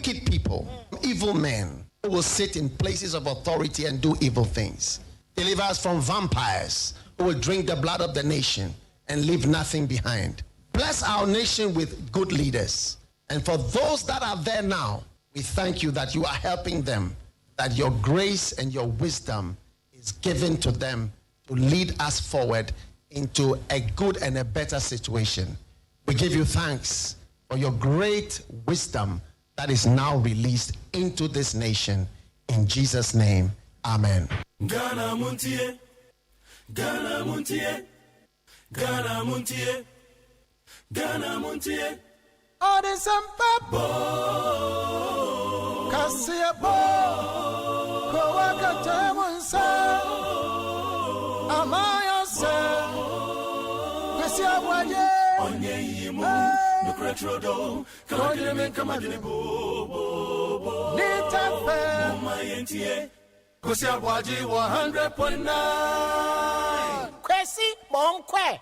wicked people, evil men who will sit in places of authority and do evil things. Deliver us from vampires who will drink the blood of the nation and leave nothing behind. Bless our nation with good leaders. And for those that are there now, we thank you that you are helping them, that your grace and your wisdom is given to them to lead us forward into a good and a better situation. We give you thanks for your great wisdom that is now released into this nation. In Jesus' name, amen. Ghana Montie, Ghana Montie, Ghana Montie, Ghana Montie. All the sampa Kasia bo Kowaka Tamansa Amaya sa Kasia Waje Onye Yimu Nukretrodo Kamadime Kamadine Bo Nitape Mayentie Kasia Waje 100.9 Kwesi Bonkwe.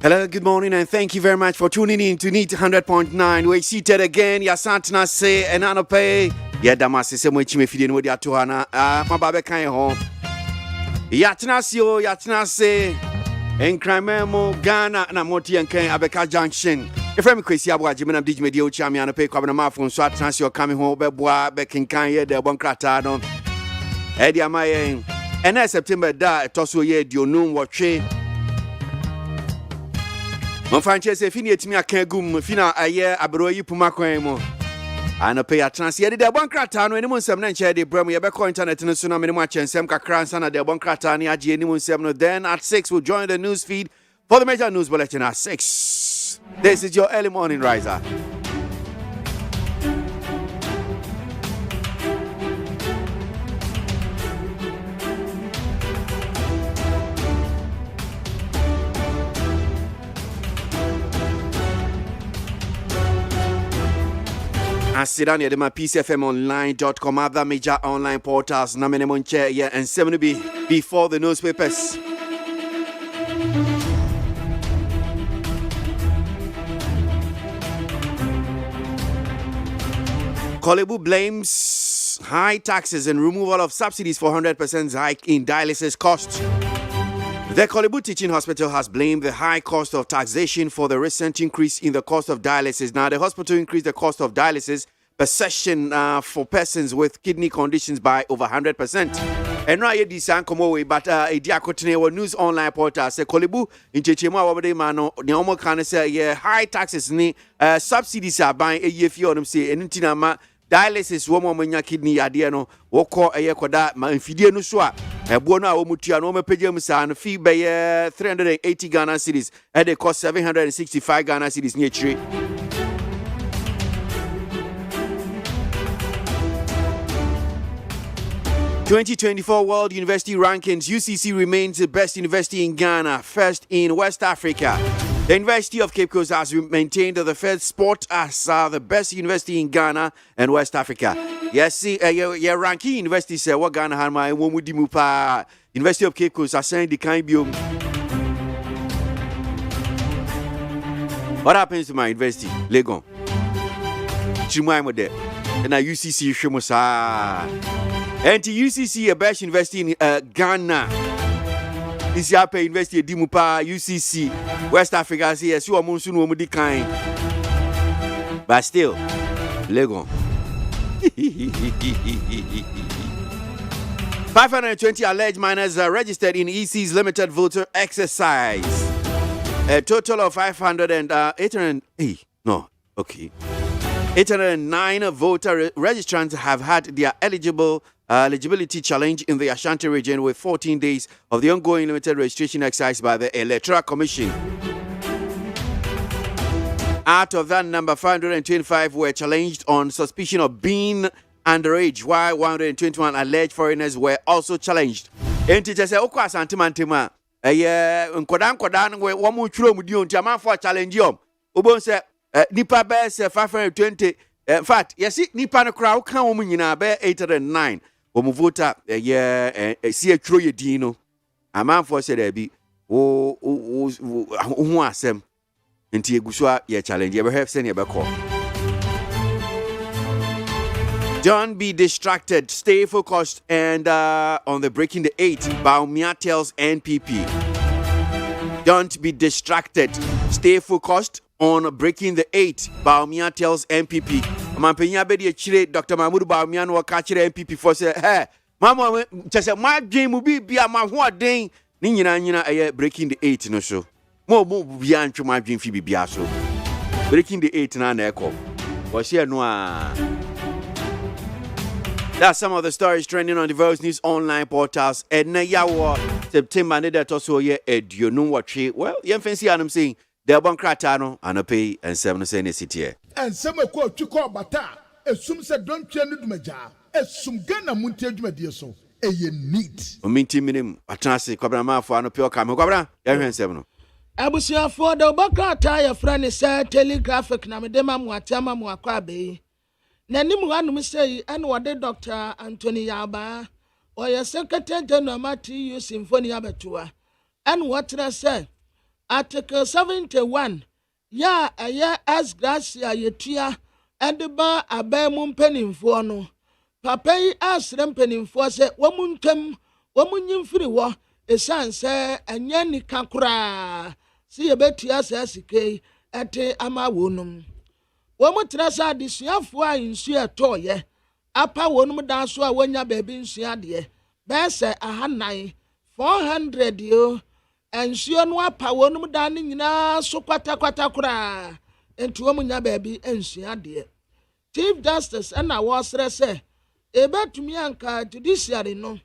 Hello, good morning, and thank you very much for tuning in to NEAT 100.9. We're seated again. Yasantna say and Anope. Yadamasi se mo chime fide no dia to ana. Ma ba be kan ho. Yatna se enkrame Ghana na Montie enkan Abeka Junction. Efrem kwesi aboagye menam digime dia ochi ame Anope kwabena mafo nso atna se o kame ho be boa be kenkan ye de bonkrata no. E dia mayen. Ena September da toso ye dionum wotwe. Monfanche se fini etimi akagum fina aye abroyi puma kwan mu ana pay atranse ye de bonkrata no enimu nsem na nche de bram ye be call internet no so na menimu achensem kakra nsa na de bonkrata ne age enimu nsem no. Then at 6 we'll join the news feed for the major news bulletin at 6. This is your early morning riser. Asidan ya dema PCFMonline.com, other major online portals. Namene monche yeah, and 7 be before the newspapers. Kolebu blames high taxes and removal of subsidies for 100% hike in dialysis costs. The Kolebu Teaching Hospital has blamed the high cost of taxation for the recent increase in the cost of dialysis. Now, the hospital increased the cost of dialysis per session for persons with kidney conditions by over 100%. And right here, this way, but a diakotine news online portal say Kolebu in Chechema Wabade Mano, the Omo can say, yeah, high taxes ni subsidies are buying a year for them say, and Tinama. Dialysis woman manya kidney adie no woko koda ma mfidie no so a ebo no a womutua no mepagye musa no fee be 380 Ghana cedis and they cost 765 Ghana cedis near tree. (2024) World University Rankings, UCC remains the best university in Ghana, first in West Africa. The University of Cape Coast has maintained the first spot as the best university in Ghana and West Africa. Yes, see, your ranking university say what Ghana had my one with Mupa. University of Cape Coast are saying the kind biome. What happens to my university? Legon. Chimai there. And I UCC Shimosa. And to UCC, a best university in Ghana. This year, pay University Dimupa, UCC, West Africa, yes, you are monsoon woman kind. But still, Legon. 520 alleged minors are registered in EC's limited voter exercise. A total of 809 voter registrants have had their eligibility challenge in the Ashanti region with 14 days of the ongoing limited registration exercise by the Electoral Commission. Out of that number, 525 were challenged on suspicion of being underage, while 121 alleged foreigners were also challenged. And teacher said, "Okwa santimantima, nkodan we wamu churo mudion tiaman for challenge yom. Ubon say nipa be say 520. In fact, yes, nipa no crowd kan womu nyina be 809. Womu voter see churo ye dino. A man for said there be who asem. Nti egusua ye challenge ye be have send ye be call. Don't be distracted. Stay focused and on the Breaking the 8. Baumia tells NPP. Don't be distracted. Stay focused on Breaking the 8. Baumia tells NPP. Mampenya be de chire Dr. Mahmoud Baumia no ka chire NPP for say, "Hey, mama chese my dream will be ma ho den ni nyina Breaking the 8 no so. Mo bia ntwe my dream fi bia so. Breaking the 8 na ekọ. Wo share no a. That's some of the stories trending on the various news online portals. And now, September, that also here, you know what? Well, you fancy, I'm saying, they're one cratano, and a pay, and 7 cents city. And some of what you call bata, as soon as I don't change my job, as some Ghana Montier, my dear so, a neat. Minty minimum, a transit, Cobra for an appeal, Cobra, Aaron 7. Abusia for the Baka tire friend is telegraphic Namadema Mwatama Mwakabe. Nani mwana say and what the Dr. Anthony Yaba or your Secretary General Matthew Symphony Abatua. And what I say Article 71 ya a year as Gracia Yetia and the bar a bear moon penning for no. Papa as rempening for say woman yin free war a son say and yanni kakura. See a bet yes as at ama wonum. Womu trasa disuafo a nsu eto ye apa wonum dan so a wonya baby nsu ade be se ahanan 400 yo ensu no apa wonum dan nyina so kwata kura entu womunya baby ensu ade Chief Justice na wosre se ebetumi anka judiciary no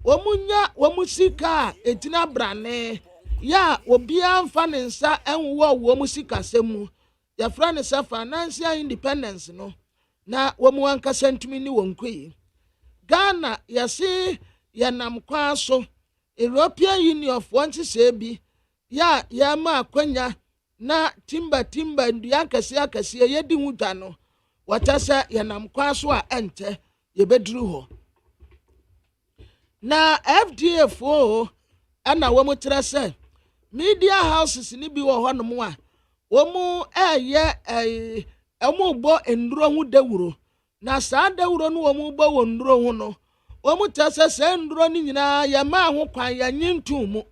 womusika etina brane ya obi amfa ne nsa enwo womusika semu your friend is a financial independence no na womu anka sentimi ni wonkui Ghana yasi yanam kwa so European Union of wanti se bi ya ma akwanya na timba nduya akase yedi hudwa no watasa yanam kwa so a ente yebeduru ho na FDA fo ana womu trase media houses ni bi wo honom a womu omu bo enduro hu dewuro na saa dewuro no womu bo wonduro hu no womu tase se enduro ni nyina ya ma ho kwan ya nyintumu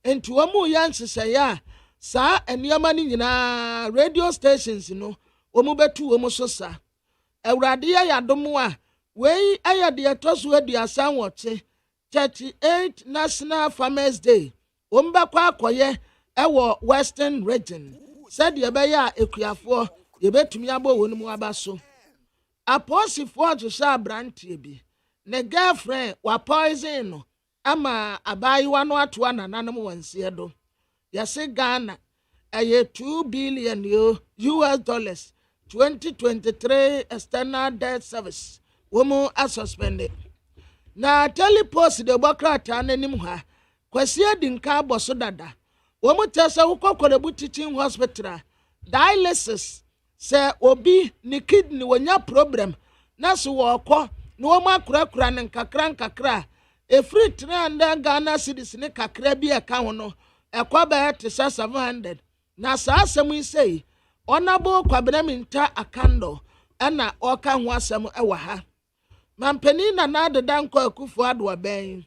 enti womu ya nsese ya saa eniyama ni nyina radio stations no womu betu womu so sa awrade ya domu a wei ayade atoso aduasa wote 38 National Farmers Day womba kwa akoye ewo Western Region said ye be ya ekuafo ye betumi abo wonum abaso aposifo ajusha brantie bi ne girlfriend wa poison no ama abayiwa no atoa nananum wansie do yase Ghana aye 2 billion US dollars 2023 external debt service womu suspended na telepost de bokrata nanim ha kwasi adinka boso dada womu tesa ukokore teaching hospital dialysis se obi ni kidney wonya problem na so woko no womu akurakura ne nkakra efri 300 Ghana cedis ne kakra bi e ka ho no ekwa te 700 na saa asem isei onabo kwabenaminta akando ana oka ho asem ewa ha mampani na adeda nko akufo ado aben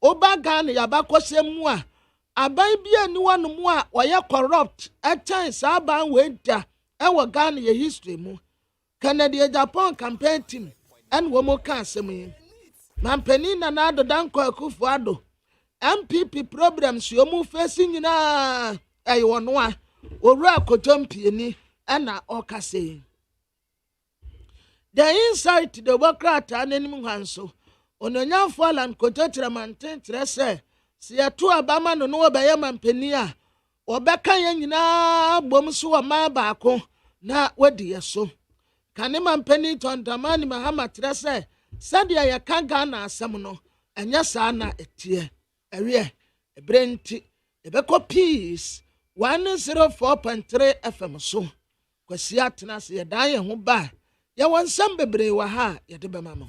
oba Ghana yabakosem a aban bia ni wanu a oye corrupt chan saa ban wenta ewo Ghana ye history mu Canada Japan campaign team and womo ka asem yi mampani na adeda nko akufo ado MPP problems yo mu facing na ayo no a owura kotompie ni ana okase the insight the Democrat anenim hanso ononyamfo alan kototra manten trese si ato abama no no be mampani a obeka ye nyina bom so ma baako na wadi yeso kanema mpani tontamani mahama trese sadia ya kanga na asem no enya saa na etie ewie ebrenti ebeko peace 104.3 FM so kwasi atena se yedan ye ho ba ye wonsam bebre wa ha ye de bema mo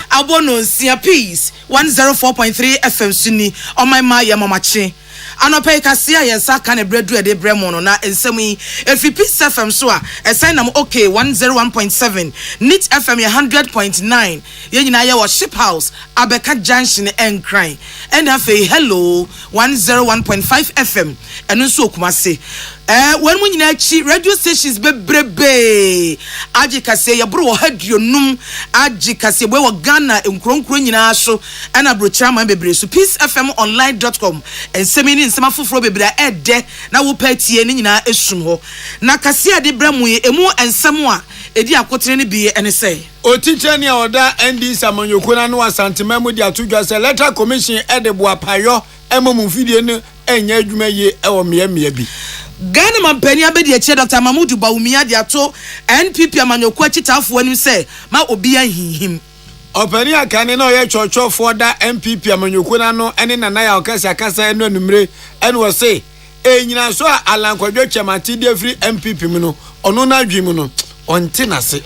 Abono Sia Peace 104.3 FM Suni on my mamachi. Anope kasia yensa kan bredu e de bremono na ensemi efi Peace FM so a sign am okay 101.7 Nit FM 100.9 ye nyina ye wo Ship House Abeka Junction en Cry and afi hello 101.5 FM enu so Kumase when we nyina radio stations bebrebe aji kase ye bro hadionum aji kase we wo Ghana enkronkro nyina so na brochira man bebre so peacefmonline.com ensemi ni nsema foforo bebre ede na wo patie ni nyina esum ho na kase ade bramu ye emu ensem a edi akotere ni bi ene sei otiche ni oda ND samanyokuna no asantememu di atudwa se electoral commission ede bo apayo emom fidie ni enya adwuma ye ewo mia bi Ghana mampani abedi eche Dr. Mamudu Bawumia di ato NPP amanyokwa chitafo anim se ma obi ahihim opani akane na oye chochofo da MPP amanyokuna no ene nana ya okasi akasa eno numre ene wo se enyina so alankwadwo chamati de free MPP mu no ono na adwim no onte nase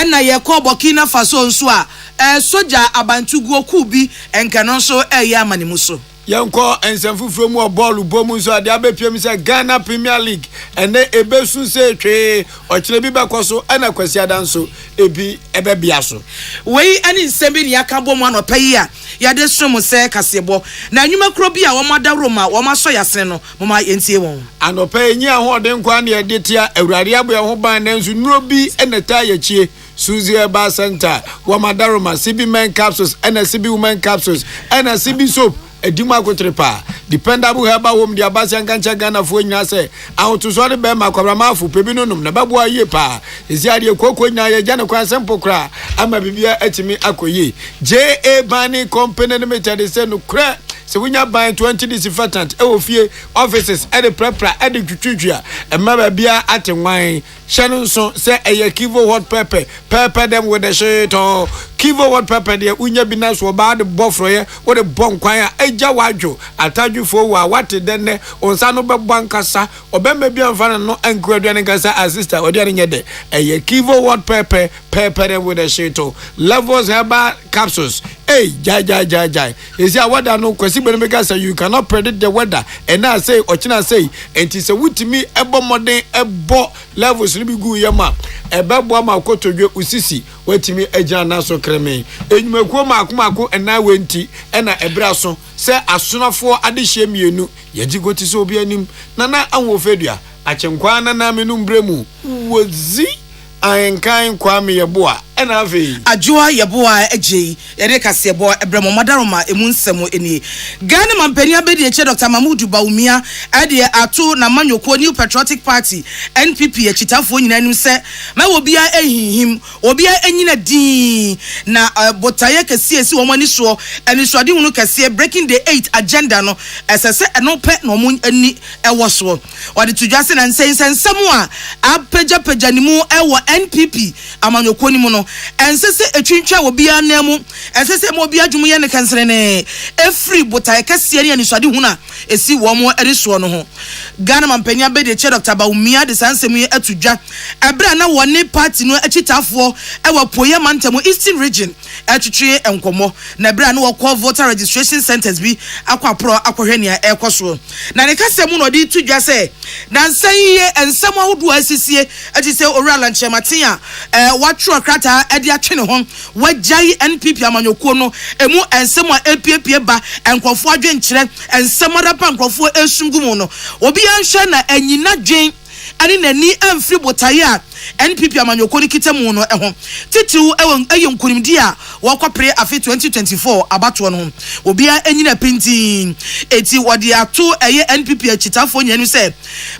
na ye ko Burkina Faso nso a soja abantuguo kubi enkano so eye amanimu so yanko ensemfufro mu ball bomu so ade abepiem se Ghana Premier League ene ebesu se twe okire bi bekoso ana kwasi adanso ebi ebebia so wei ani nsembi ni aka bomu anopa yi a yade som se kasebo na anwuma kro bi a wo madawro ma wo maso yasene no moma yentie won anopa enyi ahode nkwa na yede tia awurade abo ho ban na nsu nuro bi eneta yachie Suzy Eba Center wo madawro ma CB men capsules ena CB women capsules ena CB soap edima kotrepa dependable heba home dia basi ankancha Ghana fo nyina se ahotoso de be makwabra mafu pebinonum na babu aye pa eziade kokko nyina ye gane kwa sempo kra ama bibia atimi akoye JA Bani Company Limited se no kra se wunya ban 20 disinfectant e ofie offices e de prepra e de twitwitwa e maba bia atenwan Shannon so say a Kivo hot pepper them with the shit or Kivo hot pepper there unya binas wo ba the bofro ye wo the bon kwan eja wadwo ataju fo wa wate denne onsa no be bankasa obemma bia mfa no enkwadu ne kasa assistant odi ane nyede a Kivo hot pepper them with the shit or levels herbal capsules jai is ya weather no kwesi benemeka say you cannot predict the weather and I say ochina say enti se wutimi ebo modern ebo levels ni bigu yema ebebo ma kotodwe usisi watimi agina na so kreme enyumakuo makomako ena wenti ena ebra so se asonafo adehye mienu yagigoti so obi anim nana anwofedua achenkwa na menum bremu wozi ayenkan kwame yeboa ena afi ajoa yeboa eje yede kasebo ebremo madaroma emu nsemo eni Ghana mampani abedi eche Dr. Mamudu Bawumia ade ato na manyoko New Patriotic Party NPP echitafo nyina nim se ma wobia ehihim obia enyina din na botaye kase esi wo mani so eni so ade hunu kase breaking the 8 agenda no esese eno pe no mu ani ewo so wade tudwase na nsensemu a apagya nimu ewo NPP amanyoko nimu no ensese etwintwa obia namu ensese mo obia dwumu ye ne kansere every botaye kase ne ani so ade hunu esi wo mo eriso no ho Ghana mampani abedi che Dr. Bawumia de sansemu atudwa ebra na wone party no achitafo ewa poye mantemu Eastern region atwetwe enkomo na ebra na wokọ voter registration centers bi akwapro akohwania ekoso na ne kasemu no di tudwa se na nsanyiye ensem ahodo asisie agise orala nchematen a watro krata ade atwene ho wajai NPP amanyoko no emu ensem a APP ba enkofo adwenkyere ensem adapa enkofo esumgumu no obi anhwe na anyina dwen ani nani amfiri botaya NPP amanyoko ni kitemu no eho titiru eyonkunimdi a wakopre afi 2024 abato no obia enyina pinti eti wode ato eye NPP achitafo nyanu say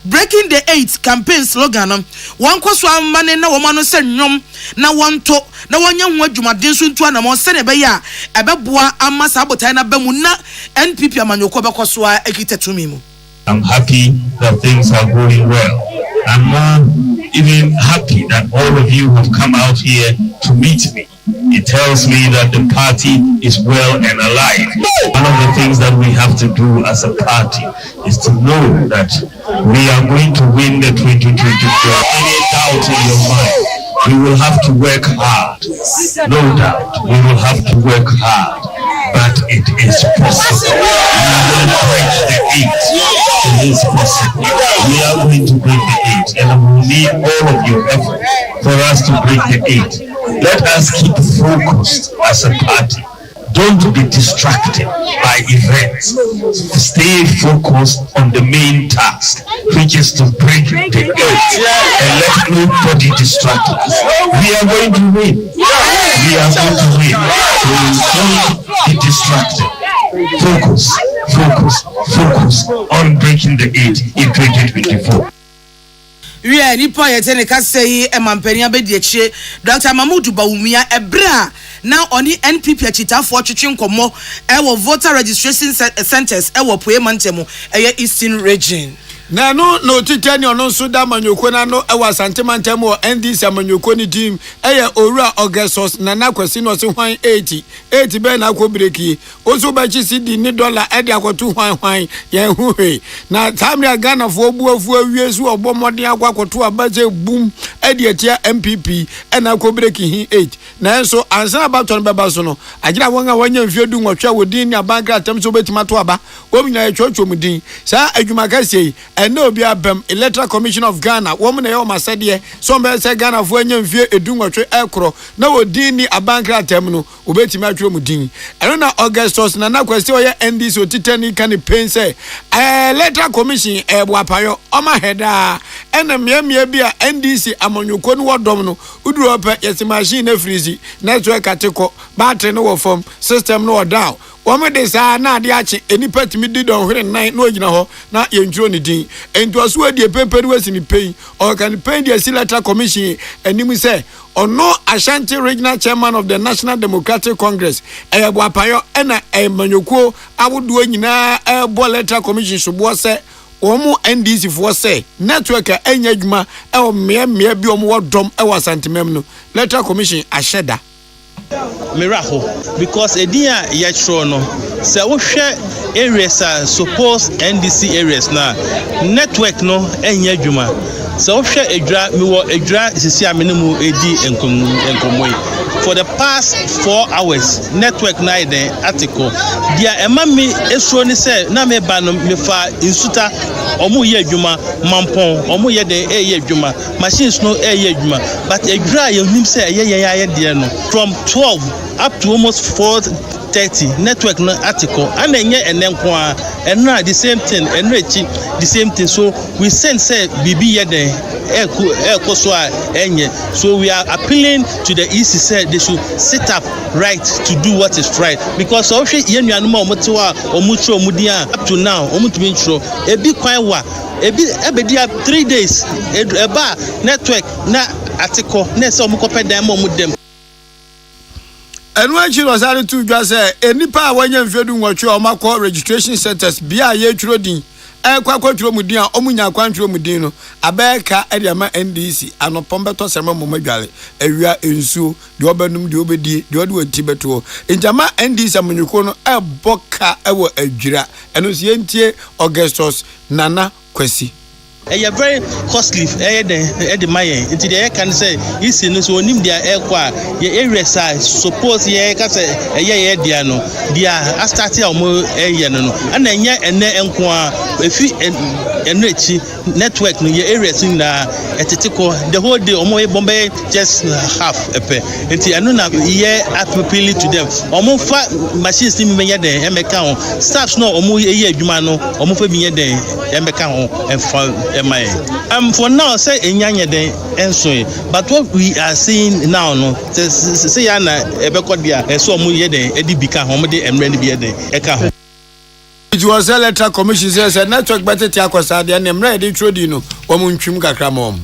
breaking the 8 campaign slogan no wankwaso amane na woma no se nnwom na wonto na wonya ho adwumaden so ntu anamo se ne be ya ebeboa amasa abotai na bamu na NPP amanyoko bekoso a ekitetumi mu. I'm happy that things are going well. I'm more even happy that all of you have come out here to meet me. It tells me that the party is well and alive. One of the things that we have to do as a party is to know that we are going to win the 2024. Any doubt in your mind, we will have to work hard. No doubt, we will have to work hard. But it is possible. We will break the 8. It is possible. We are going to break the 8, and we need all of your effort for us to break the 8. Let us keep focused as a party. Don't be distracted by events. Stay focused on the main task, which is to break the 8, and let nobody distract us. We are going to win. We are going to win. So don't be distracted. Focus on breaking the 8 in 2024. We are nipa yetene ka sei emampania be die chie Dr. Mahmoud Bawumia ebra now oni NPP achitafo twetwe nkomo e voter registration centers e wo Parliamentary e Eastern region. Na no titani ono so da manyoko na no e wasantemantam o NDC amanyoko ni team e owura Augustus na nakwasi no se hwan 80 be na akọ breki oso ba chi CD ni dollar e de akoto hwan ye huhwe na tamria Ghana fo buafu awie so obomode akwakoto abaje boom e de atia MPP e na akọ breki hi 8 na enso ansa abato no beba so no agira won a wanya mfiedu nwotwa wodi ni abanka atam so betima to aba ominya etwotwo mudin sa adwuma kasei and no be abem Electoral Commission of Ghana woman e o masede so be say Ghana fo anya mfie edunwotwe ekro na wodin ni abankra atem no obetima atwo mudin eno na Augustus na nakwasi o ye NDC otitani kan pen say Electoral Commission e boapayo o ma heda ena miamia bia NDC amanyoko no wodom no uduru opa yesi machine na freeze network ateko battery no wo form system no down Wama de sa na ade ache enipa timi di don hwere nan na ogina ho na yentro ne din ento aso ade peperu wasi ni pay o kan pay the Electoral Commission anim say ono Ashanti Regional Chairman of the National Democratic Congress eyebo apayo ena emanyoko awodo nyina ebo Electoral Commission sobo se omo NDC for say network enya adwuma e o mmea bi omo wodom e wasantemem no Electoral Commission asheda miracle because edia yetro no se wo hwe areas are supposed NDC areas na network no enya adwuma se wo hwe edra mi wo edra sisi amenemu edi enkomoy for the past 4 hours network na iden article dia emami esro ni se na me ba no me fa insuta omo ye adwuma mampon omo ye den ye adwuma machines no ye adwuma but edra ye nim se ye de no from 12 up to almost 4:30 network no article and enye enenko a enra the same thing enrechi the same thing so we sense say bibi ye den eko so a enye so we are appealing to the EC say they should sit up right to do what is right because so hwe ye nuanuma omotewa omutro omudia up to now omutumi ntro ebi kwan wa ebi ebedia 3 days eba network na article na se omukope dan mo mudem enu achi no sare tu dwa say enipa a wanya mfedu nwotwe o makọ registration centers bia ye twiro din kwakwa mudin a omunya kwantwiro mudin no abeka e de ma NDC anopombeto serma momadwale awia ensuo de obanum de obedie de ode wati beto njama NDC amanyuko no eboka ewo adwira eno sie ntie Augustus Nana Kwasi very costly the mayen until the can say is no so nim dia ekwa ye areas are suppose ye ka say ye dia no dia start omo ye no and enye ene enko a efi enechi network no ye areas na etetiko the whole day omo ye bombe just half epe until eno na ye appeal to them omo fa machines ni me ye den emeka on staffs no omo ye adwuma no omo fa bi ye den emeka on For now, say Enyanya den enso. But what we are seeing now, no, say yana ebekodia so mu ye den edi bika homode emre ni bi den eka. It was electoral commission says network better tia kwasa de na emre edi trodi no omuntwim kakra mom.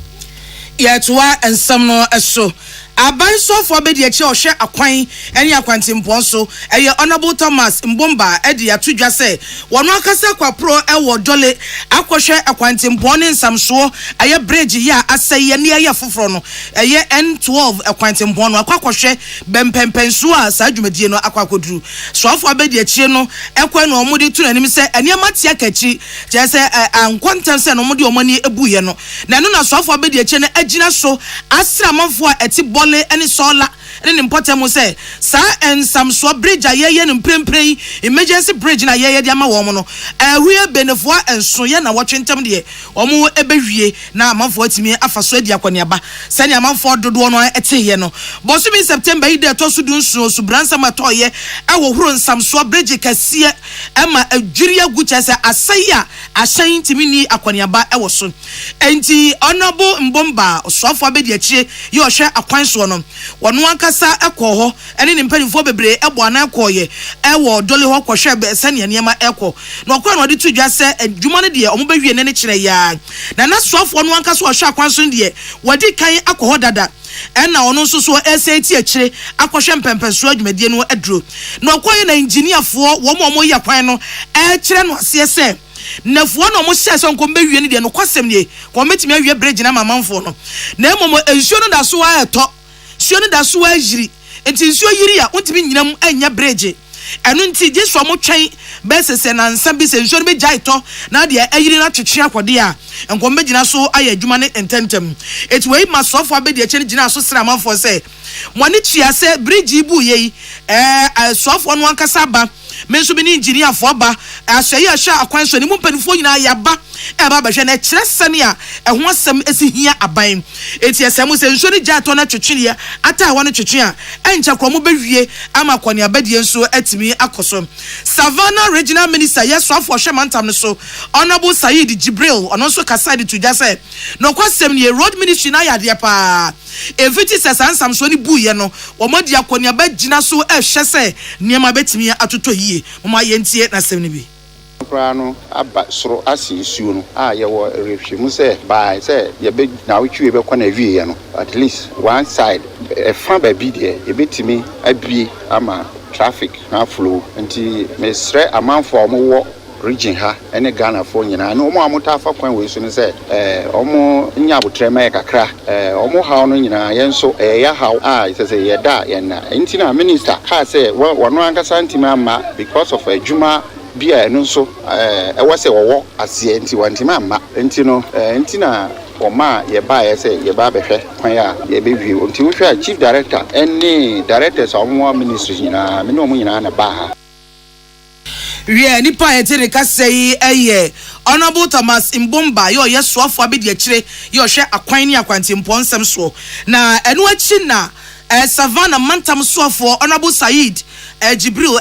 Yetwa ensam no eso abanso for be de eche ohwe akwan ene akwantimpo so eye honorable Thomas Mbomba e de atudwa se wono akasa kwapro e wo dole akohwe akwantimpo ne nsamso eye bridge ya aseye ne eye foforo no eye N12 akwantimpo no akwakohwe bempempenso a sa dwumadie no akwakoduru so afo be de eche no ekwa no omode tu nanim se ene matia kachi je se ankontan se no omode omani ebuye no na no na so afo be de eche no agina so asramafo a eti any solar and important say sir and some so bridge a ye no prempren emergency bridge na ye de ama wo no we benefo and so ye na watching tem de omo ebewie na amanfo atimi afaso adi akoniaba sani amanfo dodo no eteye no boso bi September ide to so dun so subransa matoye e wo huro nsam so bridge kase e ma adwiri agucha se asaya ashan timi ni akoniaba e wo so enti honorable Mbomba osofo abedi achie ye ohwe akwan so no wono ankasa ekọ ene ne mpanifo bebre ebo ana ekọye ewo dole ho kwohwe be sane niema ekọ na okwa na odi tudwa se adwuma ne de omo bewie ne kire ya na sofo no ankasa ohwe akwan so de wadi kan akọ dada ena ono nso so SAT akire akwohwe mpempenso adwumadie no aduro na okwa na engineer fo wo mo yi akwan no kire no ase se nefuo no mo hye so nkom bewie ne de no kwasem ne ko metimi awie bridge na mamanfo no na emomo ensuo no da so ayeto suo no da so ajiri enti nsuo yiri a ontimi nyinam anya bridge enu nti jesu mo twen besese na nsa bi se nsuo no be jaito na de ayiri na twetwe akode a enkom begina so aye adwuma ne ententem eti wei masofo abedi ache gina so sra manfo se mo ne tia se bridge ibu ye sofo no ankasa ba menso bi ni engineer fo ba ahye ahya akwan so ni mu mpanifo nyina ya ba e ba ba hwe na kire sane a ho asem esi hia aban eti asem se nso ni jato na twetwe ata wo no twetwe a encha kromo bewie ama kwani abadie nso atimi akoso Savannah Regional Minister yeso afo hwe mantam no so Honorable Said Jibril ono nso kaside to just say no kwasem ni road ministry na yade pa eviti sesansam so ni buye no wo modi akwani abagina so hwe se niema betimi atoto yie mama yentie na sem ni bi Prano aba soro asi isuo no a ye wo rehwemu se by say ye be na witwe be kwa na wie no at least one side e fa ba bi de ye betimi abie ama traffic na flow nti mesre amanfo omo region ha ene Ghana fo nyina na omo amota afa kwan we so ne se omo nya abotrema ye kakra omo ha no nyina ye nso ya ha a se ye da ye na nti na minister ka se wono ankasa ntima ama because of adwuma bia no so wase wo asie nti wantima amma nti no nti na oma ye ba ye se ye ba behwe kwan ya ye be wie nti wo hwa chief director any directors omo ministry nyina me no mo nyina na ba ha wie ni pa etere ka sei eye Honorable Thomas Mbomba yo yeso afo abedi akire yo hwe akwan ni akwantimpo nsem so na enu achi na Savannah mantam so afo Honorable Said Jibril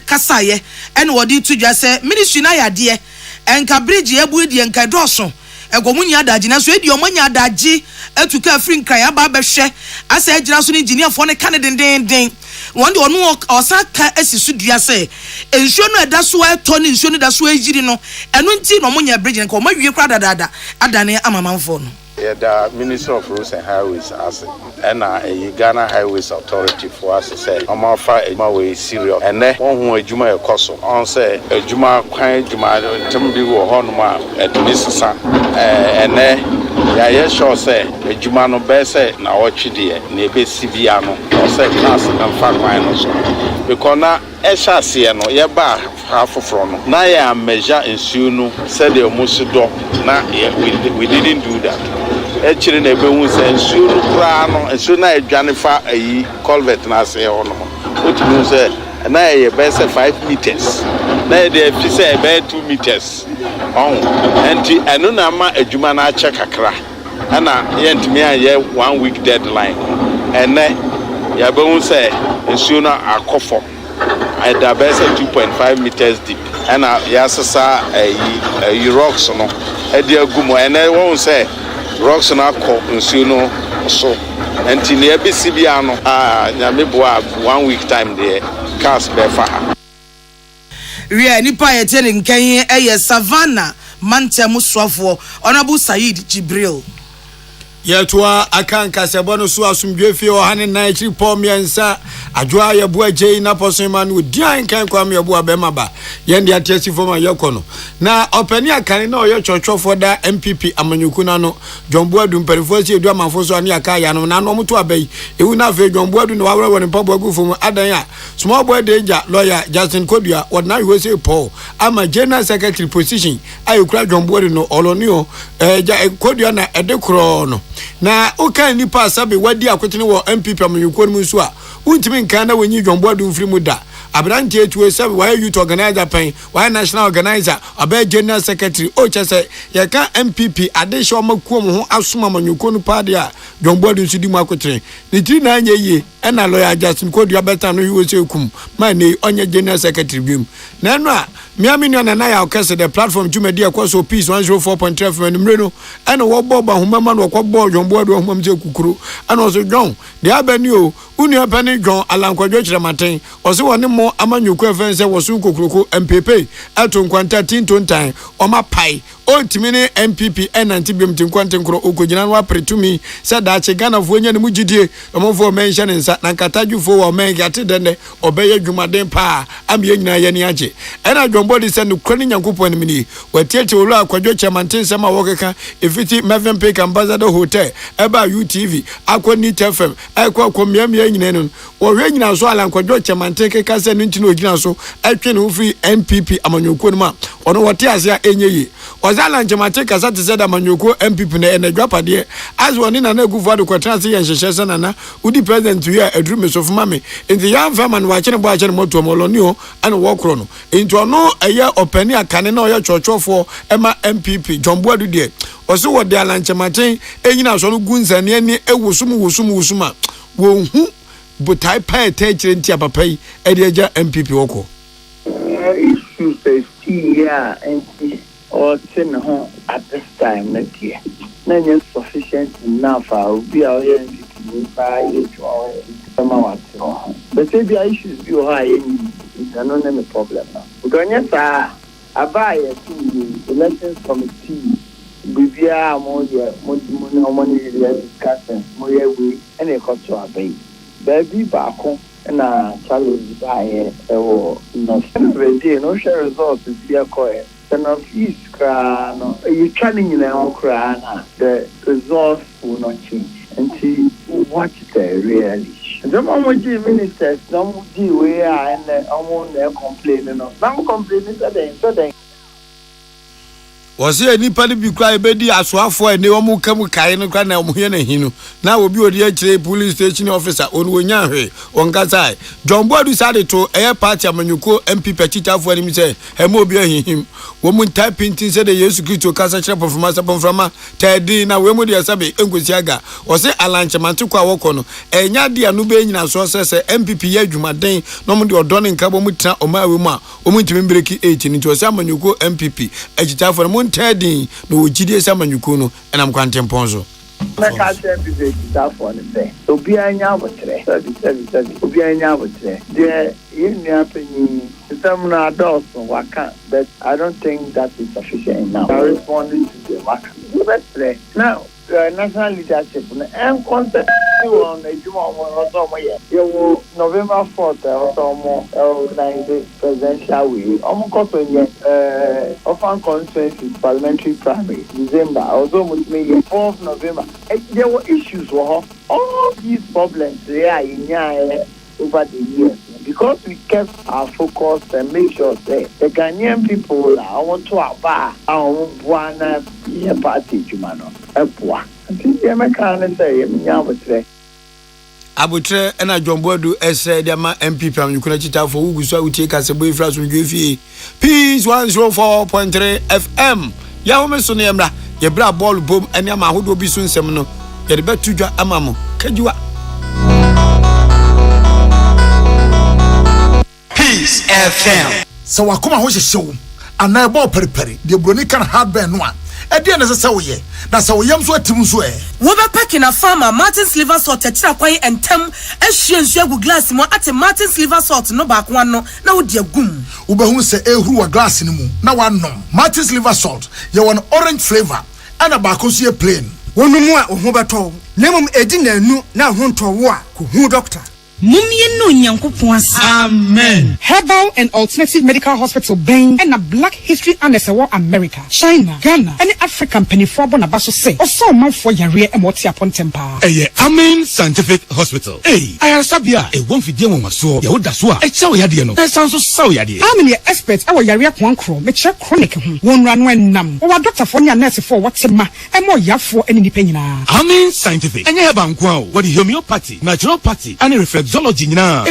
kasaye ene wodi tudwa se ministry na yade enka bridge ebu die enka doso egomunya adaji na so edi omunya adaji etuka afrin kran aba behwe asa agira so ni engineer fo ne kan den wonde onu osaka asisu dua se ensuo no eda so eto ni ensuo no da so agiri no eno nti no omunya bridge enka omawie kwa dadada adane amamanfo no the Minister of Roads and Highways as and Ghana Highways Authority for us to say Omafa Ejuma serious and then one who Ejuma Ekoso on say Ejuma Kwan Ejuma Tembi wo honoma Edinisa and then ya sure say Ejuma no be say na ochide na ebe sibia no say class and fa kwan no so because na esha se no ye ba half from no na ya measure ensuo no say the omusudo na we didn't do that Echiri na ebe hu se ensuo no kra no ensuo na adwane fa ayi culvert na ase ho no otumi se na ye be say 5 meters na dey fi say be 2 meters on enti eno na ma adwuma na ache kakra ana ye ntimi aye 1 week deadline ene ya be hu se ensuo na akofo ada be say 2.5 meters deep ana ya sesa ayi rocks no ɛde agumo ɛnɛ wɔn sɛ rocks na akɔ nsuo no so nti ne ebisi bia no nyame boa 1 week time there cars befa ha ria nipa yete ne nkan eye Savannah Mantia Muswafo Honorable Said Jibril Yetwa akanka sebono so asumdwefie ohane na akiri pomiensa adwoa yaboagye na posema no dian kan kwam yaboa bema ba yende atesi foma yekono na opani akane na oye chochofo da MPP amanyuku na no Jomboadu mperifo edu amafo so ane aka ya no na no muto abai ewu na fe Jomboadu no wawre woni pabo agufu adan a small boy danger lawyer Justin Kodua ordinary we say Paul ama general secretary position ayukura Jomboadu no olonio Kodua na edekro no na okan nipa sabe wadi akotene wo MPP amanyuku mu nso a untimi nkan na wenyi Jomboadu mfiri mu da Abranti etuwe sabe why youth organizer pen why national organizer abe general secretary o chese ye kan MPP adesho makuom ho asoma manyuko no pade a Jomboadu nso di mu akotene ni tiri na anya yie na lawyer Justin Kodua beta no hiwo sekum man ne onye general secretary bim na no a miami no na ya okese the platform jumedi akoso peace 104.3 FM mre no na wo boba homama no kwbo Jomboadu homam se kukuru ana oso John de abani o uni apani John alankwadwo kirematen oso woni mo amanyuku efense wosu kokroko MPP ato nkwanta tintontan oma pai ontimi ne MPP enanti biem tinkwante nkro okogina no apretumi se da che Ghana fo nya ne mugidie omofo mention nsa na nkatadwufo wo men yate dene obeye dwumaden pa amye nyina ye ne age ena Jomboadu se no krani nyankopon mini watiete wolo akwadwo chamanten sema wokeka efiti Mavempick Ambassador Hotel eba UTV akoni TFM akwa miamia nyina no wo hwe nyina so alankwadwo chamanten keka se no ntino ogina so atwe no free MPP amanyoko no ma ono wote ase a enyeyi ozala njemate kasa te seda amanyoko MPP na enadwapade as woni na nagufu ado kwatran se yenhyehyɛ se nana udi president wi a adru mesofu mame enti yan fama no wakyene bo akyene moto moloni o ana wokro no enti ono eye opani akane na oye chochofo ema MPP Jomboadu de oso wo de alanchemate enyina so no gunzane ani ewusum wo hu butai pa etechire ntia papa yi edeja MPP woko issues here and or tin ho at this time next year na sufficient enough for be our MPP by but there be issues be high is no problem now because yes abaya to elections committee bibia amoya money discussion moya we and a culture abay baby baako na challenge by no ready no share results is here call no east cra no you training in our cra na the results will not change until what they really the moment ministers no do we are and they complaining no some complaining so they wose nipa ne bi kra ebedi asoafo ene wo mu kam kai no kra na mo hye na hinu na obi odi akire police station officer onu wonya hwe onkasai Jomboadu sade to eye party amanyuko MP petitafo ani mi se hemo obi ahihim wo mu typing tin se de Yesu Kristo kasa kire performance pomframa tedi na we mu de sabe enkosi aga wose alanchemante kwa wokono enya de anu be nyina so se MPP ya adwumaden no mu de odo ne nkabo mu tra omawe mu a omu ntimi breki 8 ni to se amanyuko MPP agitafo no Teddy no jide samanyuko no enam kwante mponzo na ka se bi be ta for ne se obi anya abotre obi anya abotre de yemi apeni some na adults waka but I don't think that is sufficient enough. I responding to the waka but now national leadership and concept on the you November 4th or 9 presidential way often conference parliamentary primary December although 4th November there were issues all these problems they are in over the years because we kept our focus and make sure that the Ghanaian people I want to aba our buana party jumano ebwa nti me kan say nya abutre ena Jomboadu ese de ma MPP amnyukuna chitafo uguso utie kasebo ifra so dwefie Peace 104.3 FM ya home so ne emra ye bra ball bom ene ama hodo bi so nsem no ye de betudwa amamo kajuwa Peace FM so wakoma ho hyehyew ana ebo periperi de broni kan hardware no a e dey na se woye na se woyam so atim so e wo be packing a farmer Martin's liver salt tira kwan entem ehwie nsu agu glass mo ate Martin's liver salt no ba kwa no na wo de agum wo be hu se ehuru wa glass ni mu na wa nom Martin's liver salt ye won orange flavor ana ba ko so ye plain wonu mu a ho beto na mum edi na nu na ho nto wo a ko hu doctor Amen. Herbal and Alternative Medical Hospital Bain and a Black History and America, China, Ghana, and African penny for Bonabaso say, or so man for Yare and what's upon temper. Amen Scientific Hospital. I sabia a one video on so Yodaswa, a chow yadiano. That sounds so yadi. How many experts our Yare one crow, make sure chronic one run when numb, or a doctor for your nurse for what's a ma, and more yaf for any penny. Amen Scientific. And you have what the homeopathy, naturopathy, and reflexology na.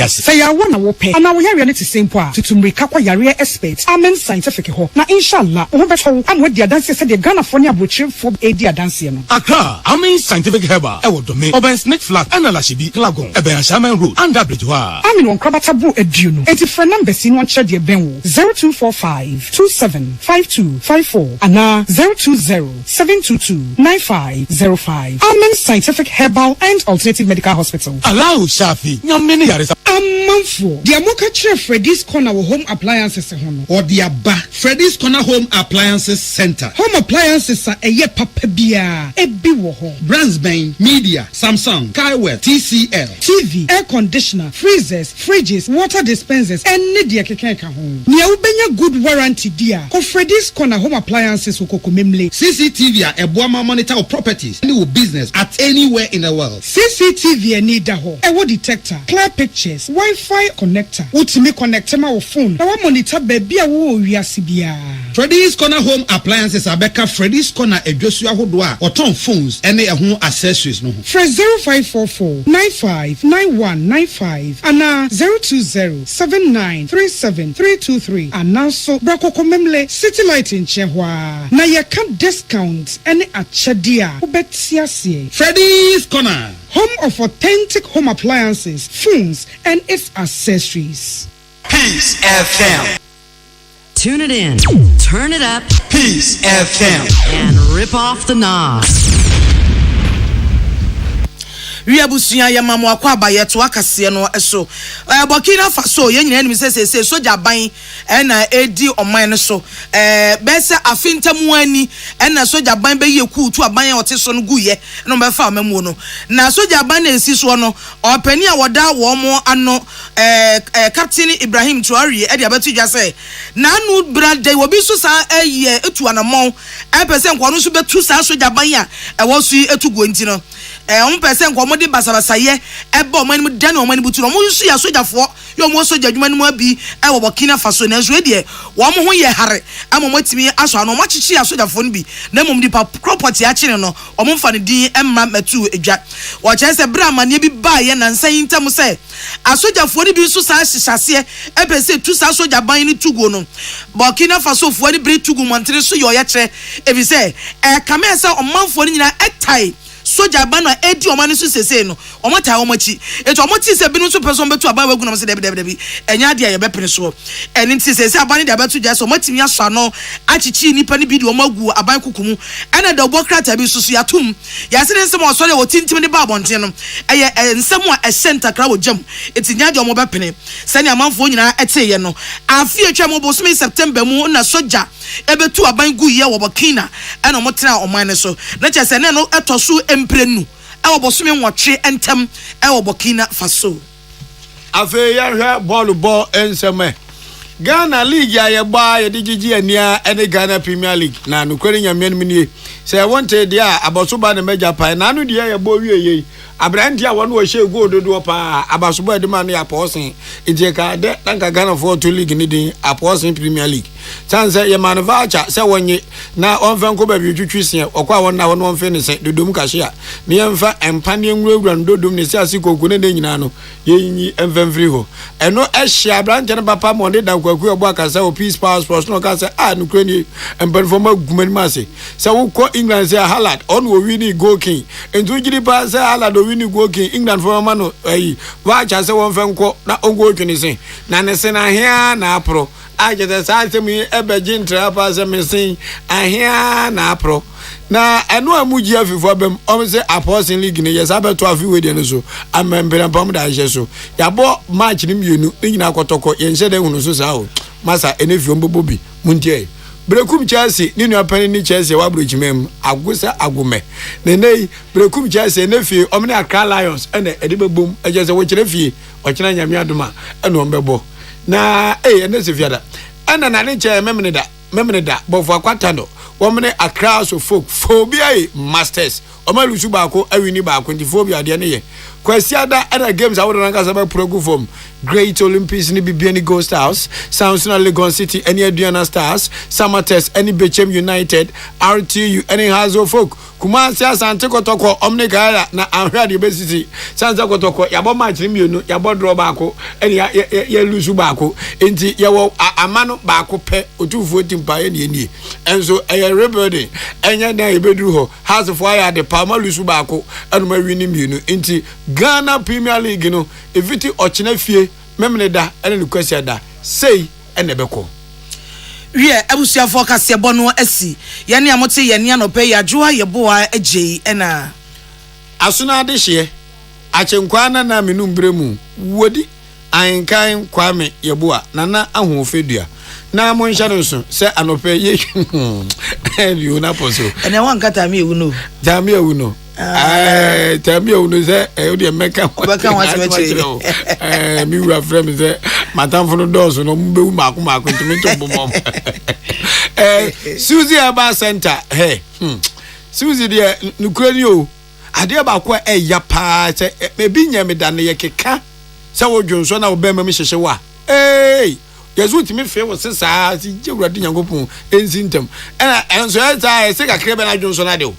Say I wanna wope and I will hear it same poa to tumrika kwa yare experts Amen Scientific ho na inshallah o beto am with the dance said the Ghana for butcher for edi dance no Accra Amen Scientific Herbal e wodome oben snake flat analysis klagon e ben shaman road and abridgewa Amen won krabata bu eduno enti friend number sin won chere de ben 0245 275254 ana 020-722-9505 Amen Scientific Herbal and Alternative Medical Hospital. Allow Shafi nyamene yare Manfo, the Amoka Chair Freddy's Corner Home Appliances or the Abba Freddy's Corner Home Appliances Center. Home appliances are a ye papabia, a biwo brands Bain, Media, Samsung, Kaiware, TCL, TV, air conditioner, freezers, fridges, water dispensers, and Nidia Kekeka home. Nia ubenya good warranty dear. Ko Freddy's Corner Home Appliances ukokumemle. CCTV a Boama monitor of properties and business at anywhere in the world. CCTV and need ho. A detector, clear pictures. Wi-Fi connector. Ultimate connector my phone. I want monitor baby a wo wiasibia. Freddy's Corner Home Appliances Abeka Freddy's Corner Ejosua Hodwa or ton phones and a home accessories no. Fresh 0544-959195 and 020-7937-323 and now so Brako Komemle City Light in Chehwa. Na ya can discount any achadia. Ubetiasie. Freddy's Corner. Home of authentic home appliances, phones, and its accessories. Peace FM. Tune it in, turn it up, Peace FM, and rip off the knobs. We abusuya ya mamu akwa abaye to akase no eso Burkina Faso ye nyina nim se soja ban na edi oman no so bese afintamu ani na soja ban be ye ku tu aban ya ote so no guye no be fa mamu no na soja ban na ensi so no opani a woda wo mo ano Captain Ibrahim Traore e de abatu dwa se na anu brade wo bi so sa eye etu anamon pese nko no so betu sa soja ban ya wo su etu go nti no pese nko mo de basabasa ye ebe o mani dan o mani butu no mo yusu ya sojafo yo mo soja dwuma ni mo abi e wo Burkina Faso na zo de wo mo ho ye hare ammo matimi aso ano mo chichi ya sojafo no bi na mom di property a kire no o mo mfa ne din emma matu edwa wo che se bra mane bi ba ye na nsan ntam se asojafo ni bi so sa hihase e pese tu sa soja ban ni tugo no Burkina Faso fo ni bre tugo montere so yo ye kire e bi se kame se o manfo ni nyina etai soja bana edi o mani so sese no o mata o machi eto o moti se binu so person betu aba wagu no se debi enya de ye bepene so eni nti sese abani de betu ja so mati mi aso no achichi nipa ni bi de o magu aban kukumu ena de obokrata bi susu yatum ya se nsem o so de o tintim ne ba bonten no eye nsem a center kra wo jam eti nya de o mo bepene se ne amanfo nyina eteye no afi atwa mo bosumi September mu na soja ebetu aban gu ye wo Burkina ena mo tena o man so na che se ne no etosu emprenu e obosome nwotwe entem e Burkina Faso afe ya hwa ball enseme Ghana League ya yeba ya digigi ania ene Ghana Premier League na nukwere nyamene mnie se wonte dia abosoba na meja pai na anu dia ya bo wieye abrandi a wono wo hye go dodo pa abasoba de ma na ya posen ejeka de danka Ghana for to league ni din aposen Premier League chance ye manufacture se wonye na onfen ba bi twitwisen okwa won na won fe ne se dodom kahye a ne yemfa empane nwurawura dodom ne se asikoku ne nyina no ye yinyi emfemfiri ho eno ehye abrandi ne papa mo de dankwaku obo akasa o Peace Power Sports no ka se nukre ni empanfo magumani ma se wo ko England se Haaland on wo wini goal king entu gidi pa se Haaland wini goal king England for man no wa cha se won fe nko na ongo twini se na ne se na hia na apro I just asked me ebe jintra pa se me sin ahia na apro na eno amuji afifo bem o say Apostle League ne yes abeto afi we de no so amembere pam da je so yabo match ni mienu ni nyina kotoko ye nse de hunu so sa o masa enefio mbobobi muntie Brekum Chelsea ni nu apani ni Chelsea wa brochimem agusa agume nenei Brekum Chelsea nefi omne Accra Lions ene edibebom ejese wo kire fie o kina nyame adoma ene ombebo na ene se fiada ene na ne che memne da bofu akwata no womne Accra so folk phobia masters omalusu baako awini baako nti phobia de ne ye kwasiada ene games awodo nanga sabe progu form Great Olympics ni Bibiani Ghost House, Samsung Legon City, any Adriana Stars, Samates, any Bechem United, RTU, any Hazo Folk, Kumasi Asante Kotoko, Omnegara, na Amradi Besiti, Sansa Kotoko, Yabo match Limu, Yabo draw bako, any Yelusu bako, inti Yawo Amano bako pe, Utu voting by any, and so a rebirthing, and Yana Bedruho, House of Fire, the Palma Lusu bako, and Marini Munu, inti Ghana Premier League, you know, if it Ochinefie. Memne da ene no kwasi da sei ene beko wie abusua focus ye bono asi ye ne amote ye ne anope ya joa ye boa agye ena asuna de hye achenkwa na menum bremu wodi ankan kwame ye boa nana ahofedua na mo nhya no so se anope ye eni una poso ene wankata me ewu no jami ewu no Tamia unuze odi emeka wasemeche mi wura frame ze matamfo no dozo no mbewu mako ntimi to bomom Suzy Aba Center Suzy de nukrani o ade ba kwa ya pa se ebi nyame da ne ye keka se wodwonso na obema mi hyehye wa yesu timi fe wo sesa si jewurade nyankopon ensintam enso ya se kakre be na dwonso na de o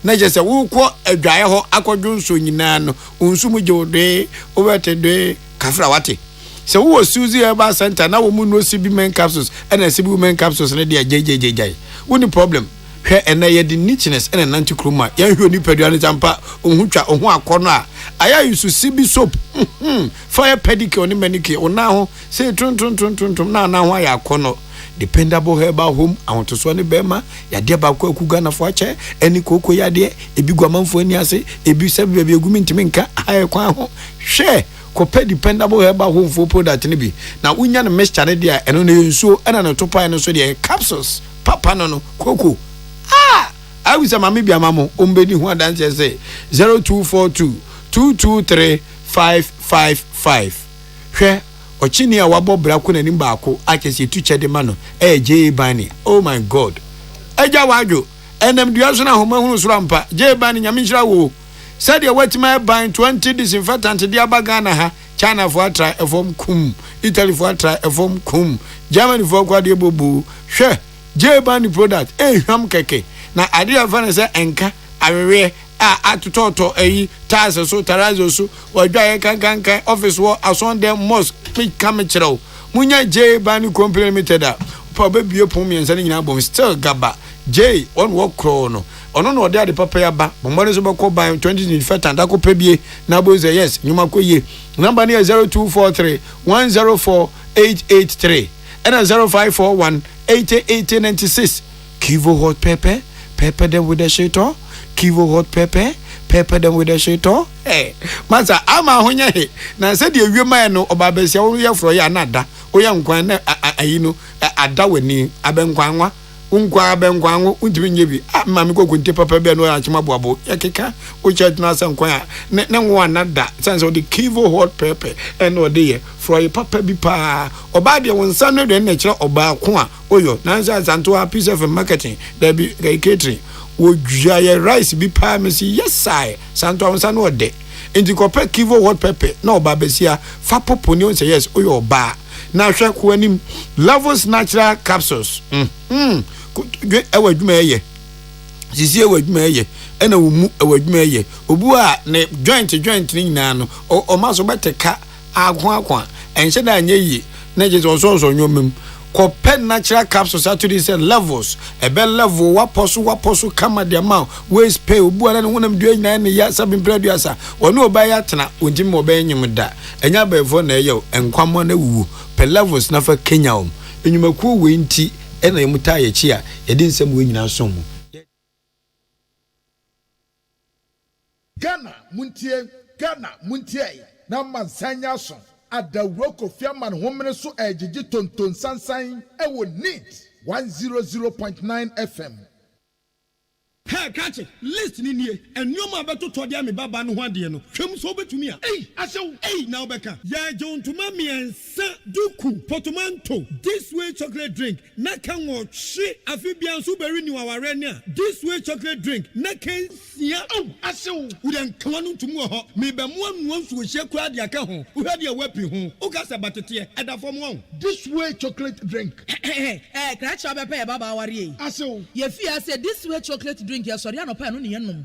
na je se wo ko adwaye ho akodwonso nyina no onsumu jode obetede kafra wate se wo Suzy Aba Center na wo mu no sibi men capsules na sibi women capsules ne de jejejejai wo ni problem hwe ena ye di neatness ena nanti kroma ya hwe ni padua ne tampa ohutwa ohu akono a aya yusu sibi soap fire pedicure ni manicure ona ho se tun na ho ya akono dependable herbal home awon so ne bema ya de ba kwa kuga na fo ache eni koko ya de ebi guamanfo ani ase ebi sabi bia egumi ntimi nka aye kwa ho hwe ko pe dependable herbal home for product ne bi na unya ne mixture ne dia eno na yensuo ena na topa eno so de capsules papa no koko I was a mammy be a mammo, umbedi who dance say 0242 223 555. She or chinia wabo brakun and imbako, I can see teacher de mano, J. Bani. Oh my God. Eja waju, and them Diasona Homo Rampa, J. Bani Yamisha wo. Said your wet my buying 20 disinfectant to Diabagana, China for a try a form cum, Italy for a try a form cum, Germany for quadruple. She J. Bani product, ham keke. Na adia fana se enka awewe atutoto tase so tarazo so wadwaye kankan office wo asonde mosque pick kamechero munya J Bani company limited pa bebie pom yensa nyina bom still gaba J on work crawl no ono no de papa ya ba bombare so bako ba 2025 andako pebie na bo say yes nyuma koye number ni 0243 104 883 and 0541 8896 Kivo hot pepper them with the shito, Kivo hot pepper them with the shito. Hey, Master, I'm a honya he. Now said you man no obabesia o for ya nada. O ya nkwan na ayino ada weni abenkwanwa. Unkwa abenkwanwo untimi nyebi. Mami ko kunte papa be no achima boabo. Ya keka o church na sankwan ne nwa nada. Sense the Kivo hot pepper and no dey for your papa bi pa. Oba de wonsa no de na kire oba ko a oyo na santo a piece of marketing there be catering wo dua rice bi pa me si yes I santo wonsa no de enti ko pe Kivo hot pepper na oba besia fa popo ni on say yes oyo oba na hwe ko anim Levels natural capsules ewa adwuma ye sisi ewa adwuma ye ena wo mu ewa adwuma ye obu a ne joint ni nyina no o maso beteka akwa enhye da anye yi na je so nyomem ko pen natural capsules actually say levels e be level waposo kama de ma ways pay obu ana ne wonam dua nyina ne ya sabin producer wonu obaya tena onjim obaya nyim da enya befo na ye enkwamo na wu pe levels na fa Kenya enyumakuo we nti ena emuta ye chi a yedi nsem we nyina som Ghana muntie na mansanya so adawro Kofi man homene so ejiji tonton sansan e wo neat 100.9 FM. Hey, catch it. Listen in here. And you ma beto to dia me baba no ho ade no. Hwem so betumi a. Hey, asew. Hey, now beka. Ya John to mami ensa duku portmanteau. This way chocolate drink. Na kan wo hwe afibia so beri ni waware ne a. This way chocolate drink. Na kan sia. Oh, asew. Wo den kan no ntumu ho. Me be mo anu nsu hye kura de aka ho. Wo hwe de wepi ho. O ka se batete e da fom ho. This way chocolate drink. Crash up e baba aware. Asew. Ye fi say this way chocolate drink. Ya sorry anopa no ne yenom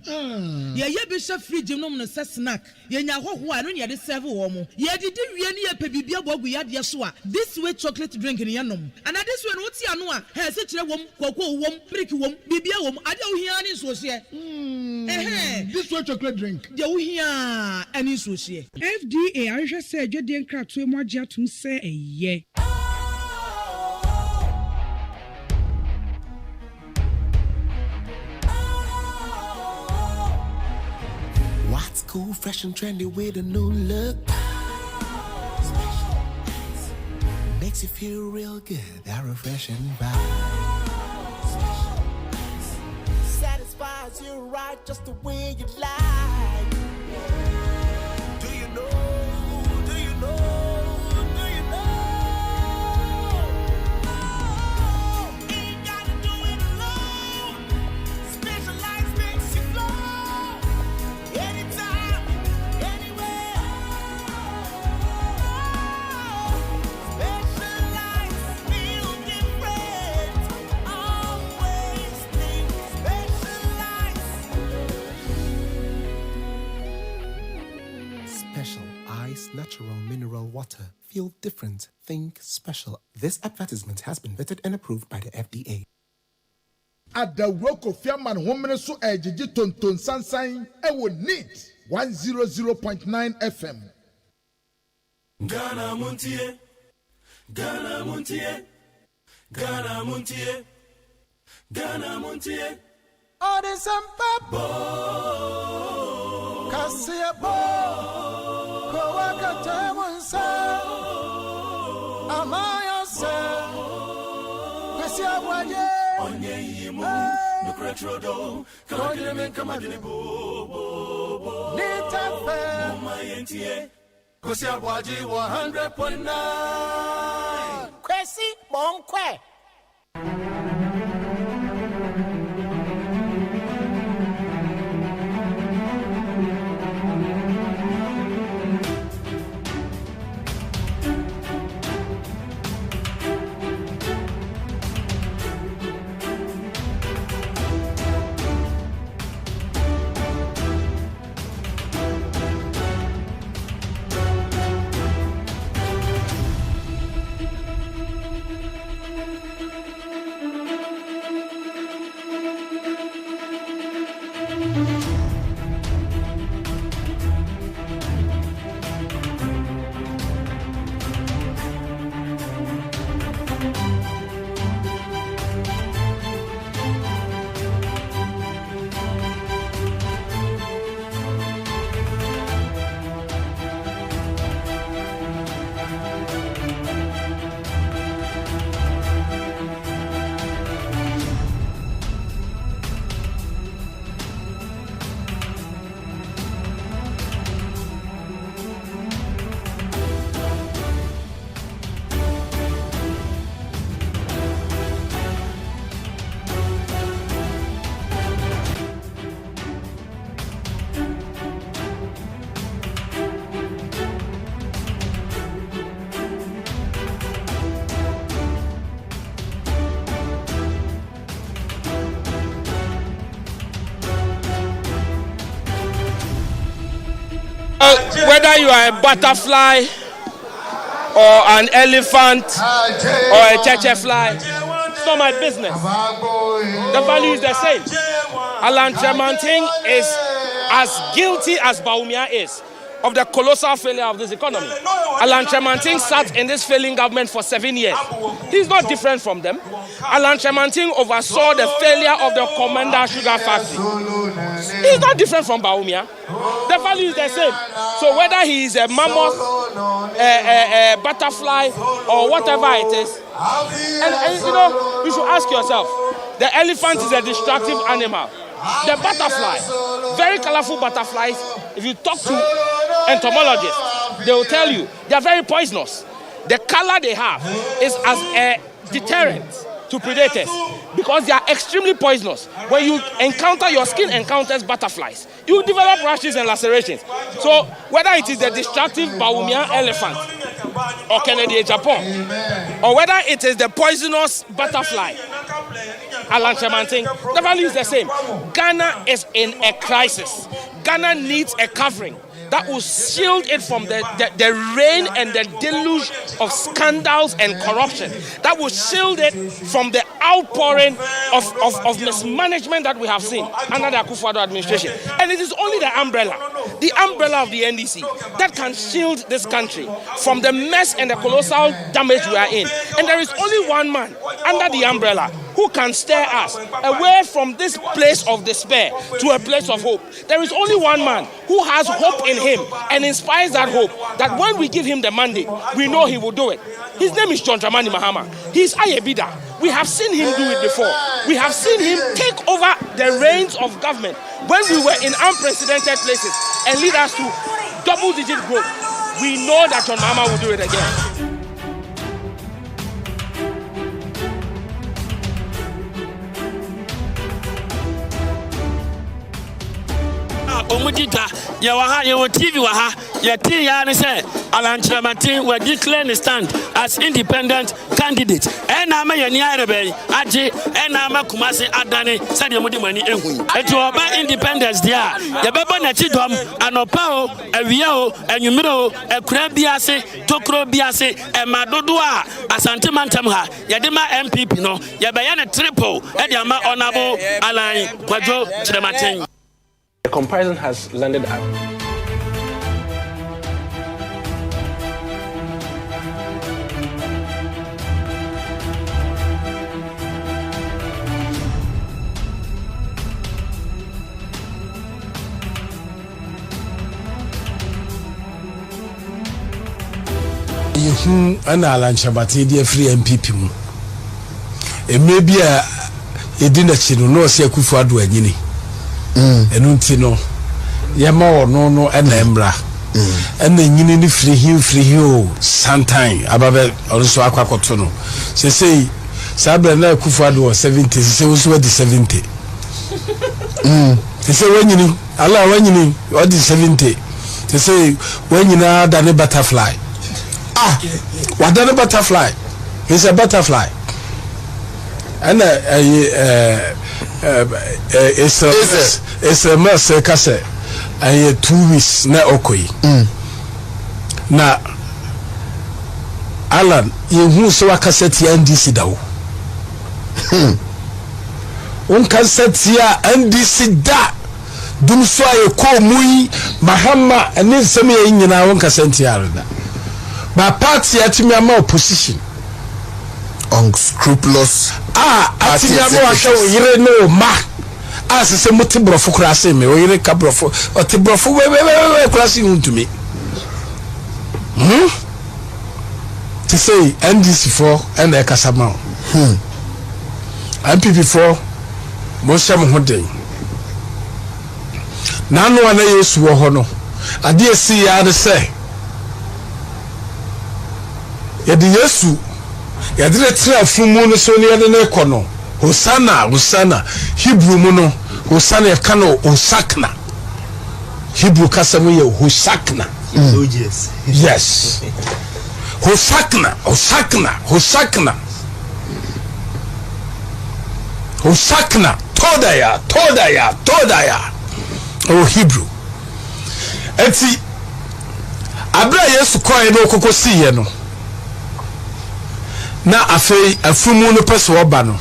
ye be hwe fridge nom no se snack ye nya hoho a no ne de serve wo mo ye didi wie ne ye pe bibia bogu ya de so a this way chocolate drink ne yenom and this way no ti ano a he se kire wom kokko wom brick wom bibia wom ade wo hia ne so hye this way chocolate drink de wo hia ani so hye FDA ahwe se adwede nkrato emu agye atum se eye What's cool, fresh and trendy with a new look? Makes you feel real good, that refreshing vibe. Satisfies you right just the way you like. Do you know? Do you know? Do you know? Ain't gotta do it alone. Specialized makes you flow. Anytime, anywhere. Specialized, feel different. Always think specialized. Special Ice Natural Mineral Water. Feel different. Think special. This advertisement has been vetted and approved by the FDA. Adawro Kofi man homene so ejiji tonton sansan e wo neat 100.9 FM. Ghana Montie, Ghana Montie, Ghana Montie, Ghana Montie. Oh, there's some papa. Kasia bo, Kowaka Tamonsa, Amaya se, Kasia Boye, Onye Yimu, Nucretrodo, Kagame Kamadini Bo, Nita Fe, Mayentie, Kasia Boye 100.9. Kwesi Bonkwe. Whether you are a butterfly or an elephant or a cheche fly, it's not my business. The value is the same. Alan Tremonting is as guilty as Bawumia is. of the colossal failure of this economy. Alan Tremantin sat in this failing government for 7 years. He's not different from them. Alan Tremantin oversaw the failure of the Commander Sugar Factory. He's not different from Bawumia. The value is the same. So whether he is a mammoth, a butterfly, or whatever it is, and you know, you should ask yourself, the elephant is a destructive animal. The butterfly, very colorful butterflies, if you talk to entomologists, they will tell you they are very poisonous. The color they have is as a deterrent to predators because they are extremely poisonous. When you encounter, your skin encounters butterflies, you develop rashes and lacerations. So whether it is the destructive Bawumia elephant or Kennedy Japan, or whether it is the poisonous butterfly, Alan Tremantin, the value is the same. Ghana is in a crisis. Ghana needs a covering that will shield it from the rain and the deluge of scandals and corruption, that will shield it from the outpouring of mismanagement that we have seen under the Akufo-Addo administration. And it is only the umbrella of the NDC that can shield this country from the mess and the colossal damage we are in. And there is only one man under the umbrella who can steer us away from this place of despair to a place of hope. There is only one man who has hope in him and inspires that hope, that when we give him the mandate, we know he will do it. His name is John Dramani Mahama. He's Ayebida. We have seen him do it before. We have seen him take over the reins of government when we were in unprecedented places and lead us to double-digit growth. We know that John Mahama will do it again. Omudita, Yawaha, Yawa TV Waha, Yati Yan say, Alan Tremantin will declare the stand as independent candidate. And I'm a Yaniarabe, Aji, and I'm a Kumasi Adani, Sadia Mudimani Ehu. And to obey independence, dear, Yababa Natidom, and Opao, a Vio, and Yumiro, a Krabiase, Tokro Biase, and Madodua, a Santimantamha, Yadima MPP, no, Yabayana triple, and Yama Honorable Alan Quadro Tremantin. The comparison has landed at and Alan Shabati, dear free MPP. It may be a dinner chino, no, see a Akufo-Addo anyini. Enunti no yama ono no enembra ena nyini ni free o sometime ababe also akwakoto no say sabra na Akufo-Addo 70 say wo so di 70 say wanyini ala wanyini o di 70 say wanyina da ne butterfly what da ne butterfly is a butterfly and it's a mess kase aye 2 weeks na okoyi na Alan yehu so wakaseti NDC dawo on kaseti ya NDC da dum so aye ko muyi Mahama ene nsem ye nyina won kasenti arda ba party atimi ama opposition unscrupulous atimi ama ahwe yire no ma asese muti brofo kurase me oyire ka brofo oti brofo we kurase untumi to say NDC for and ekasama MPP for most am hoden nanu ana yesu wo ho no ade esi ya de say ya de yesu ya de tra fumu no so ne ya de ne kono Hosanna Hebrew muno Hosanna kano Hosakna Hebrew kasamu ye Hosakna yes Hosakna Todaya oh Hebrew eti abra yesu kwa no kokosi ye no na afei afumu no pese oba no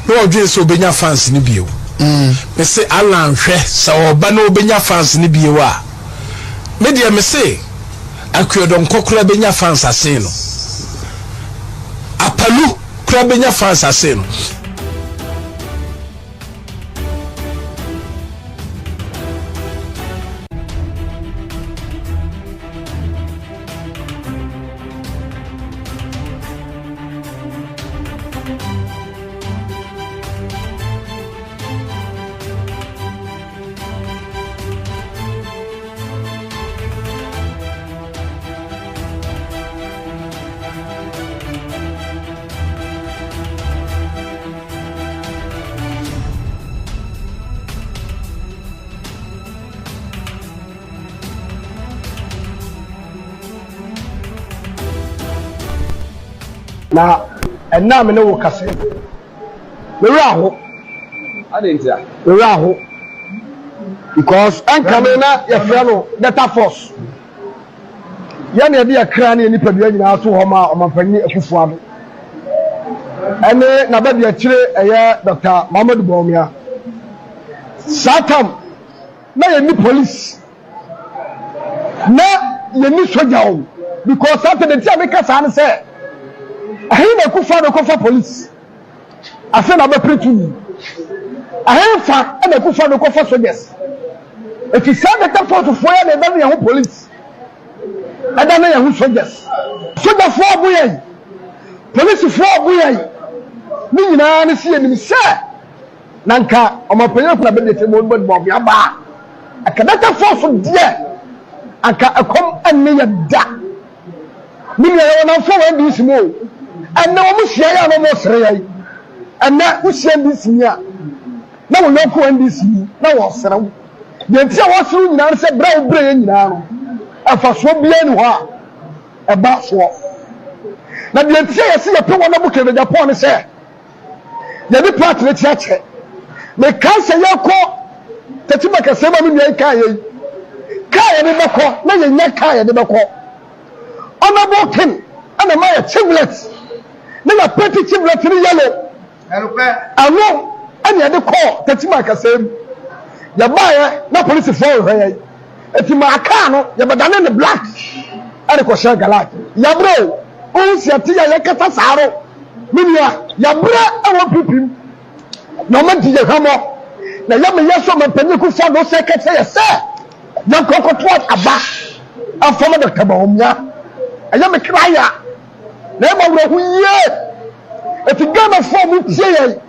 no odwe so obenya fans ni bio me say Alan hwe sa oba no obenya fans ni bio a media me say akwedon kokora benya fans ase no apalu kora benya fans ase no na enna me ne wo kase me raho adentia me raho because ankame na ye frɛ no data force ya na de akra na nipa bia nyina so ho ma omanpanyi akufo ado ene na ba de akire eye Dr. Muhammad Bawumia satam na ye ni police na ye ni soja o because after the time make sa an say ahin na kufa police afa na ba pretu ahin fa na kufa soldiers if you say that for ya na ba ya police ada na ya soldiers soja fo aboyai police fo aboyai ni nyina na sie ni se nanka omapanya na be de temo bod bob ya ba akadata fo de aka akom anne ya da ni ya na fo wa di simo and now we share our most real. And now we share this year. Now we look on this year. Now what's around? The entire was through now said brown brain now. And for so bien a bass walk. Now the entire see a power book in the Japan and say, the part of the church. The cancer your call. Tatimaka Sema Kaya. Kaya the Bako. Now you're Kaya the Bako. Honorable King and the Maya Chiblets. Na petty chiblet ni yellow ano ani ade call tatima kasem ya bae na police for he etima aka no ya badane ne black ade ko share galak ya bro o si ati ya kata saro minia ya bra awo pipim no man ti je hamo na ya me yeso man pani ku fa no se kete ya se ya kokoto aba afoma Dr. Bawumia aya me kraya na ma wura hu ye eti gama form tie ye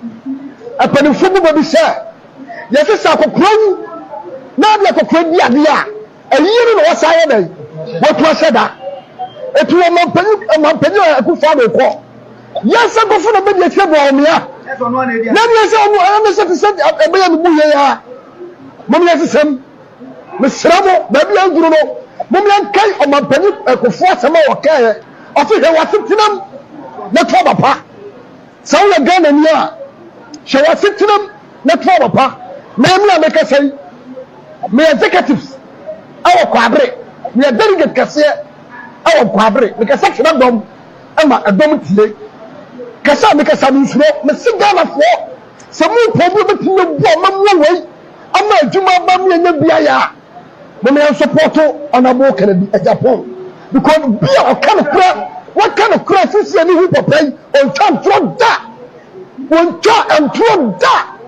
apani fubu bo bi se ye se sa kokran na bia kokran bi ade a ayiri no wasaye dai wotu aseda etu man panyi akufa do ko ye se go fu na be die tie Bawumia na bia se onu ana se ebe ya mu ye ya mom ye sesem mesramo ba bia nguru no mom yan kai o man panyi akufa asema wo kai ofi he wasitinam na toba pa sawo Ghana ni a she wasitinam na toba pa na mi ameka sai me executives awo kwabre me delegate kase awo kwabre me kase kina dom ama adom tie kase me kase nsuro me sigana fo se mu pobu betinye bo mamu wei ama adwuma ba me nya bia ya me support honorable Kennedy Japan because be a kind of crap. What kind of crap is any who pay on time throw that? One try and throw that.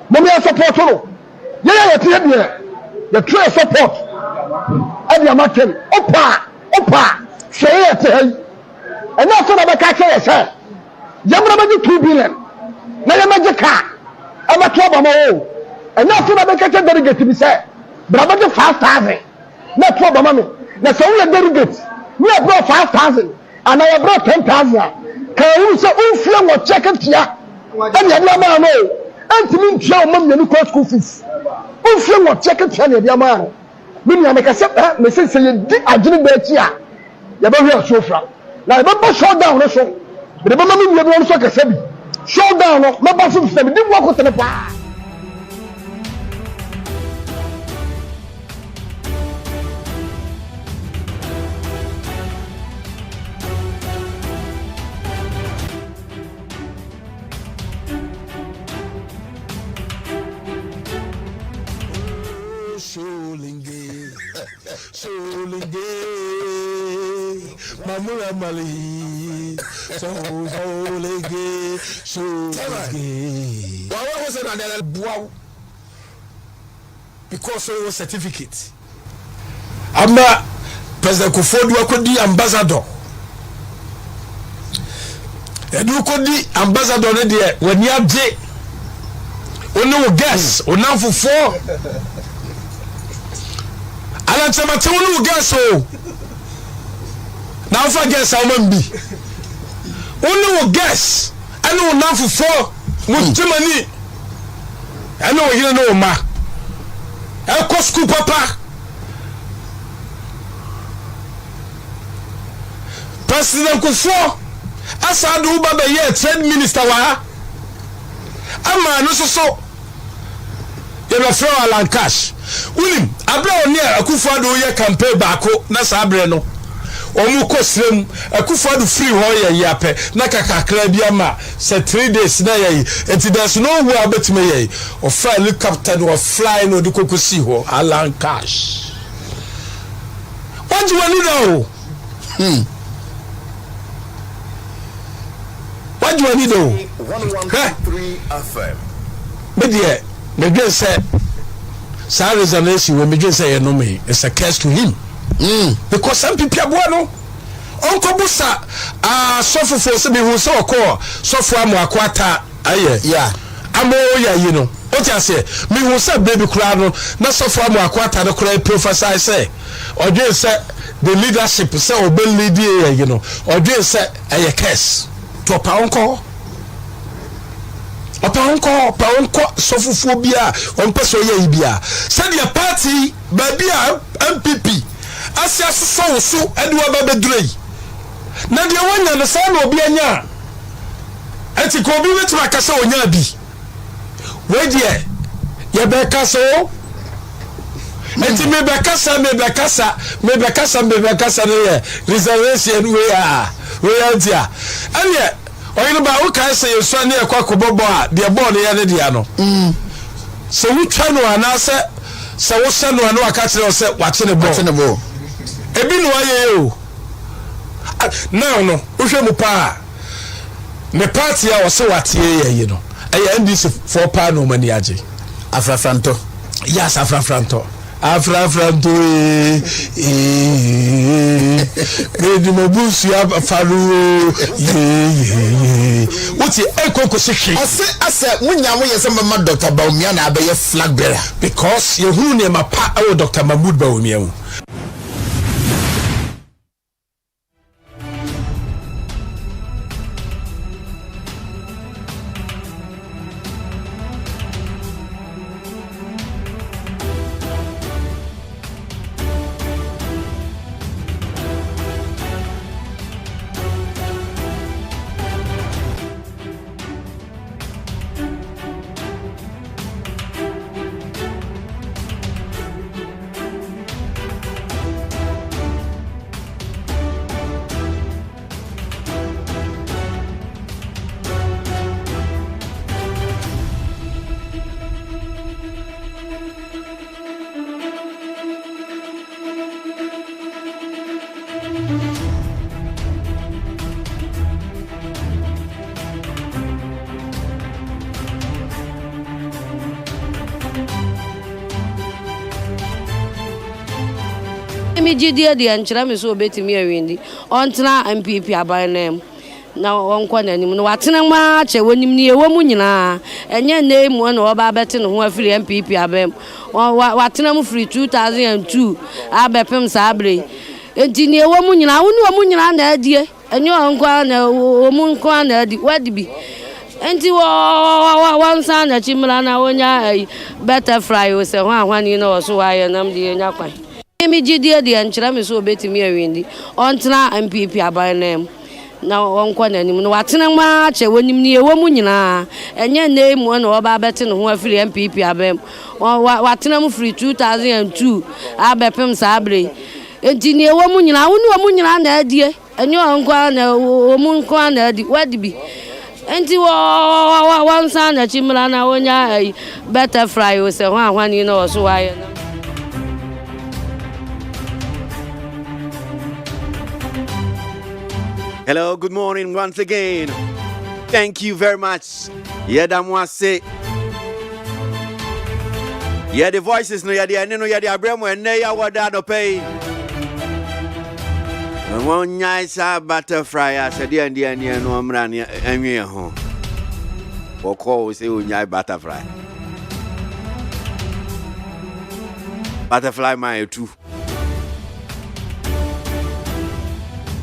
Mommy, I support you. Yeah, the trade support. And you're making Opa, say it. And that's what I'm catching. Sir, Yamma 2 billion. Now you're magic car. I'm a trouble. And that's what I'm catching. Delegate to be said. But I'm 5,000. Not trouble, mommy. That's only a delegate. We have brought 5,000 and I have brought 10,000. Can you say, oh, fear what check it here? And you never know. And to me, show mum, you cost school fees. Oh, fear what check it here, dear man. When I make a set, Mrs. I didn't bet here. You don't hear so from. Now, remember, show down also. Remember, you don't talk a sebi. Show down, my boss of 7 didn't walk with the bar. Solige, Mamura Mali, Solige, Solige. Why was it another boy? Because it was certificate. I'm President Kufuor could be ambassador. And you could be ambassador when you have J. Ono guess, ono for 4. Alan Samate ono guess o. Now for guess how man be. Ono guess, ano ono for 4. Mutimani. Ano you know ma. Eko school papa. President Kufuor asa do baba ye trade minister wa. Ama no so you know throw Alan cash unim abra oni Akufo do ye campaign baako na sabre no omu kosrem Akufo do free ho ye yape na kakakra bi ama say 3 days na ye enti there's no way abetime ye o fly helicopter do fly no di kokosi ho Alan cash what do you need what do you need 101.3 FM. Media, me say, "Sir is an issue." When me say, "You know me," it's a curse to him. Because some people are bueno. Uncle Busa, suffer for some who so call, suffer akwata. Aye, yeah. Amo ya, you know. What I say, me who say baby crowd, not suffer akwata. The crowd prophesy say, or just say the leadership say obey leader, you know, or just say a curse to a uncle. Paunko sofuphobia on person ye ibia said your party baby MPP asia so edwa babedrei na de wanya no say no obi anya enti ko obi wetu akasa onya bi we de ye be kasa o enti me be kasa ne reservation we dia anya oyinu ba wo kan say yesu ani ekwakobobo a de ball ne ya ne dia no so we try no anase so wo se no anu aka kire say wache ne ball ebi no aye o now no wo hwe mu pa me party a wo se wate ye no eye NDC for pa no mani age afrafranto yes afrafranto Medi mobusu ya faru Uti ekoko sikhi Ase munya mo yese mama Dr. Baumia na abeye flag bearer because ye hu ne mapa awo Dr. Mahmoud Baumia wu Gidi de anchira me so betimi awindi ontena MPP abanem na wonkwa nanim no watena ma che wonim ne ewo nyina enye ne mu na oba bete ne ho afiri MPP abem watena mu free 2002 abepem sabre enti ne ewo nyina wonu nyina na adie enye wonkwa na omu nkwa na adi wadibi enti wansa na chimra na wonya better fry o se ho ahwani na oso waye nam de nya kwan Gidi de anchira me so betimi awindi ontena MPP abanem na wonkwa nanim no watena ma che wonim ne ewo nyina enye ne mu na oba bete ne ho afiri MPP abem watena mu free 2002 abepem sabre enti ne ewo nyina wonu nyina na adie enye wonkwa na omu nkwa na adi wadibi enti wansa na chimra na wonya better fry o se ho ahwani na oso waye na Hello, good morning once again. Thank you very much. Yeah, damwase. Yeah, the voices no yeah, the no yeah, the abremo and ya wada no pay. One nice butterfly, I said, and the no amran and me home. Or call say, butterfly. Butterfly, my too.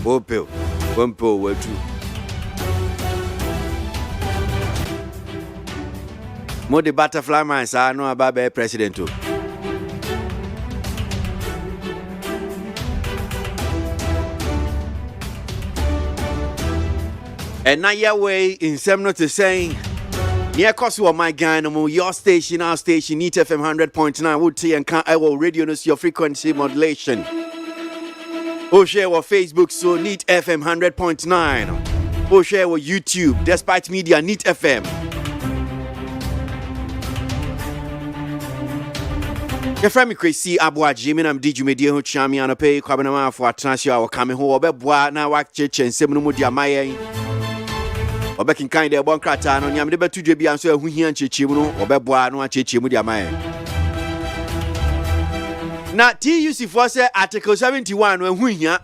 Opel, Wumpo, were two. More the butterfly mines I know about the president too. And now your way in some not to saying near Kosu my guy no your station, our station, Neat FM 100.9 would see and can't I will radio knows your frequency modulation. Oh share our Facebook so Neat FM 100.9. Oh share our YouTube Despite Media Neat FM. Your friend me KWASI ABOAGYE me nam DJ Media ho chami anope kwabena ma afo atransia wo kame ho obeboa na wa cheche nsem no mu dia mayen. Obekin kan de bon krata no nyam de betudwe bia nso ahu hia nchechim no obeboa no acheche mu dia mayen. Na TUC for say article 71 no ahu hia.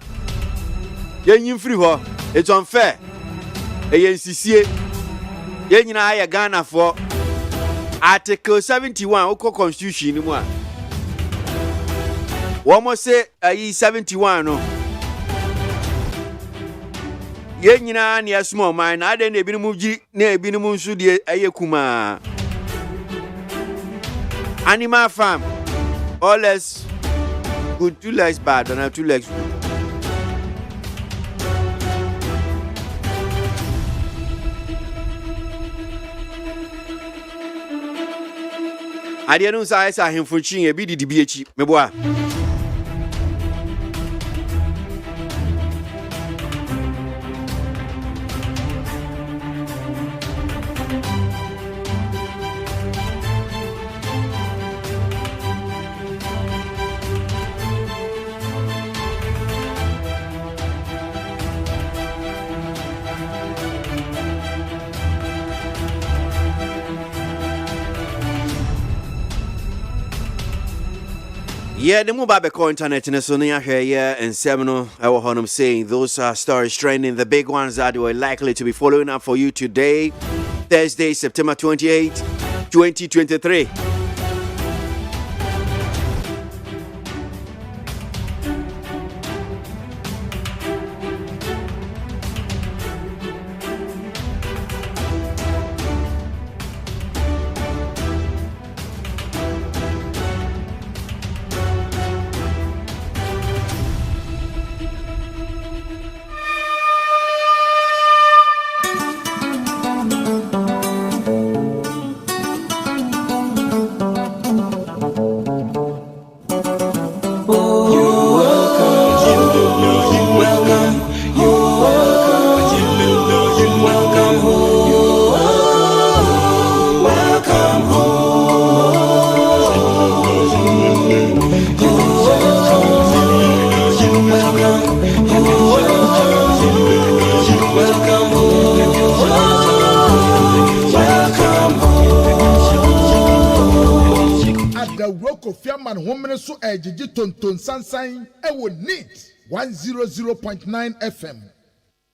Yenyim free ho it's unfair. Eyensisie. Yenyina ya Ghana for article 71 oko constitution ni mu a. One say 71 no. Ye nyina na small mine na de na ebi mu gi na ebi mu nsu de ayekuma. Animal farm. All less good, 2 legs bad, and 2 legs good. I didn't know I saw him for ching a bit of BH, me boy. Yeah, the mobile call internet in the Sonia here and Semino, our honum saying those are stories trending, the big ones that we're likely to be following up for you today, Thursday, September 28, 2023. So ejiji tonton sansan ewo neat 100.9 FM.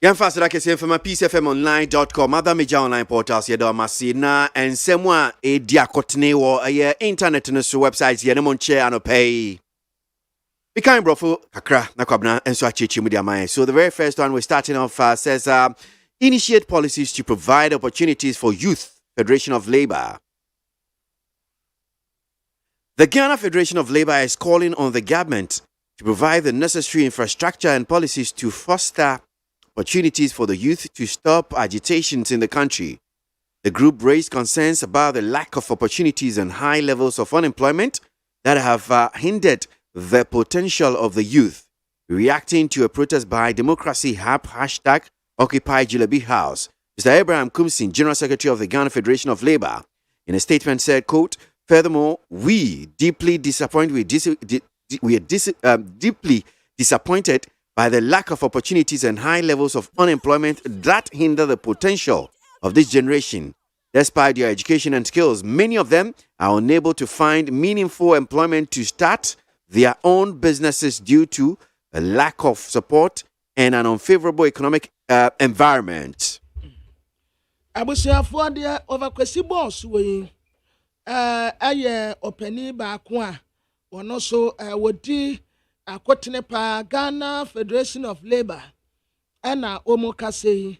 Yan fast like say from peacefmonline.com other major online portals ye do masina and semwa e dia kotene wo internet no so websites ye no monche anopay. We can brofo kakra na kwabna enso achechi mu dia man. So the very first one we're starting off says initiate policies to provide opportunities for youth, Federation of Labour. The Ghana Federation of Labour is calling on the government to provide the necessary infrastructure and policies to foster opportunities for the youth to stop agitations in the country. The group raised concerns about the lack of opportunities and high levels of unemployment that have hindered the potential of the youth. Reacting to a protest by Democracy Hub #Occupy Jilebi House, Mr. Abraham Coups, General Secretary of the Ghana Federation of Labour, in a statement said, quote, "Furthermore, we are deeply disappointed by the lack of opportunities and high levels of unemployment that hinder the potential of this generation. Despite their education and skills, many of them are unable to find meaningful employment to start their own businesses due to a lack of support and an unfavorable economic environment. Abusiafo de overkwesi boss we aye openi baako a wono so wodi akotene pa Ghana Federation of Labour na omukase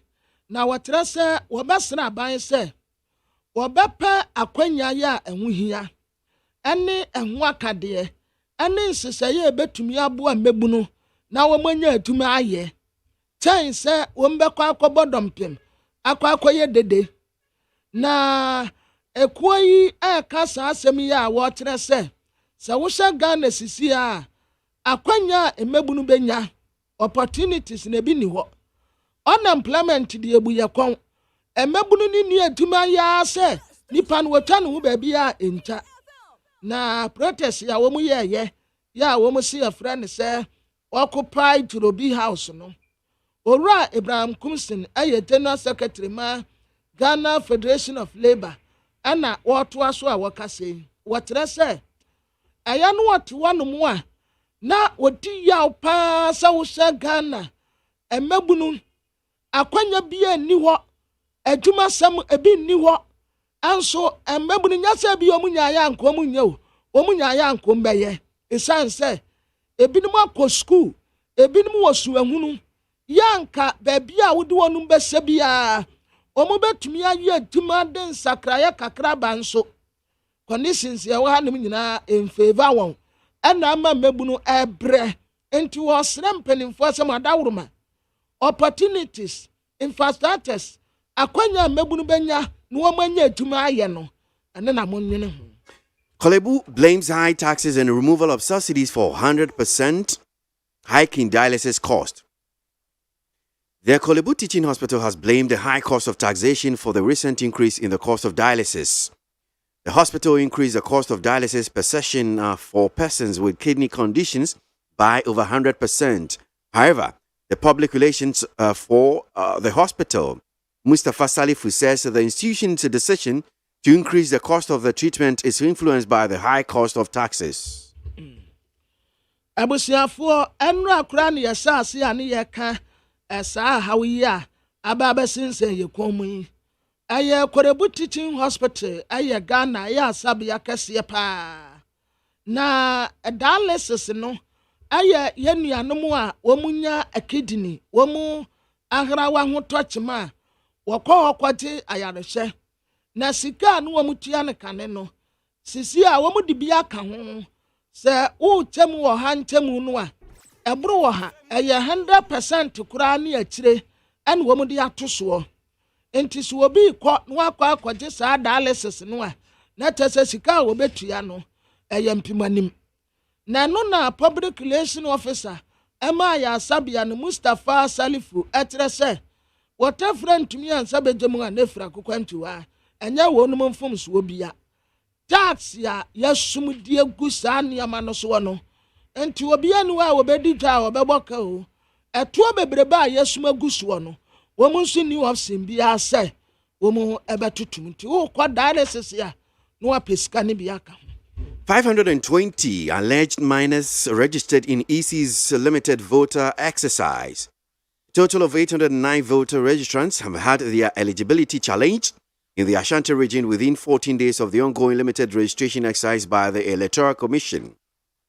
na watra se wobesra ban se wobepa akwanya ya ehuhia ene ehu akade ene nseseye ebetumi aboa mebunu na womanya atumi aye ten se wombekwa akobodompem akwakoye dede na ekoyi kasa asem ya wo kire se wo hye Ghana sisi a akwanya emebunu benya opportunities na bi ni ho unemployment de ebuye kon emebunu ni atuma ya se nipa no wotwa no ba bia enta na protest ya wo mu ye ya wo mu se ya friend se occupy Turobi house no Ora Ibrahim Kumsin aye General Secretary ma Ghana Federation of Labour ana woto aso a wakase wotre se aya no woto wanu a na wodi ya pa sa wo hye Ghana emabunu akwanya bia ni ho adwuma sam ebi ni ho anso emabunu nyasa bi omunya ya anko omunya o omunya ya anko mbeye esan se ebinim akọ school ebinim wosu ahunu yanka baby a wodi wonum bese bia omo betumi aye adwuma den sakraya kakra banso conditions ya wa hanim nyina in favor won ena ama mebunu ebre enti wo srem penimfo asem adawroma opportunities infrastructures akwanya mebunu benya no womanya adwuma aye no ene na monwene ho. Kolebu blames high taxes and removal of subsidies for 100% hike in dialysis cost. The Kolebu Teaching Hospital has blamed the high cost of taxation for the recent increase in the cost of dialysis. The hospital increased the cost of dialysis per session for persons with kidney conditions by over 100%. However, the public relations for the hospital, Mustafa Salifu, says the institution's decision to increase the cost of the treatment is influenced by the high cost of taxes. Abusiafo enra kura ne yesa ase ane yeka esa hawiya ababa sinse yekomu aye Korebu Teaching Hospital aye Ghana ya asabia kese pa na dialysis no aye yenuanom a womunya akidini womu ahrawa ho tochema wokọ ayarehye na sika no wamutua ne kane no sisi a womudi bia ka ho se wo temu wo ha ntemu no a ebro wo ha eye 100% kura ne akire ene womudi atoso enti so obi kọ no akwaje sa dialysis no a na tese sika wo betua no eye mpimanim na no na public relation officer ema ya sabia no Mustafa Salifu etre se water friend to me and sabejemu a nefra kokwantuwa enya wonum mfom so bia tax ya yasumdie gu saa niama no so no enti obi anu a obedi twa obeboka o eto bebreba a yasuma gu so no womu nso ni option bia se womu ebetotum nti wo kwa dialysis ya no apesika ne bia ka 520 alleged minors registered in EC's limited voter exercise. A total of 809 voter registrants have had their eligibility challenged in the Ashanti region within 14 days of the ongoing limited registration exercise by the Electoral Commission.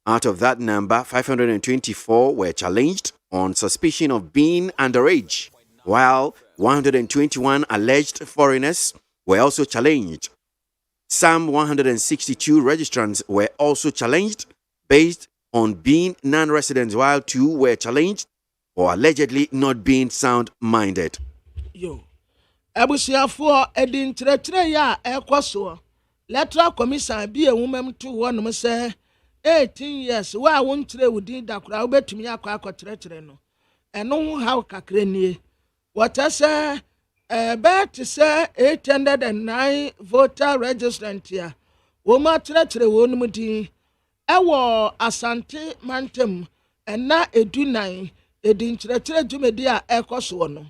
Out of that number, 524 were challenged on suspicion of being underage, while 121 alleged foreigners were also challenged. Some 162 registrants were also challenged based on being non-residents, while 2 were challenged for allegedly not being sound-minded. Yo. Abusiafo edin tretre ya ekoso Electoral Commission bi ewumem to wonum se 18 years wa wontre wudin dakura obetumi akwa tretre no eno ho haw kakra nie wotase bet se 809 voter registrant ya wo ma tretre wonum din ewo Asante Mantem ena edunan edi nkyerɛkyerɛ dwumadi a ɛkɔ soɔ no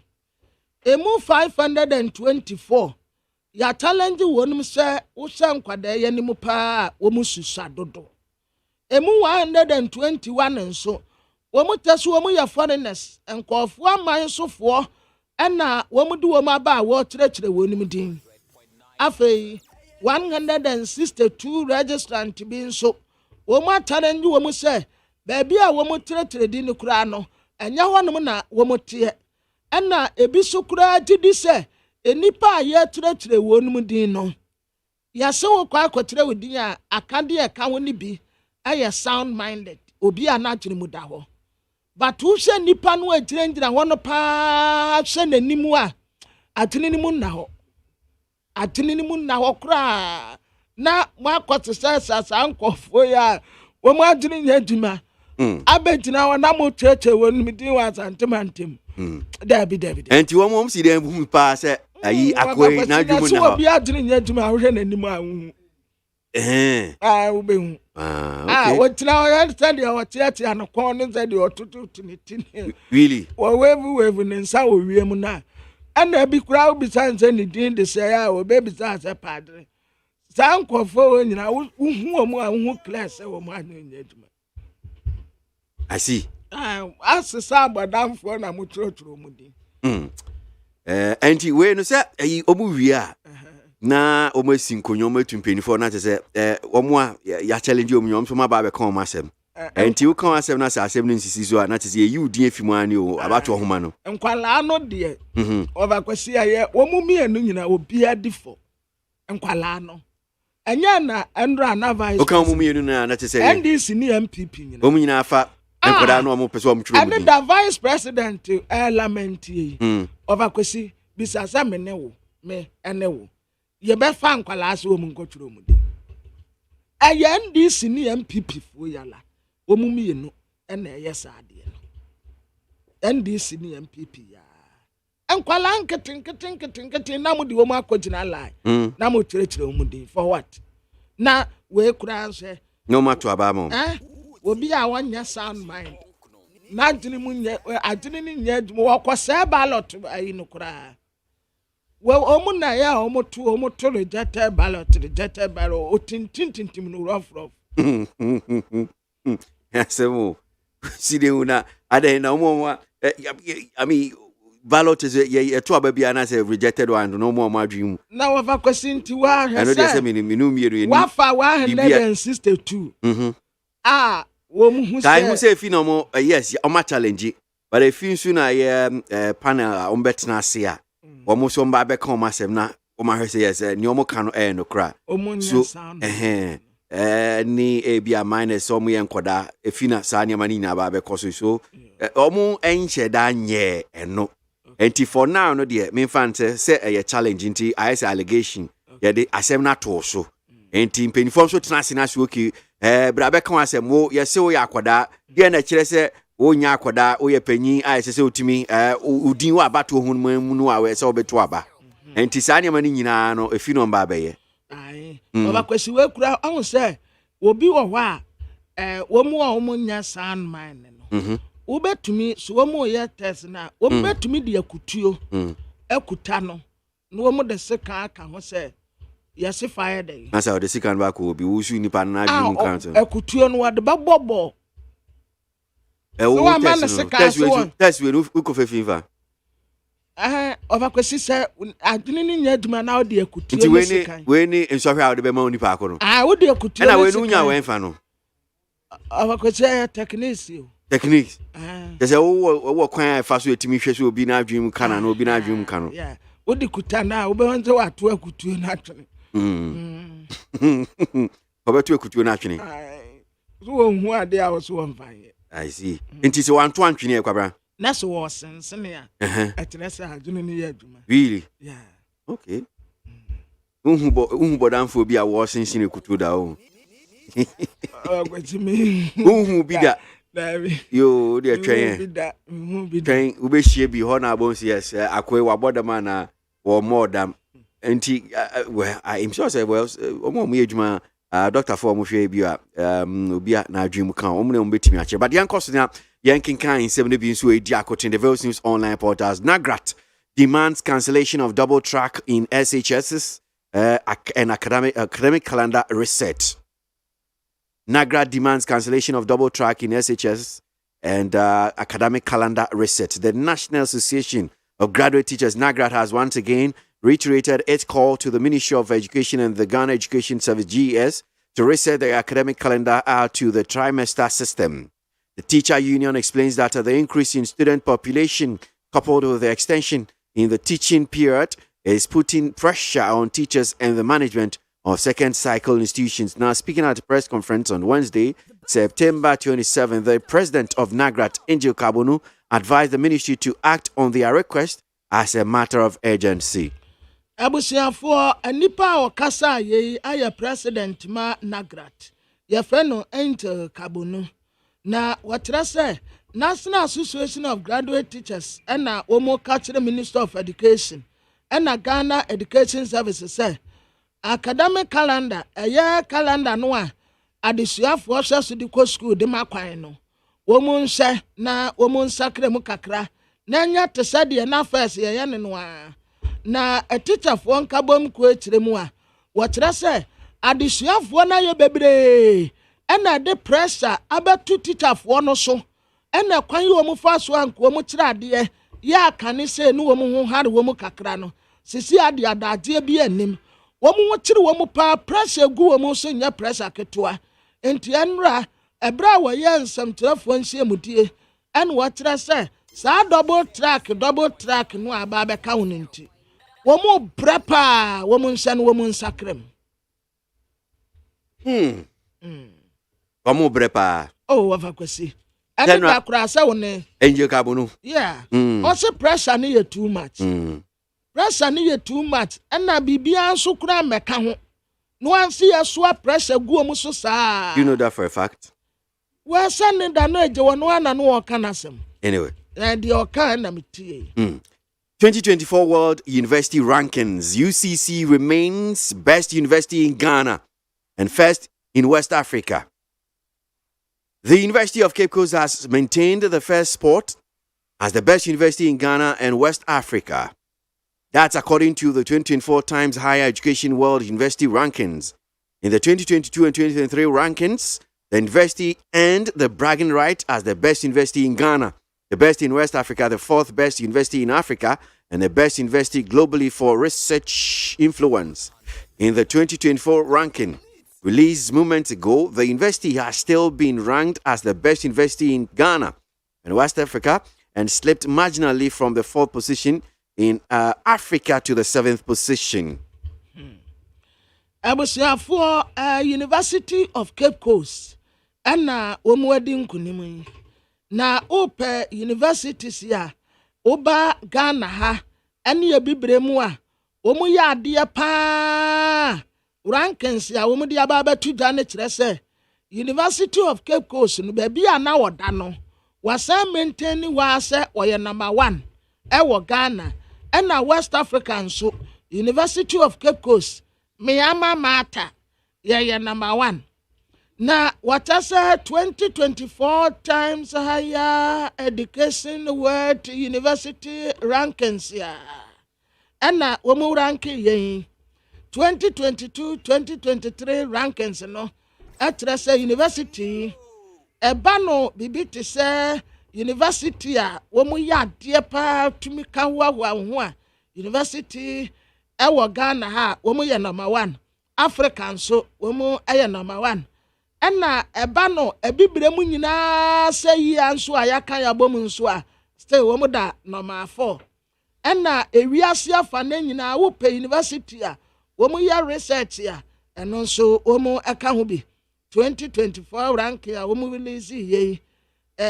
emu 524 ya challenge wonum sɛ wohyɛ nkwadaa yɛ nimu paa wɔn susua dodo emu 121 nso wɔn tɛso wɔn yɛ foreigners nkɔɔfoɔ aman sofoɔ ɛna wɔn de wɔn aba a wɔkyerɛkyerɛ wɔn din afei 162 registrant bi nso wɔn challenge wɔn sɛ baabi a wɔn kyerɛkyerɛ din koraa no ɛnyɛ hɔnom na wɔn teɛ ɛna ebi so koraa ti di sɛ enipa a yɛkyerɛkyerɛ wɔn din no yɛsɛ wɔ kɔ akɔkyerɛ wɔ din a akadeɛ ɛka ho ne bi ɛyɛ sound minded obi a n'adwene mu da hɔ but wohyɛ nipa no agyinagyina hɔ no paa hyɛ n'anim a adwene ne mu nna hɔ koraa na mo akɔte sɛ saa nkɔfoɔ yi a wɔn adwene nyɛ adwuma abɛgyina hɔ na mo kyerɛkyerɛ wɔn din wɔ asantemantam dabi enti wɔn si dɛn bu paa sɛ ayi akɔyi n'adwene mu nna hɔ obi adwene nyɛ adwuma a wohwɛ n'anim a wohu wobɛhu wɔgyina hɔ yɛ sɛdeɛ wɔteatea no kɔn ne sɛdeɛ ɔtototo ne ti really wɔwevu ne nsa wɔ wiem no a ɛna bi koraa wobisa nsɛ ne din de sɛ a wɔbɛbisa sɛ padre saa nkɔfoɔ wɔ nyinaa wohu wɔ mu a wohu clear sɛ wɔ mu adwene nyɛ adwuma I see asesa abɔdamfoɔ na mokyerɛkyerɛ mu din enti wei no sɛ ayi ɔmu wie a na ɔmu asi nkonnwa ɔmu atu mpanimfoɔ na kyerɛ sɛ ɔmu a yɛakyɛlengye ɔmu nyɛ ɔmu nso ma ba bɛka ɔmu asɛm enti woka asɛm na sɛ asɛm no nsisi so a na kyerɛ sɛ yɛyi wo din afi mu a ne o abato ɔhoma no nkwalaa no deɛ ɔbakwasi ayɛ wɔmu mmienu nyinaa obiara di fɔ nkwalaa no ɛnyɛ na ɛndra na vice woka ɔmu mmienu no a na kyerɛ sɛ NDC ne MPP nyinaa ɔmu nyinaa fa nkwadaa no ɔmu pɛ sɛ ɔmu twerɛ mu din ɛne da vice president parliament yi ɔbakwasi bisa sɛ me ne wo me ɛne wo yɛbɛfa nkwalaa sɛ ɔmu nkɔtwerɛ mu din ɛyɛ NDC ne MPP foɔ yala ɔmu mmienu ɛna ɛyɛ saa adeɛ no NDC ne MPP ya nkwalaa nkete na mo de ɔmu akɔgyina line na mo kyerɛkyerɛ ɔmu din for what na wei koraa sɛ no matter aba mo obi a wanya sound mind na adwene mu nyɛ adwene ne nyɛ adwuma wɔkɔ sɛ ballot ayi no koraa ɔmu na yɛ a ɔmu to rejected ballot otintintintim no rough asɛm si de una ada na ɔmu I mean ballot is to aba bia na sɛ rejected one no ɔmu adwene mu na wɔfa kwasi nti wa hwɛ sɛ ɛno deɛ sɛ menu mmienu wafa 162 Kai who say fi no mo yes o challenge but if you soon na panel on betna ase omo so mba be kan masem na o ma hwe say yes ni omo kan no no kra so ni e bia minus omo ye nkoda efi na sa ne ma ni nyina ba be koso so omo enche da nye eno enti for now no de me fan say e challenge nti I say allegation ye de asem na to so enti penifom so tena se na so okay bra be kan asem wo ye se wo ya akoda ye na kire se wo nya akoda wo ye panyin a se otimi udin wo abato ho mu no a we se wo beto aba enti sa ne ma ni nyina no efi no mba be ye ai baba kwesi we kura ahun se obi wo hɔ a wo mu a wo mu nya sound mind no wo betumi so wo mu ye test na wo betumi de akutuo akuta no no wo mu de seka aka ho se yes fire day asa the second back will be usu ni pa na adwum kan so ekutuo no wade babobo test we ko fefifa overkwesi say adwene ni nya adwuma na wode ekutuo nti we ni ensohwe a wode be ma oni pa ko no wode ekutuo na we nu nya we mfa no overkwesi techniques just wo kwan Faso etimi hwe so obi na adwum kana na obi na adwum kana yeah wode kuta na wo be wanze wato ekutuo na atwene Obetu ekutuo na atwene so wonhu ade a wo so wonfaye I see nti se wanto antwene e kwabra na so wo sensene a etene se adwene ni ya adwuma really yeah okay unhu bodanfo bi a wo sensene ekutuo da o gwatimi unhu bi da yo de twen twen ube hie bi ho na abonsi yes akoi wabodama na wo modam enti well I'm sure say well omo ejuma doctor for mo hwe bi a obi a na adwum kan omo na mo betimi ache but yan koso na Yankin Kain 70 Binsu Diakot in the various news online portals. Nagrat demands cancellation of double track in SHS's and academic calendar reset. Nagrat demands cancellation of double track in SHS and academic calendar reset. The National Association of Graduate Teachers, Nagrat, has once again reiterated its call to the Ministry of Education and the Ghana Education Service, GES, to reset the academic calendar to the trimester system. The teacher union explains that the increase in student population coupled with the extension in the teaching period is putting pressure on teachers and the management of second cycle institutions. Now, speaking at a press conference on Wednesday, September 27, the president of Nagrat, Angel Kabonu, advised the ministry to act on their request as a matter of urgency. Abusiafo anipa okasa ye aye president ma Nagrat. Ye freno Angel Kabonu. Na watrase National Association of Graduate Teachers and na omo catch Minister of Education and na Ghana Education Services say academic calendar calendar no a adesuafo hwe so di ko school de makwan no womu nhye na womu nsakre mu kakra na nya te sade na first ye ne no a na a teacher fo nkabom ko etire mu a watrase adesuafo na ye bebre ena de pressure abetu teacher fo no so ena kwan yi omu fa so anko omu kira ade ya kane se no omu ho hare omu kakra no sisi ade adade bi anim omu kire omu pa pressure gu omu so nya pressure ketoa enti enra ebra wo ye nsam tirafo nhie mudie en wo kire se sa double track no aba be ka wonenti omu prepa omu nse no omu nsakrem Omu brepa. Oh, wavakwasi. And the crasa one. Angel Kabunu. Yeah. Also pressure near too much. Pressure near too much. And na bibia so kra meka ho. No one see a swap pressure go muso sa. You know that for a fact? Well, sending that no je one and no kanasem. Anyway. And the okan na mitie. 2024 World University Rankings. UCC remains best university in Ghana and first in West Africa. The University of Cape Coast has maintained the first spot as the best university in Ghana and West Africa. That's according to the 2024 Times Higher Education World University Rankings. In the 2022 and 2023 rankings, the university earned the bragging right as the best university in Ghana, the best in West Africa, the fourth best university in Africa, and the best university globally for research influence. In the 2024 ranking, released moments ago, the university has still been ranked as the best university in Ghana and West Africa and slipped marginally from the 4th position in Africa to the 7th position. For University of Cape Coast and Omwedin Kunimu. Na ope universities ya oba Ghana ha ani ebibremu a omu ya ade pa rankings ya omu de aba tu dane kire se University of Cape Coast no ba bia na woda no wasa maintain wa se oye number 1 e wo Ghana and na West Africa nso University of Cape Coast Miyama Mata ye number 1. Na watasa 2024 Times Higher Education World University Rankings ya. Ena womu ranking ye 2022-2023 rankings no. Etrese university ebano bibiti se university ya womu ya diepa tumika wa university ewo Ghana ha womu ya number 1. African so womu ya number 1. Ena ebano ebibre mu nyina sayi anso ayaka ya bom nso a stay wo mu da number 4 ena ewiase afa na nyina wo pe university a wo mu ya research a eno nso wo mu aka ho bi 2024 rank ya wo mu release ye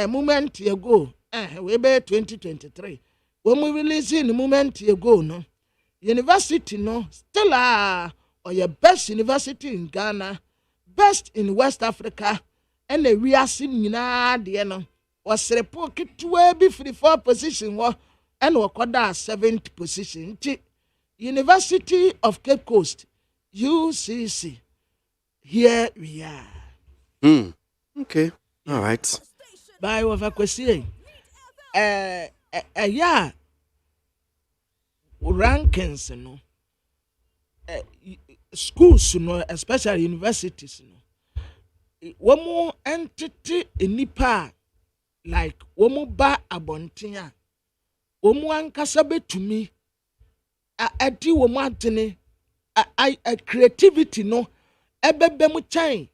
moment ago we be 2023 wo mu release in moment ago no university no still or your best university in Ghana, best in West Africa, and the reason nyina de no was reported to be 4th position and wakoda 7th position. University of Cape Coast, UCC. Here we are. Okay. All right. by over kwesi yeah rankings no schools no especially universities no womo entity nipa like womo ba abonten a womo ankasa betumi adi womo atene a creativity no ebebe mu chan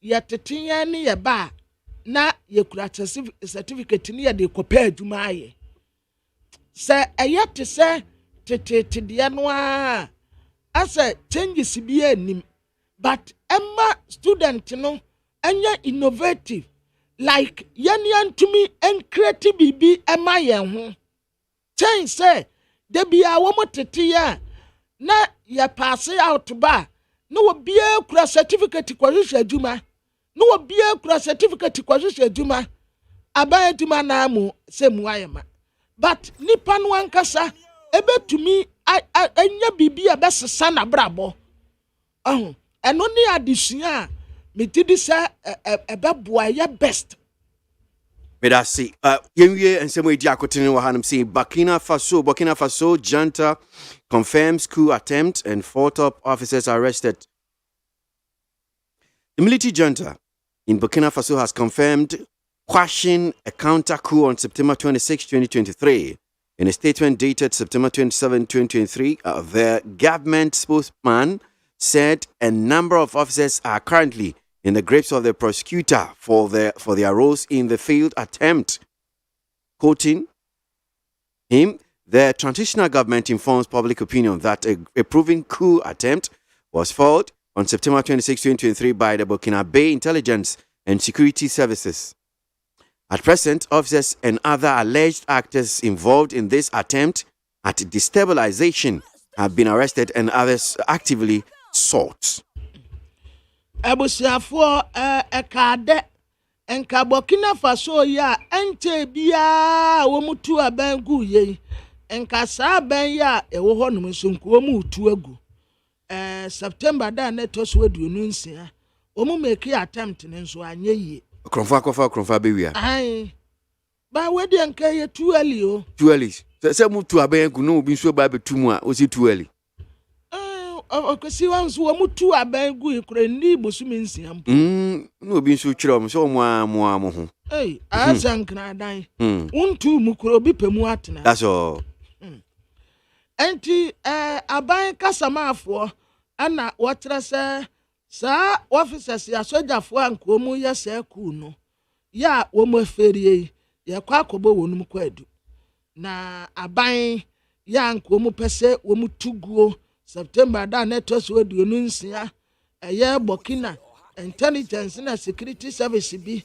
yetetinya ne ye ba na yekura certificate ne ye de kopa adwuma aye se eyate se tete de no a asa changes bi anim but emma student no anya innovative like yan to me and creative bibi emma yen ho change say de bia wo motete ya na ya pass out ba no wo bia kura certificate kwahwehwe adwuma no wo bia kura certificate kwahwehwe adwuma aban adwuma na mu se mu ayema but nipa no ankasa ebetumi anya bibi abesesa na brabo eno ne adesua metidi se ebeboa ya best. But I see, and some way Diakotini Wahanam see Burkina Faso junta confirms coup attempt and 4 top officers arrested. The military junta in Burkina Faso has confirmed quashing a counter coup on September 26, 2023. In a statement dated September 27, 2023, the government spokesman said a number of officers are currently in the grips of the prosecutor for their roles in the failed attempt. Quoting him, the transitional government informs public opinion that a proven coup attempt was foiled on September 26, 2023 by the Burkina Faso Intelligence and Security Services. At present, officers and other alleged actors involved in this attempt at destabilization have been arrested and others actively sought. Abusiafo ekade enka Burkina Faso ya ente bia wo mutu abangu ye enka sa ban ya ewo ho no nsunku wo mutu agu September da na to so aduonu nsia wo mu make attempt ne nso anye ye Kronfa bewia ai ba we de enka ye too early o too early se mutu abangu no obi nso ba betumu a o si too early okasi wanso wo mutu abangu ikure ni bosumi nsiam no obi nso kyerɛ so mo ho asankna dan untu mukuro obi pemu atena that's all enti aban kasamafo ana wotra se sa officers ya sojafo anko mu ya se ku no ya wo mo ferie ya kwa akobo wonum kwadu na aban ya anko mu pese wo mutuguo September da neto so aduonu nsia eye Burkina intelligence na security service bi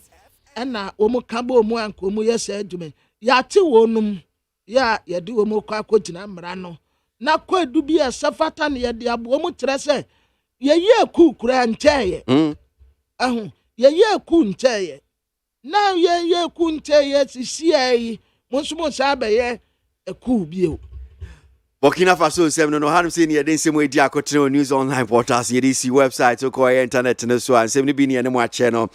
na wo mu kabo mu anko mu yesa adume ya te wonum ya de wo mu kwa akogina mra no na kwadu bi asafata na ye de abo mu kire se ye ku kura ncheye ye ku ncheye na ye ku ncheye sisiai monsumo sabaye eku bio Burkina Faso 7 no hanum seen ye den same way dia kotene news online portals ye DC website so call internet no so and 7 bi ne mo a channel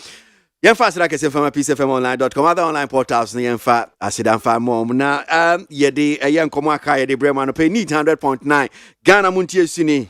ye fa sra kese fama peacefmonline.com other online portals ne ye fa asidan fa mom na ye de ye nkomo aka ye de brema no pay need 100.9 Ghana Montie suni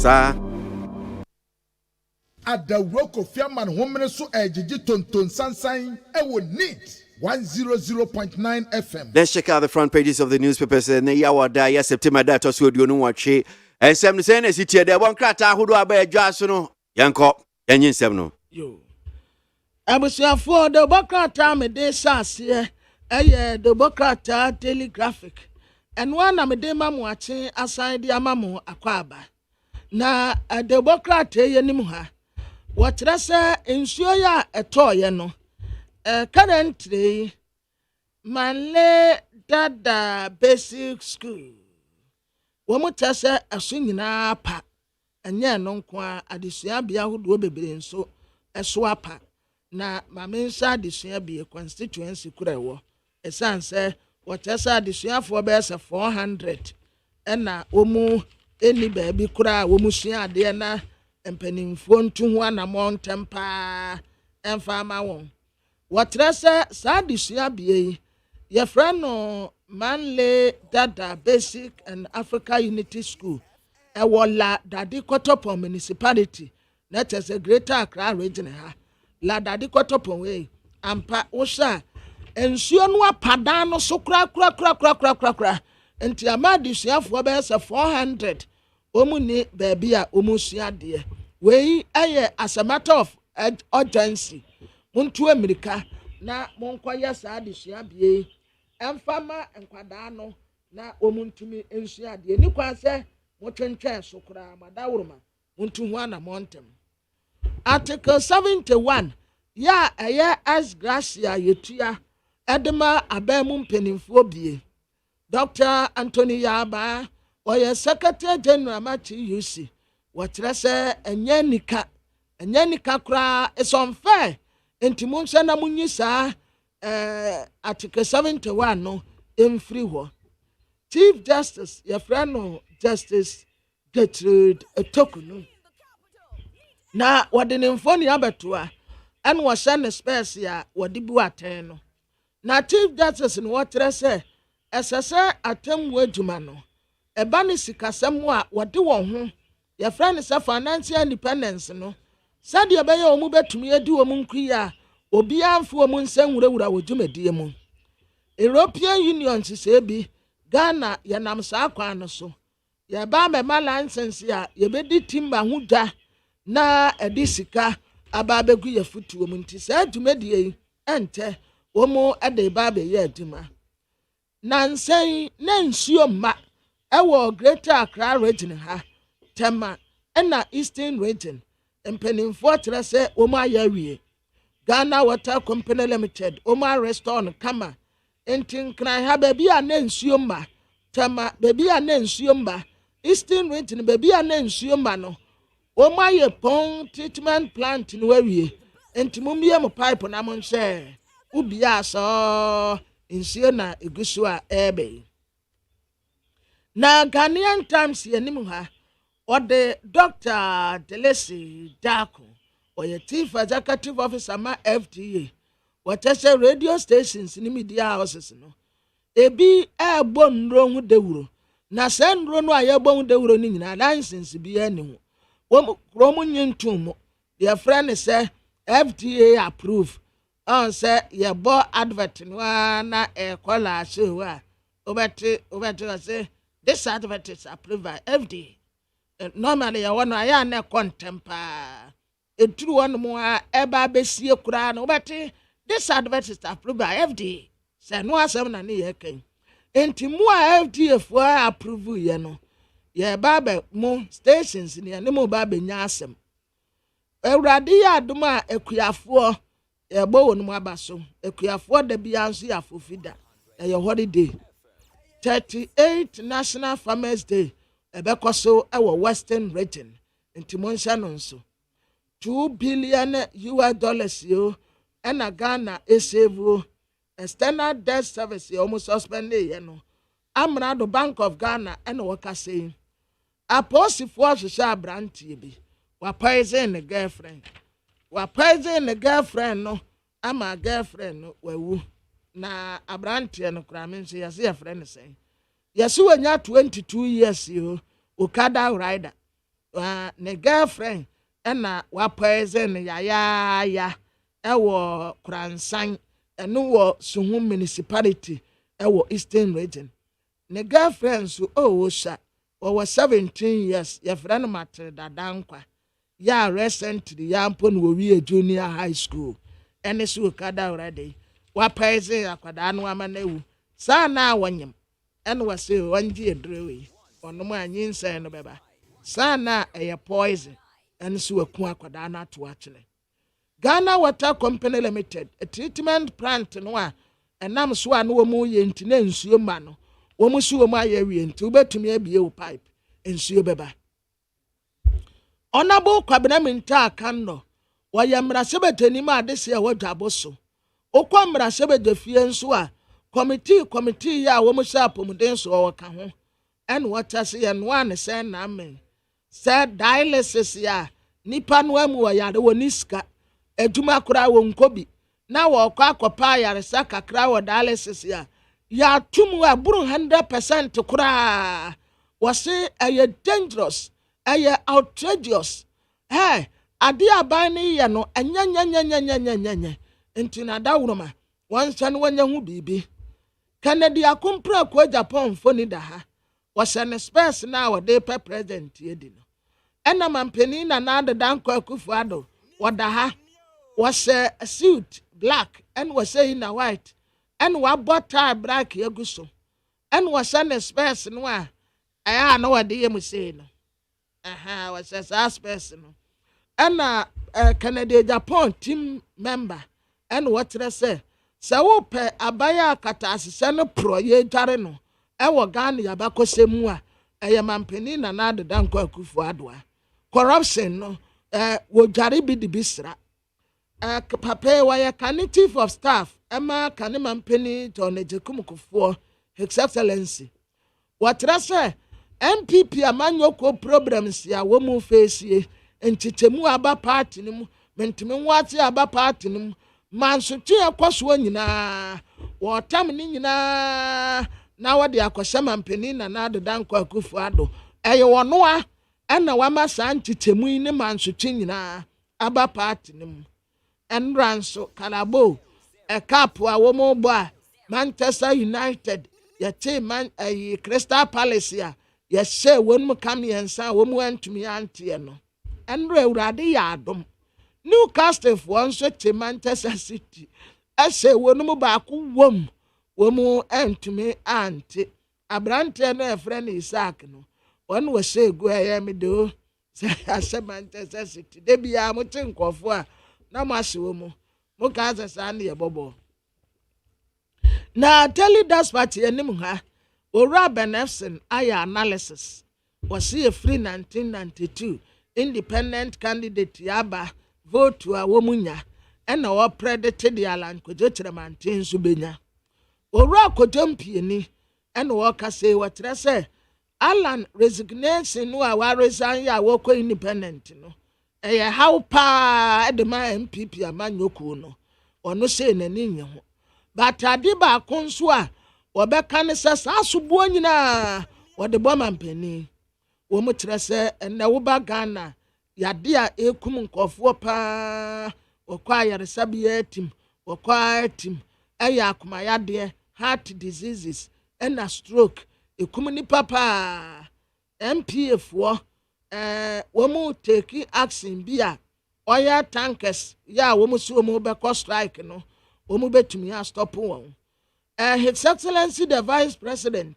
Sir. Adawuro Kofi man homene so ejiji tonton sansan ewo neat 100.9 FM. Let's check out the front pages of the newspapers. Yes, September that also do no watch. And some say city there one krata hudo abe adwaso no. Yanko, yanyin sem no. Yo. Abusuafo the bokrata me de sase the bokrata daily graphic. And one am de mamu ache aside the amamu akwaba. Na the bokrata yenim ha. Wɔkyerɛ sɛ nsuo ya ɛtɔ yɛ no currently Manle Dada Basic School wɔn kyerɛ sɛ ɛso nyinaa pa ɛnyɛ no nko a adesua bea ahodoɔ bebree nso ɛso apa na maame nsa adesua bea constituency kura ɛwɔ ɛsan sɛ wɔkyerɛ sɛ adesuafoɔ bɛyɛ sɛ 400 ɛna wɔn ɛni baabi kura a wɔn sua adeɛ na mpanimfoɔ ntu ho anamɔ ntɛm paa ɛmfa ama wɔn wɔtrɛ sɛ saa adesua bea yi yɛfrɛ no Manle Dada Basic and Africa Unity School ɛwɔ La Dade Kotopon municipality na kyerɛ sɛ Greater Accra region ha La Dade Kotopon wei ampa wohyɛ a nsuo no apadan no so kura nti ama adesuafoɔ bɛyɛ sɛ 400 wɔn ni baabi a wɔn sua adeɛ wei ɛyɛ as a matter of urgency muntu America na monkɔyɛ saa adesua bie ɛmfama nkwadaa no na wɔn ntumi nsua adeɛ ni kwan sɛ motwentwɛn so kura madawuruma muntu ho ana montem Article 71 ya ɛyɛ as gracia yetua ɛdema abamu mpanimfoɔ bie Dr. Anthony Yaba Oye Secretary General Machi UC wɔkyerɛ sɛ ɛnyɛ nika kra is unfair enti monhwɛ na munyi saa Article 71 no emfiri hɔ Chief Justice yɛfrɛ no Justice Gertrude Etokunu na wɔde ne mfoni abɛtoa ɛna wɔhyɛ ne space a wɔde bu atɛn no na Chief Justice no wɔkyerɛ sɛ ɛsɛ sɛ atemmu adwuma no ɛba ne sikasɛm a wɔde wɔn ho yɛfrɛ ne sɛ financial independence no sɛdeɛ ɛbɛyɛ wɔn bɛtumi adi wɔn nkuyi a obiara mfe wɔn nsa nwurawura wɔ dwumadie mu European Union sɛ bi Ghana yɛnam saa kwan no so yɛba mɛma license a yɛbɛdi timba ho dwa na ɛde sika aba abɛgu yɛfutuo mu nti saa dwumadie yi ɛntɛ wɔn ɛde ba abɛyɛ adwuma Nansen na nsuo mma ɛwɔ Greater Accra region ha Tema ɛna Eastern region mpanimfoɔ kyerɛ sɛ wɔn ayɛ awie Ghana Water Company Limited wɔn restore no kama enti nkran ha baabi a na nsuo mma Tema baabi a na nsuo mma Eastern region baabi a na nsuo mma no wɔn ayɛ pond treatment plant no awie enti mummie mo pipe na mo nhwɛ ubia so nsuo na egusu a ebe na Ghanaian Times yenim ha ode Dr. Dialysis Dako oye Chief Executive Officer ma FDA watese radio stations ni media houses no ebi ebo nro hu dewuro na se nro no ayebo hu dewuro ni nyina license bi ani ho wo kromo nyintum their friend say FDA approve on say ye bo advert no na kola show a obeti say this advert is approved by FDA. Normally you want aya na contempa eturu one mo eba besie kura na obeti this advert is approved by FDA. Say no asem na ne ye kan enti mo FDA fo approve ye no ye ba be mo stations ni ne mo ba be nya asem ewrade ya adoma ekuafo ebo wonu abaso ekuafo da bia nso ya fofida eye holiday 38 National Farmers Day ebekoso ewo Western region enti monsha no nso $2 billion yo ena Ghana esave external debt service almost suspended ye no amra do Bank of Ghana ena waka say aposifo hwehwe abrantie bi wa poison the girlfriend no ama girlfriend no wawu na abrantie no kra me nso yase ya friend say yase wanya 22 years yo okada rider ne girlfriend ɛna wapoison ya ɛwɔ Kransan ɛno wɔ Suhu municipality ɛwɔ Eastern region. Ne girlfriend so sha wɔwɔ 17 years yɛfrɛ no Matere Dadankwa ya recently ya mpo no wɔwie junior high school ɛne so kada already wapoison akwadaa no ama na wu saa na wɔnyem ɛna wɔse wɔngye edrewe ɔno mu anyi nsɛn no bɛba saa na ɛyɛ poison ɛne so waku akwadaa no ato akyerɛ. Ghana Water Company Limited a treatment plant no a ɛnam so a no wɔ mu yɛ nti na nsuo ma no wɔ mu so wɔ mu ayɛ wie nti wobɛtumi abie wo pipe nsuo bɛba. Honorable Kwabena Minta Akando wɔyɛ mmarahyɛbadwani ma ade se a wɔdwa abo so okɔ mmarahyɛbadwa fie nso a committee yɛ a wɔn hyɛ apɔmuden so wɔka ho ɛna wɔkyɛ se yɛ noa ne sɛ na amen sɛ dialysis a nipa no amu wɔ yare wɔ niska adwuma koraa wɔ nkobi na wɔkɔ akɔpa ayaresa kakra wɔ dialysis a yɛatum a buru 100% koraa wɔse ɛyɛ dangerous ɛyɛ outrageous ade aban ne yɛ no ɛnyɛ nti na dawroma wɔnhyɛ no wɔnyɛ ho biribi. Kennedy Akumpra kɔ Japan foni da ha wɔhyɛ ne space na wɔde pɛ president yɛdi no ɛna mampani na Nana Dankwa Akufo-Addo wɔda ha wɔhyɛ suit black ɛna wɔhyɛ na white ɛna wɔabɔ tie black yɛgu so ɛna wɔhyɛ ne space no a ɛyɛ a na wɔde yɛ mu sei no wɔhyɛ saa space no ɛna Kennedy Japan team member ɛna wɔkyerɛ sɛ wopɛ abaya akata asesɛ no pro yɛdware no ɛwɔ Ghana yɛbakɔsɛ mu a ɛyɛ mampani na Nana Dankwa Akufo-Addo corruption no wɔdware bi de bi sra papa wɔyɛ kane chief of staff ɛma kane mampani John Ejekum Kufuor His Excellency wɔtrɛ sɛ MPP amanyɔkɔ problems ya wɔ mu feesie nkyekyɛmu aba party no mu mentimi nwate aba party no mu mansotwe akɔsoɔ nyinaa wɔtam ne nyinaa na wɔde akɔhyɛ mampani na Nana Dankwa Akufo-Addo ɛyɛ wɔnoa ɛna wama saa nkyekyɛmu yi ne mansotwe nyinaa aba party no mu ɛnra nso Kalabo ɛkapo a wɔn bɔ a Manchester United yɛte Crystal Palace a yɛhyɛ wɔn mu kam yɛnsa a wɔn mu antumi anteɛ no ɛnra Awurade yɛ adom. Newcastle for nso te Manchester City ɛhyɛ wɔn mu baako wɔm mu antumi ante abrante no ɛfrɛ no Isaac no wɔn wɔhyɛ egu ɛyɛ me do sɛ ahyɛ Manchester City de bia mo te nkɔfo a na mo ahyɛ wɔn mu mo ka sɛ saa ne yɛ bɔbɔ na Tele Das Party anim ha Owura Benefson ayɛ analysis wɔsi free 1992 independent candidate yaba vote a womunya ɛna wɔpredict de Alan Kojo Kyerɛmanten so benya Owura Kojo mpieni ɛna wɔka sɛ wɔtrɛ sɛ Alan resignation no a resign ya wɔkɔ independent no ɛyɛ how pa de ma MPP amanyɔkuo no ɔno sɛ n'ani nye ho but ade baako nso a wɔbɛka ne sɛ saa soboɔ nyinaa wɔde bɔ mampani wɔn mu kyerɛ sɛ ɛnɛ woba Ghana yade a ekum nkɔfoɔ paa wɔkɔ ayaresabea tim wɔkɔ atim ɛyɛ akomayadeɛ heart diseases ɛna stroke ekum nipa paa MPA foɔ wɔn mu take action bi a ɔyɛ tankers yɛ a wɔn so wɔn bɛkɔ strike no wɔn bɛtumi a stop wɔn His Excellency the Vice President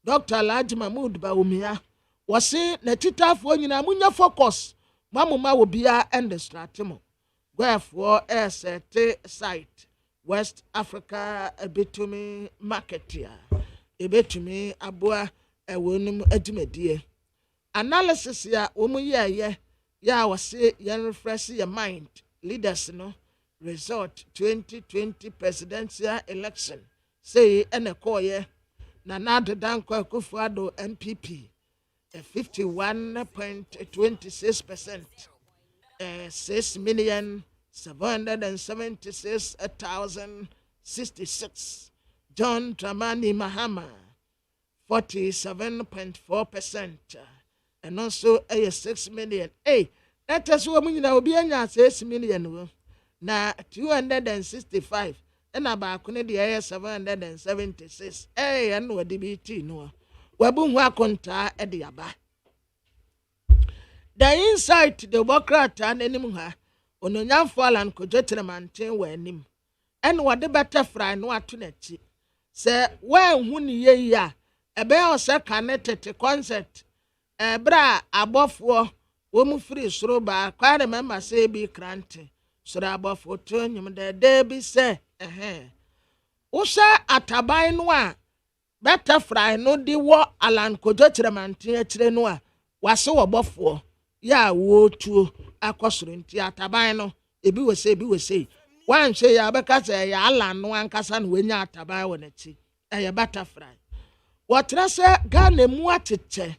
Dr. Alhaji Mahmood Bawumia wɔse na titafoɔ nyinaa munya focus mamuma wo bia and the stratemo wherefore sete site West Africa ebetumi market ya ebetumi aboa ewonum adwumadie analysis ya womu ye ya wɔse yen refresh your mind leaders no result 2020 presidential election say ene koye na Nana Dankwa Akufo-Addo MPP 51.26%, 6,776,066. John Dramani Mahama 47.4%, and also 6 million. That is what we now be anya 6 million. Na 265 and about the 776. And what DBT no. Wabu wa konta ediaba. The inside the Democrat and animal ononyam fall and kojetre mantin we anim. And what the butterfly no atunechi. Say when huni ye ya ebe ose connected concert bra abofo wo mu free soro ba kwa remember say bi krante soro abofo to nyum de bi say wo sha ataban no a butterfly no di wo alan kojo kiremantin akire no a wase wo bofo ya wo tuo akosoro nti ataban no ebi we say wan hwe ya beka say ya alan no ankasa no wenya ataban wo na chi butterfly wotra se Ghana mu atete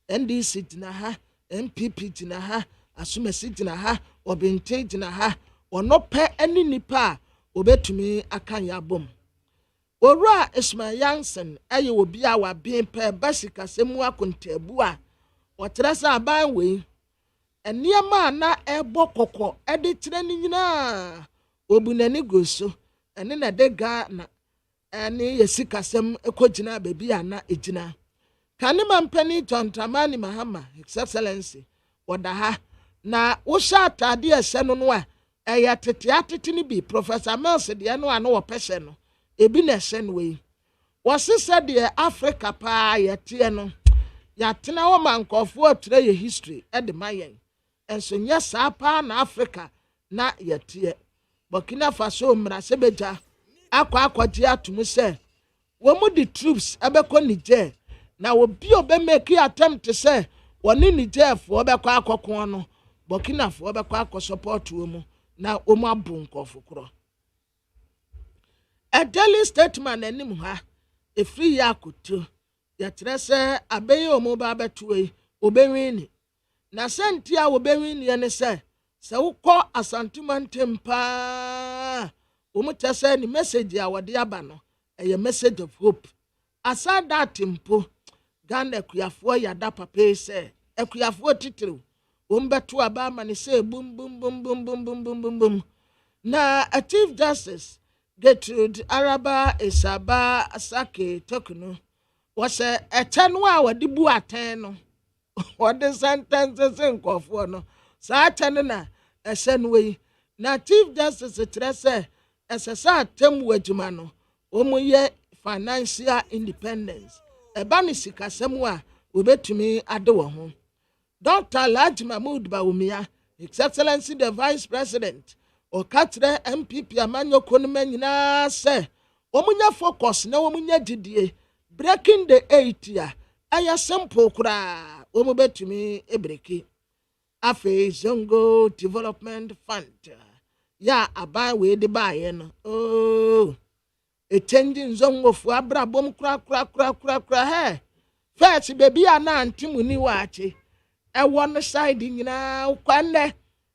NDC dina ha MPP dina ha Asumasi dina ha Obente dina ha ono pe ani nipa obetumi akan ya bom Owura Ismail Yansen aye obi a wa bin pe basika semu akontabu a wotra se aban we eniema na ebo kokko ede kire ni nyina obunani goso ene na de Ghana ani yesikasem ekogina baby ana ejina kanima mpani tontamani mahama his excellency wadaha na wo sha atade ese no a eya tete ni bi professor Mills de no ano wo pese no ebi na ese no we wo sese de Africa pa yete no yatena wo mankofo ature ye history e de mayen enso nya sa pa na Africa na yete Burkina Faso mra sebeja akwaji atum se wo mu the troops abeko Niger na obi obe make attempt say woni Niger fo obekọ akọkọ no Burkina fo obekọ akọ support wo mu na o mu abun kofukro a daily statement anim ha e free yakutu ya trese abeye o mu ba betuwe obewini na senti a obewini ne se wukọ asantumantempa umutese ni message ya wadi aba no a message of hope aside that tempo Ghana ekuyafuo ya da papa se ekuyafuo titiri umbetu aba ma ni say boom boom boom boom boom boom boom boom boom na a Chief Justice Gertrude Araba Isaba Asake Tokunu was a tenwa wadi bu aten no wadi sentences nkofo no sa tenna esenwe na Chief Justice trese esesa temu adwuma no omoye financial independence eba ni sikasemu a obetumi ade wo ho Dr. Alhaji Mahmood Bawumia His Excellency the Vice President okatre MPP amanyoko no manyina se omunya focus na omunya didie breaking the 8 ya aya simple kura omubetumi ebreki afi Zongo Development Fund ya aban we de baye no changing zongo fu abrabom kura he first baby ana antimu ni wache e one side nyina ukwanne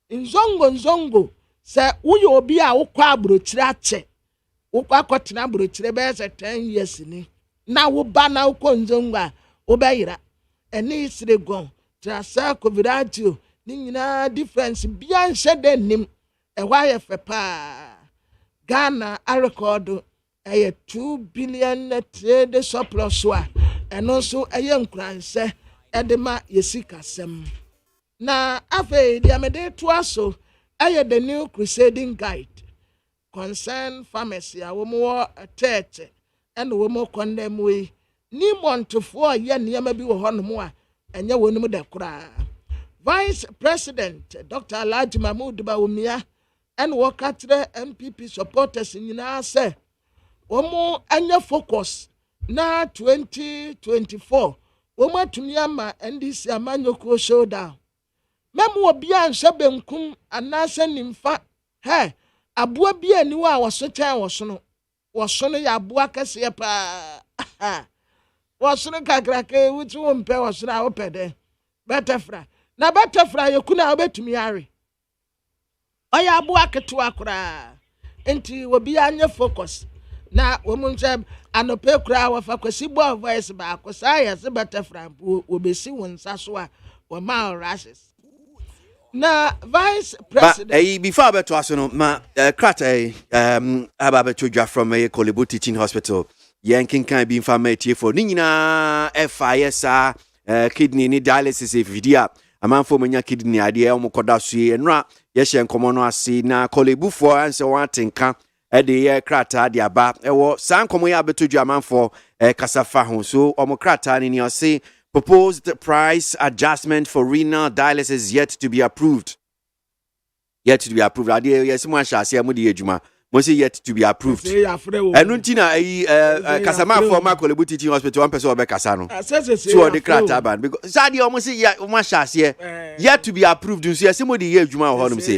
nzongo se uyo obi a ukwa abrochire ache ukwa kotena abrochire be se 10 years ni na wo ba na ukọ nzongo a wo bayira eni isire gon trasa covidatio ni nyina difference bia nse de nim why fepa Ghana a record a 2 billion trade surplus and also a young cranse edema yesika sem na afe the amede to aso the new crusading guide concern pharmacy a womo church and womo condemn we ni montofo ye niam bi wo hono a enye wonum de kura Vice President Dr. Alhaji Mahmood Bawumia and wakatre MPP supporters nyina say omo anya focus na 2024 omo atumi ama NDC amanyoko showdown memo obi anhwe benkum anase nimfa aboa bi aniwa a woso chan wosono ya aboa kase pa wosono kakraka wuti wo mpe wosono a wopede butterfly na butterfly yekuna obetumi are oya aboa keto akora enti obi anya focus na womunse anope kura wafa kwasi bo voice ba akosa ya se butterfly obesi wonsa so a or mal rashes. Now, Vice President. But before I bet to us, ma crata ababetuja from a Kolebu Teaching Hospital. Yankin can be informative for Nina FIS kidney ni dialysis video. A man for many kidney idea omokodasi and ra yes and common asi na Kolebu for answer one tinka at the crata diaba ewo san komoya betuja man for kasafa so omokrata in your say proposed price adjustment for renal dialysis yet to be approved. Yet to be approved. Idea yes one shall say amudi ejuma. Must yet to be approved. And Nuntina Kasama for Kolebu Teaching Hospital, one person of Casano. So the crataban because Sadi almost say one shall say yet to be approved. You see, somebody here, Juma, or him say,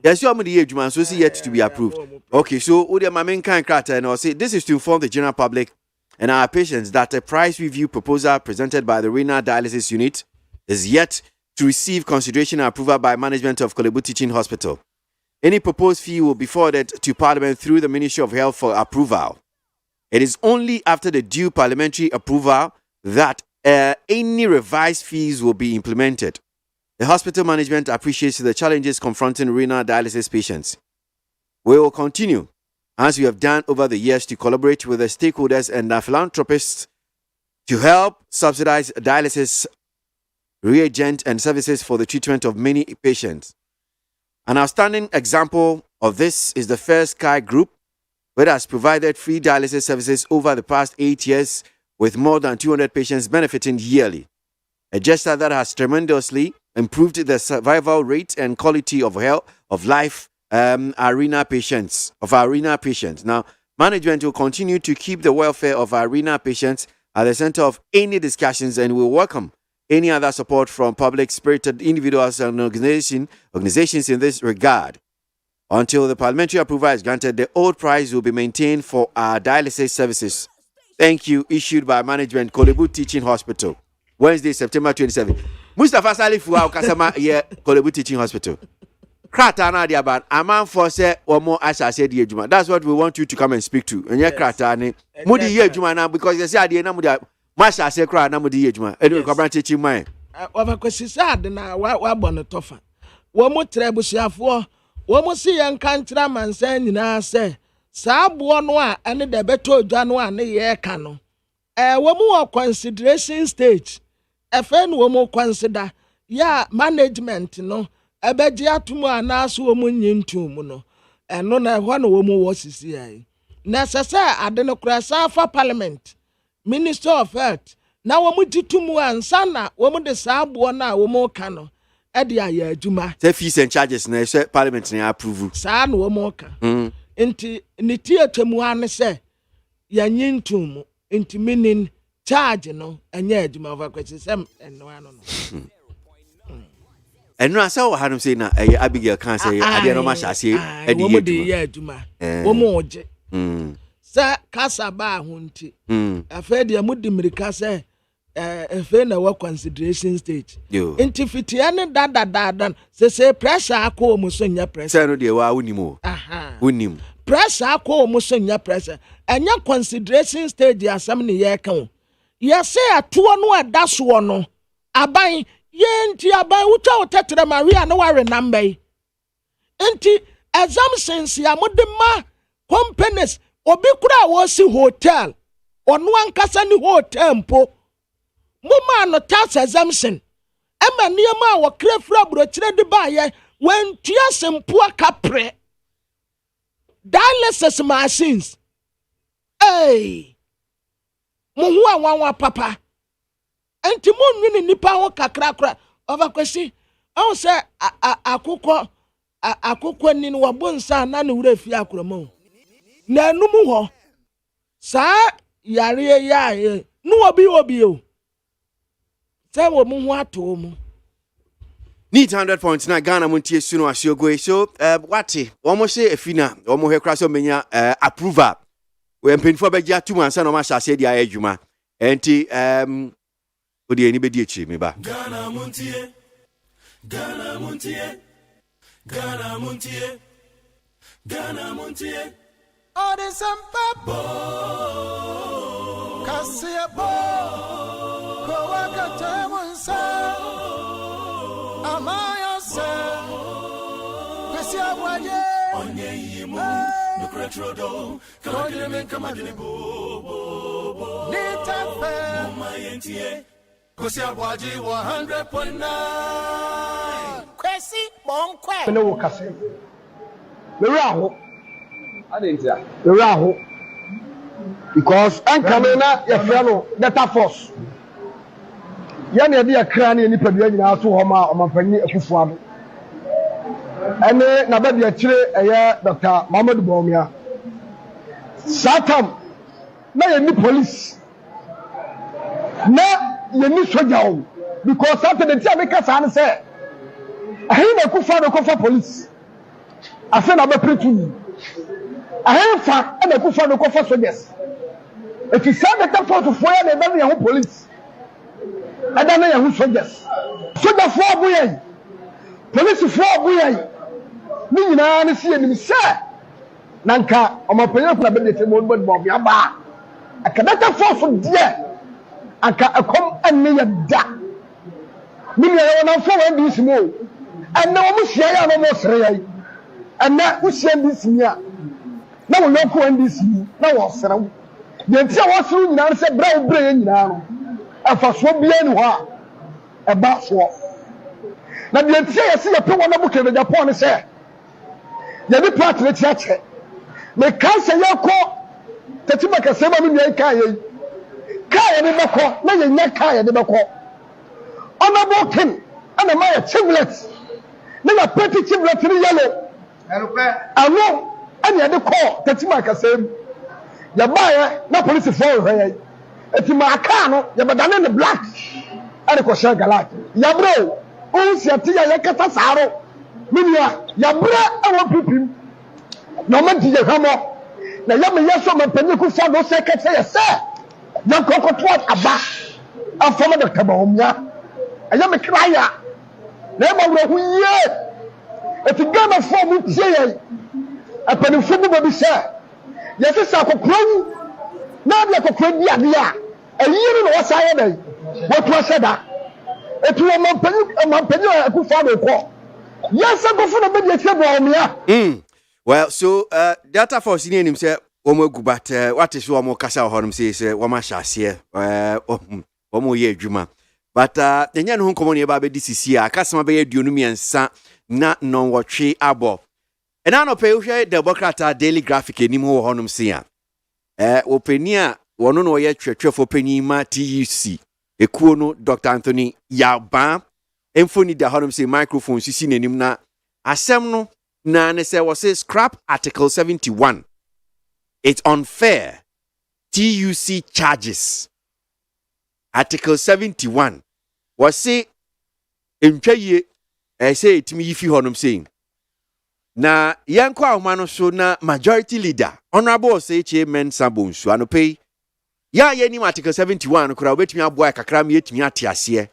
yes, you are the age, man, so see yet to be approved. Okay, so Udia Mamen can crata and I'll say this is to inform the general public and our patients that a price review proposal presented by the renal dialysis unit is yet to receive consideration and approval by management of Kolebu Teaching Hospital. Any proposed fee will be forwarded to Parliament through the Ministry of Health for approval. It is only after the due parliamentary approval that any revised fees will be implemented. The hospital management appreciates the challenges confronting renal dialysis patients. We will continue, as we have done over the years, to collaborate with the stakeholders and the philanthropists to help subsidize dialysis reagent and services for the treatment of many patients. An outstanding example of this is the First Sky Group, which has provided free dialysis services over the past 8 years with more than 200 patients benefiting yearly. A gesture that has tremendously improved the survival rate and quality of health of life our renal patients. Now, management will continue to keep the welfare of our renal patients at the center of any discussions and will welcome any other support from public-spirited individuals and organizations in this regard. Until the parliamentary approval is granted, the old price will be maintained for our dialysis services. Thank you. Issued by management, Kolebu Teaching Hospital. Wednesday, September 27. Mustafa Salifu, Kasama, Kolebu Teaching Hospital. Krata na dia ban aman for say omo asase di ejuma. That's what we want you to come and speak to. Enye krata ni mudi ye ejuma na because they say ade na mudi masase kra na mudi ye ejuma. Enu ko branch chi man. Over kwesisi ade na wa bɔ no tofa. Wo mo trebusiafo, wo mo si yan kantra mansan nyina sɛ saa boɔ no a ene de beto odwa no a ne ye ka no. Wo mo consideration stage. Efe no wo mo consider ya management no ebeji atumu anaso wo mu nyintum no eno na ho na wo mu wo sisi ai na sese ade no kura safa parliament minister of health na wo mu jitumu ansa na wo mu de saabo na wo mu ka no e de aya adwuma say fees and charges na say parliament na approve sa na wo mu ka enti ni tietemu ane se ya nyintum enti meaning charge no anya adwuma over kwesi sem eno ano no. And no, I saw how say na Abigail can't say I didn't know much I say Womoje. Sir Casaba Hunti. A fair dear Moody Mirika say a fair no consideration stage. You Intifitiana dada say pressure call Musonia pressure. No, dear, Unimo. Unim. Pressure call Musonia pressure. And your consideration stage are some year count. Yes, say a 2 no that's one no. Abai. Yenti abai uta utetre Maria no worry number. Enti assumptions ya modema companies obi kura wo si hotel onu ankasa ni hotel mpo muma no tax assumption ema niema wo krefra brochire de baye wentua sempo akapre dialysis machines muhu anwa papa enti munwini nipa ho kakrakra over kwesi o se akukọ ni no wabonsa na ne wura fi akromo na enum ho sa yare ya no obi o se wo mu ho ato mu need 100 points na Ghana Montie suno asiogo so wati omo se efina omo hekra so menya approval we mpinfo begia tu ansa no ma hyase dia adwuma enti Odi eni bedi echi me ba. Ghana Montie. Ghana Montie. Ghana Montie. Ghana Montie. All the sampa. Kasi bo. Ko wakata monsa. Retrodo, Kodile Kamadini Bo, Nita Mama Yentie, Kosia Waji 100.9. Kwesi, Monkwe. No Cassay. The Raho. I didn't say. The Raho. Because Ankamena, your fellow, data force. Yani dia krani ni pedua nyina so homa omapani akufuado ene na ba dia kire eye Dr. Muhammad Bawumia satam na ye ni police na ye ni soldier o because Saturday tia be kasa an say ahin na kufuado kofa police afa na ba pretu ahin fa na kufuado kofa soldiers if you say the force for ya na be ya police ada na yahu soldiers soldier for abuye police for abuye ni nyina na sie nim se nanka omapanyin na be de te mo bo bia ba akadata force die aka akom anne ya da ni ya na fo wan dis mo anna wo musia ya no mo sere ya anna wo sia dis mi a na wo loko wan dis mi na wo sere wo de ntia wo sere nyina se bra wo bra nyina no afaso bia ni ho a eba so na de ntia yesi ye pe wona buke be Japan se ye bi part le tia che me kan se ye ko tetima ka se ba mi ye kan ye ni beko na ye nya kan ye de beko ona boken ana ma ye chiblet na na petty chiblet ni yellow alo ani ye de ko tetima ka se ya ba ye na police for he eti ma aka no ya badane ne black ari ko sha galat ya bro o si ati ya kata saro minia ya bra awo pipim no ma di ye hamo na ya me yeso ma panyi ku fa no se kete ya se ya kokoto aba afoma de taba omya aya me kraya na ma wuro hu ye eti gama fo mu tie ye apani fu mu bi se ya se sa kokran na bia kokran bi ade a ayiri no wasaye dai wotu aseda etu mampanyi akufa do ko yesa gofu na be de tie bo omia well so data for senior nim say omo gubat what is omo kasa honom say woma hyase omo ye adwuma but enya no nkomo ne ba be disisi a kasama be aduonu miensa na non wotwe abo ena no pe hwe Democrat Daily Graphic enim ho honom say openi a wono no ye twetwefo panima TUC ekuo no Dr. Anthony Yaba emfoni da honom say microphone sisi nenim na asem no na ne say was scrap article 71 it's unfair TUC charges article 71 was say entwaye say etimi yifi honom saying na yanko ahoma no so na majority leader honorable say chairman Sabonsu anope ya ni article 71 kura obetimi aboa kakra me etimi atiase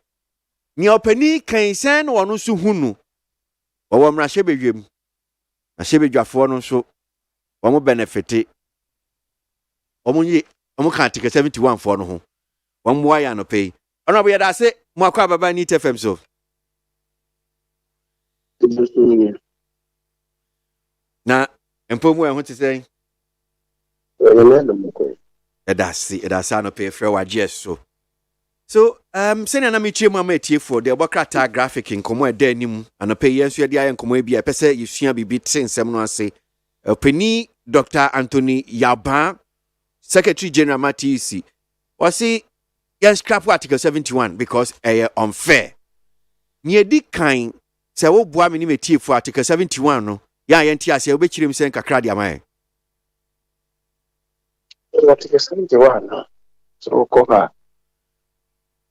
ni opani kansen wono so hunu wo mra hyebedwem na hyebedwafo no so wo benefit omo kan article 71 for no ho wo moa ya no pay honorable yada say mo akwa baba ni TFM so na empomu ehun ti say edasa no pay frɛ wagye so sene na me tie mu amatie for the Democrat graphic nkomo eda anim anope yenso de aye nkomo bia pese yesua bibi tensem no ase openi Dr. Anthony Yaba Secretary General MTC was say yes scrap article 71 because unfair ni edi kan se wo boa me ni metie for article 71 no ya yenti ase obekirem sen kakra dia mai article 71 so ko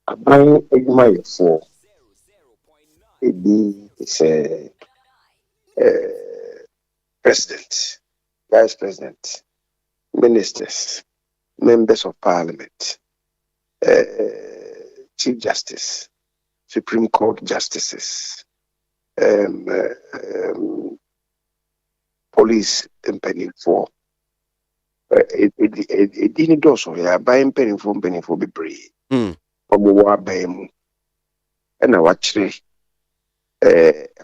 Aban Egmayefo is president, vice president, ministers, members of parliament, chief justice, Supreme Court justices, police and for it didn't do so. Yeah, buying penny for be brave. Obuwa bemu ena wachire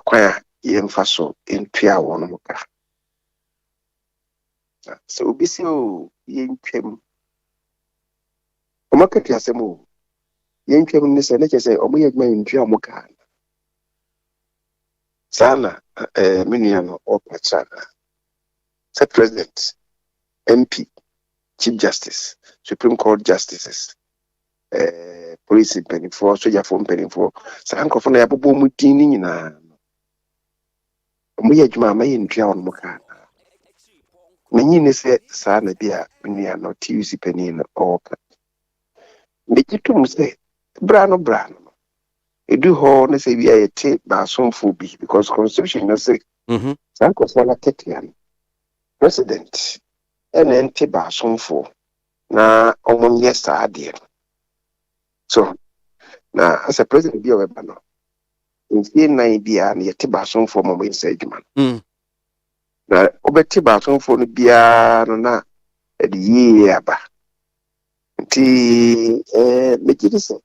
kwa yemfaso entwa wono muka So be so yen twem. Omakati asemo. Yen twem ne se na che se omo yedma ntwa mo ka. Sana mini no opachana. Say President, MP, Chief Justice, Supreme Court Justices, police penny for, soldier phone penny for, Sanko for the Abu Mutini in a Muyajma may in Town Moka. Many say, Sana dear, many are not use penny in or make it to say, Brano. You do horn say we are a tape by some phobia because Constitution is say, Sanko for a Ketian. President, and then Tiba Sonfo. Na almost yes, I did. So now, as a president, be a banner. In the 9 and yet Tiba Sonfo, my way, Sedgman. Now, over Tiba Sonfo, be a na at the year. Make it so.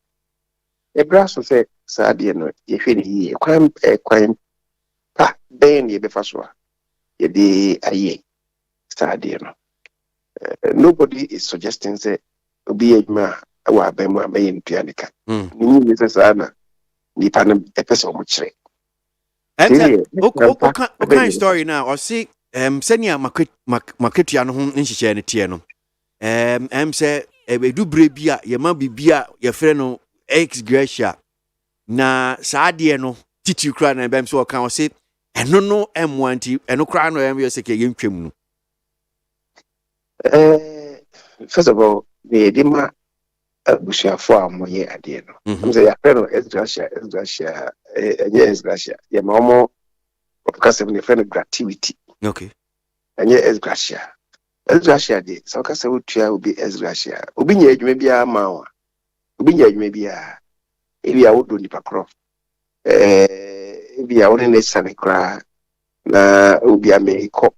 A brass will say, Sadian, if any crime, a crime, then ye be Faso. Ye be a ye. Sadian. Nobody is suggesting say be a man or a bema may in Pianica. Mrs. Anna, the panel episode much. What kind of story now? Or see, Senya Maketiano home in Tiano. Say, a do brebia, your mabby beer, your friend ex Gracia. Na Sadiano, Titu Cran and Bam so account say, and no M1T, and no crown or M. Second Kim. First of all, the Dima Busha farm where ye at the end. Say a friend of Esgracia, yes, Gracia, your mamma, because of the friend of gratuity. Okay. And ye Esgracia. Esgracia did, so Cassa would be Esgracia. Ubinya maybe a mawa. Ubinya maybe a if I would do the pacro. If you are only a sunny cry, na Ubia may cook.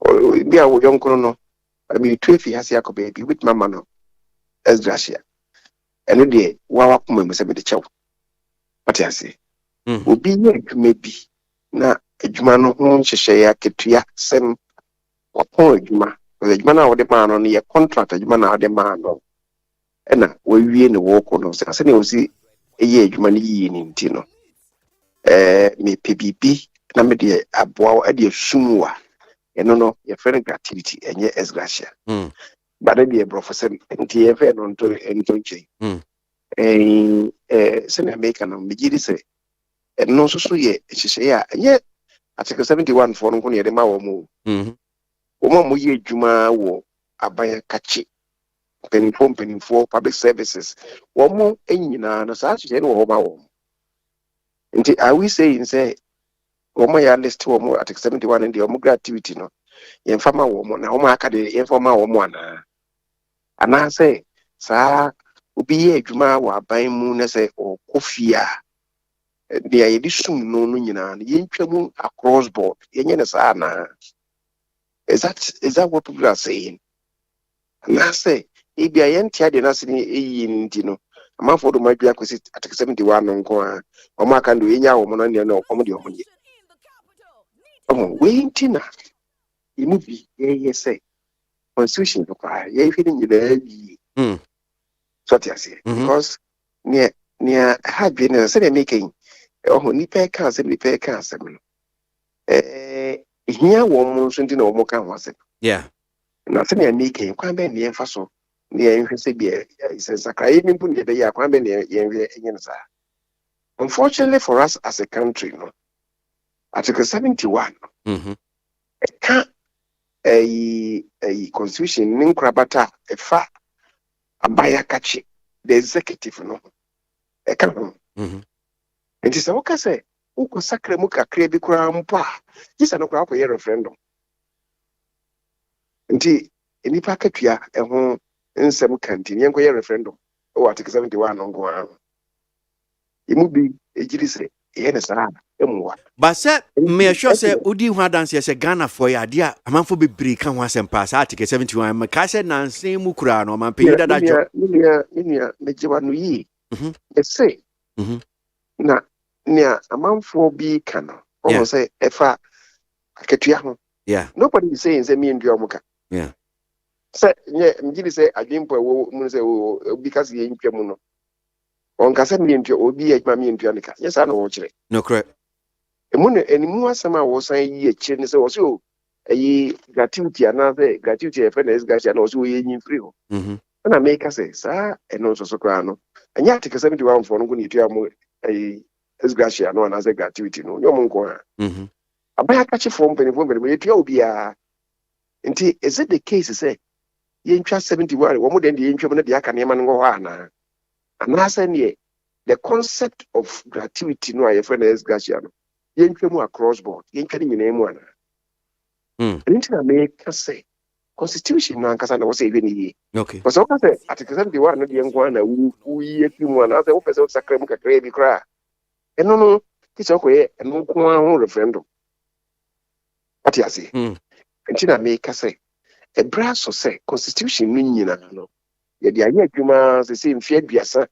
Be a young colonel. I mean, 12 years ago, baby, with my man, as Gracia. And a day, while I was the chow. What I say, will be maybe now a Jumano home, Shaya, Ketia, Sem, or Paul Juma, the Jumana of the man on your contract, a Jumana of the man. And we in the walk on us. I said, you see a year Jumani in Tino. Me PBB, Namedy, a bow at your Shumwa. No, your friend activity and your Esgracia. But I be a professor and TFN on to Entonche. Send American on Mijidi say, and no so ye, she say, yet I take a 71 for Nkonia de Mawo. Omo ye Juma wo abaya kachi. Penny for public services. One more no such no home. And I will say, Omo ya list to more at 71 in the Omoga activity no. Yen fama woman na Omo akade yen fama woman na. And I say, sa ubi adwuma wa ban mu na say o kofia. Dia ye disum no nyina yen twam across board. Yen na sa na. Is that what people are saying? And I say, if I yen tia de na sini eyi ntino. Ama for do my dua kwesi at 71 no nko a. Omo aka ndo enya wo no na omo de omo ye. Waiting na you move ye say constitution to cry ye feeling you there so I say because near had been a making nipa can say nipa can say here one something no more can was it na say making kwan be ne Faso ne en hwese bi is sakra even put the ya kwan be ne yen sa. Unfortunately for us as a country no Article 71 can't a constitution ninkrabata a fa abaya kachi the executive no e can and it's okay say uko sakre muka krebi kura mpa jisa no kura ko ye referendum nti enipa katua e ho nsem kanti yenko ye referendum o Article 71 no go imu bi ejiri say ye sara emwa. But said, me sure say Udi who dance as a Ghana for ya dear, a man for be break and was and pass Article 71. Macassa Nancy Mukurano, man pay that job. Minia, Mejiwanu let's say, na near a man for be cano, or say, if I get Yeah. Nobody is saying say me and Diomuka. Yeah. Say yeah, mjini say adimpo wo say because ye ntwa mu no. On ka say me ntwa obi e ma me ntwa nika. Yes I know chire. No correct. Emu ne enimu asema wo san yi chire ne say wo so ayi gratuity ana say gratuity e fene gachi ana wo so ye nyin free ho. Na make say sa eno so kra no. Anya article 71 for no go ni tua mu ayi esgracia no ana say gratuity no. Nyom nko ha. Abaya kachi from penifo ye tua obi a. Nti is it the case say yentwa 71 wo mo den de yentwa mo na de aka ne ma no ho ana. Ana say ne the concept of gratuity no aye friend esgracia no. Yentwa mu across board. Yentwa ni nyina mu ana. Nti na make say constitution na nkasa na wo say ni. Okay. Because what I say, Article 71 no de nko na wu yi mu ana say wo pese sakra mu kakra bi kra. Eno no kicho koye eno nko ho referendum. What you say? Nti na make say a brass say constitution ni nyina no. Ye de aye adwuma say mfie aduasa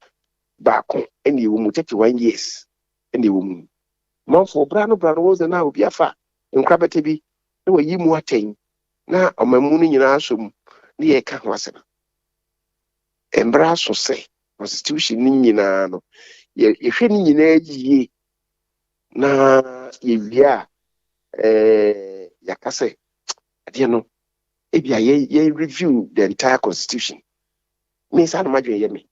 baako eni wo mu 31 years eni wo mu. Manfo bra no wo ze na obi afa nkrabete bi na wayi mu aten na omamu ni nyina asom ni ye ka ho asem. Embra so say constitution ni nyina no ye hwe ni nyina yi na ye bia yakase ade no ebia ye review the entire constitution me sa na madwe ye me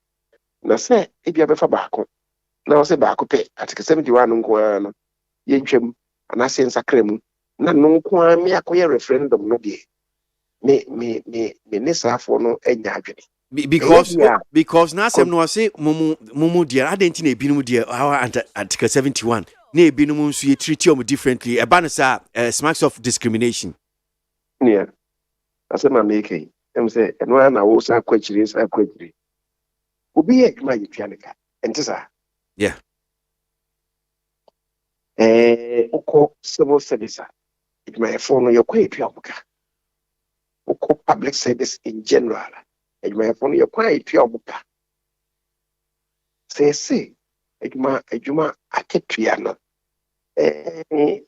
na say ebia be fa baako na wo say baako pe article 71 nko ano ye ntwam ana se nsakra mu na no nko a me akoye referendum no de me ne safo no enya adwene because now some no say mumu dear identity na ebinum dear our article 71 na ebinum nso ye treat you differently e ba no sa smacks of discrimination. Yeah. That's what I'm making. Them say eno na wo sa kwachiri obi e ma yitua nika enti sa. Yeah. Oko civil service it my phone your kwatua obuka. Oko public service in general it my phone your kwatua obuka. Say ejuma aketua no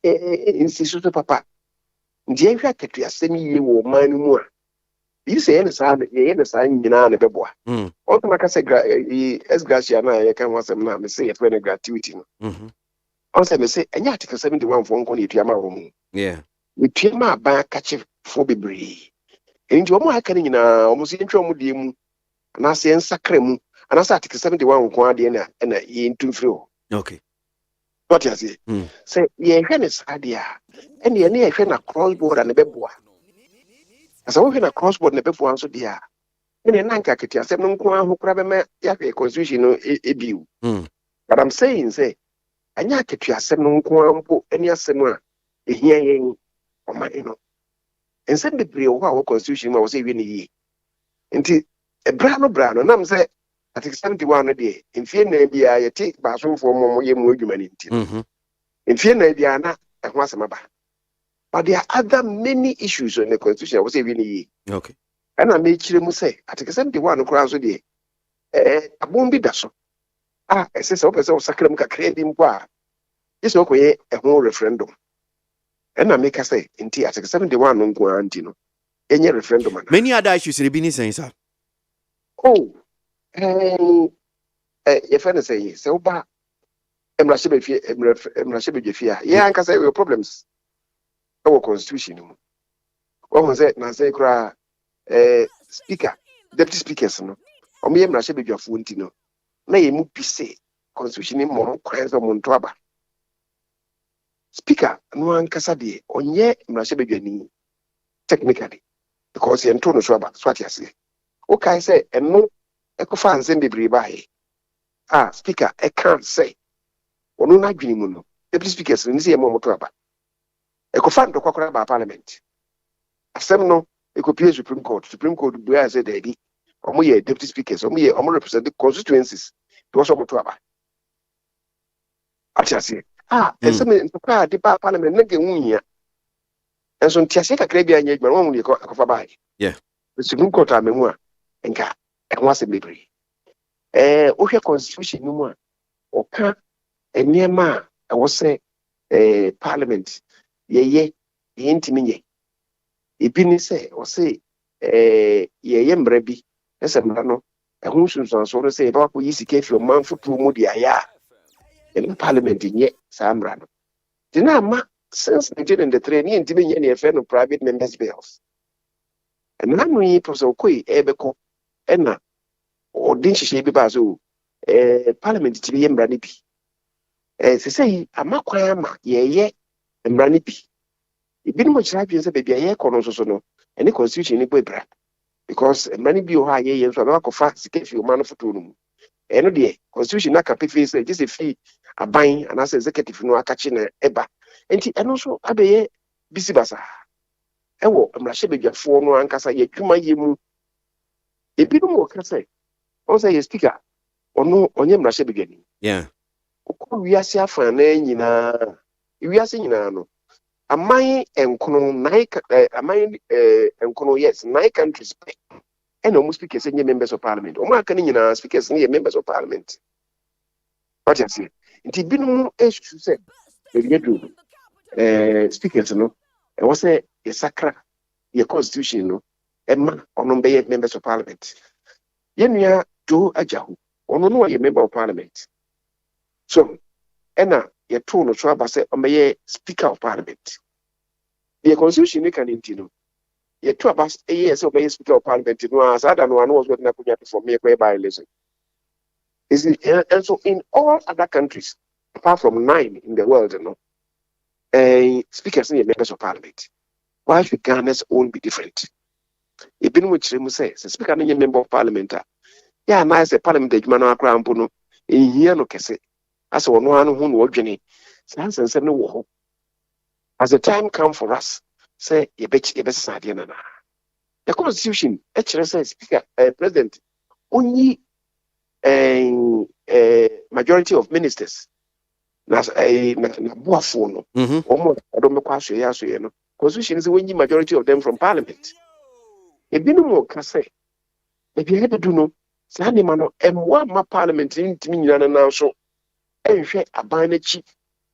institute papa ndiye hwa aketua semi ye wo man mu a you say any sign nyina na beboa automatically say esgracia na ye kan wasem na me say for gratuity no on say me say enya article 71 for nko na etua ma wo mu yeah etua ma ba kache for bebre enti wo mu aka nyina wo mu so ntwa mu de mu na say ensakra mu ana say article 71 nko ade na ye ntumfiri ho. Okay. What you say? Say ye hwe ne sadia ene ye ne hwe na cross border ne beboa. Asa wo hwe na cross border ne beboa nso dia. Ene na nka kete asem no nko aho kura be me ya hwe constitution no ebiu. But I'm saying say anya kete asem no nko ampo ene asem a ehia yen o ma eno. Ensem bebre wo a wo constitution ma wo say hwe ne yi. Enti e bra no nam say article 71 no de mfie na bia ye ti ba so fo mo ye mu adwuma ni nti mfie na bia na e ho asema ba but there are other many issues in the constitution we say we ni. Okay. And I make chire mu say article 71 no kra so de abon bi da so ese se o pese o sakra mu kakra bi mpo a ese o koye e ho referendum and I make say nti article 71 no nko anti no enye referendum ana many other issues in the business sir. Your friend is saying, so ba emrashe be fia. Yeah, and say your problems. Our constitution. What was it? Na say kra speaker, deputy speakers no. O me emrashe be dwafo nti no. Na ye mu pise constitution ni mo kwan so mo ntoaba. Speaker no ankasa de onye emrashe be dwani technically because ye nto no so aba so atiase. Okay say eno ekofa nzem bebre bae speaker I can't say onu na dwini mu no deputy speakers ni say mo moto aba ekofa ndo kwakora ba parliament asem no ekopie supreme court do I say that omo ye deputy speakers omo represent the constituencies do so moto aba atiase esem ntokwa de ba parliament na genwunya enso ntiase kakra bi anya adwuma won mu ekofa bae yeah the supreme court amemu a enka ekwa bebre ohwe constitution no mu a oka enema a wo se parliament ye ntimi nye ebi ni sɛ ɔse yɛyɛ mmara bi ɛsɛ mmara no ɛho sunsuanso no sɛ yɛbɛwakɔ yi sika fi ɔman fotuo mu de ayɛ a ɛne parliament nyɛ saa mmara no nti na ama since 1993 ne yɛntimi nyɛ ne yɛfrɛ no private members bills ɛna no yi pɛ sɛ ɔkɔi ɛbɛkɔ ɛna ɔde nhyehyɛ bi baa so parliament timi yɛ mmara no bi sɛ sɛ yi ama kwan ama yɛyɛ mmara no bi ebinom kyerɛ adwene sɛ baabi a yɛkɔ no nso so no ɛne constitution no bɔ bra because mmara no bi wɔ hɔ a yɛyɛ nso a bɛkɔfa sika fi ɔma no foto no mu ɛno deɛ constitution no aka pefee sɛ gye sɛ fi aban anaasɛ executive no akakye na ɛba nti ɛno nso abɛyɛ bisi basa ɛwɔ mmarahyɛbadwafoɔ no ankasa yɛadwuma yɛ mu ebinom wɔ ka sɛ ɔn sɛ yɛ speaker ɔno ɔnyɛ mmarahyɛbadwani wokɔ wiase afa na nyinaa wiase nyinaa no aman enkono 9 countries and almost speakers and members of parliament. O man can speakers and members of parliament. What you say? Inti binu issue say we do speakers no e was say a sacra your constitution no e ma ono be members of parliament. Yenua do ajahu ono no ye member of parliament. So ena ye to no so aba say o be speaker of parliament. The constitution can intino. Ye to aba say o be speaker of parliament no as other no was what na kunya for me by election. Is it, and so in all other countries apart from 9 in the world, speakers and members of parliament. Why should Ghana's own be different? If been which Remu says, a speaker and a member of parliament, yeah, nice a parliament, Mano Crampono, in here no case, as one who would Jenny, sans and no war. As the time come for us, say, a bet a best idea. The constitution, actually says, speaker, president, only majority of ministers. Na boafo no omo adom kwa so ya so ye no constitution is when majority of them from parliament e binu mo ka say e bi hebedu no sa ne ma no emwa ma parliament ntimi nyina na so enhwe aban na chi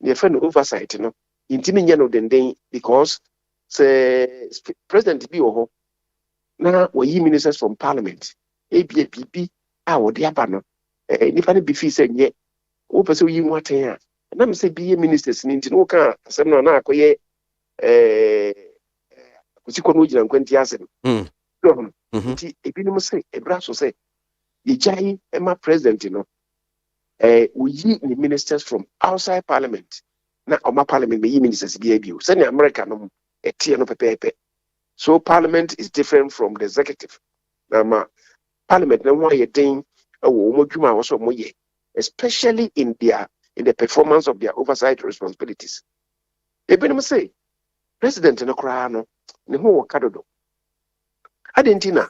ne fe no oversight no ntimi nya no denden because say president bi ho na we ministers from parliament e bi a wo de aba no nipa ne bi fi say nye wo pese yi mu aten a na me say be ministers ni nti no ka asem no na akoye kusiko no gina nkwanti asem nti ebinom say ebra so say yejai ema president no we yi ni ministers from outside parliament na oma parliament me yi ministers bi abio say ni America no etie no pepepe so parliament is different from the executive na ma parliament na wa ye den wo mo dwuma wo so mo ye especially in the performance of their oversight responsibilities. Ebinom say, President no kra no, ne ho wo kadodo. Adentina,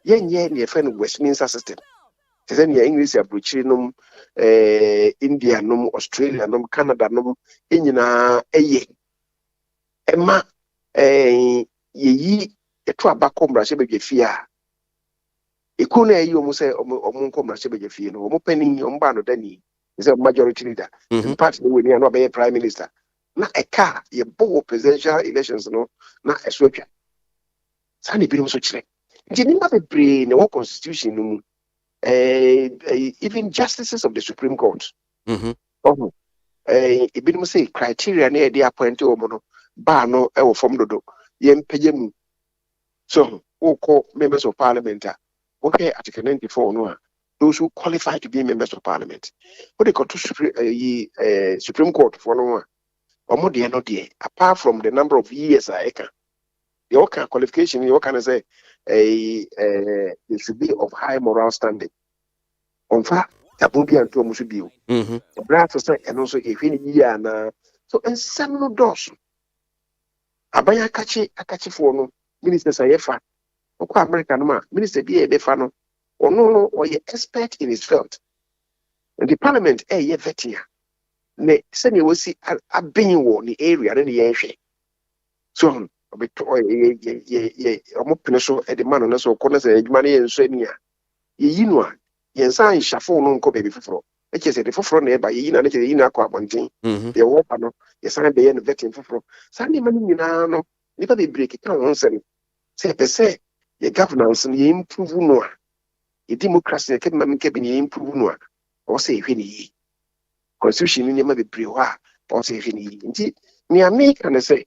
yenye ne friend Westminster system. Tese ne English abrochiri nom, India nom, Australia nom, Canada nom, enyina eye. Ema yeyi eto abako mrahye bedwefia. Ekunu eyi omo say omo nko mrahye bedwefia no, omo pani omo ba no dani. Is a majority leader. In part, we need not be a prime minister. Not a car, you both presidential elections, no, not a switcher. Sandy Bill such like. Didn't have a brain, no constitution, even justices of the Supreme Court. It been say criteria near the appointed or bar no ever from the do. Yen payemu. So, who call members of parliament? Okay, Article 94 no. Those who qualify to be members of parliament. What they call to Supreme Court for no one. Or more dear not dear. Apart from the number of years I can. The all kind of qualification, you can say it should be of high moral standing. On fact, Tabubi and Tom should be. The brand say and also if year and so and some no doors. Abaya Akachi for no ministers are fa. Okwa American man, minister be a befano. Or no, or ye expert in his field. And the parliament, ye vetia. Ne, send you will see a being war in the area and the air. So, a bit almost pencil at the man on us or corners and money and Senia. Ye know, ye sign shafo non co baby for. It is a different neighbor, ye know, the Ina Quabantin. The water, ye sign the end vetting for. Sandy Manino, nipa be break kan won sem say pe say your governance no improve no a your democracy ke ma nke be improve no a o say hwe ni yi constitution ni ma be break wa o say hwe ni yi nti ni America na say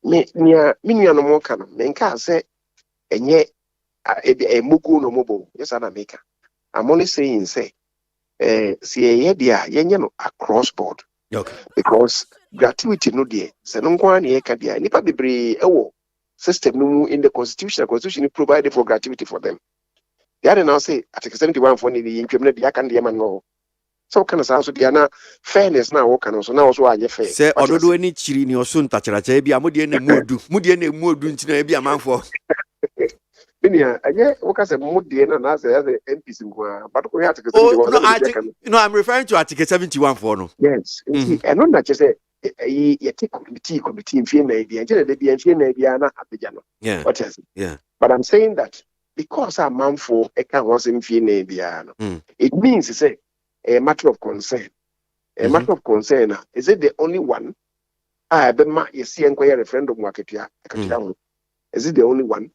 me nua no mo ka no me nka say enye e mugu no mobo yes na America. I'm only saying say see dia yenye no across board. Okay. Because gratuity no there. Se no kwa na yeka dia nipa bebre ewo system no in the constitution provided for gratuity for them. They are now say article 71 for the implement dia kan dia man no. So kana sa so dia na fairness na wo kan so na wo so anye fair. Say ododo ani chiri ni oso ntacharacha bi amodie na muodu ntina bi amanfo. Binia anye wo ka se modie na say as MPs ngwa but ko article 71. No, I'm referring to article 71 for no. Yes. And not that you say you take committee in fear maybe and tell the BNP maybe na abijano. Yeah. What is it? Yeah. But I'm saying that because I'm man for a can was in fear maybe it means to say a matter of concern. A matter of concern. Is it the only one? You see inquire referendum market. Is it the only one?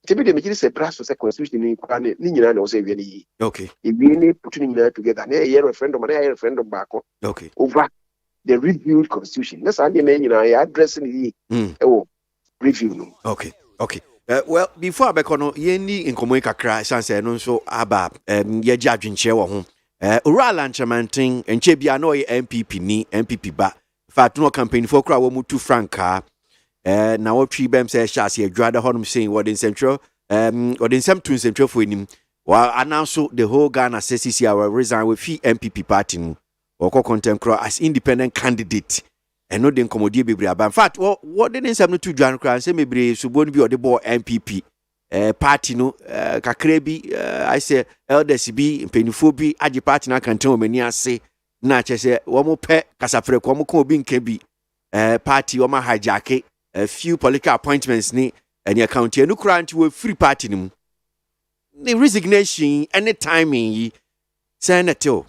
Tell me the majority say brass for constitution ni nyina na say we okay. If we need putting together, na year referendum back okay. Over the reviewed constitution. That's how you addressing the review no. Okay. Well, before abekono yeni inkomo kakra sanse no so aba ye ji adwenche wo ho. Ura Lanchamanting enche bia no MPP ni MPP ba. Fact no campaign for kra wo mutu franka. Na what tree bem say shas ye dwada honum saying what in central what in some to central for him while announce the whole Ghana CCC our resign with fee MPP party or content as independent candidate and no den commodity be in fact what didn't some to John Cran say maybe subon be or the board MPP party no kakrebi I say elders be penifo agi party na kan ten mani ase na che say wo mo pe kasafre ko mo ko bi nkebi party wo ma hijack a few political appointments ni and your county no grant to a free party nim the resignation any timing senator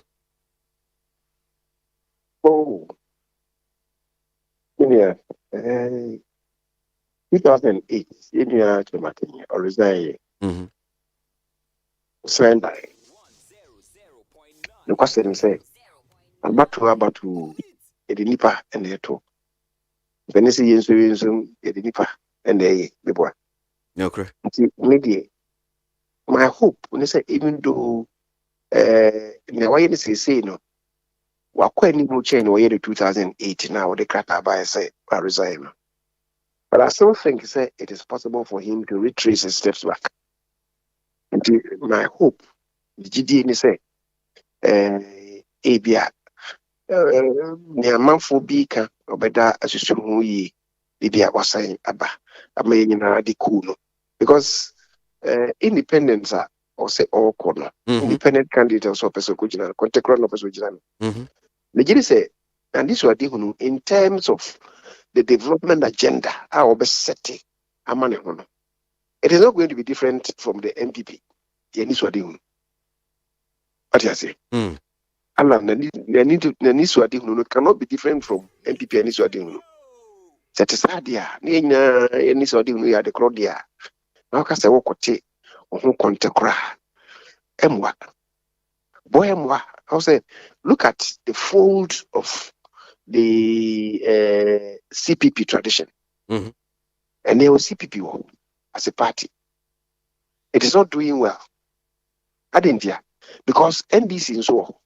yeah 2008 in your tomato or resign surrender the question say about to edinipa and the two Venice Yensum, Edinipa, and the boy. Okay. My hope, when they say, even though, why you say no, what quite new change over 2008 now, the cracker by say, I resign. But I still think say it is possible for him to retrace his steps back. And my hope, the GDN say, ABA. Manfo bika obeda asusu yi bibia wasan aba amaye nyina de cool because independence or say all corner independent candidates or person ko jina contemporary no person jina the jiri say and this what hunu in terms of the development agenda how be set amane hono it is not going to be different from the MPP the this what hunu what you say Allah Niswadi cannot be different from MPP and Niswadi. That is idea. Niswadi ya the Claudia. Now can say wokote or contekra. Emwa. Boy emwa. I say look at the fold of the CPP tradition. And they will CPP as a party. It is not doing well. I didn't hear because NDC is so.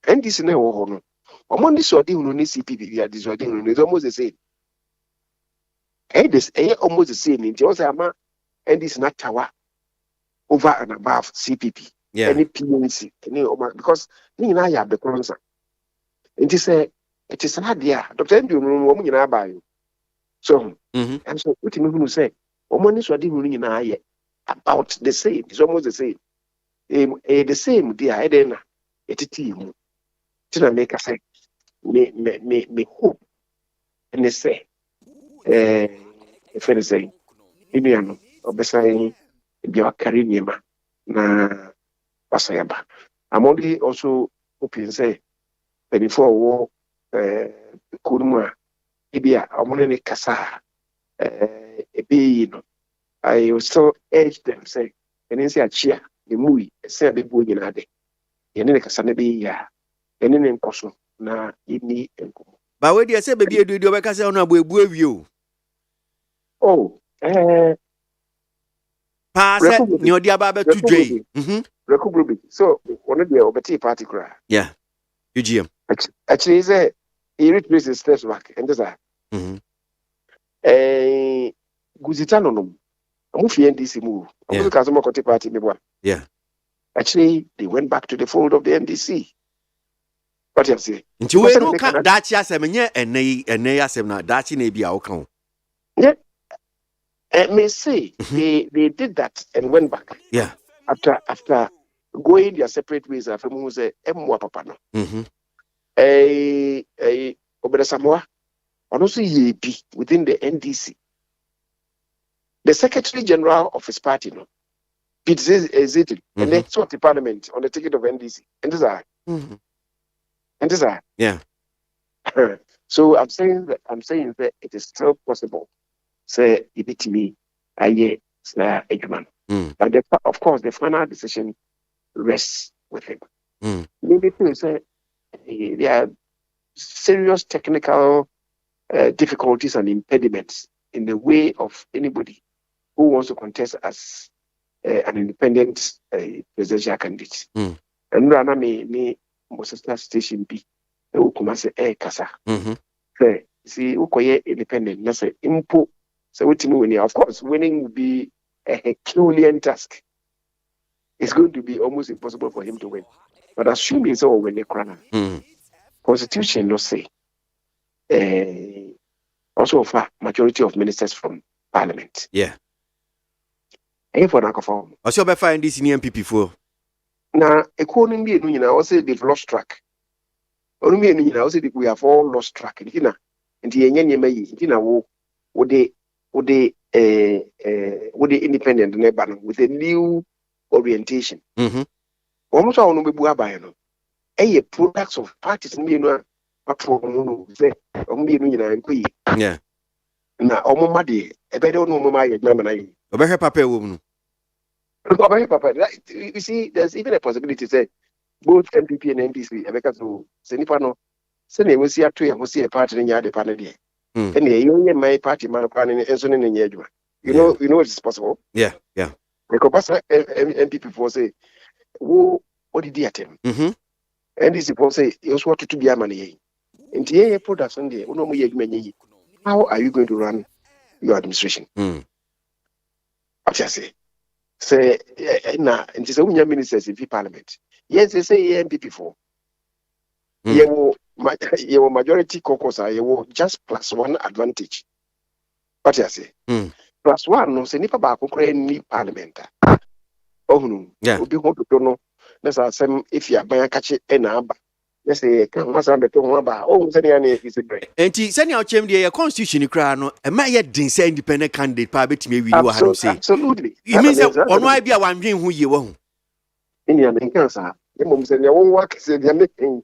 And this is no among this or CPP, this is almost the same. And this almost the same in Josama, and this not tower over and above CPP, any PNC, because I have the concern. And it is an idea. Dr. Andrew, woman in our bio. So, and so what you say, woman is what you about the same, it's almost the same. The same, dear Edena, it's a team. To make us say, me hope, and they say, if they say, Indian, or beside your Caribbean, na Pasayaba. I'm only also hoping, say, before war, Kuruma, Ibia, Amone Kasa, you know, I will still urge them, say, and then say a cheer, the movie, say a big boy in a day. And then a Casanabe, yeah, and then in Koso, na ini and But where do you say, baby, do you make us on a you? Oh, Pass it, near the Ababa to J. Republic. So, one of the Obati party cry. Yeah, UGM. Actually, is a he replaces steps back, and there's a Guzitano. I'm moving NDC move. I'm moving Kazuma Kote party. Yeah. Actually, they went back to the fold of the NDC. What you say? Into where no can that yasem and they yasem na that may be our count. Yeah. And may say they did that and went back. Yeah. After going their separate ways after who say Mwa Papa no. Obeda Samoa and also YEP within the NDC. The Secretary General of his party, no, Pete Zedin, and they sought the Parliament on the ticket of NDC. And this are. And this are. Yeah. So I'm saying that it is still possible. Say it me, a man. But of course, the final decision rests with him. Maybe to say there are serious technical difficulties and impediments in the way of anybody who wants to contest as an independent presidential candidate. And Rana me Mosesta Station B, who come as a Kasa. See, who independent, that's an input. So, of course, winning will be a Herculean task. It's going to be almost impossible for him to win. But assuming it's all winning crown. Constitution no say. Also offer majority of ministers from Parliament. Yeah. And for that form. What's your find this in MPP for? Now, according to me, I say they've lost track. Only me, I say we have all lost track. And the would they independent neighbor with a new orientation. Almost all no be by a products of parties in the yeah. Now, Omomadi, a better no my Germany. Over Papa woman. You see, there's even a possibility to say both MPP and NDC, because Senipano, Sene will see a tree and will see a party in Yard Panadi. And the union my party man planning and so in Yadua. You know it's possible. Yeah. The Copasa MPP for say, what did he attempt? NDC for say, it was what to be a money. In the products on the how are you going to run your administration? What you say na and it's a ministers in the Parliament. Yes, they say MPP for. Your majority caucus are just +1 advantage. What you say? +1 no say nipa ba ko any Parliament. Oh no. Yeah. Obi ho to no. Let's asem if you ban catch e na aba. Let's say can was on the to aba. Oh say na is break. Enti say na ochem dey constitution kra no e ma ye din say independent candidate pa betime wi wo ha say. Absolutely. It means that ono ai bia wanwen hu ye wo hu. India na nkan sa. E mom say na won work say dey making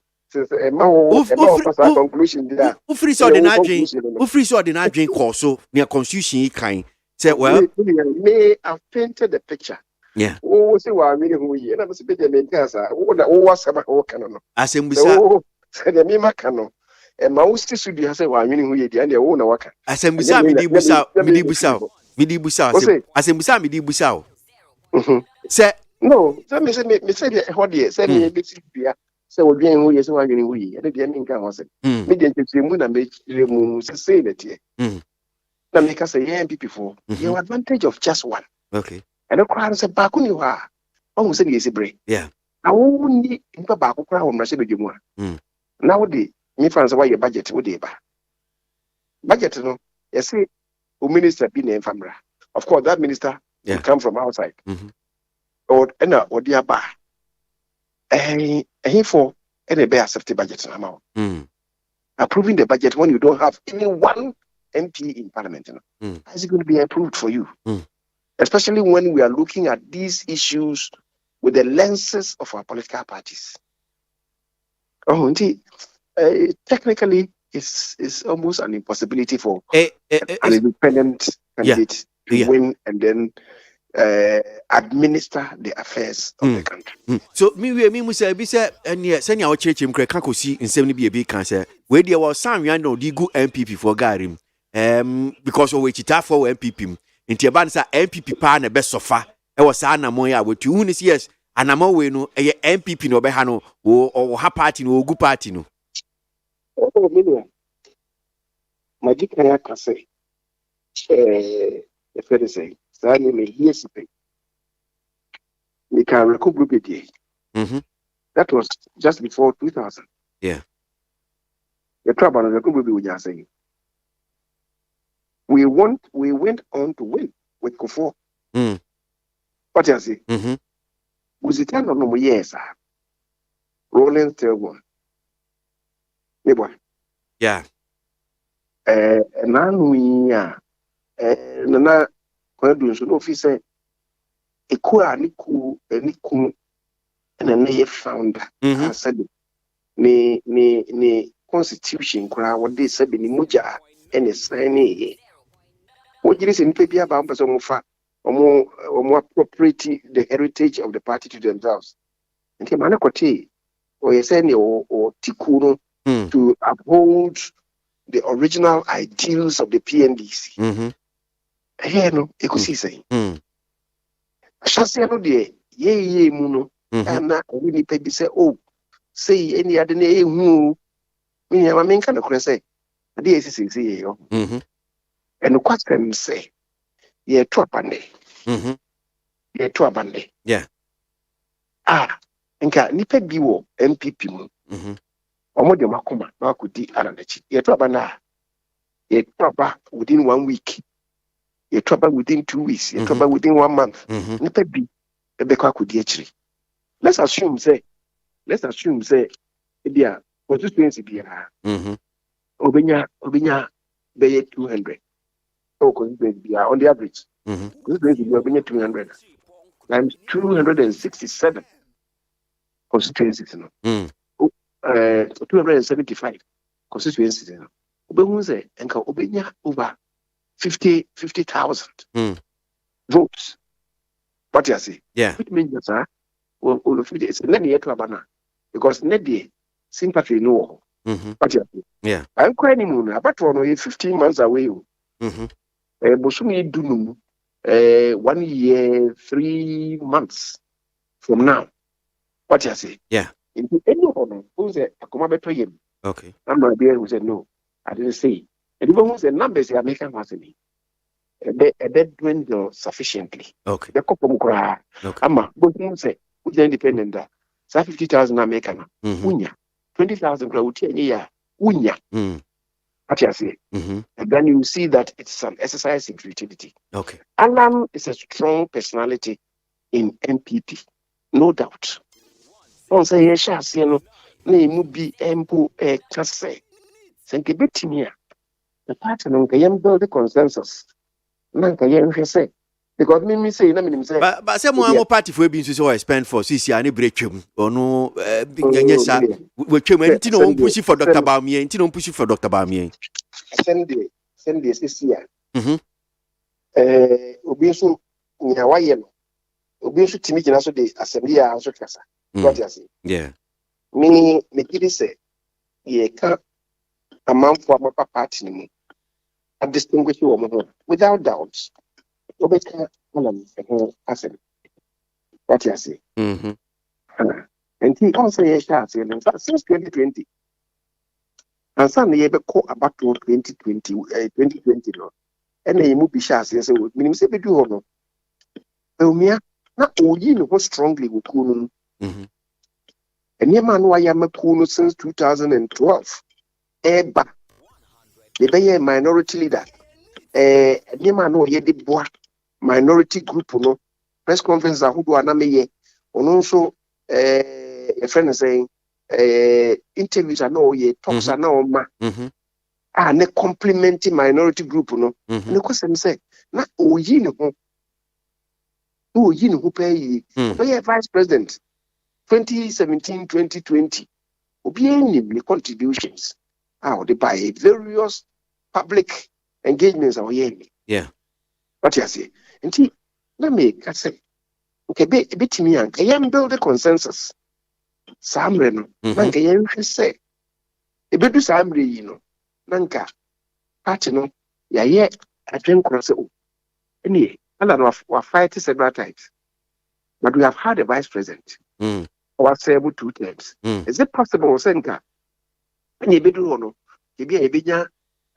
conclusion there. Who free so the adwin call so near constitution kind. Say well may have painted the picture. Yeah. Oh, say wa me hu ye na say be dey maintain sa. Wo na wo wasa ba wo kan no. Asembisa. Say dey me maka no. E ma wo sti su dia say wa me hu ye dia na wo na waka. Asembisa me di busa. Asembisa me di busa. Say no, say me say ho dey say me be dia. Say we bien who yes we bien who ye. And dey me nkan ho say. Me dey ntemu na me mu say that here. Na me ka say MPP for. You advantage of just one. Okay. And the crowd say back on you are. Oh, say yes break. Yeah. I won't nipa back on crowd na say be mu. Now dey me fans why your budget wo dey ba. Budget no, you see who minister be na famra. Of course that minister will come from outside. Or dia ba. For any bear safety budget amount. Approving the budget when you don't have any one MP in Parliament. How is it going to be approved for you? Especially when we are looking at these issues with the lenses of our political parties. Oh, indeed. Technically, it's almost an impossibility for an independent candidate to win and then administer the affairs of the country. So me say be say send our church him can see in 70 be can say where there was some you know the good MPP for Garim because of which it for MPP into ban say MPP pa na be sofa e was na mo ya we tu hu yes anamo we no e MPP no be ha no o ha party no ogu party no oh me magic ya ka say if it is say so me hear sipe we can recover it. That was just before 2000. Yeah. The trouble is we just saying. We went on to win with Kofo. What you say? Was it time no yes, Rolling still won. Yeah. Now we are na do so officer Ekua niku and a founder said ne constitution kura what they said ni muja and a sign what you listen to be about omo appropriate the heritage of the party to themselves and ke mana kote or you say or tikuru to uphold the original ideals of the PNDC here no ekusi say Shasiano de ye muno and na we pe say oh say any other name who me am men kan ko say ade say yo and what them say ye to abande ye to abande yeah nka nipa bi wo MPP mu omo de makoma na akodi ananachi ye to abana ye to aba within 1 week. You trouble within 2 weeks, you trouble within 1 month. Let's assume say, yeah, constituency be Obinya be 200. Oh, constituency be on the average. Constituency be Obinya 200 times 267 constituencies. 275 constituencies. Obinya say, enka Obinya over 50,000 votes. What you say? Yeah. Which means that it's not yet to abana because not the sympathy no. What you say? Yeah. I'm quite moon about 15 months away. Bosumi dunum 1 year 3 months from now. What you say? Yeah. Into any one who's a comabeto him. Okay. I'm not there who said no. I didn't say. And even who said numbers are making massively. They dwindle sufficiently. Okay. The couple mukra. Ama, but you say, who's independent? 50,000 American. Unya. 20,000 crowd year. Unya. What you say? And then you see that it's an exercise in futility. Okay. Alan is a strong personality in MPP. No doubt. Don't say, yes, you know, name be empo kase. Senke betimia. The party no can build the consensus. Nanka yen say because me say na me say but say mo party for be so spend for CC ani breakwem ono nyanya sa we twem anti no push for Dr. Baumie anti no push for Dr. Baumie send the CC obi so nya waye no obi so timi gina so the assembly a so kasa what you say yeah me kidi say ye ka amamfo amapa party ni a distinguished woman without doubt. Obeka Alan what you say? And he also since 2020. And some year about 2020, and they move be shas, yes, meaning say, do honor. Elmia, not all you know strongly with Kunun. And your man, why am a Kuno since 2012? Eba. They be a minority leader. Nema no ye de boa minority group no press conference who do aname ye ono so a friend saying interviews are no ye talks are no ma ne complementing minority group no ne question say na oyi ne ho pay be vice president 2017 2020 obi any contributions how they buy various public engagements or yeah. What you say? And let me say, okay, bit me and I build a consensus. Samre no, nanka yen say. E bedu samre yi no, nanka party no, ya ye adwen cross o. Any, ala no wa fight several times. But we have had a vice president. Was able 2 terms. Is it possible, Senka? And you be do no, you be a binya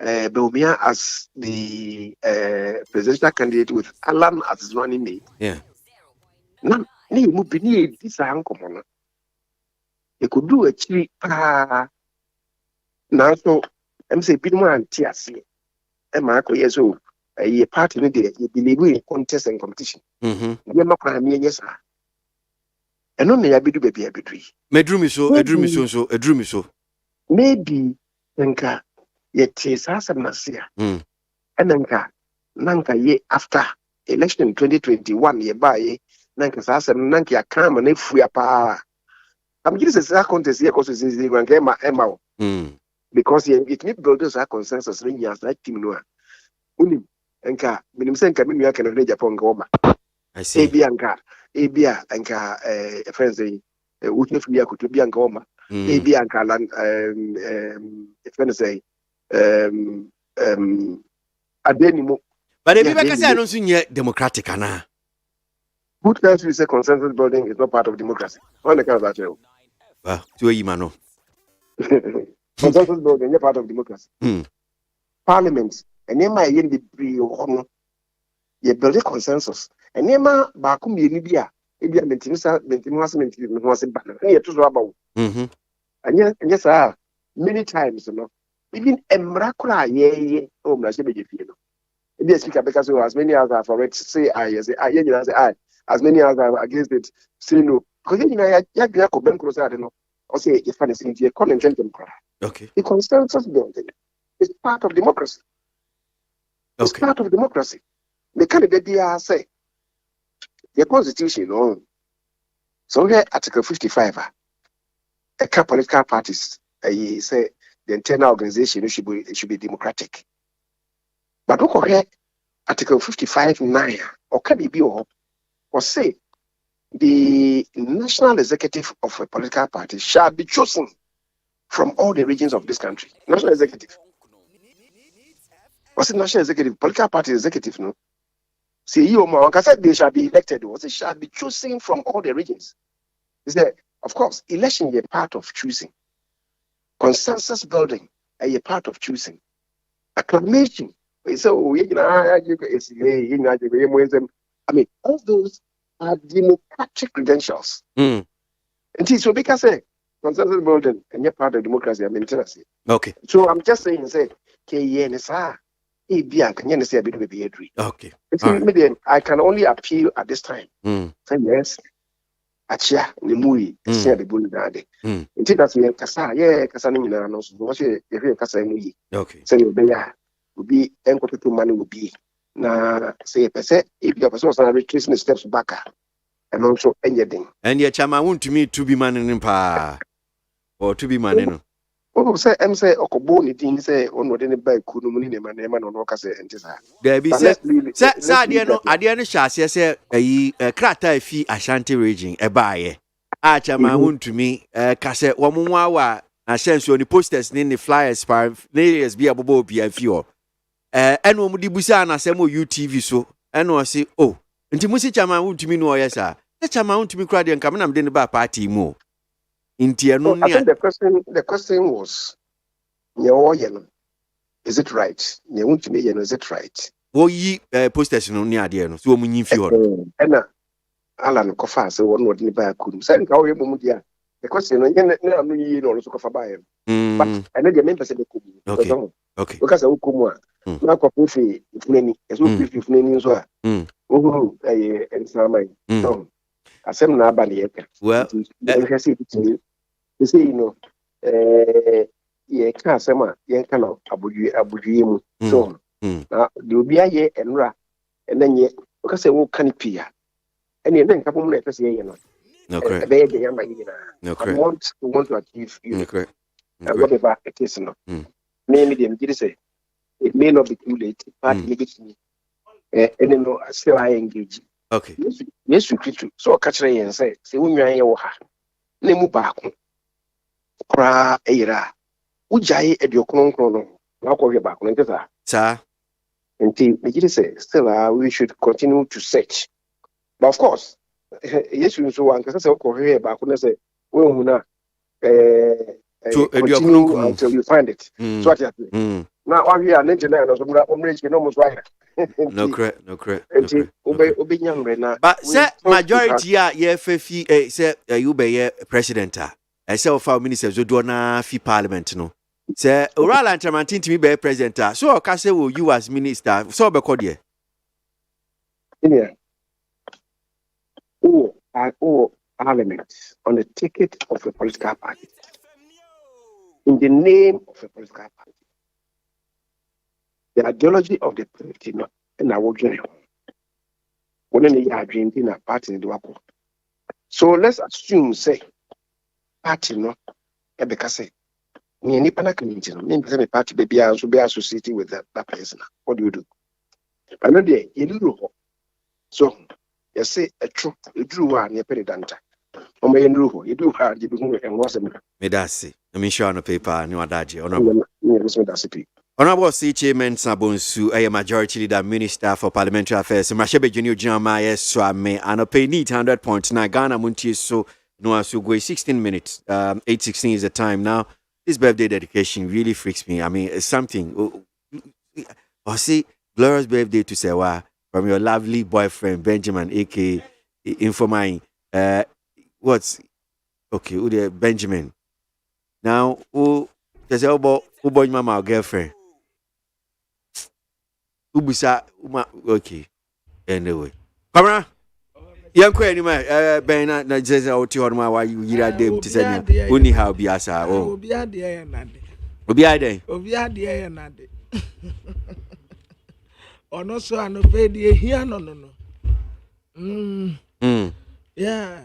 Beumia as the presidential candidate with Alan as his running mate. Yeah. No, you move beneath this uncommon. You could do a tree. Now, so I'm saying, Bidman TRC, and Marco, yes, so a party in the you believe in contest and competition. You're not crying, yes, sir. And only I be do baby every tree. Medrumi so. Maybe, Nanka, yet is as a Nasia. And Nanka, ye after election 2021, ye buy, Nanka Sasa, Nanka, come and if we are power. I'm just a contest here because it's the Emma. Because it need builders are consensus ring as like Tim Noah. Uni, Enka, Minimsen Camilla can read upon Goma. I see. Abia, Anka, friends, Utnefia could be Angoma. Abia, Ankalan, friends say, Adenimo. But if you say I don't see yet democratic, Anna. Good country say consensus building is not part of democracy. On the count of that, well, to a Imano. Consensus building is part of democracy. Parliament, and then my yen be honor. You build a consensus. And Nema Bakum Yenibia, Ibia Mentimasa, Banner, here to Rabau. And yes, many times, you know, even Emrakura, ye, oh, Nashibi, if you speak because as many as I've already say, I as many as are against it, say no. Because you know, I could bend closer, I don't know, or say, if I see you call and gentlemen cry. Okay. The consensus building is part of democracy. It's part of democracy. The candidate say the constitution on. So here Article 55, a political parties say the internal organization should be democratic. But look here, Article 55(9) or can it be or say the national executive of a political party shall be chosen from all the regions of this country. National executive. What's the national executive? Political party executive, no? See, you said they shall be elected. What's it shall be chosen from all the regions? Is that, of course, election is a part of choosing. Consensus building is a part of choosing. Acclamation. So, I mean, all those are democratic credentials. And so, because consensus building and you're part of democracy, I mean, okay. So, I'm just saying, say, okay. I can only appeal at this time. Say yes. Achia the movie, see the bully daddy. Until that's me, Kasa, Kasanina, no, what's your Kasa movie? Okay. Say you will be equal to money will be. Now, say, if your person are retracing steps back and also anything. And yet, Chama want to me to be man in pa or to be man in. Oh, say, Okoboni thing say, on what any bag could money man or no case and just there be said, Adiana Shas, say, a crata fee Ashanti region, a buyer. Chama want to me, Cassette, Wamuawa, a sense on the posters, in the flyers, nails be a bobo be a few. And when we busana semo UTV so, and I say, oh, and Timusi Chama want to me no, yes, sir. That Chama want to me crowd and come and then about party more. I think the question was, is it right? Is it right? Oh, ye posters no near dear, so many few. And Alan Kofa, so one would never could send how you the question, you know, also for buy him. But I know the members of the Kumu. Okay. Because I will come. Now, Kofi, if many, as well if many as well. Oh, and Samai. So, I said, Nabani. Well, you see, you know, ye can't say, ye cannot abuji. So, there will be a year and ra, and then ye, because I will can't peer. And then couple of letters, you know. No, correct. I want to achieve you. Whatever it is, no. medium, did say it may not be too late, but you get me. And no, still I engage. Okay. Yes, you could. So catch me and say, when you are your ha, name back. Cra era. Ujai at your chrono. Now call you back on it. Sir. Until the say, still, we should continue to search. But of course, yes, you so one because I call here back when I say, well, continue until you find it. So what you now I'm here, engineer, I'm reaching almost right. No correct. But say majority yeah fefi say you be president I say of our ministers do na fi parliament no say oral antramantin to me be president so ka say will you as minister so be call there yeah parliament on the ticket of a political party in the name of a political party. The ideology of the party and our journey. When they are drinking a party in the world. So let's assume, say, party no, because say, me any pana community no, me say party baby I should be associated with that person. What do you do? But no day, you do. So you say a true, you do one, you pay the danta. Or may you do hard, you do and what's me. Me that's it. I mean, sure on the paper, no adaji. Honorable C. Chairman Sabonsu, a majority leader minister for parliamentary affairs, Mashebe Junior Jamaya Swame, and a pay need 100.9 Ghana Montie so no so go 16 minutes. 8:16 is the time now. This birthday dedication really freaks me. I mean, it's something. Oh, see, glorious birthday to Sewa from your lovely boyfriend Benjamin, aka Infomine. What's okay? Who Benjamin? Now, who does about who boy mama or girlfriend? Ubusa, okay. Anyway, camera. Young queen, Ben, not just out on my why you hear them to say, only how be as I own. Obia de nade. Obia de. Obia de nade. Or no so an obey here, no. Yeah.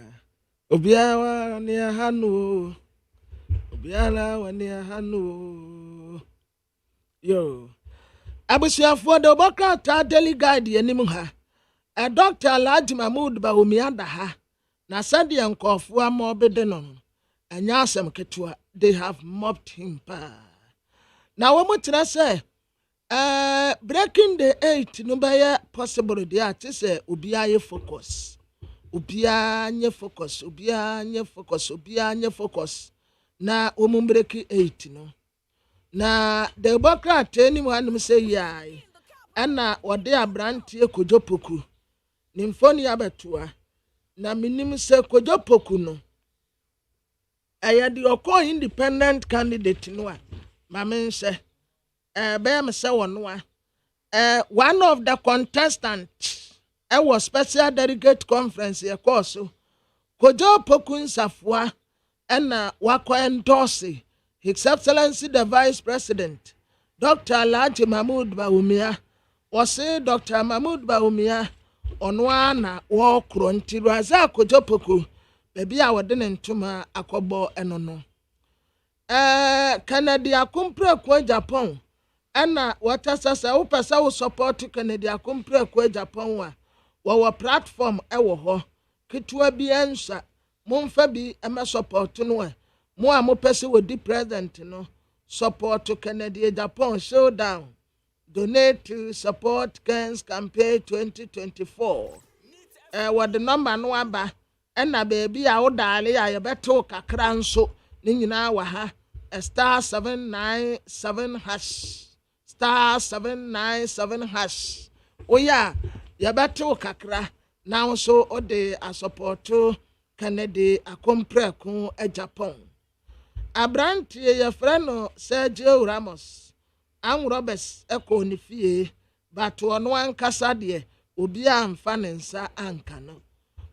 Obia near Hanu. Obiala near Hanu. Yo. Abusuafo de Bokata daily guide yenim ha. A Dr. Alhaji Mahmoud Bawumia da ha. Na sadi yankofo amobede no. Anya asem ketua. They have mobbed him pa. Na wo mutra say breaking the 8 no be possible there to say obia ye focus. Obia nye focus, obia nye focus. Na wo mu break 8 no. Na the Democrat anyone say yai ana wode abrantie kojopoku nimfoni abetua na minim se kojopoku no ayade okọ independent candidate no a mamen se be me se wono a one of the contestants was special delegate conference e course kojopoku nsafua ana wako endorse His Excellency the Vice President, Dr. Alhaji Mahmoud Bawumia, was say Dr. Mahmoud Bawumia on one walk runti raza kojopoku, baby I wouldn't tuma akobo enono. Canada kumpre kwa Japan, ana watasasa upasa u support Canada kumpre kwa Japan wa platform ewo ho, kitwa biensa, mumfabi ema support nwe. Mo mo person with the president no support to Canada Japan showdown donate to support Ken's campaign 2024 what the number no aba na baby a odale a ye beto kakra nso ni nyina wa ha *797# *797# oya ye beto kakra now so ode a support to Canada akompre ko Japan. Abrantie ye freno Sergio Ramos an Roberts eko ni fie but ono ankasa de obi amfa ne nsa anka no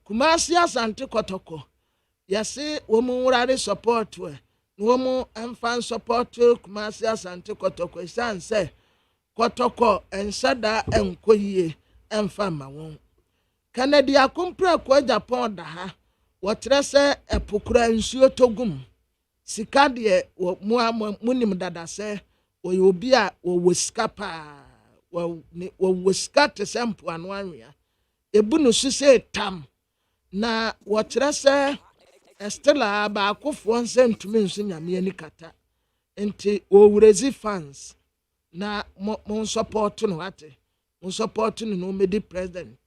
Kumasi Asante Kotoko yase wo mu wurare support we no mu amfa support Kumasi Asante Kotoko isanse Kotoko ensada enkoyie emfa ma won Canada kompra ko Japan da ha wotrese epokura nsuo togum sika de munim dada se wɔyɛ obi a wɔwɔ sika paa wɔwɔ sika te sɛ mpoano anwea ebu no so sɛ tam na wɔkyerɛ sɛ estela baakofoɔ nsɛ ntumi nso nyame ani kata nti wɔwurezi fans na mo support no ate mo support no no medi president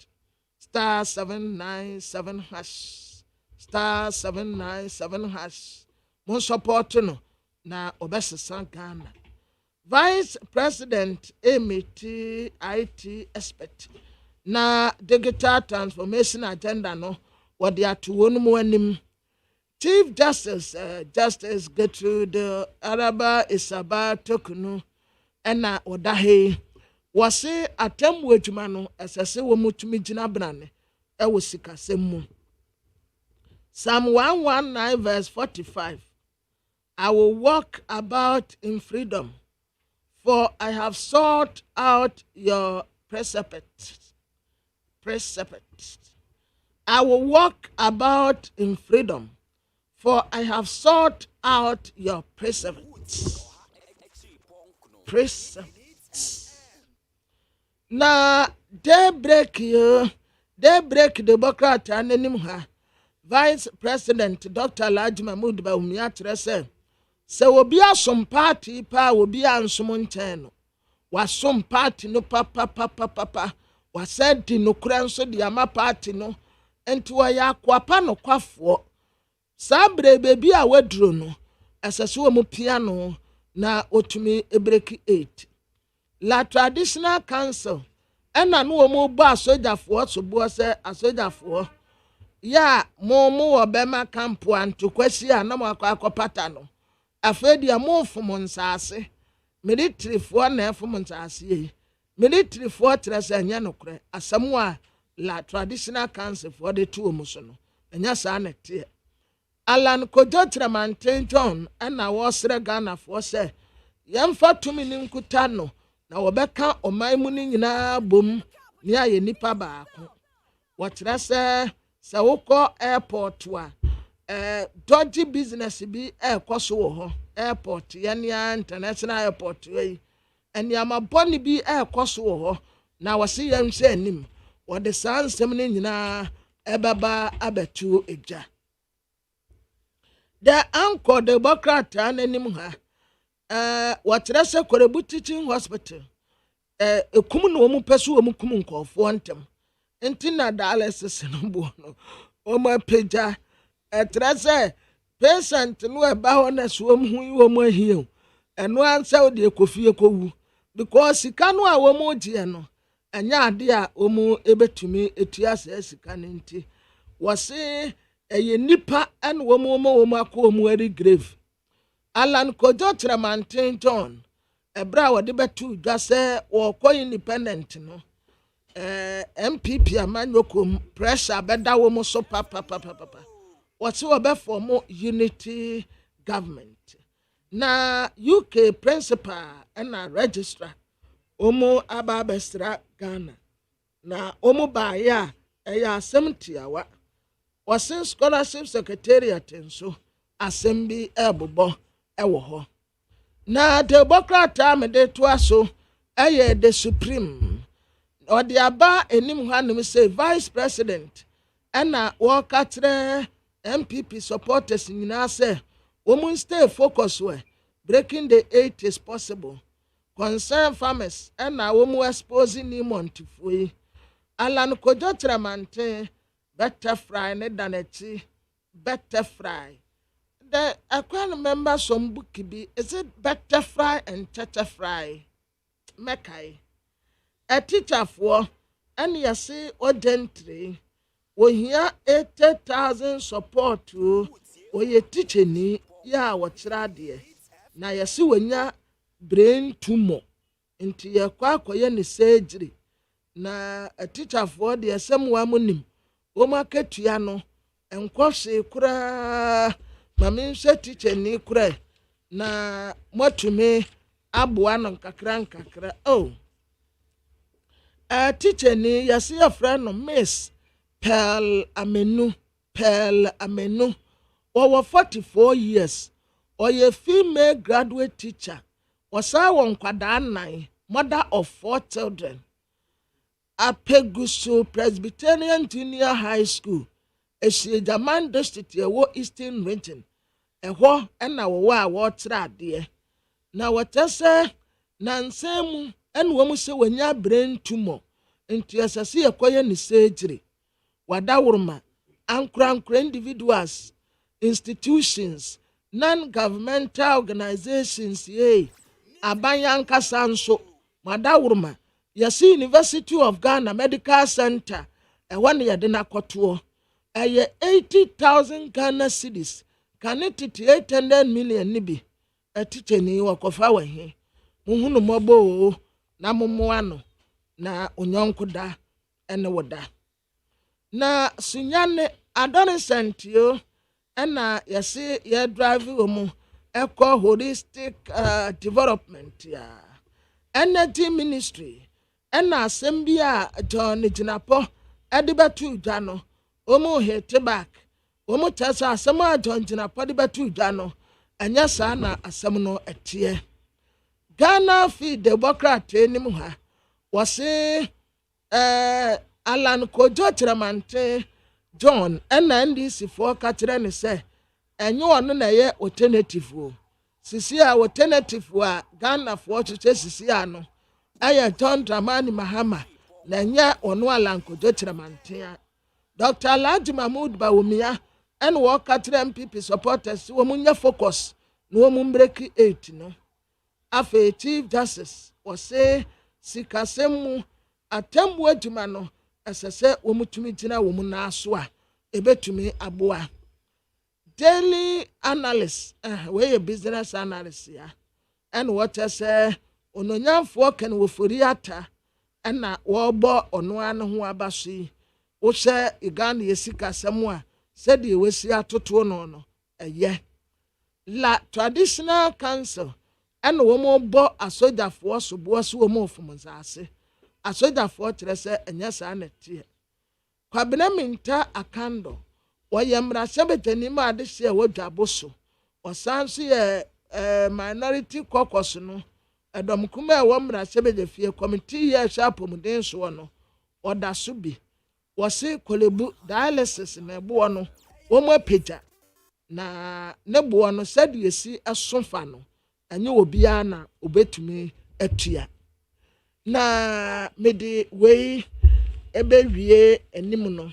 star 797 hash star 797 hash mo support no na obesesa Ghana vice president emiti IT expert na digital transformation agenda no wɔde ato wɔn mu anim Chief Justice Justice Gertrude Araba Isaba Tokunu ɛna ɔda he wɔse atemmu adwuma no ɛsɛsɛ wɔ mutumi gyina brane ɛwɔ sikasɛm mu Psalm 119 verse 45 I will walk about in freedom for I have sought out your precepts. I will walk about in freedom for I have sought out your precepts. Na daybreak Democrat ananim ha Vice President Dr. Alhaji Mahmoud Bawumia kyerɛ sɛ obi asom party pa obi ansom nkyɛn no wasom party no papa wasɛ di no kura nso di ama party no enti wɔyɛ akwapa no kwafoɔ saa beebi a waduro no ɛsɛ sɛ wɔn piano na otumi ebreki 8 la traditional council ɛna no wɔn bɔ asogyafoɔ so boɔ sɛ asogyafoɔ ya mo wɔ bɛma campo antokwasi a na mo akɔpata no afei dia mo fom nsase militaryfoɔ na fom nsase yi militaryfoɔ trɛ sɛ nya no korɛ asɛm a la traditional council for de to mo so no nya saa na tie Alan Kojo Tramantin John ɛna wɔsrɛ Ghanafoɔ sɛ yɛmfa tumi ne nkuta no na wɔbɛka ɔman mu ne nyinaa bom ne ayɛ nipa baako wɔkyerɛ sɛ wokɔ airport a dodgy business bi ɛkɔ so wɔ hɔ airport yɛnea international airport yi ɛnneɛma bɔne bi ɛkɔ so wɔ hɔ na wɔse yɛnhwɛ anim wɔde saa nsɛm no nyinaa ɛbɛba abɛto egya the anchor the Democrat ananim ha wɔkyerɛ sɛ Korebu teaching hospital ekum no wɔn pɛ so wɔn kum nkɔfoɔ ntɛm nti na dialysis no bo no wɔn apagya ɛtrɛ sɛ patient no ɛba hɔ na so wɔn hu wɔn ahia ɛno ansa wɔde ekofie kɔwu because sika no a wɔn gye no ɛnyɛ ade a wɔn ebetumi etua sɛ sika no nti wɔse ɛyɛ nipa ɛna wɔn akɔ wɔn ari grave Alan Kojo Tramantin John ɛbra wɔde bɛtu dwa sɛ wɔkɔ independent no MPP amanyoko pressure bɛda wɔn so papa wɔte wɔbɛfɔm unity government na UK principal ɛna registrar wɔn aba abɛsra Ghana na wɔn baayɛ a ɛyɛ asɛm tiawa wɔse scholarship secretariat nso asɛm bi ɛbobɔ ɛwɔ hɔ na Democrat amede to aso ɛyɛ the supreme ɔde aba enim hɔ anim sɛ vice president ɛna wɔka kyerɛ MPP supporters nyinaa sɛ wɔn stay focus wɛ breaking the 8 is possible concern farmers ɛna wɔn exposing new montifoɔ yi Alan Kojo Tramantin better fry ne danechi better fry the I can't remember some book be is it better fry and chacha fry mekai a teacher for any say ordentry we hear 80,000 support to or ye teacher ni ya wachra dear na yasi wenya brain tumor into your kwakoye ni surgery na a teacher for the asem munim Oma ketua no enkwose kura mame nhwe teacher ni kura na motumi aboa no nkakra teacher ni yase afra no Miss Pearl Amenu over 44 years or a female graduate teacher wɔsaa wɔ nkwadaa 9 mother of 4 children Apegusu Presbyterian Junior High School Esiejaman District ɛwɔ Eastern Region ɛhɔ ɛna wɔwɔ a wɔkyerɛ adeɛ na wɔkyɛ sɛ nansa mu ɛna wɔn sɛ wɔnya brain tumor nti ɛsɛ sɛ yɛkɔyɛ ne surgery wadawuruma ankurankura individuals institutions non-governmental organizations abanyankasa nso wadawuruma yɛsi University of Ghana Medical Center ɛwɔ ne yɛde n'akɔtoɔ ɛyɛ 80,000 Ghana cedis kane tete 800 million ni bi ɛtete ni wɔkɔfa wɔ he muhunu mɔbɔ na mummoa no na onyɔnko da ɛne woda na sunyane adolescent yo ɛna yɛsi yɛ drive wɔ mu ɛkɔ holistic development ya energy ministry ɛna asɛm bi a John Gyinapo ɛde bɛto dwa no omu hit back omu kyerɛ asɛm a John Gyinapo de bɛto dwa no ɛnyɛ saa na asɛm no ɛteɛ Ghana fi Democrat anim ha wɔse Alan Kojo Tiramante John ɛna NDC foɔ ka kyerɛ ne sɛ ɛnyɛ ɔno na ɛyɛ alternative o sisi a alternative a Ghana foɔ kyerɛ sisi a no ɛyɛ John Dramani Mahama na ɛnyɛ ɔno Alan Kojo Tiramante Dr. Alhaji Mahmoud Bawumia ɛna wɔka kyerɛ MPP supporters wɔn nyɛ focus na wɔn break 8 no afei Chief Justice wɔse sikasɛm mu atemmu adwuma no ɛsɛ sɛ wɔn tumi gyina wɔn naaso a ebetumi aboa daily analyst wɔyɛ business analyst ya ɛna wɔkyɛ sɛ ononyanfoɔ kan wɔfori ata ɛna wɔbɔ ɔno ano ho aba so yi wohyɛ Ghana yɛ sikasɛm a sɛdeɛ wɔsi atoto no ɛyɛ la traditional council ɛna wɔn bɔ asogyafoɔ so boɔ so wɔn ofom nsaase asogyafoɔ kyerɛ sɛ ɛnyɛ saa na ɛteɛ Kwabena Minta Akando wɔyɛ mmarahyɛbadwani mu ade hyɛ wɔdwabo so ɔsan so yɛ minority caucus no ɛdɔm kuma ɛwɔ mmarahyɛbadwa fie committee yɛ ɛhyɛ apɔmuden soɔ no ɔda so bi wɔse kolebu dialysis na ɛboɔ no wɔn apagya na ne boɔ no sɛdeɛ esi ɛso fa no ɛnyɛ obiara na obetumi atua na mede wei ebewie anim no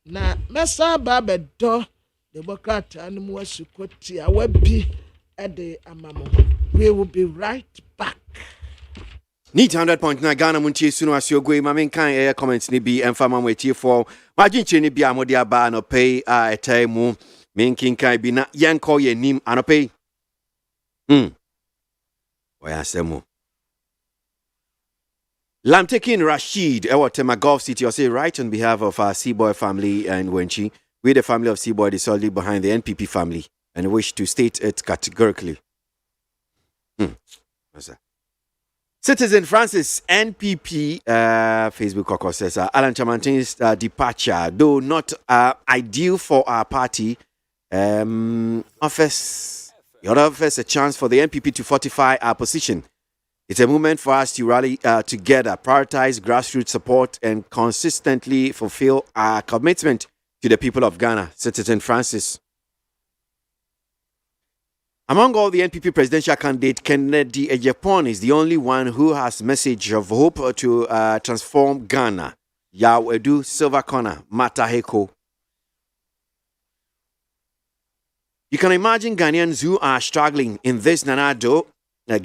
na mesa ba bedɔ Democrat animu asukoti awabi ɛde amamo we will be right back. Need 100.9 Ghana Montie Suno Asiogwe Mamin kan air comments ni bi emfama mwetie for majinche ni bi amode aba no pay a etaimu minkin kan bi na yanko ye nim anope Oyasemo Lamtekin Rashid Ewatema Gulf City or say right on behalf of our Seaboy family and Wenchi we the family of Seaboy is solely behind the NPP family and wish to state it categorically. What's that? Citizen Francis NPP Facebook caucus says Alan Chamantin's departure, though not ideal for our party, offers a chance for the NPP to fortify our position. It's a moment for us to rally together, prioritize grassroots support, and consistently fulfill our commitment to the people of Ghana. Citizen Francis. Among all the NPP presidential candidates, Kennedy Ejepon is the only one who has message of hope to transform Ghana. Yawedu Silver Corner, Mataheko. You can imagine Ghanaians who are struggling in this Nanado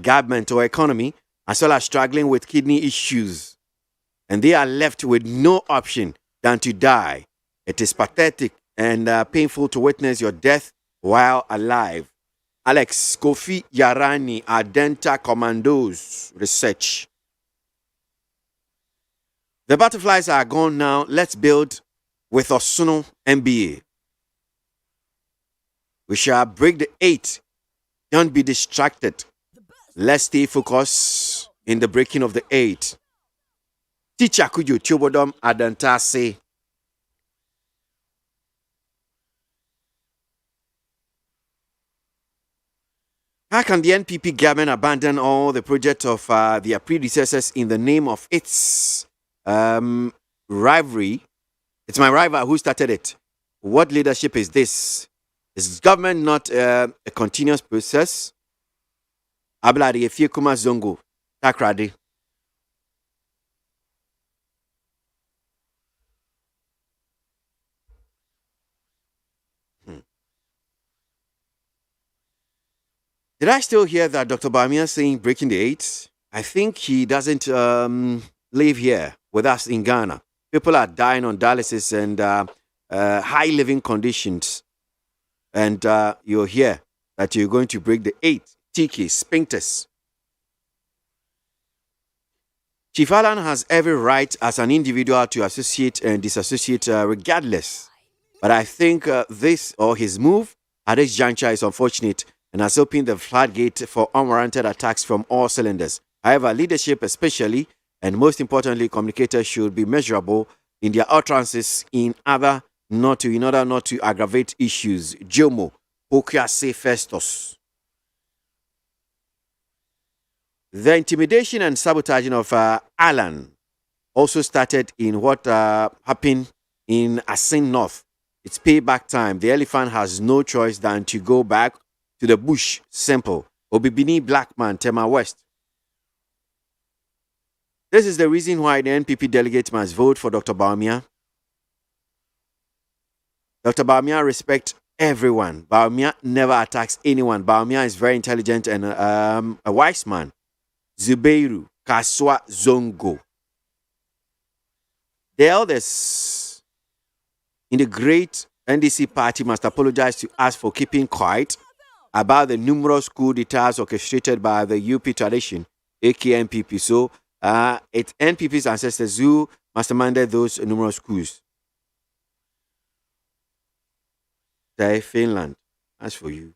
government or economy, as well as struggling with kidney issues. And they are left with no option than to die. It is pathetic and painful to witness your death while alive. Alex Kofi Yarani, Adenta Commandos Research. The butterflies are gone now. Let's build with Osuno MBA. We shall break the 8. Don't be distracted. Let's stay focused in the breaking of the 8. Teacher Kujo Chobodom Adanta say. How can the NPP government abandon all the projects of their predecessors in the name of its rivalry? It's my rival who started it. What leadership is this? Is government not a continuous process? Abladi Efie Kuma Zongo. Takradi. Did I still hear that Dr. Bamia saying breaking the eight? I think he doesn't live here with us in Ghana. People are dying on dialysis and high living conditions. And you're here that you're going to break the eight. Tiki, sphincters. Chief Alan has every right as an individual to associate and disassociate regardless. But I think this or his move at this juncture is unfortunate and has opened the floodgate for unwarranted attacks from all cylinders. However, leadership especially, and most importantly, communicators should be measurable in their utterances in order not to aggravate issues. Jomo, Pokiase Festus. The intimidation and sabotaging of Alan also started in what happened in Asin North. It's payback time. The elephant has no choice than to go back to the bush. Simple. Obibini Blackman, Tema West. This is the reason why the NPP delegates must vote for Dr. Bawumia. Dr. Bawumia respects everyone. Bawumia never attacks anyone. Bawumia is very intelligent and a wise man. Zubeiru Kaswa Zongo. The elders in the great NDC party must apologize to us for keeping quiet about the numerous coup d'etats orchestrated by the UP tradition, aka NPP. So, it's NPP's ancestors who masterminded those numerous coups. Say, Finland, that's for you.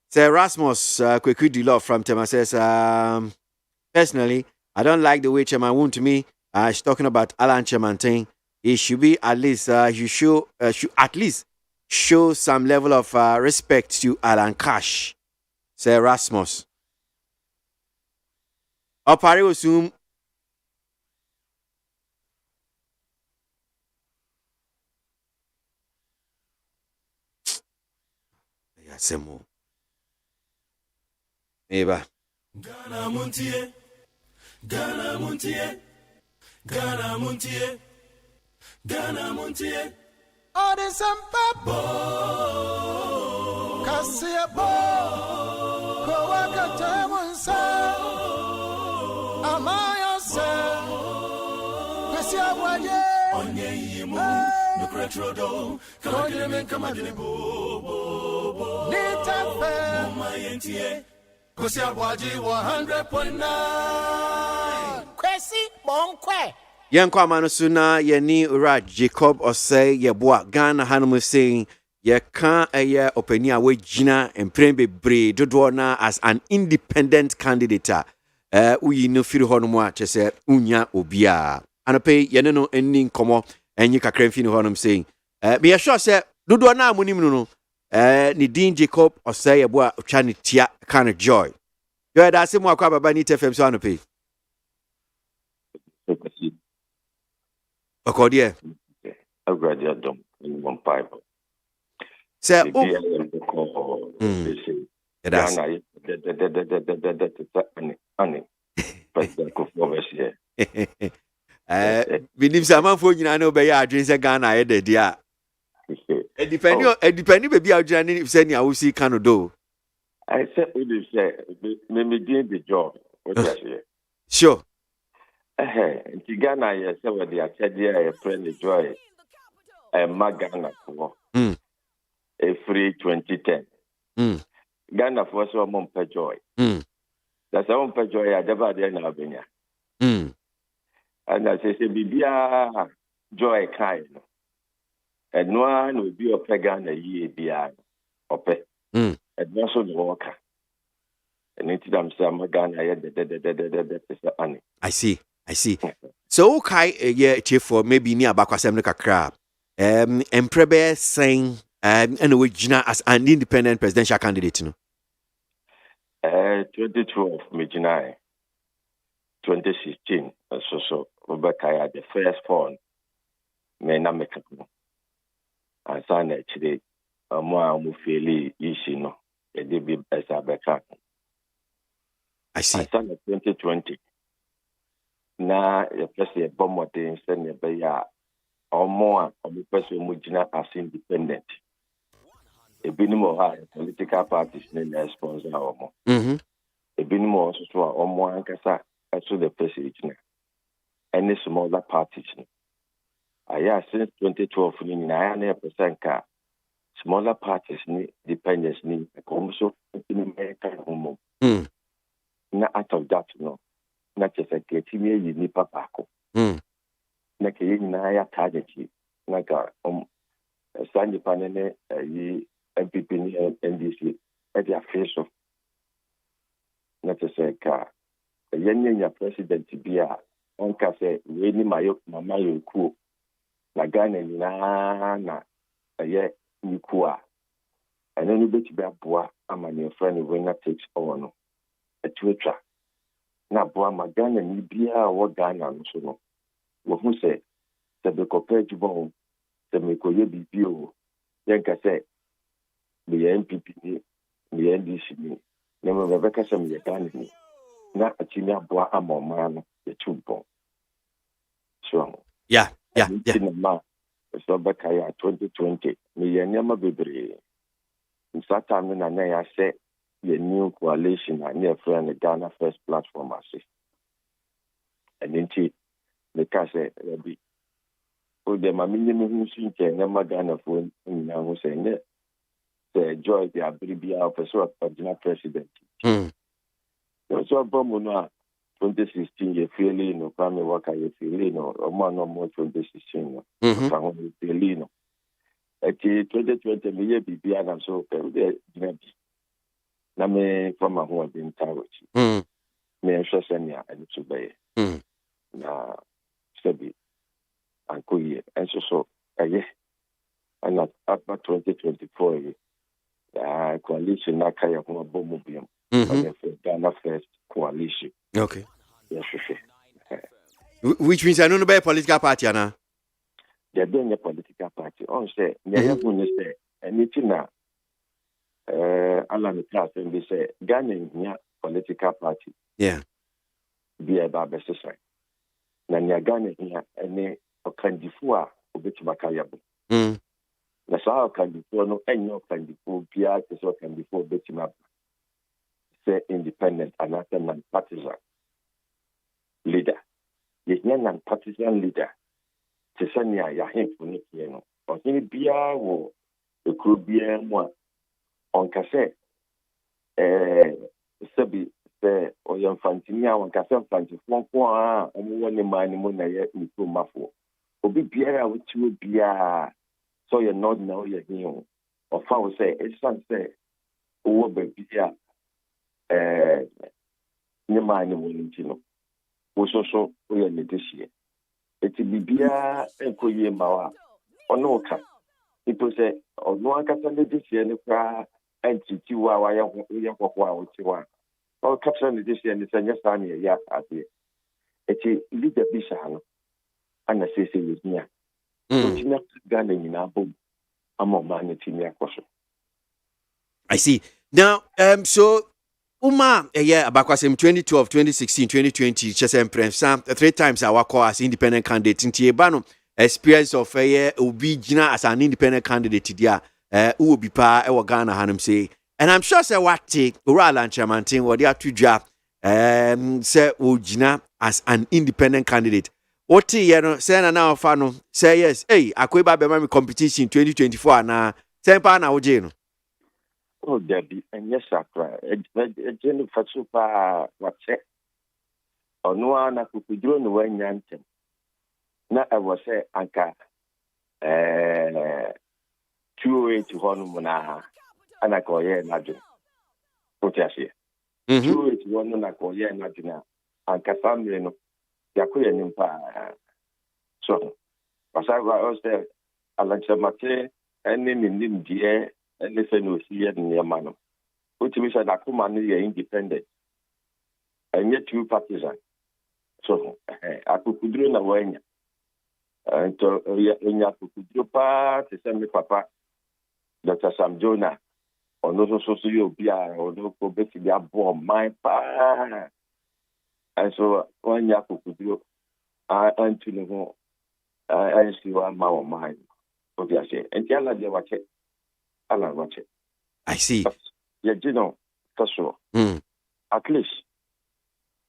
Sir Rasmus Kwekwi Dilo from Tema says, personally, I don't like the way Chairman Woon to me. She's talking about Alan Chairman. He should be at least, should at least show some level of respect to Alan Cash. Sir Rasmus. Opari Osum. Semo. Eba. Ghana Montie. Ghana Montie. Ghana Montie. Ghana Montie. All the Sampa. Cassia Bo. Kowaka Tamonsa. Amaya Sa. Cassia Boye. Onye Yimu. Nucretrodo. Kagame Kamadine Bo. Nita Fe. Mayentie. Kosi ABOAGYE 100.9. Kwesi Bonkwe. Yanko Amanusuna Yeni Ura Jacob or say Yeboa Ghana Hanum saying ye can't openia we Gina and Prembe Bre Dodwana as an independent candidate. We no feel honumwa chese unya obia. And pay yeneno ending como and you can cremfin honum saying. Be a sure say Dodwana Munimuno. Nidin Jacob or say Yeboa Chanitia kind of joy. You had asked him what about Nita FM so pay. According I graduate them in one pipe. Say, believe someone for you know by your dreams Ghana headed, yeah. Depending baby out journey if send you see can do. I said, we say, maybe doing the job. What I say? Sure. In Ghana, yes, where they are telling a friend joy, a Magana for a free 2010. Ghana for so mum per joy. That's a per joy. I never did in Albania. And I say, Bibia joy kind. And no one will be a pagan a year behind. Ope. And also the worker. And it's them some Ghana. I see. So okay, yeah, chief for maybe near Bakwasem Kakra. Emprebe saying and we as an independent presidential candidate. No? 2012, Mijinai, 2016, so Rebecca, the first phone, may not make it. And son, actually, more Mufili, Ishino, a DB as a Becca. I see. And son, 2020. Now, the president bomb what they send a bear or more of the person Mujina as independent. A minimum high political parties named as sponsor or more. A minimum also or more Ankasa as to the president. Any smaller parties. Since 2012, in 9% car, smaller parties need dependence need also in American home. Not out of that, no. Not just a getting you need papa. Like a naya target, like a Sandy Panene, MPP, NDC, at their face of not just a car. A young president to be a on Case, really my Mama Coup. Na Ghana na ye nikua and then you bet be aboa ama your friend when that takes on a Twitter na boa ma Ghana ni bia wo Ghana no so no wo hu say the be compare to bon the me ko ye bibio yen ka say the MPP ni the NDC ni na me be ka say me Ghana ni na atimi aboa ama ma no ye tubon so yeah. So back 2020, me nyama bebre. In that time na I say the new coalition and near friend the Ghana First Platform as. And then the case be. O de ma minimum who sin ke nyama Ghana for na who say ne. The joy the abribia of a president. So bomo 2016 ye feeling no kwame waka ye feeling no no more 2016 no kwame feeling no 2020 me ye bibia na so pe de gina na me from a ho den tawochi me hwe senia ani to be na sabi ankoye enso so aye and at 2024 ye coalition na kaya ho bomo biam Ghana First Coalition. Okay. Yes, which means I don't know about a political party, Anna. They're doing a political party. On say, say, anything now. Alan class and they say, Ghana political party. Yeah. Be a barber society. Nanya Ghana here, any Okandifua, Obetumakayabo. That's how Okandifua, no, and no Okandifua, Pia, is Okandifua, Betimab. Say independent and not non-partisan leader. Yes, non-partisan leader. Tisania Yahim Funikiano. Or any beer or the could be one on cassette. Sabi say or young Fantinia on cassette Fanti one and one money yet in two muffle. Or be beer with two beer. So you're not now you're here. Or I would say, it's say, oh, baby, Nemani Molintino. Was also we are this year. It will be a Koye Mawa or no cat. People say, oh, no, I can't this year, and Chihuahua, Chihuahua. Or captain this year, and it's a just on a yard at the lead the Bishano, and I say, with me. Ghana in our boom. I'm on money to me. I see. Now, so. Uma Abakwasem 2012, 2016, 2020, Chesem Premsa, 3 times I work as independent candidate in Tiebano. Experience of Ubi Gina as an independent candidate there, who will be pa Ghana Hanum say. And I'm sure say what take oral and chairman what they are to job say Ugina as an independent candidate. What say now fano say yes, hey, Akweba Bemami competition 2024 na Sempa na Ojeno. Oh, Debbie, and yes, I cry. A general Fasupa, what's it? Or no one I could do in the way Yanton. Now I was say, Anka, 208 to Honumana, and I call ye Najin. What I say? 208 to Honumana, call ye Najina, Anka family, Yakuya Nimpa. So, was there Alanchamate, and in dear, and listen to see it in your man. Which means that Akumani independent. And yet two partisan. So, I could do in a way. And to Yaku part, to send me papa, Dr. Sam Jonah, or no social Bia, or no Pobeti bomb, my pa. And so, one Yaku could do, and to know, I see one more mind. What I say, and Yalla, they watch it. Allah watch it. I see. Yeah, you know, for sure. At least,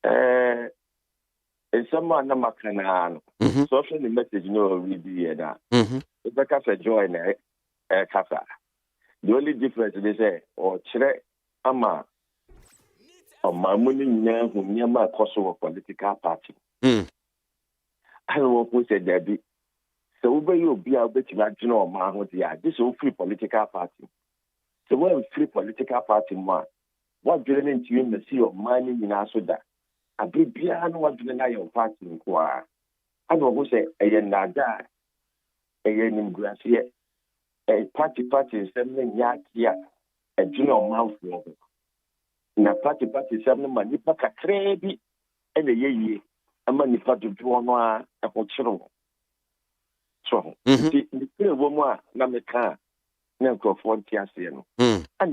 in someone na makana social message no really that. If I can join kasa. The only difference they say or chere ama money nya hu nya ma koso political party. I don't know who said that. So we you be a bit like you know ma ho dia. This is free political party. So when free political party man, what do you mean to you see of money in Asoda? A big piano what do you party in Kwa? I know who say a nada, a yen gracia, a party is 7 yak here, a junior mouth level. In a party 7 money pack a crabby, and a ye, a money party to one a hotel. So, the clear woman, Nameka. And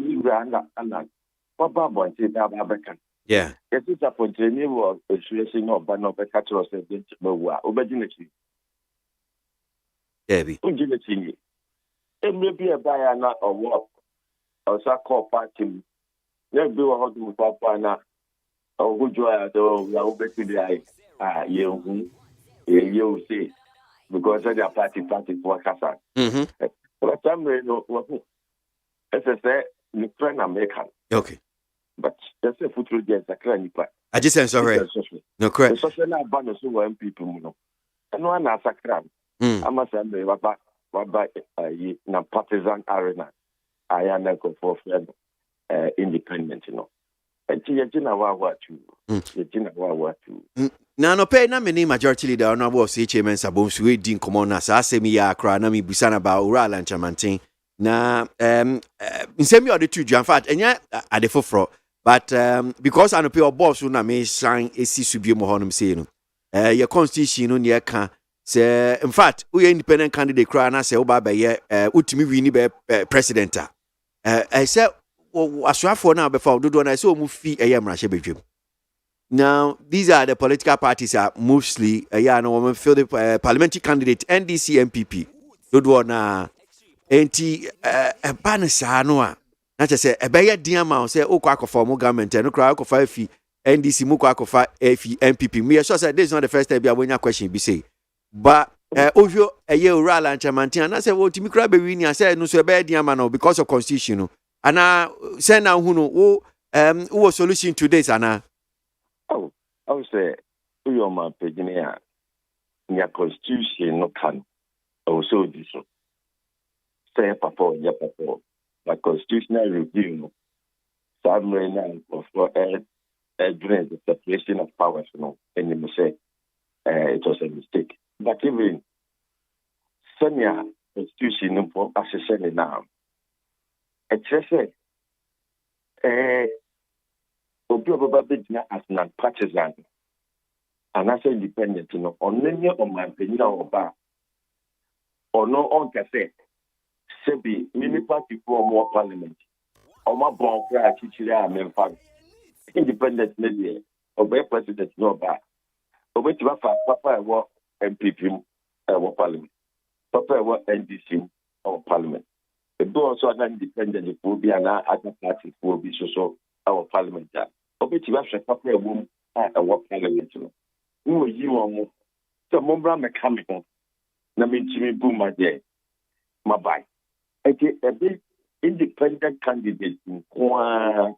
you ran up and what Baba said Abacan. Yeah. It is a point of association of Banoka Catros against Bowa, Obedinity. Debbie. Ungility. It may be a Diana or what, or Sako party. Never do a hot with Papa or who do I do Obedity? You see, because of their party for Casa. But I'm ready to as I say, you friend American. Okay. But that's a football game, a cranny part. I just am sorry. No, correct. The social abundance of one people, you know. And one as a crime. I must say, na partisan arena. I am a for friend independent, you know. And you know what you. Na no pay na many majority leader honorable CHMN Sabons we din common na sa asemi ya kra na mi busana ba ura lanchamantin na nsemi o de tu in fact enya ade foforo but because I no pay boss na me sign esi subie mo honum say no your constitution no ne ka say in fact we independent candidate kra na say oba be ye utimi wini be president I say aswafo na be fa dodo na say o mu fi eyemra hye bedwem. Now, these are the political parties are mostly, woman feel the parliamentary candidate, NDC MPP. Don't want a banner sanoa. Not to say, a bayer dear mouse, say, oh, quack for more government, and no cry for NDC, Mukwako for MPP. Me, so said, this is not the first time I win a question, be say. But, Ovio, a year oral and Chamantian, and I said, well, Timmy Crabberini, I said, no, so bad dear man, because of constitution. And I send now who know, who was solution to this, Anna. I would say, you are my Virginia, your constitution, no can also do so. Say, Papa, your Papa, my constitutional review, some right of during the separation of powers, you know, and you say it was a mistake. But even senior constitution for assessing now, it's just as non-partisan and as independent, you know, on many of my opinion or no on cassette, Sebi, many party for more parliament, or my born cry, teacher, I'm independent media, or by president, no bar. Or wait to have Papa, what MPP, or parliament, Papa, what NDC, or parliament. The door also an independent, it will be an other party, will be so our parliament. Obeti wa Papa wom a work parliament no. Wo yi won so mombra mechanical na mentimi bu ma de ma bai. Eti a big independent candidate in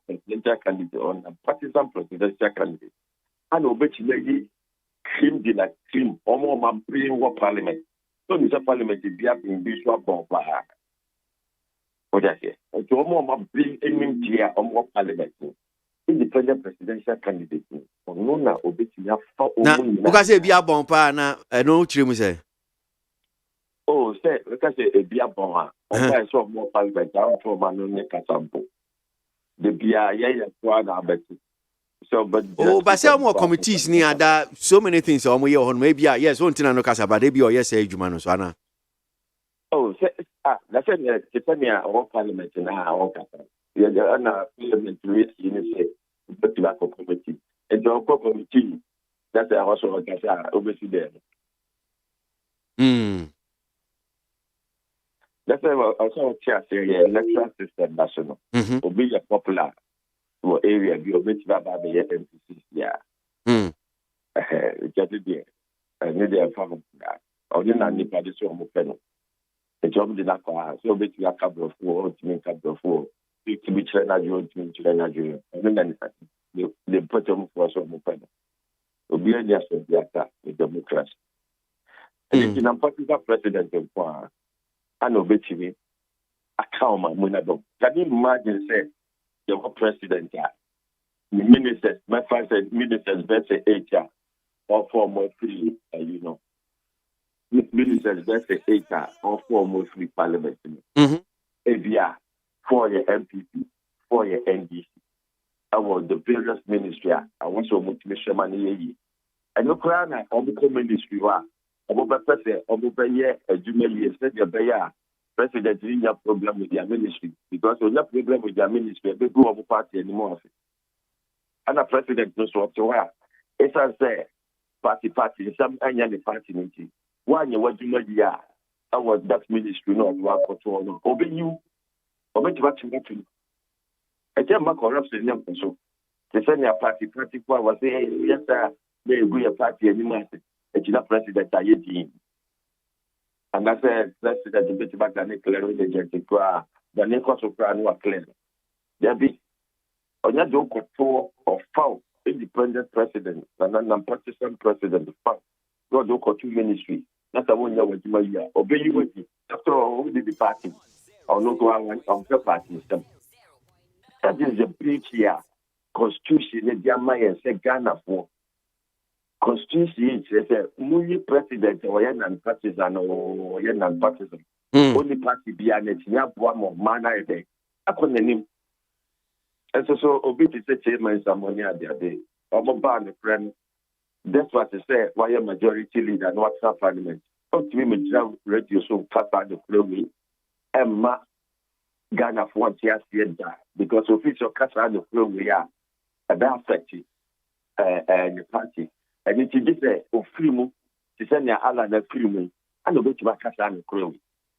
presidential candidate on a partisan presidential candidate. And obeti lady cream de la cream omo ma bring wa parliament. So this parliament be up in bishop of what I say. So omo ma bring emin dia omo parliament. independent presidential candidate no na obetumi afa na omu uka say bia bon pa na no tire mu say oh say because e bia bon ha o ba so mo parliament am for man no ne kasampo the bia ye so na abeti so but but say more committees ni ada so many things omo ye on maybe yes one thing no kasa but dey be o yes adwuma no so ana oh say that's it depending on parliament na o kasa ye na parliamentary ni say but la committee and the committee that's also kasa obesi there that's also chair say electoral system national obi ya popular for area bi obeti baba be MPC ya just there need the farm that only na nipa de so mo peno the job de la kwa so obeti ya kabro for ultimate kabro for to be trainer you to na you and then the bottom for so mo peno obi ya so biata the democracy and the particular president kwa and obeti me account mo na do can you imagine say the president the ministers my friend said ministers best say 8 or 4 more free ministers best say 8 or 4 more free parliament ABA 4 year MPP 4 year NDC I was the various ministry I want to motivation money and no crown obuko ministry wa obuko pese obuko ye adwuma ye said your beya president didn't have problem with their ministry because when you have problem with their ministry they go over party anymore and the president knows what to wear it's as say party some any party meeting one you what you yeah I was that ministry not work control obey you obey what you want to I tell my corruption so they send your party was say yes sir they agree a party anymore it's not president I and that's a president the bit back and clear with the agent qua the Nicholas Soprano clear. There be on your joke of foul independent president and non-partisan president foul. God do 2 ministry. Not a 1 year with my year. Obey you with it. After all, who did the party? Or no go on the party system. That is a breach here. Constitution in Jamaica say Ghana for. Constitution is a only president or non-partisan or non-partisan. Only party be an one more man I think. I couldn't name. And so obey the chairman some money at their day. I'm a band friend. That's what they say. Why a majority leader and what's up parliament? Not to me, radio so cut by the flow me. Emma Ghana for 1 year because official cut out the flow we are about affected and the party. And it is a free move to send your ally and free move. And obey to my cut and crow.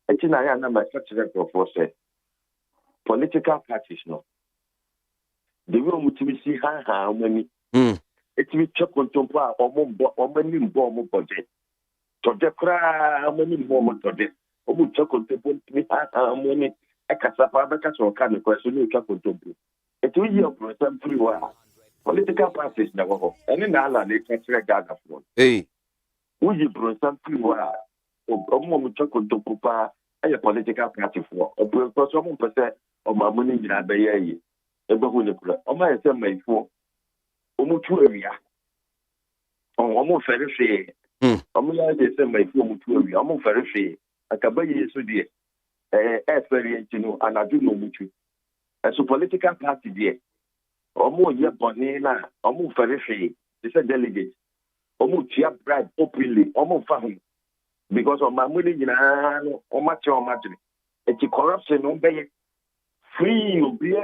And I am my structure for say political parties no. The room to be see how many it will check on Tompa or many bomb budget. To the cry how many bomb budget. Or will check on Tompa how many a casapa because or can question you check on Tompa. It will be for some free while. Political parties never go. And in Allah they can track Gaga for. Hey. Will you bring some free while? Or more check on Tompa a political party for. Or some percent of my money in Abaye. My say for Omutu area. Almost very fair. They say my Omutu area. Almost very fair. I can buy you so dear. Experience, and I do know Mutu. And so political party there. Almost yet bonina. Almost very fair. They say delegate. Almost cheap bribe openly. Almost family. Because of my money, or much or much. It's corruption on bay. Free you be.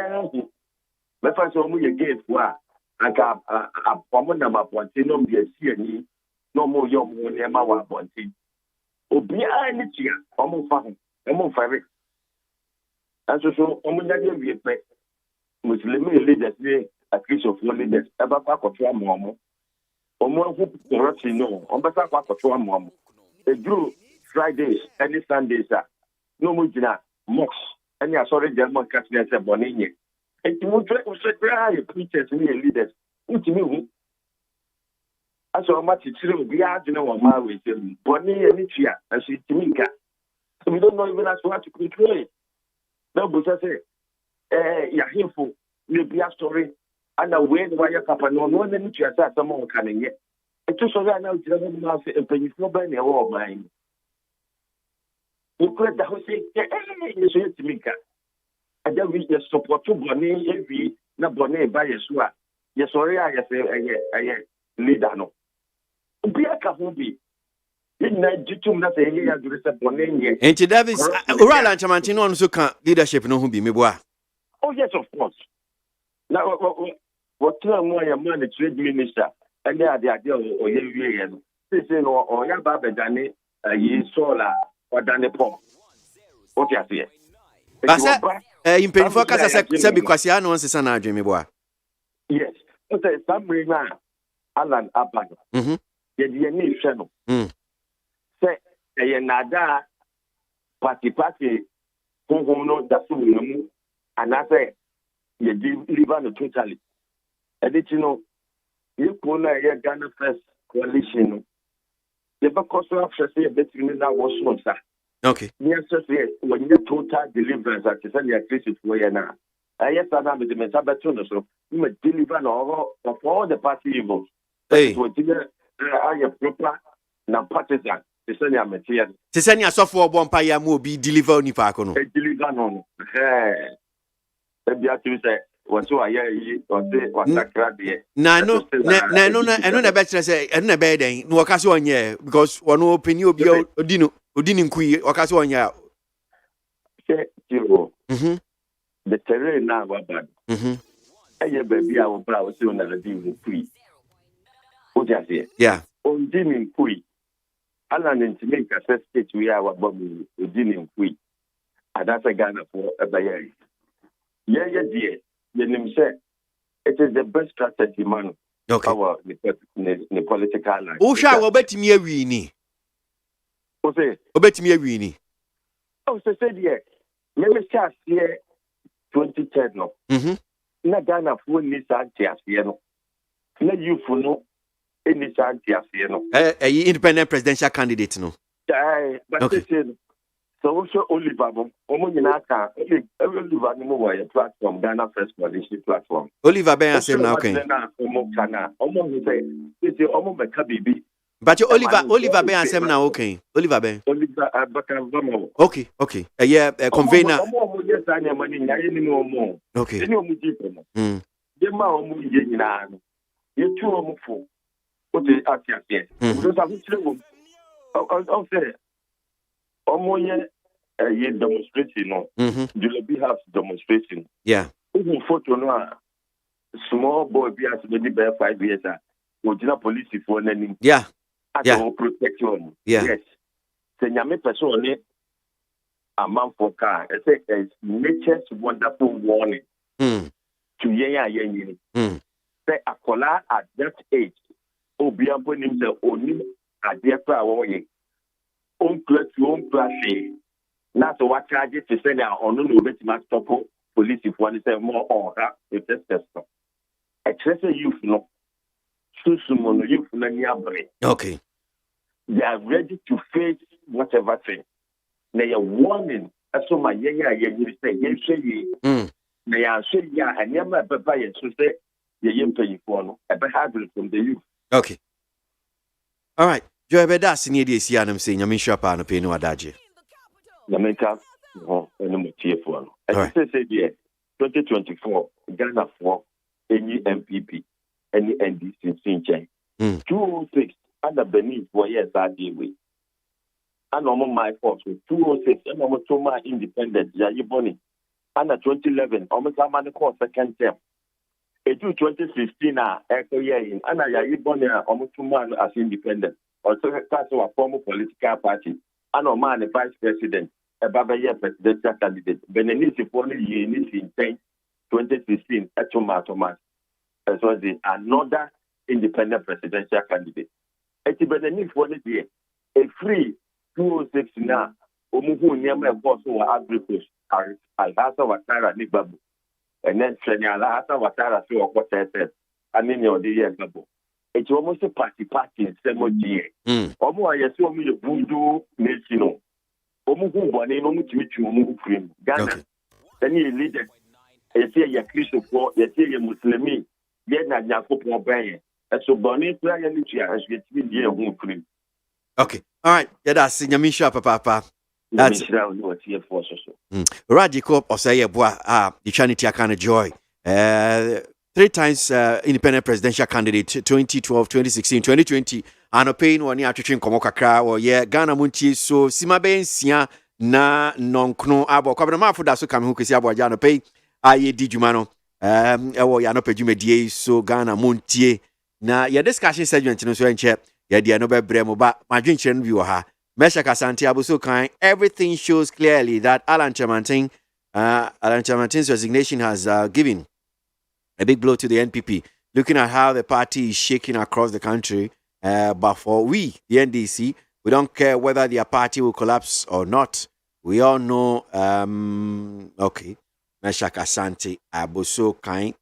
My first one we again for a common number of no be a CNE, no more young one near my one. Obia any year, almost fine, almost fabric. And so, we expect Muslim leaders, a case of no leaders, ever pack of one mom. Or more who corruption no, on the pack of one mom. They drew Fridays, any Sundays, no more mocks, any sorry German Catholic Bonnie. And you would try preachers and leaders. What do you mean? As so much it's true, we are on my way to Bonnie and Nichia, and she's Timika. So we don't know even as what to control it. No, but I say, Yahifo, maybe a story, ana wei ne wayɛ papa no ɔno ne tua sɛ asɛm a ɔka ne nyɛ ɛto sɔre a na wogyina hɔ no ma sɛ mpanyinfoɔ bɛn na ɛwɔ ɔman mu wokura da hɔ sɛ yɛ so yɛtumi nka agya wi yɛsɔpɔto bɔne awie na bɔne ba yɛ so a yɛsɔre a yɛsɛ ɛyɛ leader no obi aka ho bi yɛnyina gye tom na sɛ ɛyɛ yɛ adwere sɛ bɔne nyɛ Enti Davis owura Lanchamantin no nso ka leadership no ho bi meboa. Oh yes, of course. Now what time I am the trade minister and they are or ye say no or ya baba dane ye sola or dane pom. What you say? Basa in penfo kasa se because ya no nsesa na adwe meboa. Yes. So say somebody na Alan Abang. Ye de ni hwe no. Say ye nada party honhom no da so mu anase ye deliver no totally. Editino, you put a Ghana First Coalition. No. The Bacoso of Shassi between that was one, sir. Okay. Yes, sir, when you total deliverance at the Sunday Christian way now. I yes, I am the Metabatuna, so you may deliver all of all the party evils. Hey, I am proper, now partisan, the Sunday material. Tisania software bompire will be delivered ni pa kono. Deliver no. Say waso aye wasakra de na no na betre say eno na be den no waka so onye because one opinion obi odini nkui waka so onye the terrain now bad aye baby a wo bra wo se ona di nkui o ja se yeah ondini nkui ala ntimi ka state we a wabamu odini nkui adasa Ghana for abaye yeah it is the best strategy, man. Okay. Our the political line. Usha obetimi awi ni. O say obetimi awi ni. Oh, so said yeah. Maybe start here 2010 no. Na Ghana for ni santi asie no. Na youth no any santi asie no. Independent presidential candidate no. But okay. So also Oliver, Omonaka, Oliver no platform, Ghana First Coalition platform. Oliver Ben asem na okay. But Oliver Ben asem na okay. Oliver Ben. Oliver Abaka. Okay. Yeah, convener. Okay. Dema omu ye nyina no. Ye tu omu fo. O te atia. Because I will say Omoye ye demonstration no. Julebi has demonstration. Yeah. Even photo no small boy be as maybe by 5 years ojina police for nani. Yeah. To protect you. Yeah. Yes. Se nyame person ni amount for car. It says nature's wonderful warning. To yen. Say akola at that age. Obi ampo nim se oni ade pra wo ye. On place. Not to what charges to say that on no bit must stop police if one is more or a test. Excessive youth no. Susumono youth okay. They are ready to face whatever thing. They are warning. As so my you say, they are saying, I never buy it to say, you pay for no. I from the youth. Okay. All right. Joe Beda senior DC anam say nyame shapa no pe no adaje. Nameka eno motie for no. I say 2024 Ghana for any MPP any NDC sinchen. 206 under Benin for years that day we. And on my force 206 and almost to my independent Yayi Boni. And 2011 almost a man called second term. A 2015 echo year and Yayi Boni almost 2 man as independent. Also, that's our former political party. And a man, the vice president, a Baba-year presidential candidate. Beninisi for the year in 2016, at Thomas. As was another independent presidential candidate. At the Beninisi for the year, a free 206 now, Omuhu Nyama Bosso Agricos, Alhasa Watara Nibabu, and then Senya Alhasa Watara, so what I said, I mean, your dear Gabo. It's almost a party in Semoji. Omo I assume you voodoo nation. Omo who one no mutu frame. Ghana. Then you leader. You say you're Christian for, you say you're Muslim. deɛ na Nyankopɔn bɛyɛ ɛso bɔne kura yɛ ne tua ɛso yɛtumi die ɛho mfirim. Okay, all right. Yeah, that's Nyamisha Papa. That's Raji Coop or say boy the Chanity kind of joy. 3 times independent presidential candidate 2012, 2016, 2020. And paying 1 year to train Komokakra or Ghana Munti so Simabe Sia na non kno abo kwabena for that so come who kesi ABOAGYE no pay aye di dwuma no ewo ya no pedwuma die so Ghana Muntie na your discussion segment no so enche ya dia no be brem ba madwenkyere no bi wo ha Mesha Kasante Abuso Kan, everything shows clearly that Alan Chamantin's resignation has given a big blow to the NPP. Looking at how the party is shaking across the country, but for we, the NDC, we don't care whether their party will collapse or not. We all know, okay, Mesha Kasante Abuso Kan.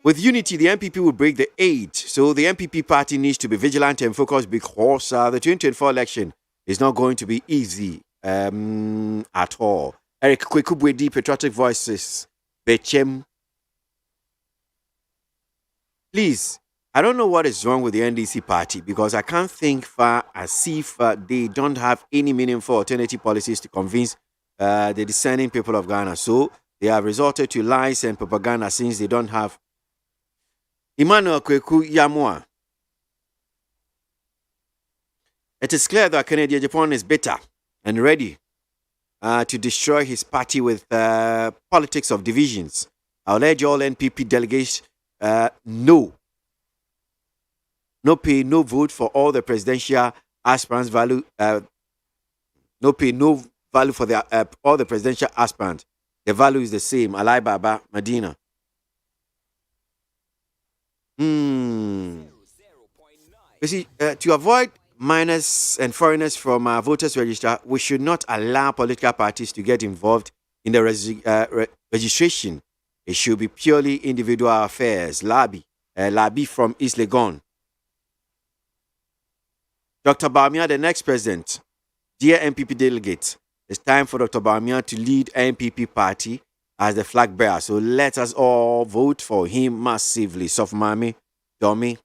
With unity, the MPP will break the 8. So the MPP party needs to be vigilant and focused because the 2024 election is not going to be easy at all. Eric Kwekubwedi, Patriotic Voices, Bechem. Please, I don't know what is wrong with the NDC party because I can't think far as if they don't have any meaningful alternative policies to convince the discerning people of Ghana. So they have resorted to lies and propaganda since they don't have Emmanuel Kweku Yamua. It is clear that Kennedy Japan is bitter and ready to destroy his party with politics of divisions. I'll urge all NPP delegates no pay, no vote for all the presidential aspirants value. No pay, no value for the all the presidential aspirants. The value is the same. Alai Baba Medina. You see, to avoid minors and foreigners from voters register, we should not allow political parties to get involved in the registration. It should be purely individual affairs. Labi from East Legon. Dr. Bawumia, the next president. Dear MPP delegates, it's time for Dr. Bawumia to lead MPP party as the flag bearer. So let us all vote for him massively. Sofmami, Domi.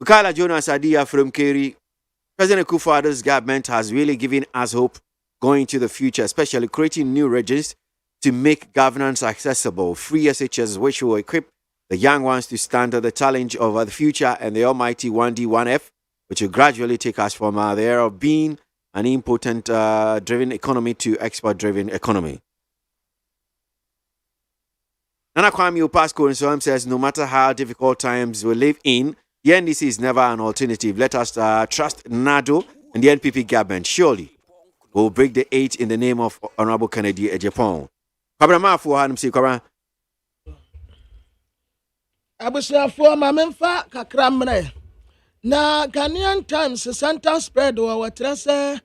Bukala Jonas Adia from Keri. President Kufuor's government has really given us hope going to the future, especially creating new regions to make governance accessible, free SHS, which will equip the young ones to stand the challenge of the future and the almighty 1D, 1F, which will gradually take us from the era of being an import-driven economy to export-driven economy. Nana Kwame Opasco and Soham says, no matter how difficult times we live in, the NDC is never an alternative. Let us trust NADO and the NPP government. Surely we'll break the 8 in the name of Honorable Kennedy Ejapon. Kabramafu Hanum Sikora. Abusiafo mamemfa kakramre. Na Ghanaian Times center spread wa watrese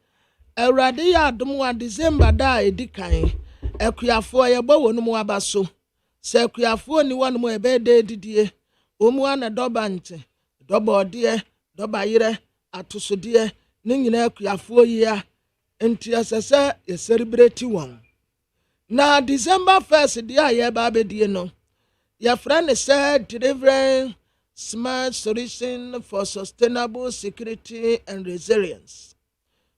Awurade ya adom wa December da edikan. Ekuafo yebo wonu mu abaso. Se ekuafo ni wonu mu ebede didie. Omu ana dobante. Dobode, dobayire, atosode, ne nyina ekuafo yia. Enti asese ye celebrate won. Na December 1st dia ye ba bedie no. Your friend said delivering smart solution for sustainable security and resilience.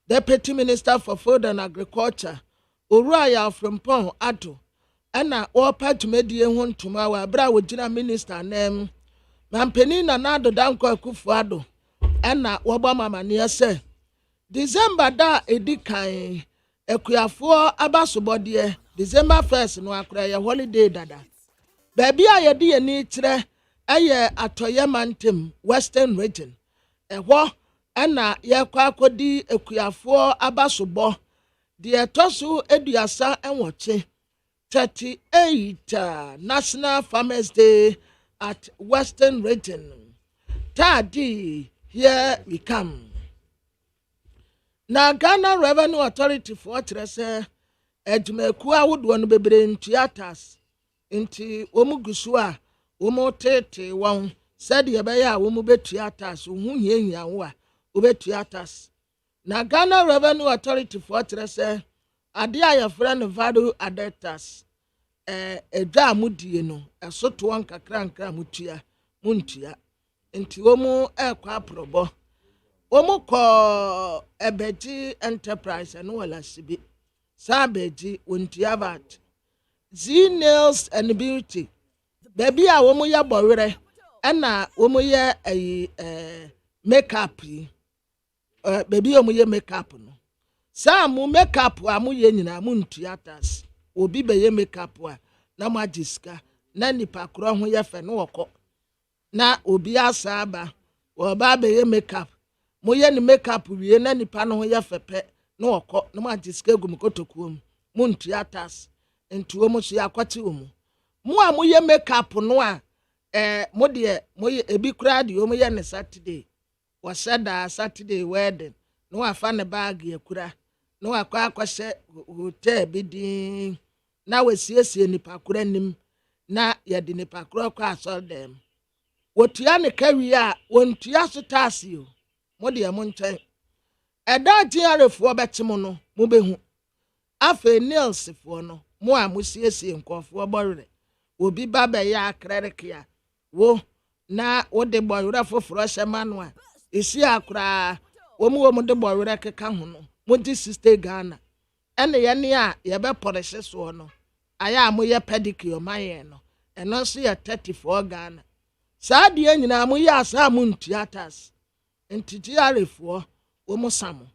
Deputy Minister for Food and Agriculture, Uraya from Pon Ado, and all part to media one tomorrow, bra with Jina Minister name, Mampenina Nado Danko Kufuado, and Obama Mania say, December da edikai, Equiafo Abasubodie, December 1st, no acquire holiday dada. Baby, I yedi ani tre aye atoye mantem western region. Eho ana ye kwa akodi ekuafo abasobo. De etoso eduasa enwoche 38 National Farmers Day at Western Region. Tadi, here we come. Na Ghana Revenue Authority for trese ejmeku awudo no bebre ntiatas. Inti omu gusua omu tete won said ye be ya omu betuatas hu hiehia wo a obetuatas na Ghana Revenue Authority for trese ade aye friend value added tax edwa a mudie no ɛso to wɔn kakra nkra mutua muntua nti wɔn ɛkɔ aprɔbɔ wɔn kɔ ɛbɛgye enterprise ɛno wɔ lasibi saa abɛgye wɔntua vat z nails and beauty baabi a wɔn yɛ bɔwerɛ ɛna wɔn yɛ ɛyi makeup yi baabi a wɔn yɛ makeup no saa mo makeup a mo yɛ nyinaa mo ntua tax obi bɛyɛ makeup a na mo agye sika na nipa korɔ ho yɛ fɛ no wɔkɔ na obi asa aba wɔba bɛyɛ makeup mo yɛ ne makeup wie na nipa no ho yɛ fɛ pɛ na wɔkɔ na mo agye sika gu mo kotokuo mu mo ntua tax ntuo mo so yɛ akɔte wɔ mo a mo yɛ makeup no a mo deɛ mo yɛ ebi koraa deɛ mo yɛ ne Saturday wɔhyɛ da Saturday wedding na wafa ne bag yɛ kura na wakɔ akɔhyɛ hotel bi din na wasiesie nipa kora nim na yɛde nipa kora kɔ asɔre dɛm wotua ne kawie a wontua so taase o mo de mo nkyɛn ɛda gyearefoɔ bɛkye mo no mo behu afei nailsfoɔ no mo a mo siesie nkɔfoɔ bɔwerɛ obi ba bɛyɛ akrɛrekia wo na wode bɔwerɛ foforɔ hyɛ ma no a esi akora wɔn de bɔwerɛ keka ho no mo di 60 Ghana ɛna yɛne a yɛbɛpɔrehye soɔ no ayɛ a mo yɛ pedicure ma yɛn no ɛno nso yɛ 34 Ghana saa deɛ nyinaa mo yɛ asa mo ntua tax ntigi arefoɔ wɔn samo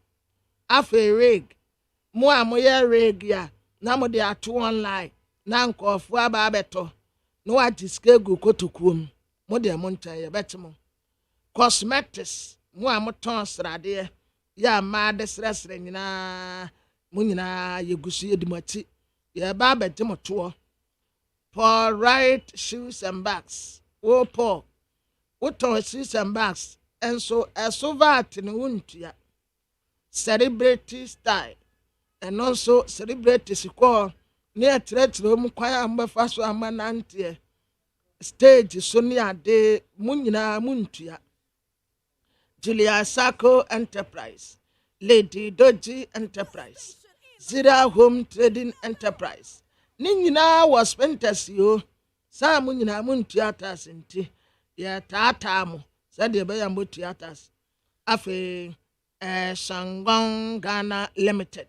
afei rig mo a mo yɛ rig ya na mo de ato online na nkɔfoɔ aba abɛtɔ na wagye sika gu kotokuo mu mo de mo nkyɛn yɛbɛkye mo cosmetics mo a mo tɔn sradeɛ ya ma de srɛsrɛ nyinaa mo nyinaa yɛgusu yɛdi mo akyi yɛba abɛgye mo toɔ Paul right shoes and bags wo Paul wotɔn shoes and bags ɛnso ɛso vat ne wontua celebrity style ɛno nso celebrity sikɔɔ ne ɛtrɛtrɛ mu kwan a mbɛfa so ama nanteɛ stage so ne ade mo nyinaa mo ntua Julia Sacco Enterprise, Lady Doji Enterprise, Zira Home Trading Enterprise. Ni nyina was pentasio. Sa mu nyina mu theaters nti. Ya tata mu. Sa de be ya mu theaters. Afe Sangong Ghana Limited.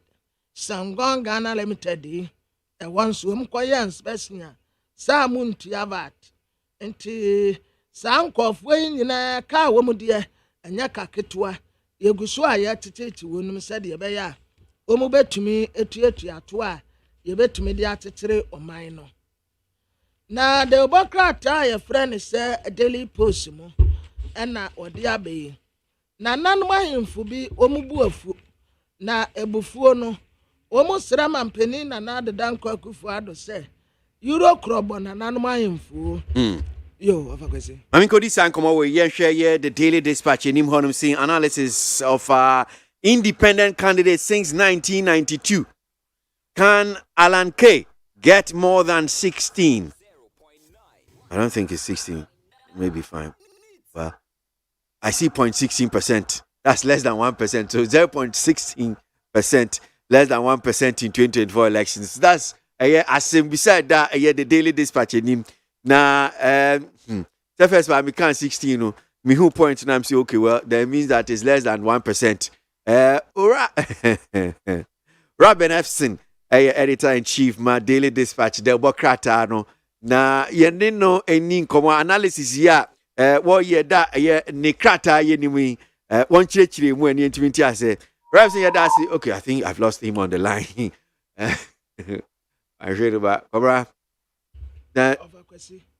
Sangong Ghana Limited e once um koye inspection. Sa mu theavat. Nti sa nkofo nyina ka wo mu de anya kaketwa yegusu a ya tetete wonum sɛ de bɛyɛ a omu betumi etuato a ye betumi de atetere oman no na de obokrata ya frɛ ne sɛ daily post mu ɛna ɔde abeyi na nanom ahemfo bi omu buafu na ebufuo no omu sra mampani na na de danko akufu ado sɛ euro krobo na nanom ahemfo Yo, Afakwesi. Mamiko di sankomo we share the Daily Dispatch in him honum seeing analysis of independent candidates since 1992. Can Alan K get more than 16? I don't think it's 16. Maybe fine. Well, I see 0.16%. That's less than 1%. So 0.16%, less than 1% in 2024 elections. That's beside that the Daily Dispatch in him. Now, the first time I can't 16, me who point and I'm saying, okay, well, that means that it's less than 1%. Robin Efson, editor in chief, my Daily Dispatch, the Bokratano. Na yende no any komo analysis ya what ye da ye nekrata ye ni one chire mu ani ntimi I say Robin ya da say okay, I think I've lost him on the line. I read about Cobra. Now,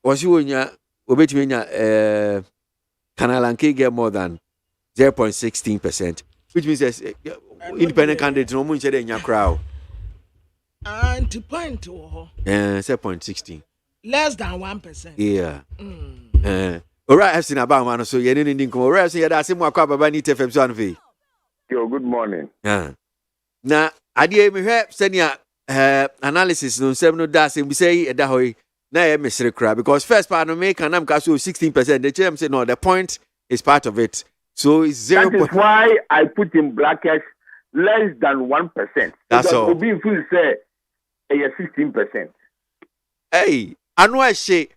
was you nya obetimi nya can Alan K get more than 0.16%, which means independent candidates no mun say nya crowd. Anti-point to 0.16. Less than 1%. Yeah. Alright, I've seen about man, so you didn't come. Alright, so you had some more about need to FM Sunday. Yo, good morning. Now, I did me have senior analysis no 7 days, and we say that way. Now, Mr. Crab, because first part of make and I'm 16%. The chairman said, no, the point is part of it. So it's 0. That is why I put in brackets less than 1%. That's all. Being full say 16%. Hey, anwa she.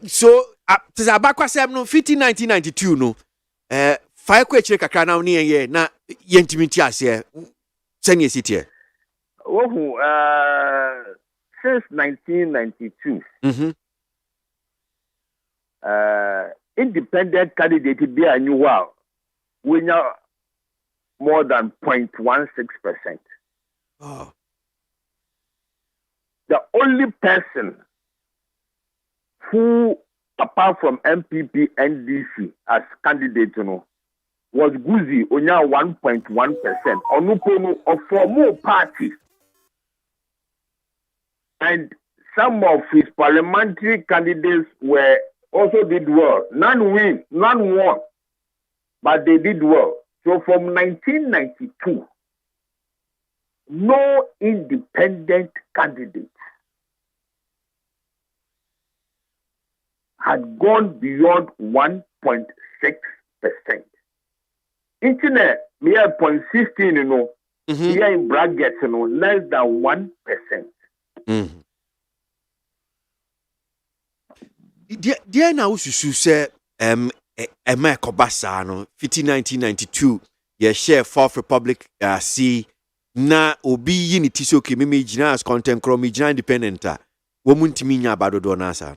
So tis abakwasem no 1992 no. Fire kwechire kakra na woni ye na yentimiti ase. Sanye sitie. Since 1992. Independent candidate be a new wow. We know more than 0.16%. Oh. The only person who, apart from MPP NDC as candidate, was Guzi, onya 1.1%. Onupono of former party. And some of his parliamentary candidates also did well. None won, but they did well. So from 1992, no independent candidate had gone beyond 1.6%. Internet, we are 0.16, we are in brackets, less than 1%. Dear now susu say Emma Kobasa no 1992 ye share Fourth Republic see na obi unity so ke me gina as content chrome gina independent wo muntimi nya abadodo na asa.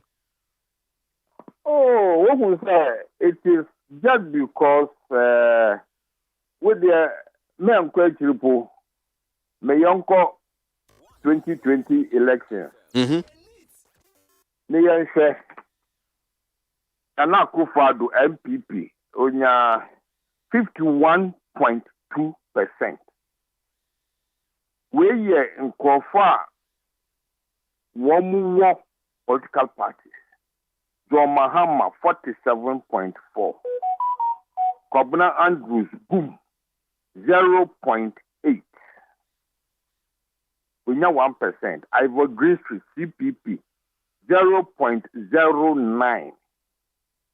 Oh, what we say it is just because with the men kwechiripo me yonko 2020 election. Me yan say Nana Akufo-Addo MPP onya 51.2%. We ye nkrofa womu political parties. John Mahama 47.4. Kobna Andrews boom 0.8. Onya 1%. Ivor Greenstreet CPP 0.09.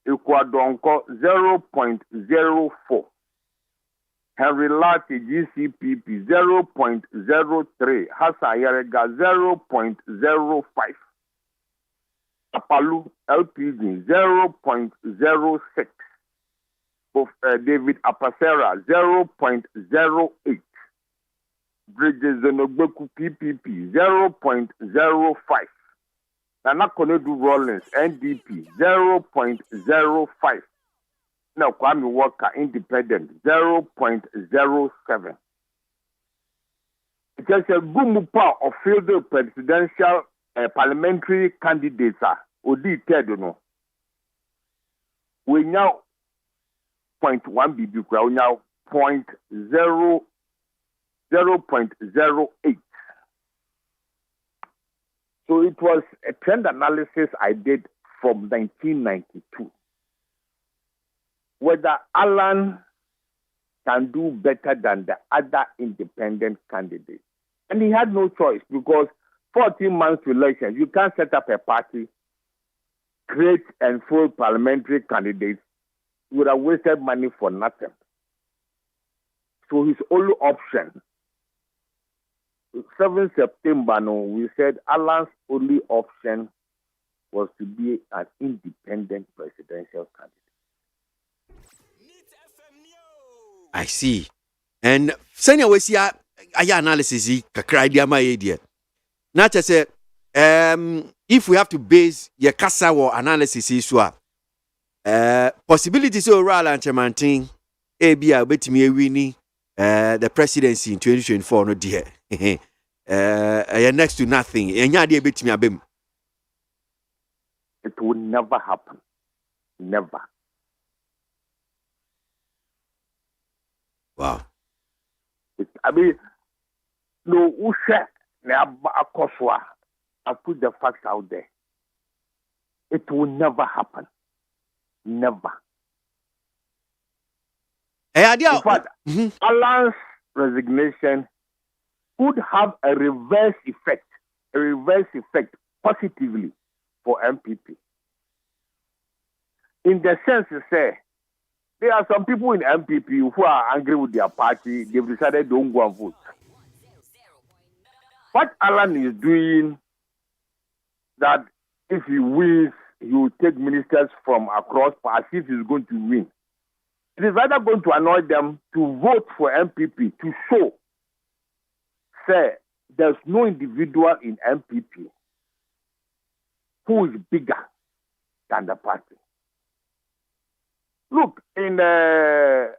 Ecuadonco 0.04. Henry Lati GCPP 0.03. Hassan Yerega 0.05. Apalu LPG 0.06. David Apasera 0.08. Bridges Zenogbeku PPP 0.05. Nana Konedu Rollins NDP 0.05. Now Kwame Walker Independent 0.07. It is a gumupa of field presidential parliamentary candidates Odi Tedono. We now 0.1 BB we now 0.08. So it was a trend analysis I did from 1992. Whether Alan can do better than the other independent candidates. And he had no choice because 14 months to elections, you can't set up a party, create and full parliamentary candidates. You would have wasted money for nothing. So his only option 7 September, we said Alan's only option was to be an independent presidential candidate. I see. And senior we see a analysis kakra idea my idea. Not to say if we have to base your kasa or analysis is possibilities of Roland Chamantin ABA betimi winning the presidency in 2024 no dear. Next to nothing. It will never happen. Never. Wow. I mean, no, I put the facts out there. It will never happen. Never. In fact, Alan's resignation could have a reverse effect positively for MPP. In the sense to say, there are some people in MPP who are angry with their party. They've decided don't go and vote. What Alan is doing that if he wins, he will take ministers from across as if he's going to win. It is rather going to annoy them to vote for MPP to show, say, there's no individual in MPP who is bigger than the party. Look, in M7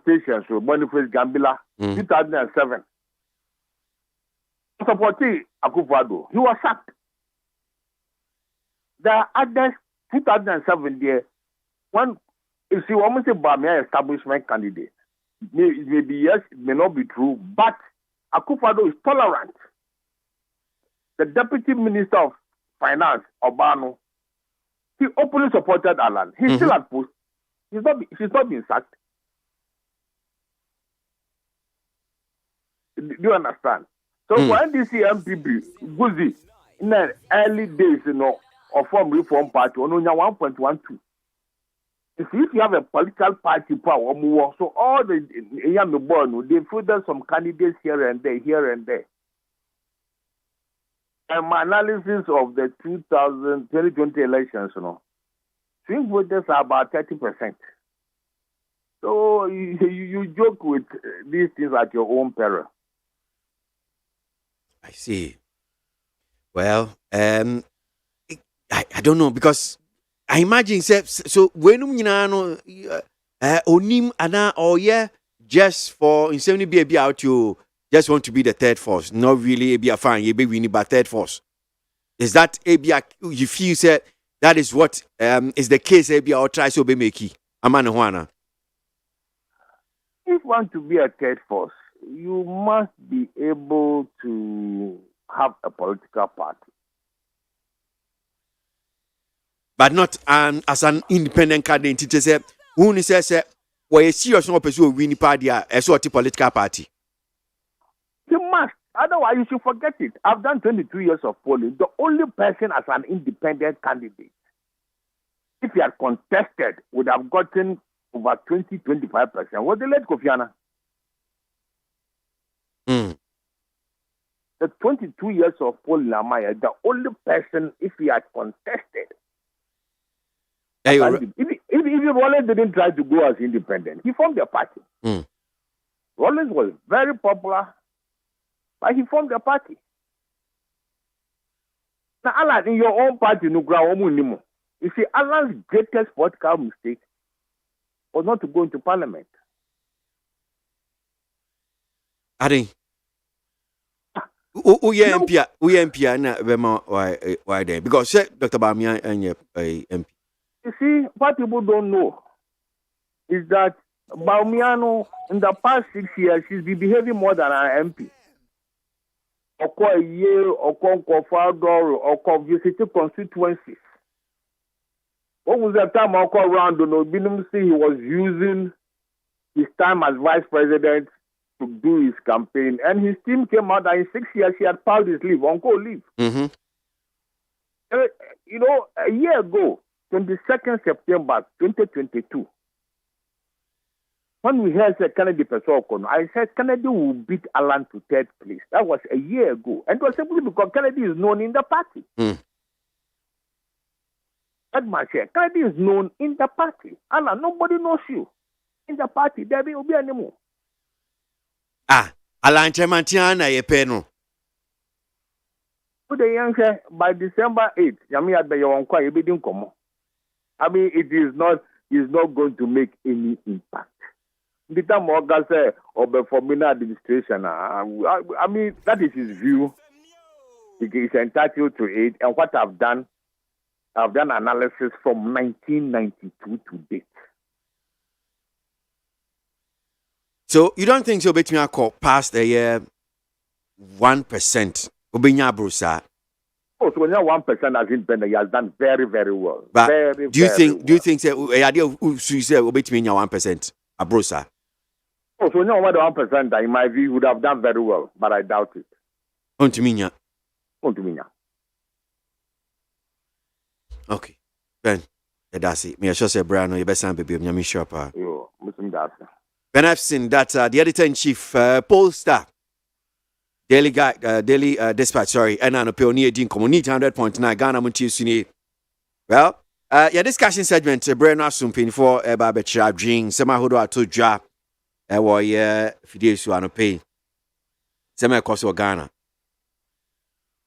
station, so Boniface Gambila, 2007, supporting Akufo-Addo, he was sacked. There are others, 2007 there, when you see woman say Bamia establishment candidate, maybe yes, it may not be true, but Akufo-Addo is tolerant. The Deputy Minister of Finance, Obano, he openly supported Alan. He's still at post. She's not been sacked. Do you understand? So for NDC MPP, Guzi, in the early days, of form reform party, on 1.12. If you have a political party power, so all the young born, they filter some candidates here and there. And my analysis of the 2020 elections, swing voters are about 30%. So you joke with these things at your own peril. I see. Well, I don't know, because I imagine so when onim ana or yeah, just for in 70 be out you just want to be the third force, not really be a fan, you be winning by third force. Is that you feel say that is what is the case or try so be makey? Amana Juana. If you want to be a third force, you must be able to have a political party. But not as an independent candidate. It say who says we serious no person win party a sort of political party. You must. Otherwise, you should forget it. I've done 22 years of polling. The only person as an independent candidate, if he had contested, would have gotten over 20-25%. Was the late Kofi Annan? The 22 years of polling, the only person, if he had contested, if Rollins didn't try to go as independent, he formed a party. Rollins was very popular, but he formed a party. Now, Alan, in your own party, you see, Alan's greatest political mistake was not to go into parliament. Adi. MP na why then? Because Dr. Bamia and MP. You see, what people don't know is that Baumiano, in the past 6 years, she's been behaving more than an MP. Or a year, or Fador, or visiting constituencies. What was the time I called around? He was using his time as vice president to do his campaign, and his team came out that in 6 years he had filed his leave, on-call leave. A year ago, 22nd September 2022, when we heard Kennedy Pesoko, I said Kennedy will beat Alan to third place. That was a year ago. And it was simply because Kennedy is known in the party. Kennedy is known in the party. Alan, nobody knows you. In the party, there will be anymore. Alan Tremantiana, ye peno. By December 8th, I mean, it is not going to make any impact. The time Morgan said, or before administration, I mean, that is his view. He is entitled to it. And what I've done analysis from 1992 to date. So you don't think so? Bet me I call past a year 1%. Obinya Brusa. Oh, so when you're 1% as independent, he has done very, very well. But very, do you very think? well. Do you think? Say, idea you say obey me 1% a Brusa. Oh, so when you're 1%, in my view, he would have done very well, but I doubt it. Ontuminya. Okay, Ben. That's it. Me sure say Brian, you best baby. I'm sure pa. Yo, Muslim that's. Ben, I've seen that the editor-in-chief pollster Daily Dispatch, sorry, and an pioneer din community 100.9 Ghana Montie Suni. Well, your discussion segment, Breno Sumpin for Babetra Dream, Sema Hodo Atoja, Warrior Fidesu Anope, Sema Koso Ghana.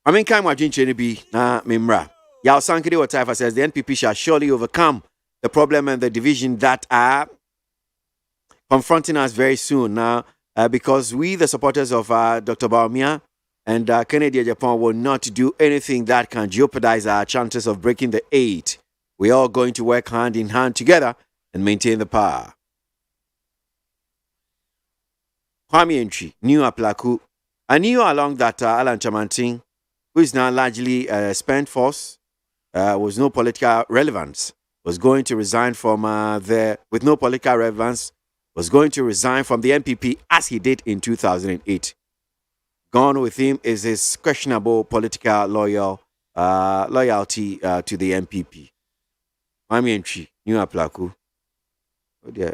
I mean, kind of Jin be na Mimra. Yao Sankide Wataifa says the NPP shall surely overcome the problem and the division that are confronting us very soon now. Because we, the supporters of Dr. Baumia and Kennedy Japan, will not do anything that can jeopardize our chances of breaking the 8. We are all going to work hand in hand together and maintain the power. Kwame Entry, New Aplaku. I knew along that Alan Chamanting, who is now largely spent force, was no political relevance, was going to resign from with no political relevance, was going to resign from the NPP as he did in 2008. Gone with him is his questionable political loyalty to the NPP. Mami Entry, New Aplaku. Oh dear,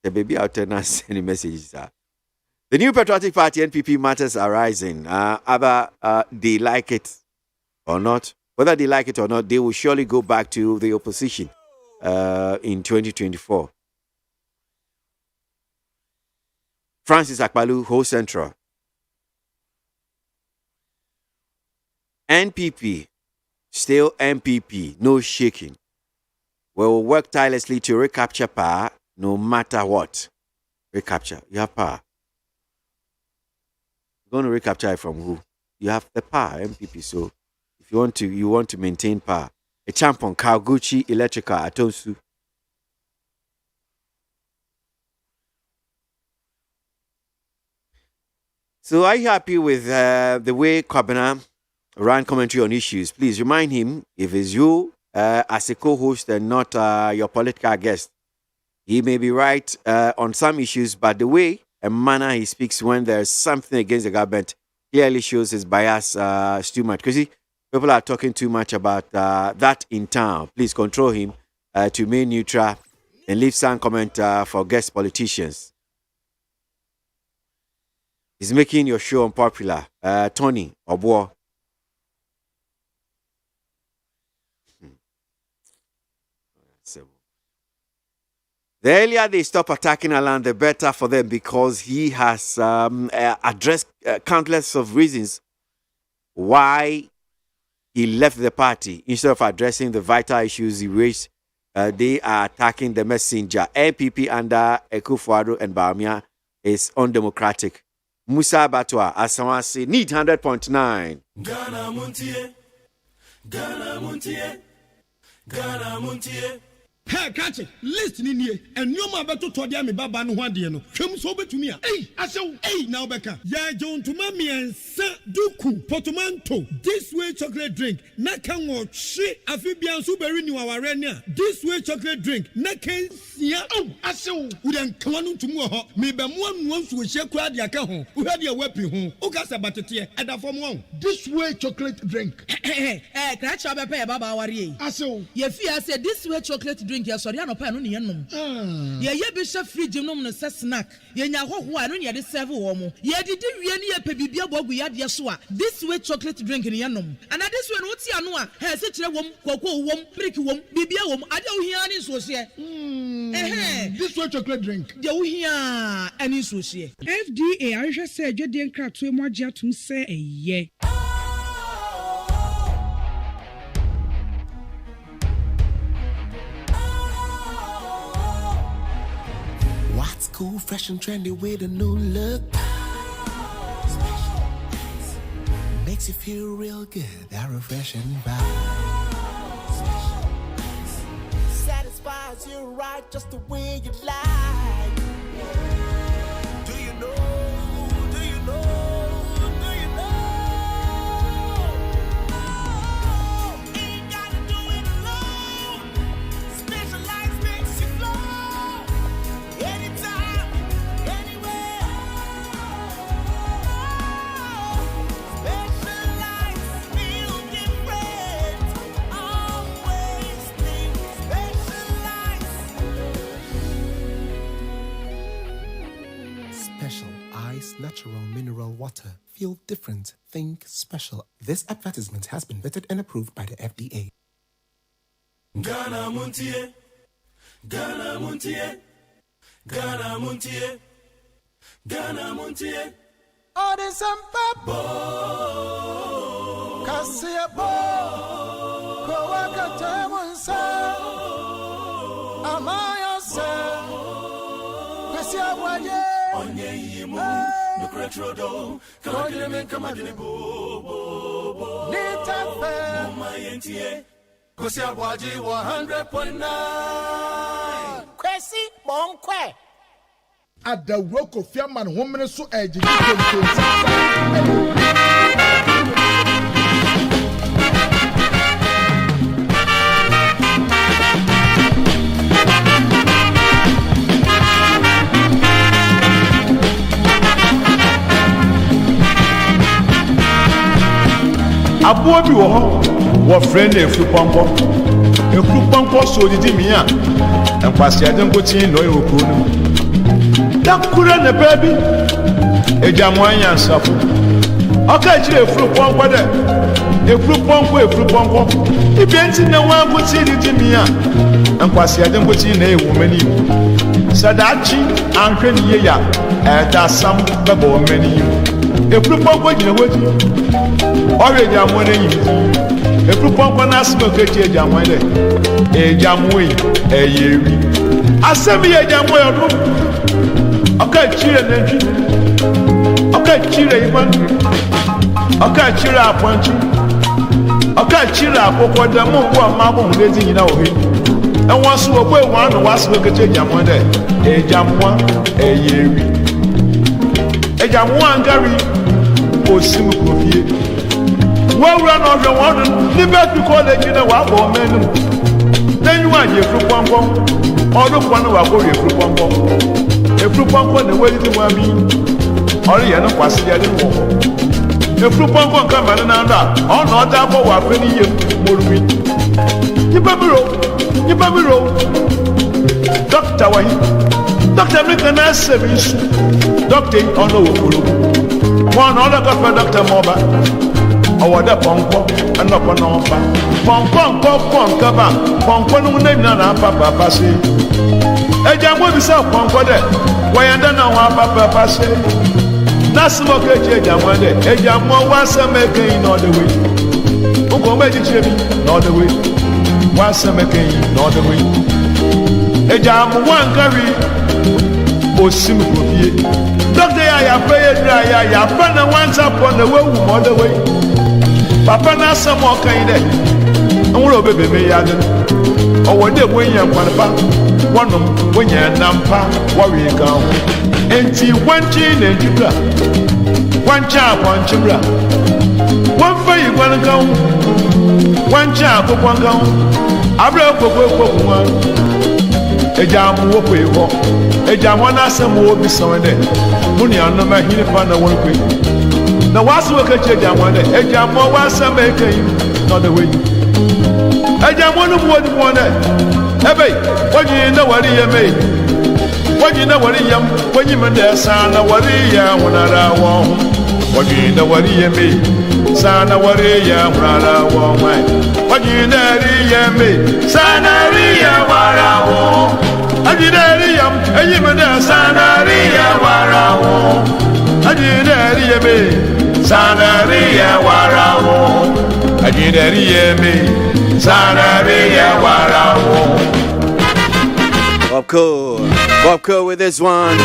the baby out there not sending messages. The New Patriotic Party NPP matters are rising. Either they like it or not. Whether they like it or not, they will surely go back to the opposition in 2024. Francis Akpalu, Ho Central. NPP, still NPP, no shaking. We will work tirelessly to recapture power no matter what. Recapture, you have power. You're going to recapture it from who? You have the power, NPP. So if you want to maintain power. A champion, Kawaguchi Electrical, Atonsu. So are you happy with the way Kwabena ran commentary on issues? Please remind him, if it's you as a co-host and not your political guest, he may be right on some issues, but the way and manner he speaks when there's something against the government clearly shows his bias too much. Because people are talking too much about that in town. Please control him to remain neutral and leave some comment for guest politicians. He's making your show unpopular. Tony Obo. The earlier they stop attacking Alan, the better for them, because he has addressed countless of reasons why he left the party. Instead of addressing the vital issues he raised, they are attacking the messenger. NPP under Akufo-Addo and Baumia is undemocratic. Musa Batwa, as someone say, need 100.9. Ghana Montie, Ghana Montie, Ghana Montie. Hey, catch it. Listen in here. And you ma beto to dia me baba no hwade no. Hwem so betumi a. Hey, asew. Hey, now beka. Ya John to mami ensa duku portmanteau. This way chocolate drink. Na kan wo hwe afibian so beri ni waware ni a. This way chocolate drink. Na kan sia. Oh, asew. Udan kama no ntumu ho. Me be mo anu nso hye kura de aka ho. Uhade e wapi ho. Ukasa batete e da fom ho. This way chocolate drink. Kra cha be pe baba ware. Asew. Ye fi ase this way chocolate drink. Ya sorry anopa no ne yenom ye be hwe fridge nom no se snack ye nya hoho a no ne de serve wo mo ye didi wie ne ye pe bibia bogu ya de so a this way chocolate drink ne yenom and this way no ti ano a he se kire wom koko wom brick wom bibia wom ade wo hia ne so hye this way chocolate drink de wo hia ani so hye FDA ahwehwe se adwede nkratoe mo agye atum se eye What's cool, fresh and trendy with a new look? Makes you feel real good, that refreshing vibe. Satisfies you right just the way you like. Do you know? Do you know? Do you know? Ain't gotta do it alone. Specialized makes you flow. Anytime, anywhere. Specialized feel different. Always think specialized. ice, natural mineral water. Feel different. Think special. This advertisement has been vetted and approved by the FDA. Ghana Montie, Ghana Montie, Ghana Montie, Ghana Montie. All the sampa Kassia bo Kowaka Tamunsa Amaya se Kassia Waye Onye Yimu Nukretrodo Kamadine Kamadine Bo Nita Pe Mayentie Kassia Waje 100.9 Kwesi Monkwe Adawoko Fiaman woman so edgy tonton Aboa bi wo ho wo friend efru pompo so didi mi a enkwase adenko tin no e okro no dakura ne baby ejamo anya safo oka chire efru pompo de efru pompo ibenti na wa buti didi mi a enkwase adenko tin na e wo mani sadachi anhwe ni ye ya da sam bebo mani efru pompo gina wodi ore jamo na yi efru pompo na asma kechi ejamo de ejamo yi eyewi asemi ejamo yodo oka chire nenji oka chire iman oka chire aponchi oka chire akoko da mo bo amabo ndezi nyina ohi enwo so ogbo ewan no waslo kechi ejamo de ejamo eyewi ejamo angari osimu kofie wawura no hwe won ni be college na wa bo menu nenyu aje fru pompo odo kwa no wa ko re fru pompo efru pompo na weli ti wa bi ori ye no kwase ya de wo efru pompo nka ma na nda ono da bo wa fe ni yem moruwi ni babiro doctor wa doctor me kana service doctor ono wo kuro one other got for doctor moba or the pompo and up on offer pompo kaba pompo no name na papa passe ejamo bi sa pompo de wayanda na wa papa passe that's what ejamo de ejamo wa sameke no the way uko meji chebi no the way wa sameke no the way ejamo wan carry osim kofie doctor ya pray ya pana once upon the way mo the way papa na samo kan de nwuro bebe me ya de owo de wonya kwanpa wonom wonya nampa worry kan enti wanchi na njibra wancha wanchibra wonfa yi kwan kan wancha kokwan kan abra kokoko kwa ejamu wo kwe ho ejamu na asem wo bi so de muni anoma hine pa na won kwe na wasu wo kache ejamu de ejamu wa asem ekai no the way ejamu no wo di won de ebe woji na wari ye me woji na wari yam woji me de sa na wari ya wonara wo woji na wari ye me sa na wari ya wonara wo mai woji na ri ye me sa na ri ya wara wo ajidariya eyimene sanariya warawo ajidariya me sanariya warawo ajidariya me sanariya warawo. Bob cool with this one.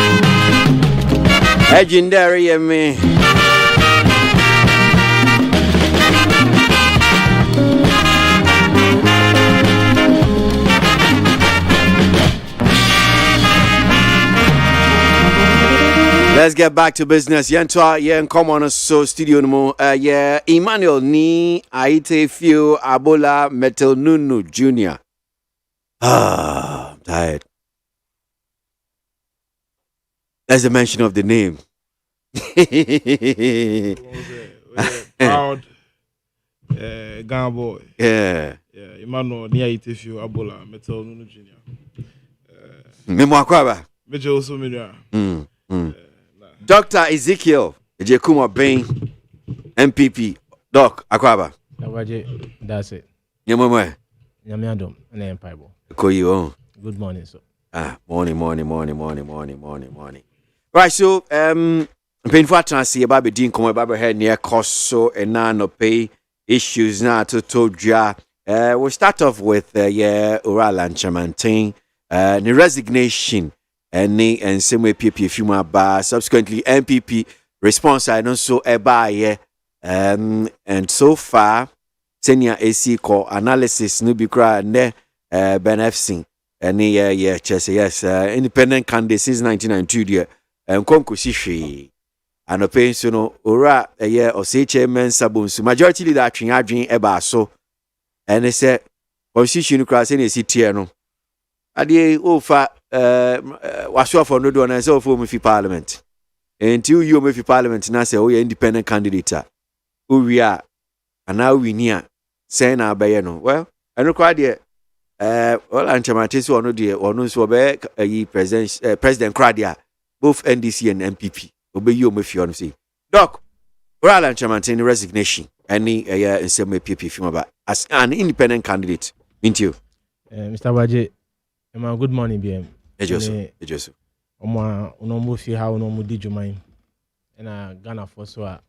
Ajidariya me. Let's get back to business. Yentwa yen come on so studio no yeah Emmanuel ni Aite Fio Abola Metal Nunu Jr. I'm tired. That's the mention of the name. Proud Ghana boy. Yeah. Yeah, Emmanuel ni Aite Fio Abola Metal Nunu Jr. Memo akwaba. Meje also media. Dr. Ezekiel Ejekuma Bain, MPP. Doc, Akwaba. That's it. Nyamamwe. Nyamiadom, and Empire. Koyo. Good morning, sir. Morning. Right, so painful transfer about being come about head near cost so and no pay issues now to ya. We'll start off with oral and chamantin, the resignation and same way PP Fuma bar subsequently MPP response I don't so and so far senior AC call analysis no be cry ne benefsing any yes independent candidate since 1992 konko sihwe anope so no ora or say chairman sabonsu majority leader atwen adwen eba so and say constitution cry say na tie no ade ofa waso for no do na say ofo mu fi parliament until you mu fi parliament na say o independent candidate we are and now we near say na abaye no well eno kwa de all anchamatisi ono de ono so be president kradia both NDC and MPP obeyi omefi ono say doc oral anchamatini resignation any in some MPP film as an independent candidate into Mr. Waje good morning BM ejoso omo mo fi ha ono mo di djuman na Ghana for so a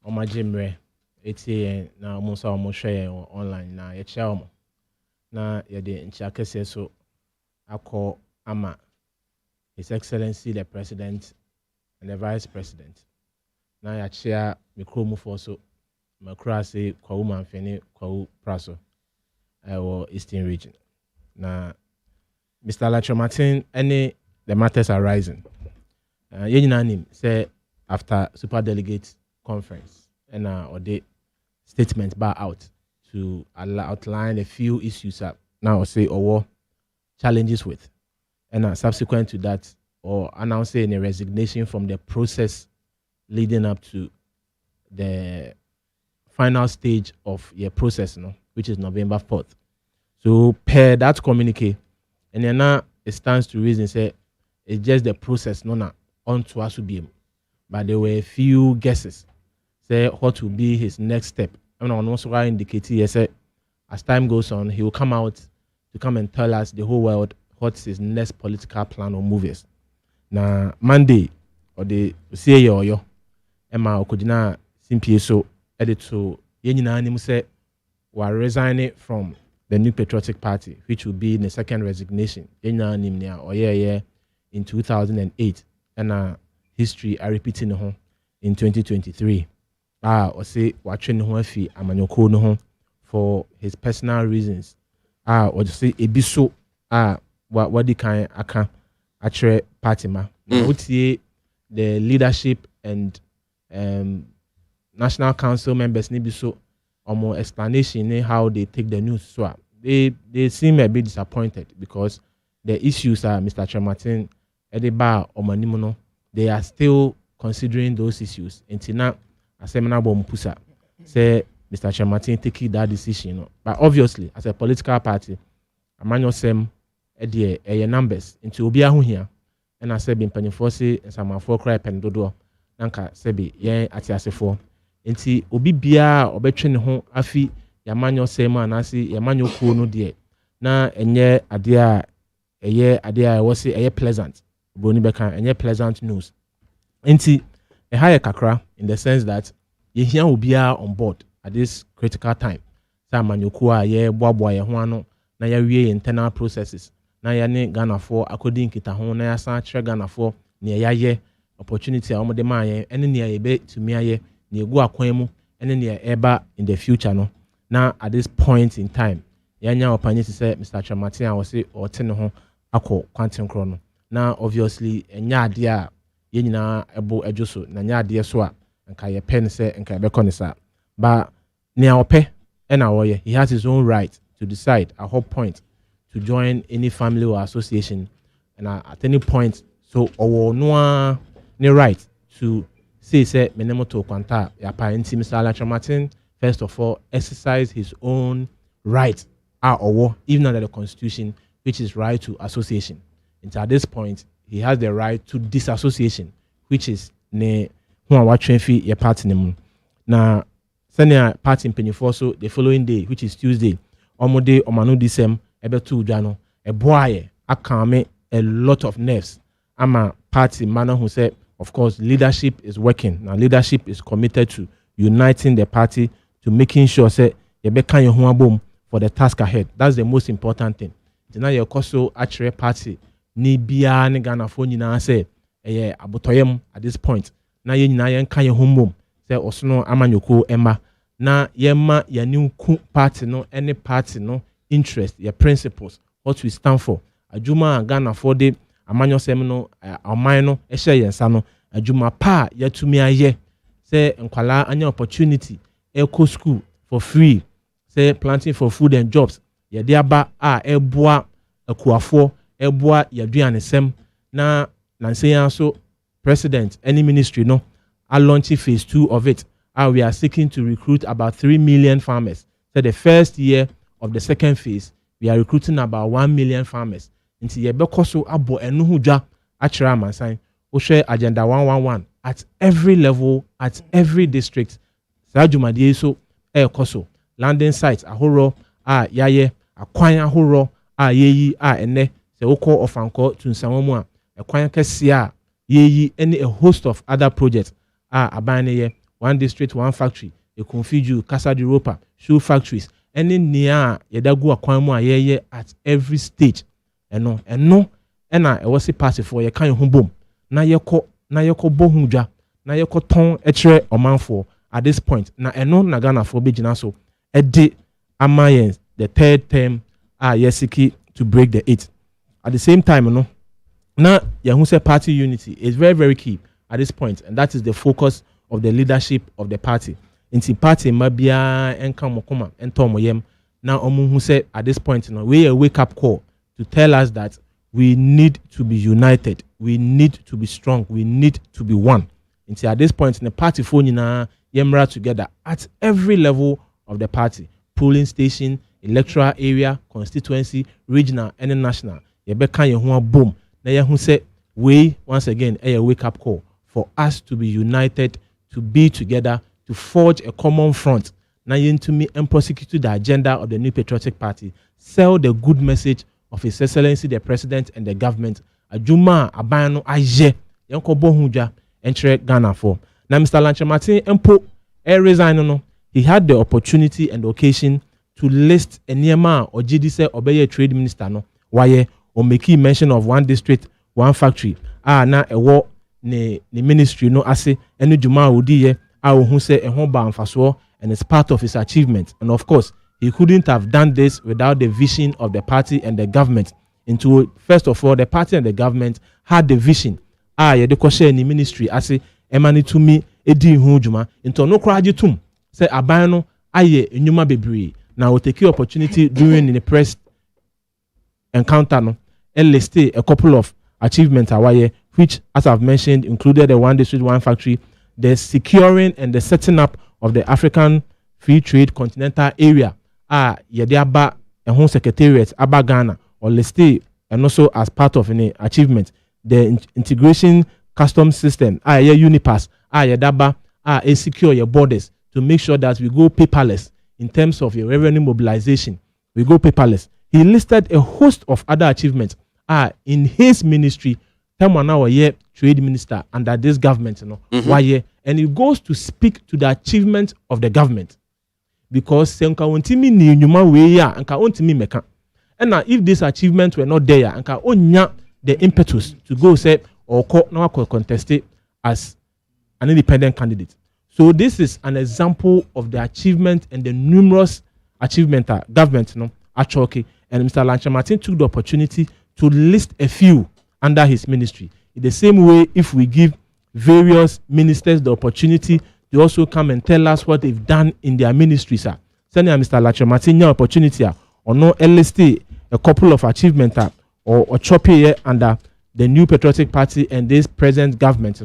omo jemre etie na omo so omo hwe online na ye chia omo na ye de nchia kese so akọ ama His Excellency the President and the Vice President na ya chia mikromu for so makra say kwawu manfeni kwawu praso our Eastern region na Mr. Lacho Martin any the matters are rising nim say after super delegate conference and or the statement bar out to outline a few issues now say or challenges with and subsequent to that or announcing a resignation from the process leading up to the final stage of your process which is November 4th. So per that communique and then now it stands to reason say it's just the process on to us to be, but there were a few guesses say what will be his next step. And also I indicated yes, as time goes on, he will come out to come and tell us the whole world what's his next political plan or movies. Now Monday or the say yo Emma Okudina simply so edit to Yenina say were resigning from the New Patriotic Party, which will be in the second resignation. Yenina or in 2008 and history are repeating in 2023. Or say watching home fi amanyoko no for his personal reasons. Or just say ebiso what the kind aka actual party ma. The leadership and National Council members need so more explanation in how they take the news. So they seem a bit disappointed because the issues are Mr. Chamatin Edeba or Manimono, they are still considering those issues. Until now a seminar bomb pusa say Mr. Chamatin taking that decision. But obviously, as a political party, a manual sem a numbers into Obiahu here, and I said been penny force and some for cry pen dodo, Nanka Sebi, atiasefo. Inti Obi Bia or between home afi Yamanyo Sema and I see Yamanyo Kuno dear. Na enye adia a year adia was a pleasant. Bonibeka and pleasant news. Inti a higher kakra in the sense that Yehia will be on board at this critical time. Sama nyukua ye bwabwa ye huano na ya wie internal processes. Na ya ne Ghana for according kita ho na ya san tre Ghana for ne ya ye opportunity a omode ma ye ene ne ya be to me ye ne egu akwan mu ene ne eba in the future no. Na at this point in time ya nya opanye to say Mr. Chamatin a was say o te ne ho akọ kwanten kro no. Na obviously enya ade a ye nyina ebo adwoso na nya ade so a nka ye pen say nka ye be konisa but nea ope ena woye he has his own right to decide at what point to join any family or association and at any point so owo no ne right to say menemo to kwanta ya pa nti Mr. Alatramatin first of all exercise his own right owo even under the constitution which is right to association. And at this point he has the right to disassociation, which is ne who a watching fi your party name. Na senior party in Pennyfor so the following day, which is Tuesday, Omode Omanu Disem Ebetu Jano, a boy akame a lot of nerves. I'm a party man who said, of course, leadership is working. Now leadership is committed to uniting the party, to making sure say you be can your boom for the task ahead. That's the most important thing. Now your koso actually party ni bia ni Ghana for nyina say abotoyem at this point. Now you nyina yen kan your home say osono amanyoko emma na yema ya new party no any party no interest your principles what we stand for. Ajuma Ghana for the amanyo sem no aman no ehye yensa no adwuma pa yatumi aye say nkwala anya opportunity eco school for free say planting for food and jobs ye de aba eboa akuafo eboa yaduane sem na nanse so president any ministry no are launching phase 2 of it. We are seeking to recruit about 3 million farmers. So the first year of the second phase we are recruiting about 1 million farmers. Nti ye bekoso abo enu hudwa achira mansan o share agenda 111 at every level, at every district. Sajumadi so koso landing sites ahoro yaye akwan ahoro yeyi ene se oko ofanko tunsamomu akwan kese yeyi any a host of other projects abane ye one district one factory e confiju Casa de Ropa shoe factories any near yedagu akwan mu ayeye at every stage eno ena e wose party for ye kan ho bom na yeko bohudwa na yeko ton etre omanfo at this point na eno na Ghana for begina so ede amayen the third term yesiki to break the 8 at the same time na yahu say party unity is very very key at this point, and that is the focus of the leadership of the party. Inti party mabia enka mokoma ento moyem na omu who said at this point we a wake up call to tell us that we need to be united, we need to be strong, we need to be one. Inti at this point in the party phone yemra together at every level of the party, polling station, electoral area, constituency, regional and national. Yebeka yehu boom na yehu say we once again a wake up call for us to be united, to be together, to forge a common front. Now to me and prosecute the agenda of the New Patriotic Party, sell the good message of His Excellency the President and the government. Ajuma abano aje yanko bohunja entre Ghana for. Now Mr. Lanche Martin Empo resign no. He had the opportunity and the occasion to list a Niema or GDC obey trade minister no. Why or make mention of one district, one factory. Na a war ne ministry no ase enu juma odiye who say ehon ba mfaso and it's part of his achievement. And of course he couldn't have done this without the vision of the party and the government. Into first of all the party and the government had the vision ye de ko share ni ministry ase emani to me edi hu juma into no kraje tum say aban no aye enyuma bebre na we take opportunity during the press encounter no list a couple of achievements awaye, which, as I've mentioned, included the one district, one factory, the securing and the setting up of the African Free Trade Continental Area. Yediaba a home secretariat, Aba Ghana, or listed, and also as part of an achievement, the integration custom system, Unipass, Yedaba, secure your borders to make sure that we go paperless in terms of your revenue mobilization. We go paperless. He listed a host of other achievements. In his ministry, trade minister under this government, and it goes to speak to the achievement of the government. Because and if this achievement were not there, the impetus to go say or contest it as an independent candidate. So this is an example of the achievement and the numerous achievement government actually. And Mr. Lanche Martin took the opportunity to list a few under his ministry. In the same way, if we give various ministers the opportunity to also come and tell us what they've done in their ministry, sir. Senior Mr. Lanche Martin, your opportunity or no list a couple of achievements or choppy under the New Patriotic Party and this present government,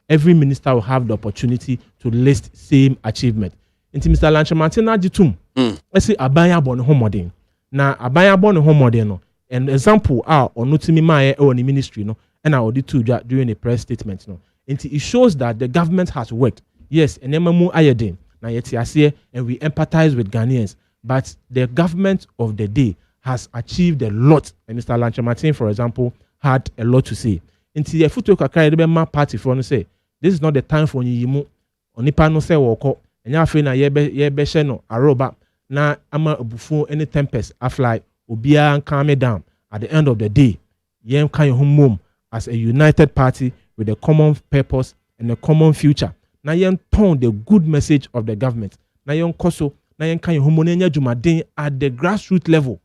every minister will have the opportunity to list same achievement. Into Mr. Lanche Martin, let's say abaya bon homodin. Na abaya bon homodin. An example or no to me my own ministry and I did two during a press statement It shows that the government has worked. Yes, and Ememu Ayedin, na yeti ase, and we empathize with Ghanaians. But the government of the day has achieved a lot. And Mr. Lanchamatin, for example, had a lot to say. Until the Futo Kakari Rebema party for say, this is not the time for Yimu. Onipa no se woko. And ya fe na yebe sheno aroba na ama bufu any tempest afly ubia and calm it down. At the end of the day, yem kan home as a united party with a common purpose and a common future. Na yen tone the good message of the government. Na yen koso na yen kan home nenya jumaden at the grassroots level.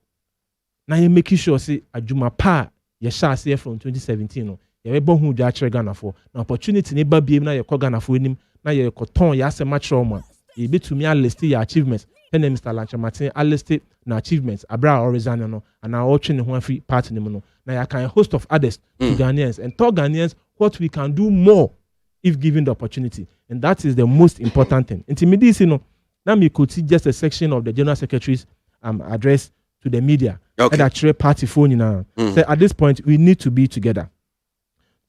Na yen making sure say ajuma pa ye sha say from 2017 no. Ye be hu dwa kire Ghana for. Na opportunity ne ba biem na ye ko Ghana for enim na ye ko ton ya se match man. Ye betumi a list your achievements. Then Mr. Lanchamatin a list na achievements abra orizana no and na watching the one free party no. Now I can host of others to Ghanaians and tell Ghanaians what we can do more if given the opportunity. And that is the most important thing. Intimidation, you know, now me could see just a section of the General Secretary's address to the media. Okay. And actually party phone now. So at this point, we need to be together.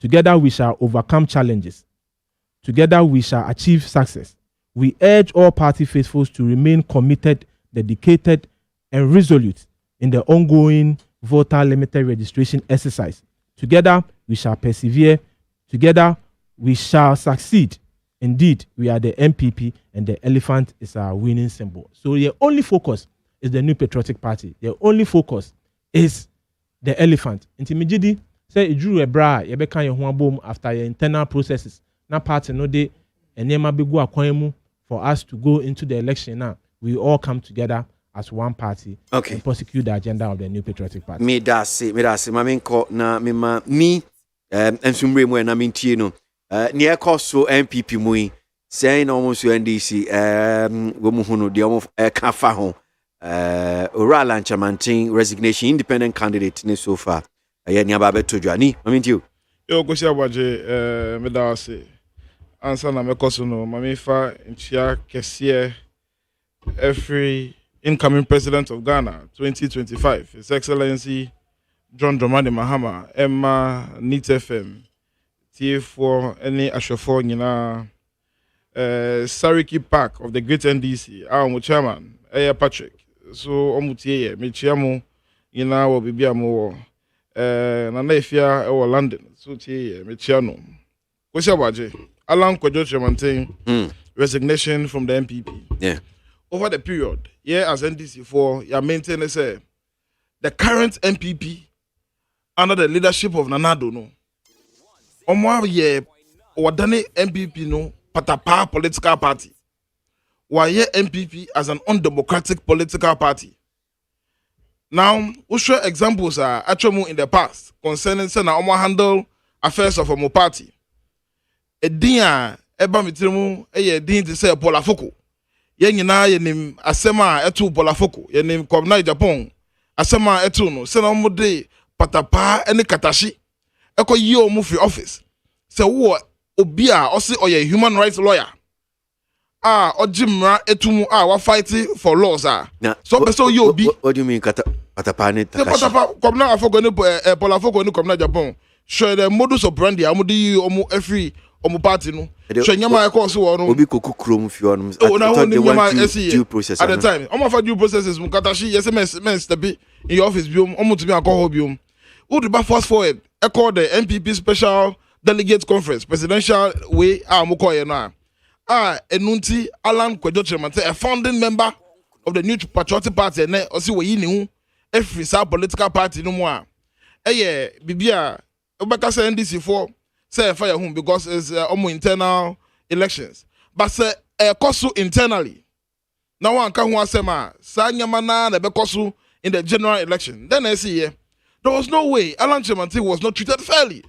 Together we shall overcome challenges. Together we shall achieve success. We urge all party faithfuls to remain committed, dedicated, and resolute in the ongoing voter limited registration exercise. Together we shall persevere. Together we shall succeed. Indeed, we are the MPP and the elephant is our winning symbol. So your only focus is the New Patriotic Party. Your only focus is the elephant. Intimidity say it drew a bra, you become your boom after your internal processes. Now party no day and yema be go akwemu for us to go into the election now. We all come together as one party and prosecute the agenda of the New Patriotic Party. Me da se mamenko na mema mi ensumre mu na mintie no ne ekoso MPP mu say na almost NDC wo mu hunu de omo ka fa ho Ora Lanchamatin resignation independent candidate ne so far ye ni aba beto dwani mamintie yo go sia waje me da se ansa na mekoso no mamifa ntia kese every incoming president of Ghana 2025 His Excellency John Dramani Mahama Emma NIT FM T4 any ashofo nyina Sariki Park of the Great NDC our chairman Patrick so omutie me chiamu nyina wo bibia mo na na efia e London so tie me chiano kwesi abaje Alan Kwadwo Tremantin resignation from the MPP over the period as NDC4 you maintain say the current MPP under the leadership of Nanado no omo ye wadane MPP no patapa political party why MPP as an undemocratic political party. Now we show examples are actually in the past concerning say na omo handle affairs of omo party edin eba mitrimu edin to say Paul Afoko nyina yenim asema etu bolafoko yenim Kwabena Japan asema etu no se na mode patapa ene katashi ekoyi omu free office se wo obi a osi oye human rights lawyer ojimra etumu wa fight for laws so person you obi what do you mean patapa ne takashi patapa Kwabena Afoko ne bolafoko ne Kwabena Japan show the modus operandi amudi omu every omu party no so nyama ekose wo no obi koku krom fio no due process at the time omo fa due processes mu katashi yes men step in your office biom omo to be alcohol biom who do ba fast forward e call the MPP special delegate conference presidential way mo call you now enunti Alan Kwadwo Tremantin a founding member of the New Patriotic Party and osi we yi ni hu every sa political party no mo bibia obaka say NDC4 say fire home because it's internal elections. But say kosu internally. Now one can who asema sa nyamana na be kosu in the general election. Then I see here there was no way Alan Tremantin was not treated fairly.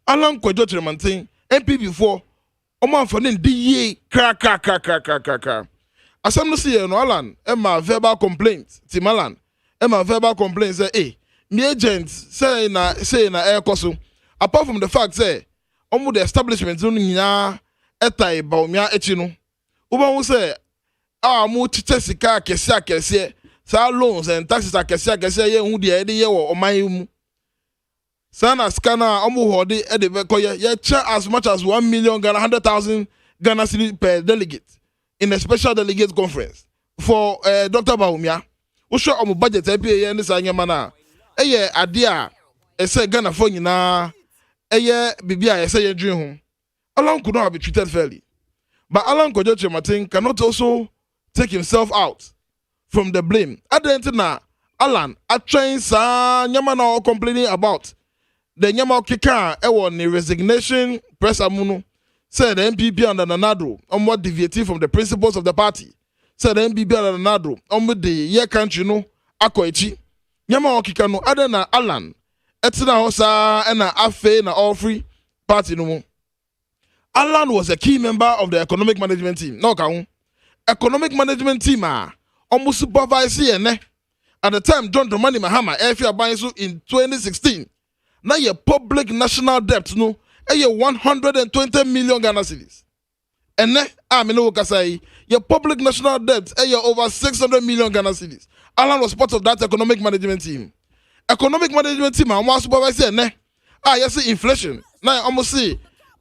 Alan Kwadwo Tremantin MPP4 oman for nin DA kra. Asem no see no Alan Emma verbal complaint. Timalan Emma verbal complaint say me agents say na air kosu. Apart from the fact say omo the establishment no nyina etai ba omia echi no uba wo say mo tite sika akese sa loans and taxes akese ye hu de ye wo oman mu Sana scanner omu hodi e de bekoye ye cha as much as 1 million Ghana 100,000 Ghana cedis per delegate in a special delegate conference for Dr. Baumia. We show omu budget e pay ye ni sa nyama na eye ade a e say Ghana for nyina eye bibia e say ye dream ho. Alan could not be treated fairly. But Alan Kojo Martin cannot also take himself out from the blame. Adentina Alan at train sa nyama na complaining about the nyama kika won the resignation press amuno said the MPP under Nanado what deviating from the principles of the party. Said the MPP under Nanado the year country no akoichi nyama kika no adena Alan etina hosa na afe na all free party no. Alan was a key member of the economic management team. No, economic management team almost supervise here. At the time, John Dramani Mahama, in 2016. Now your public national debt no, 120 million Ghana cedis. And your public national debt over 600 million Ghana cedis. Alan was part of that economic management team. Economic management team, I'm supervise here. Yes, inflation. Now I almost see.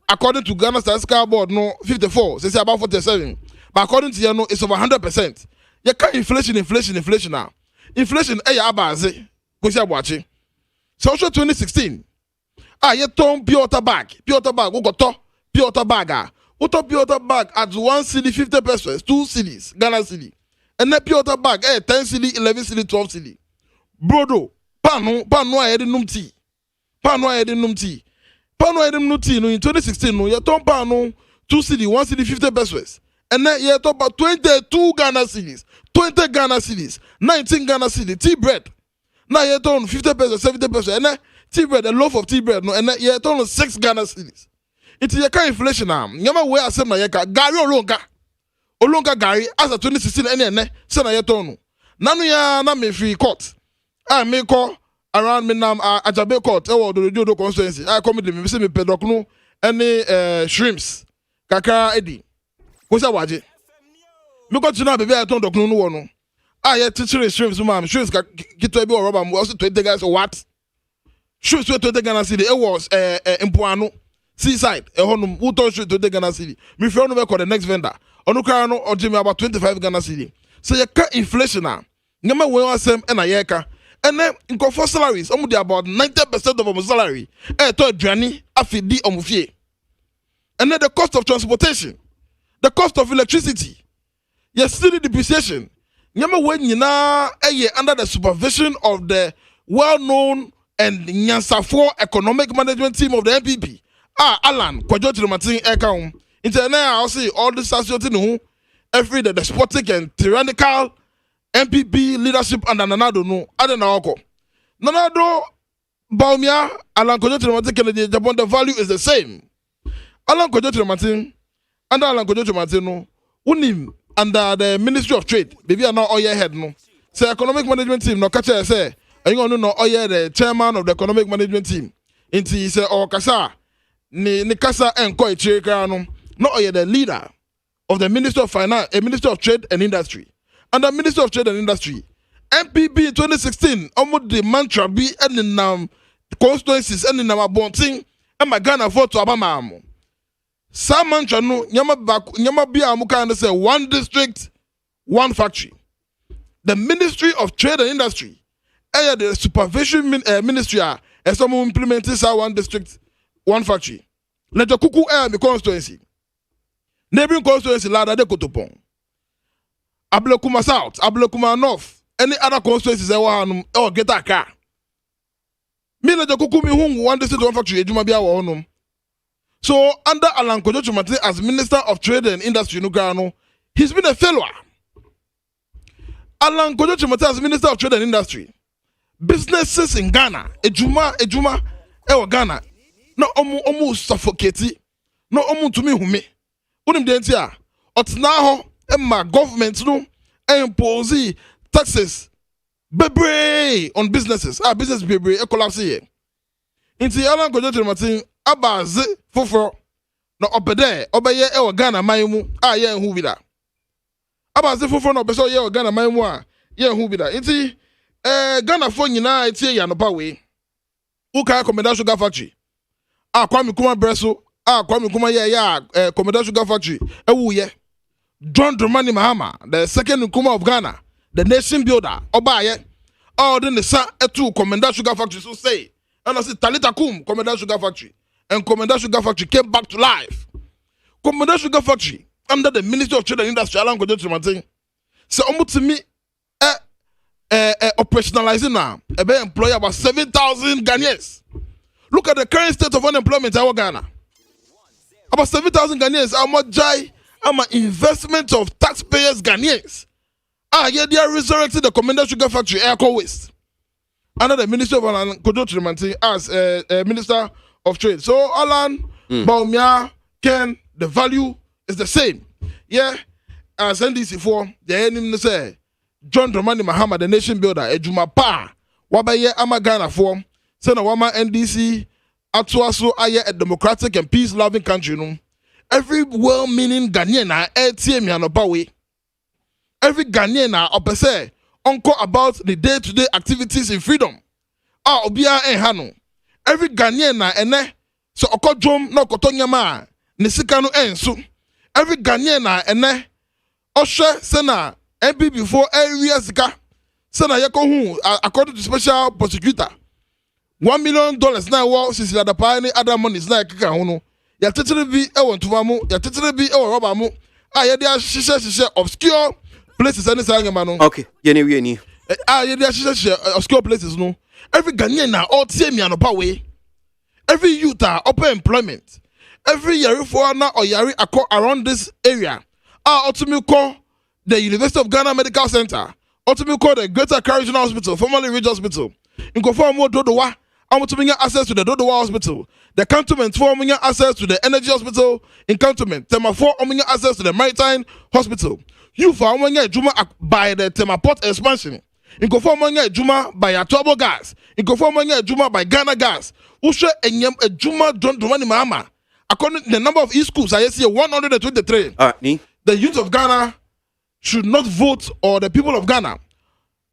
According to Ghana Statistical Board, no 54, say about 47. But according to you, no, it's over 100%. You can't inflation now. Inflation, abaze. Kusia watching. So 2016. You turn pure water bag. Pure water bag. Who got pure water bag? Who top pure water bag at 1 cedi 50 pesos, 2 cedis, Ghana cedi. And then pure water bag, 10 cedi, 11 cedi, 12 cedi. Brodo, pano ayedi num tea. Pano ayedi num tea. Pano edem no tea no in 2016 no ye ton pano 2 cedi 1 cedi 50 pesos and then ye ton 22 Ghana cedis 20 Ghana cedis 19 Ghana cedis tea bread now ye ton 50 pesos 70 pesos and then tea bread a loaf of tea bread no and then ye ton 6 Ghana cedis it ye ka inflation am nyama we asem na ye ka gari olonga gari as 2016 ene se na ye ton no nanu ya na me free court me call around me nam Ajabe Court the radio constituency I come me say me pedokno any shrimps kaka edi kosa waje me go to na baby I ton dokno no wo no ye teacher shrimps mam shrimps kito bi rubber mo also 20 guys what shrimps 20 Ghana city it was Mpoano seaside honum who ton shrimps 20 Ghana city me feel no call the next vendor onu kra no oje me about 25 Ghana city so you can inflation na nyama we asem na ye ka. And then in for salaries, almost about 90% of our salary. To Johnny, Afidi, Omufie. And then the cost of transportation, the cost of electricity, your city depreciation. Remember when you now under the supervision of the well-known and Nyansafo economic management team of the MPP. Alan, Kwajochi Martin Ekam. Internet, I'll see all this associated every the despotic and tyrannical MPP leadership and Nanado no adena oko Nanado Baumia Alan Kojo Martin Kennedy Japan the value is the same Alan Kojo Martin and Alan Kojo Martin no unim under the Ministry of Trade baby are now oil head no say economic management team no catch say you know oil the chairman of the economic management team inti say o kasa ni kasa enko echirika no oil the leader of the Ministry of Finance Ministry of Trade and Industry. And the Minister of Trade and Industry, MPP in 2016, almost the mantra be and in constituencies and in our bonting and my Ghana vote to Abama. Some mantra no nyama bia amuka and say 1 district, 1 factory. The Ministry of Trade and Industry, the supervision ministry, and some implementing 1 district, 1 factory. Let the kuku air the constituency. Neighboring constituency ladder de Kotopon. Ablekuma South, Ablekuma North, any other constituencies get a car. Me let the kuku me 1 district 1 factory ejuma bia wo honum. So under Alan Kojo Martin as Minister of Trade and Industry Nugano, he's been a failure. Alan Kojo Martin as Minister of Trade and Industry. Businesses in Ghana, ejuma Ghana. No omu suffocate. No omu to me hume. Unim dentia. Otna my government no impose taxes bebre on businesses. Business bebre collapse here. Inti Alan Kojo Martin abaze foforo na obede obeye e Ghana manmu ye hu bi da. Abaze foforo na obeso ye Ghana manmu ye hu bi da. Inti Ghana fo nyina etie ya no pa we. Uka Commander Sugar Factory. Kwame Kuma Breso. Kwame Kuma Commander Sugar Factory. Ye. John Dramani Mahama, the second Nkrumah of Ghana, the nation builder. Obaye. Then the sa etu Commander Sugar Factory so say. And I said Talita Kum, Commander Sugar Factory. And Commander Sugar Factory came back to life. Commander Sugar Factory under the Ministry of Trade and Industry, Alan Kojo. So almost to me, operationalizing now, employ about 7,000 Ghanaians. Look at the current state of unemployment in our Ghana. About 7,000 Ghanaians. How much investment of taxpayers Ghanaians. Yeah, they are resurrecting the Commander Sugar Factory, Air Waste. Under the Ministry of Alan Kojo as Minister of Trade. So Alan, Baumia, Ken, the value is the same. Yeah, as NDC4, the enemy say, John Dramani Mahama, the nation builder, Ejuma Pa, Wabaye Amagana form, Sena Wama NDC, Atuaso Aye, a democratic and peace-loving country. No? Every well-meaning Ghanaian, every Ghanaian, say, uncle about the day-to-day activities in freedom. Obia Hano. Every Ghanaian, so Okojom, no Kotonyama, Nisikano Ensu. Every Ghanaian, Osha, Sena, MP before area Zika. Sena Yakohu, according to special prosecutor. $1 million now, wow, since the pioneer other money is like Kakahuno. Ya titiri bi ewo ntumamu, ya titiri bi ewo robamu. Ya dia shisha obscure places any sangema no. Okay, yeni. Ya dia shisha obscure places no. Every Ghanaian na all tie me anopa way. Every youth are open employment. Every yari foreigner or yari around this area. Ultimately call the University of Ghana Medical Center. Ultimately call the Greater Accra Regional Hospital, formerly Ridge Hospital. In conform more Dodowa, I'm to access to the Dodowa Hospital. The cantonment 4 access to the Energy Hospital in cantonment. Tema 4 access to the Maritime Hospital. You for Juma by the Tema Port expansion. In conform Juma by Atobo Gas. In conform Juma by Ghana Gas. Usha and Juma John Dramani Mahama. According to the number of e-schools, I see 123. The youth of Ghana should not vote, or the people of Ghana.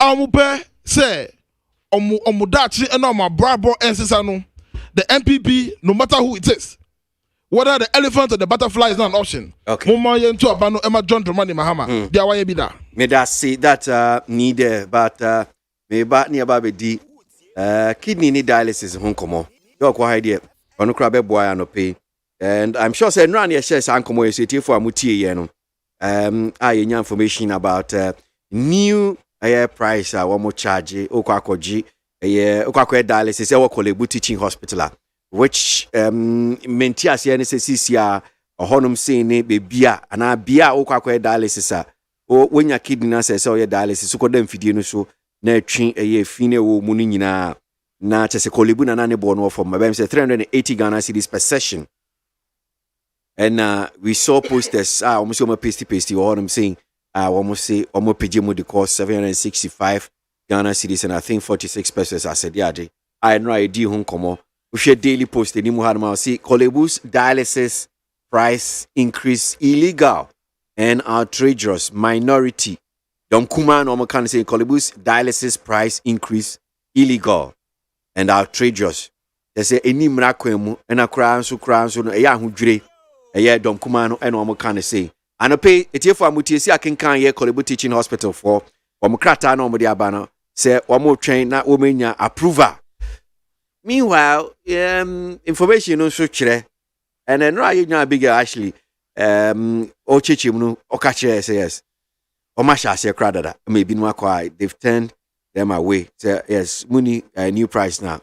Amupe say, Omudachi and Oma Brabo and Sisano. The MPP, no matter who it is, whether the elephant or the butterfly is not an option. Okay. Muma Yentu Abano Emma John Dramani Mahama. Dia waye bida. May that say that need but may bat near baby kidney need dialysis home come. You're quite idea. Ono krabe boy no pay. And I'm sure say no near shares ankomo yesi for amutie yeno. I information about new price one more charge okwakoji okwakoe dialysis e Kolebu teaching hospital which menti ase ne sisia ohonum say ne bebia ana bia okwakoe dialysis o wonya kidney na say dialysis ko dem fidie no so na atwi fine wo mu no nyina na chese Kolebu na ne bo no from say 380 Ghana cedis per session. And we saw posters, almost pasty, or I'm saying, almost say, almost PGMO the cost 765 Ghana cedis, and I think 46 pesos. I said, yeah, I know I do home come. We share daily post, the Muhammad see Kolebu's dialysis price increase illegal and outrageous minority. Don Kuma no can say Kolebu's dialysis price increase illegal and outrageous. They say any miracle and a crown so no a young dre. Dom Kumano and Omo can say. And a pay it for Mutisi I can Kolebu teaching hospital for Omukrata no Modiabano say Omo train na Omenya approval. Meanwhile, information no so chere and then right bigger actually Ochichim Okache says Omasha say crowded maybe no quite they've turned them away. Say yes, money new price now.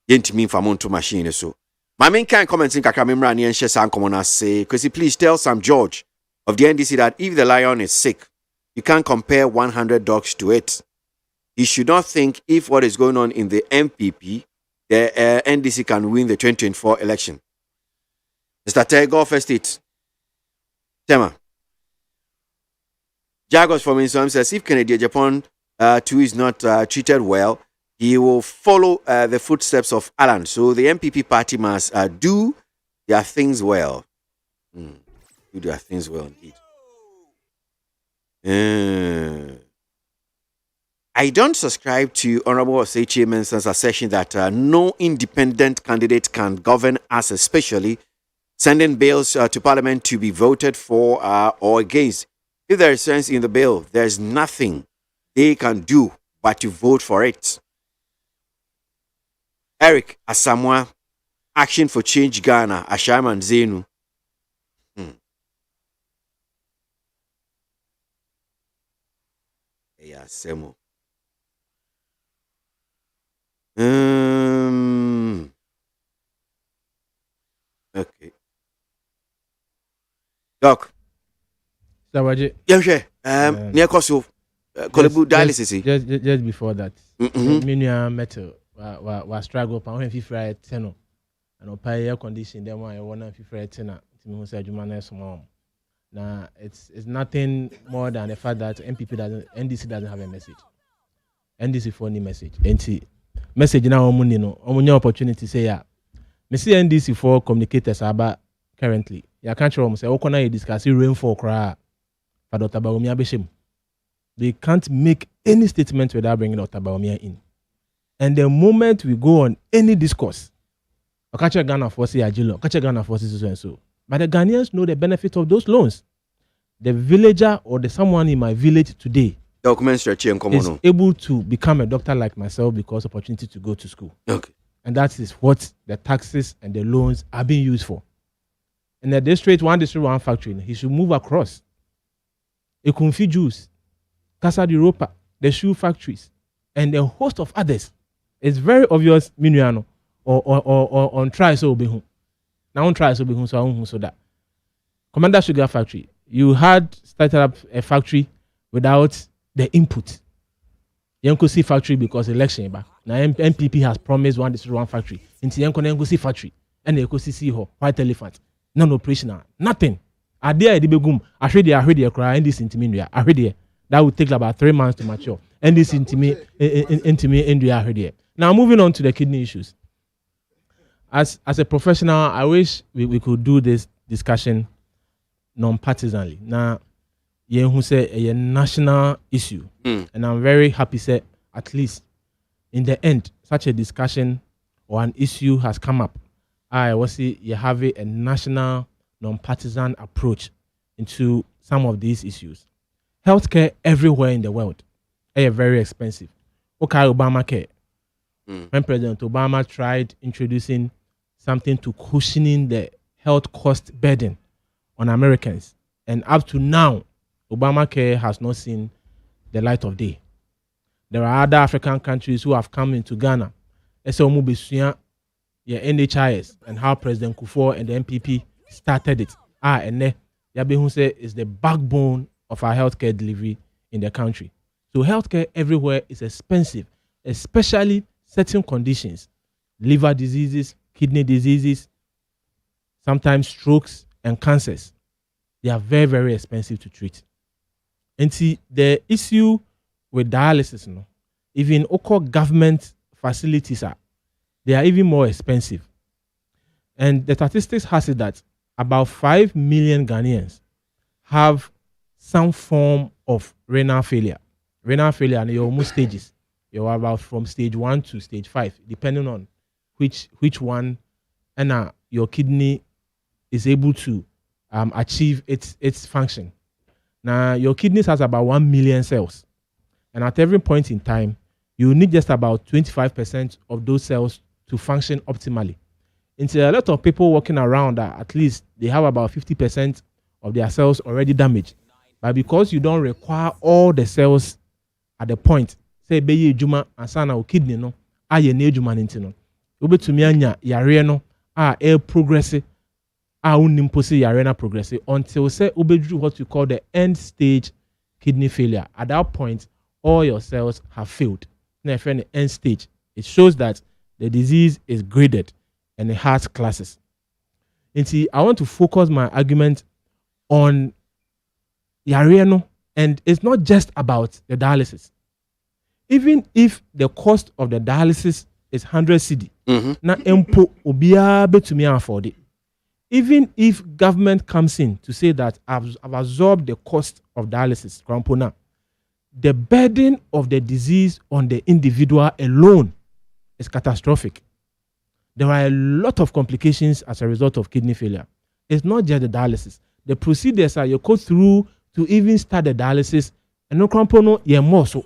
Yent mean for monto machine so. My main kind comments in Kakamimra and Shesan Komona say, Kwasi, please tell Sam George of the NDC that if the lion is sick, you can't compare 100 dogs to it. He should not think if what is going on in the MPP, the NDC can win the 2024 election. Mr. Tego, first it. Tema. Jagos from Insom says, if Kennedy Japan too is not treated well, he will follow the footsteps of Alan. So the MPP party must do their things well. Do their things well indeed. I don't subscribe to Honorable Osei Mensah's assertion that no independent candidate can govern us, especially sending bills to Parliament to be voted for or against. If there is sense in the bill, there's nothing they can do but to vote for it. Eric Asamoah, Action for Change Ghana, Ashaman Zenu. Yeah, Semo. Okay. Doc. Sawaje. Yeah, near Kosovo. Kolebu dialysis. Just before that. Minya metal. Was struggle pa when fifra teno. And opa air condition them one one fifra tena. Timi say adwuma na small. Now it's nothing more than the fact that NDC doesn't have a message. NDC for any message. NT message now omuni no. Omunya opportunity say ya. Me see NDC for communicators about currently. Ya can't show say okona you discuss rainfall cry for Dr. Bawumia Beshim. They can't make any statement without bringing Dr. Bawumia in. And the moment we go on any discourse, Okache Ghana forces Ajilo, Okache Ghana forces so and so. But the Ghanaians know the benefit of those loans. The villager or the someone in my village today is able to become a doctor like myself because opportunity to go to school. Okay. And that is what the taxes and the loans are being used for. In the district, one factory, he should move across. Ekunfi Juice, Casa de Ropa, the shoe factories, and a host of others. It's very obvious, Minuano, or on try so be home. Now on try so be home, so that. Commander Sugar Factory, you had started up a factory without the input. Yankosi factory because election back. Now MPP has promised one factory. Into Yankosi factory and the Ekosi ho white elephant. Non-operational. Nothing. I dare the begum. I heard the cry and this intimate. I heard it. That would take about 3 months to mature. And this intimate and I heard it. Now moving on to the kidney issues. As a professional, I wish we could do this discussion non-partisanly. Now, who say a national issue, and I'm very happy say at least in the end such a discussion or an issue has come up. I was see you have a national non-partisan approach into some of these issues. Healthcare everywhere in the world is very expensive. Okay, Obamacare. When President Obama tried introducing something to cushioning the health cost burden on Americans, and up to now, Obamacare has not seen the light of day. There are other African countries who have come into Ghana. NHIS and how President Kufuor and the MPP started it. And Yabe say is the backbone of our healthcare delivery in the country. So healthcare everywhere is expensive, especially certain conditions, liver diseases, kidney diseases, sometimes strokes and cancers. They are very, very expensive to treat. And see, the issue with dialysis, even local government facilities they are even more expensive. And the statistics has it that about 5 million Ghanaians have some form of renal failure. Renal failure, and you're almost stages. You're about from stage 1 to stage 5, depending on which one and your kidney is able to achieve its function. Now, your kidneys has about 1 million cells. And at every point in time, you need just about 25% of those cells to function optimally. Until a lot of people walking around at least they have about 50% of their cells already damaged. But because you don't require all the cells at the point, say beye juma ansana o kidney no, aye ne juma nti no. Obetumi anya yare no progress unimposi yare na progress until say obedru what you call the end stage kidney failure. At that point, all your cells have failed. Now, if you're in the end stage, it shows that the disease is graded and it has classes. And see, I want to focus my argument on Yareno, and it's not just about the dialysis. Even if the cost of the dialysis is 100 cedi, na empo obia betumi afford it. Even if government comes in to say that I've absorbed the cost of dialysis, the burden of the disease on the individual alone is catastrophic. There are a lot of complications as a result of kidney failure. It's not just the dialysis. The procedures are you go through to even start the dialysis, and no crampono ye more so.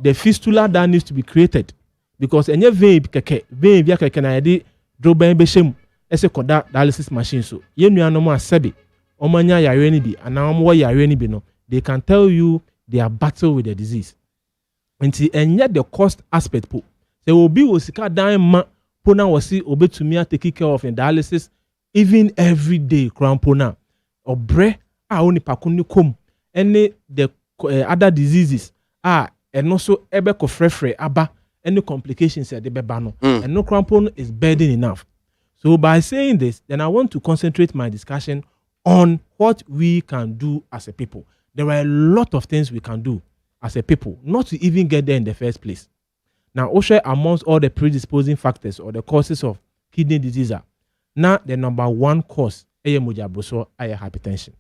The fistula that needs to be created because any vein via keke na yedi droben beshem ese koda dialysis machine so. Ye nua no mo asebi omanya yare ni bi ana omo yare ni bi no, they can tell you they are battle with the disease. And yet the cost aspect po. There will be osika dan ma pona wasi obetumia take care of in dialysis even every day crampona obre a oni pakuni kom any the other diseases and also ebe ko frefre aba any complications at the bebano and no crampon is burden enough. So by saying this, then I want to concentrate my discussion on what we can do as a people. There are a lot of things we can do as a people, not to even get there in the first place. Now, also amongst all the predisposing factors or the causes of kidney disease, now the number one cause is hypertension.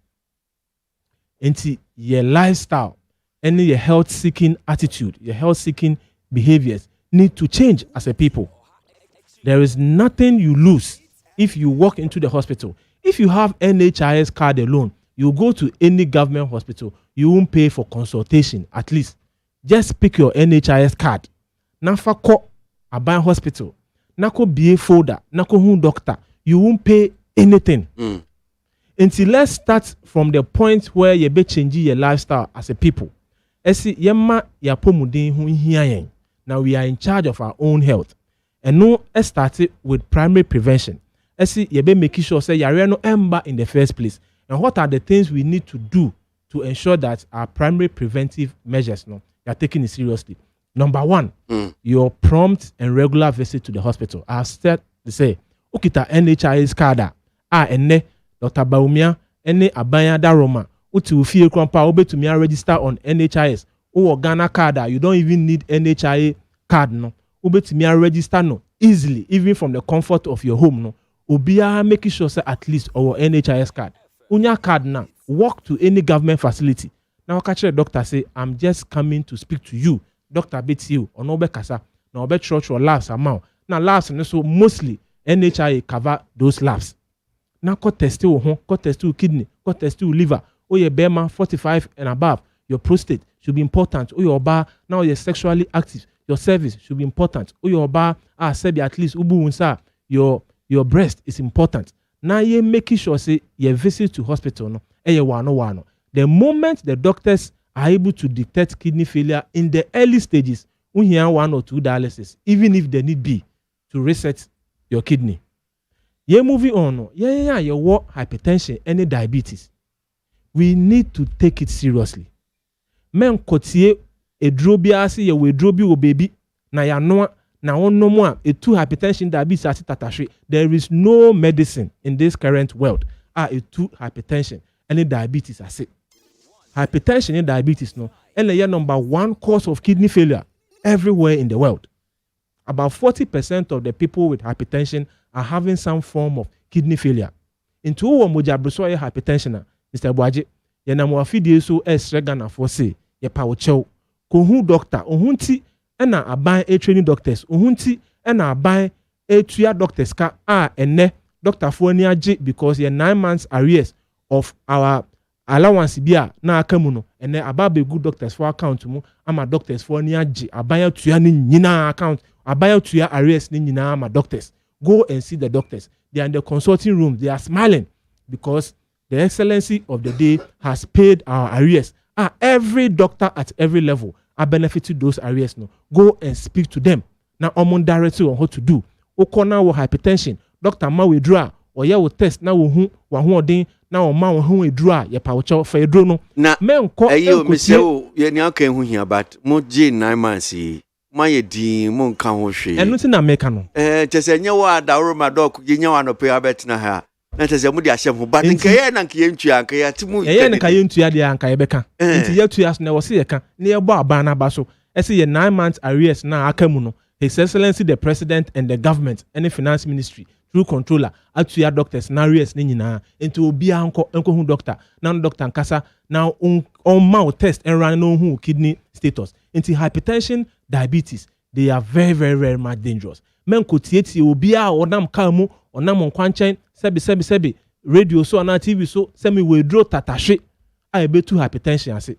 Into your lifestyle, any your health-seeking attitude, your health-seeking behaviors need to change as a people. There is nothing you lose if you walk into the hospital. If you have NHIS card alone, you go to any government hospital, you won't pay for consultation at least. Just pick your NHIS card. Nafa ko Aban hospital, nako BA folder, nako hun doctor, you won't pay anything. Until let's start from the point where you be changing your lifestyle as a people. Esi yema ya pomudin hu hiayen. Now we are in charge of our own health. And no started with primary prevention. Esi you be making sure say yare no ember in the first place. And what are the things we need to do to ensure that our primary preventive measures you are taking it seriously? Number one, your prompt and regular visit to the hospital. I said to say, ukita NHIS card ene Dr. Baumia ene abanya daroma uti ufie kwampa obe to me register on NHIS or Ghana card. You don't even need NHIS card no. Obe to me register no easily even from the comfort of your home no. Obia making sure say at least our NHIS card. Unya card now. Walk to any government facility. Now catch the doctor say I'm just coming to speak to you. Doctor beats you or no be kasa. Now be church or labs amount. Now labs and so mostly NHIS cover those labs. Now go test you home, go test you kidney, go test you liver. Oh your BMI 45 and above. Your prostate should be important. Oh your bar now you're sexually active. Your cervix should be important. Oh your bar sabi at least ubu unsa. Your breast is important. Now you making sure say your visit to hospital no. Wano. The moment the doctors are able to detect kidney failure in the early stages, we hear 1 or 2 dialysis, even if they need be to reset your kidney. You're moving on. You want hypertension, any diabetes. We need to take it seriously. Men kotie a drobiasi ye we drobi o baby na ya no na on no more a 2 hypertension diabetes at tatashri. There is no medicine in this current world. A 2 hypertension, any diabetes I say. Hypertension and diabetes no and the number 1 cause of kidney failure everywhere in the world. About 40% of the people with hypertension are having some form of kidney failure. Into moja bruso hypertension, Mr. Boagye, ye na mo afidie so Ghana for say ye pawochew. Kohun doctor, ohunti na aban training doctors, ohunti na aban tuya doctors ka ene doctor for ni age because ye 9 months arrears of our allowance bia na akamu no ene ababe good doctors for account mu ama doctors for ni age aban tuya ni nyina account aban tuya arrears ni nyina ama doctors. Go and see the doctors. They are in the consulting room. They are smiling because the excellency of the day has paid our arrears. Every doctor at every level are benefiting those arrears. No, go and speak to them. Now, I'm directly on what to do. Okona with hypertension. Doctor ma withdraw or ya will test now who din now ma who withdraw ya paucha for no. Na men ko ayo me say ye ni aka hu hia but mo je 9 months my din mon kan ho hwe eno ti na meka no chese nya wa dawro ma dok ye nya wa no pe abetina ha na chese mu di ahyem ho but nke ye na nke ye ntua nke ya ti mu ye na ka ye ntua de anka ye beka nti ye tua so na wo se ye ka na ye bo aba na ba so ese ye 9 months arrears na aka mu no His Excellency the President and the government and the finance ministry through controller atu ya doctors na res ne nyina enti obi anko hu doctor na doctor nkasa na on mouth test and run no hu kidney status enti hypertension diabetes they are very very very much dangerous men ko tie obi a onam ka mu onam nkwanchan sebi radio so na TV so semi withdraw tatashe a ebetu hypertension ase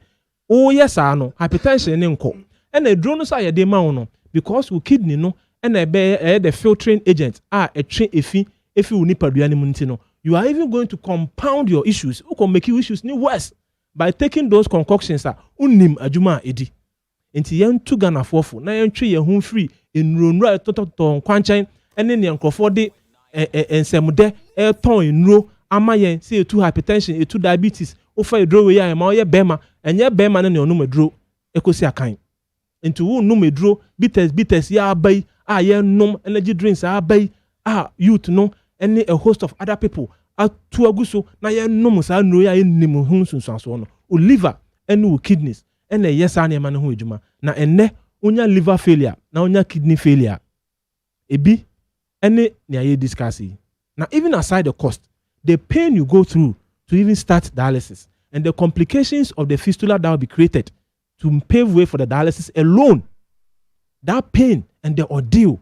oh yes no hypertension ne nko and a drone so ayede ma no because we kidney no and the filtering agent a train efi unipadua ni munti no you are even going to compound your issues who can make you issues ni worse by taking those concoctions unim adwuma edi enti yen tu Ghana fofo na yen twe ye hu free enronro tototo kwanchan ene ne nkrofo de ensemude ton enro ama yen say etu hypertension etu diabetes ofa edro we ya ma oye bema enye bema ne onum edro ekosi akan enti wo num edro bitters ya abai yen num energy drinks abai youth no any a host of other people atu aguso na yen num sa nro ya enim hu sunsuaso no o liver ene o kidneys ene yesa na ema ne ho edwuma na enne onya liver failure na onya kidney failure ebi ene ne aye discuss now even aside the cost the pain you go through to even start dialysis and the complications of the fistula that will be created to pave way for the dialysis alone, that pain and the ordeal,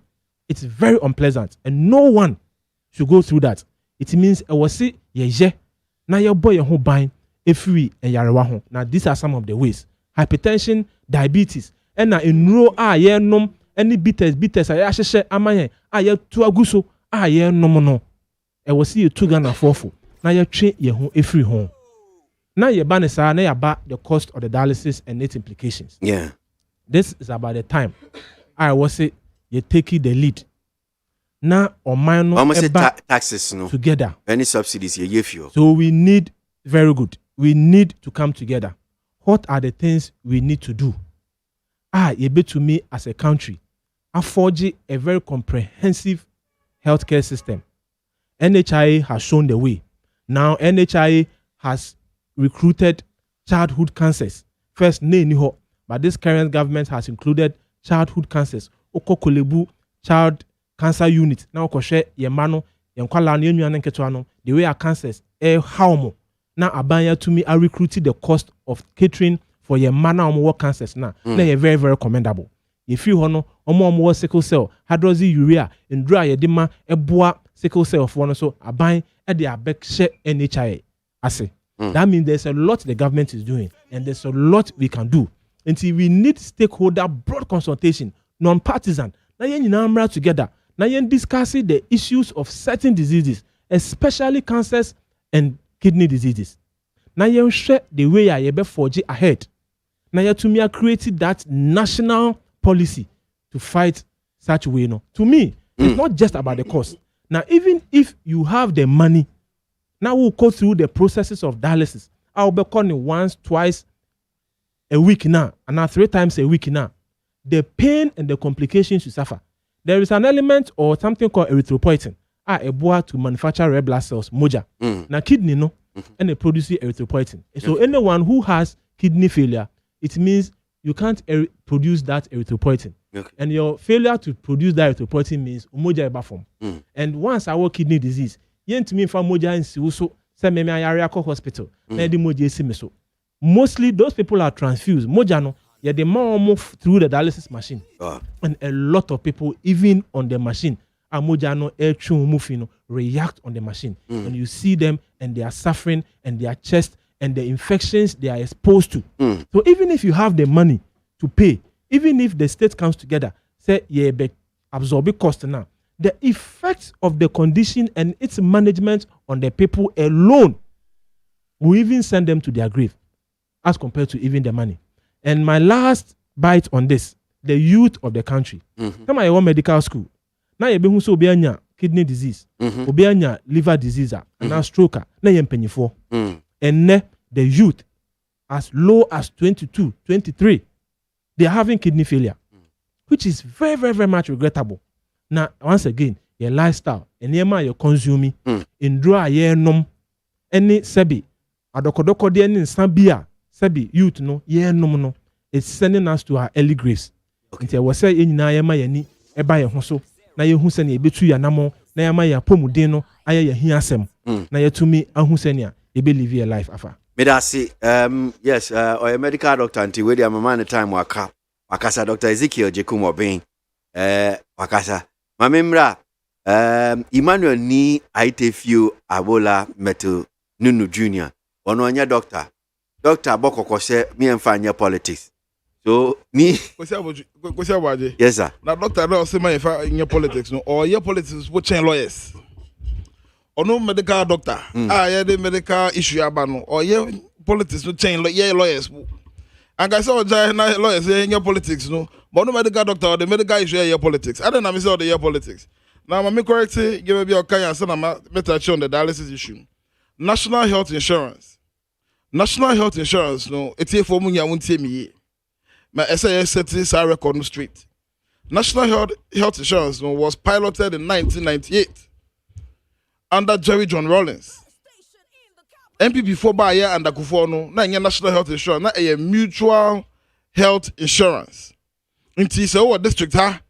it's very unpleasant and no one should go through that. It means I was say ye na your boy who buying a free and yarewa ho. Now these are some of the ways: hypertension, diabetes, and na enro ye nom any bitters I share amaye ye tu aguso ye nom no. I was see you two Ghana fofo. Now you train ye ho a free home. Now you ban na you about the cost of the dialysis and its implications. Yeah. This is about the time I was say you take the lead. Now or minor almost taxes no together. Any subsidies you give you. So we need very good. We need to come together. What are the things we need to do? You be to me as a country afford a very comprehensive healthcare system. NHI has shown the way. Now NHI has recruited childhood cancers. First, but this current government has included childhood cancers. Okokolebu child cancer unit. Now koshe yemano yenkwala ni enyuane nketwano. The way our cancers how now abanya to me are recruited the cost of catering for yemana work cancers now. They are very very commendable. If you hono omo sickle cell, hydroxyurea, and dry edema eboa sickle cell for one so abang at the abek share NHI. I say. That means there's a lot the government is doing and there's a lot we can do. Until we need stakeholder broad consultation, non-partisan. Now you together. Now you discussing the issues of certain diseases, especially cancers and kidney diseases. Now you share the way I be forge ahead. Now you to me created that national policy to fight such way. No, to me, it's not just about the cost. Now, even if you have the money, now we'll go through the processes of dialysis. I'll be calling once, twice a week now, and now 3 times a week now. The pain and the complications you suffer. There is an element or something called erythropoietin. A boa to manufacture red blood cells, moja. Now kidney no, and they produce erythropoietin. So anyone who has kidney failure, it means you can't produce that erythropoietin. And your failure to produce that erythropoietin means moja eba form. And once our kidney disease, yent me from moja and so send me area hospital. So mostly those people are transfused. Moja no, the more move through the dialysis machine. And a lot of people, even on the machine, moja no react on the machine. And you see them and they are suffering and their chest and the infections they are exposed to. So even if you have the money to pay, even if the state comes together, say absorb the cost now. The effects of the condition and its management on the people alone will even send them to their grave as compared to even the money. And my last bite on this, the youth of the country. Come on, you want medical school. Now you be so obianya kidney disease, obianya liver disease, and now stroke, now you penny for. And the youth as low as 22, 23, they are having kidney failure, which is very, very, very much regrettable. Now, once again, your lifestyle, and you're consuming, in dry air nom, any sebi, adokodoko de any sambia, sebi, youth no, no, it's sending us to our early graves. Until I was saying, in Nayama, yani, eba ya hoso, na ye who send a bit to Yanamo, na yama ya pomuden no aye ya hiasem na yatumi ahu senia e be live a life afa me da see yes or a medical doctor anti we dey amama time wakasa Dr. Ezekiel Jekumo ben wakasa mamemra Emmanuel ni aitefio abola metal nunu junior ono anya doctor bokoko se me emfa politics so ni kwesi aboagye yes sir na doctor no say man emfa anya politics no or your politics wo chain lawyers ono medical doctor yeah the medical issue aba no or your politics no chain lawyers and I saw lawyers in your politics no but no medical doctor or the medical issue your politics I don't know me say the your politics now me correct give me your kind answer na me touch on the dialysis issue. National health insurance no etie for munya wontie me ma say set this record no straight. National health insurance no was piloted in 1998 under Jerry John Rawlings. MPP 4 by year and Akufo no na national health insurance na a mutual health insurance. Inti se o district ha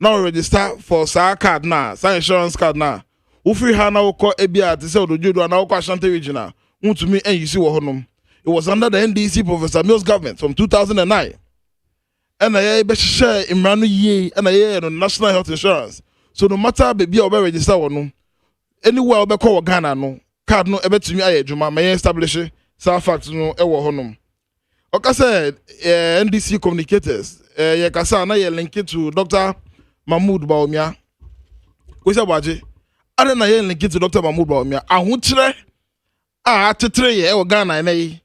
now register for sa card na sa insurance card na. Wo free ha na wo ko ebia te se odojodo na wo ko Ashanti regional. Untumi en yisi wo honom. It was under the NDC Professor Mills government from 2009. And I be share imranu ye and I no national health insurance. So no matter baby or be register wono anywhere be call Ghana no card no ebetumi aye adwuma ma establish sa fact no e wo honom. Oka said NDC communicators ye kasa na ye link to Dr. Mahmoud Bawumia. Kwesi Aboagye ada na ye link to Dr. Mahmoud Bawumia ahokyere tetre ye e Ghana na yi.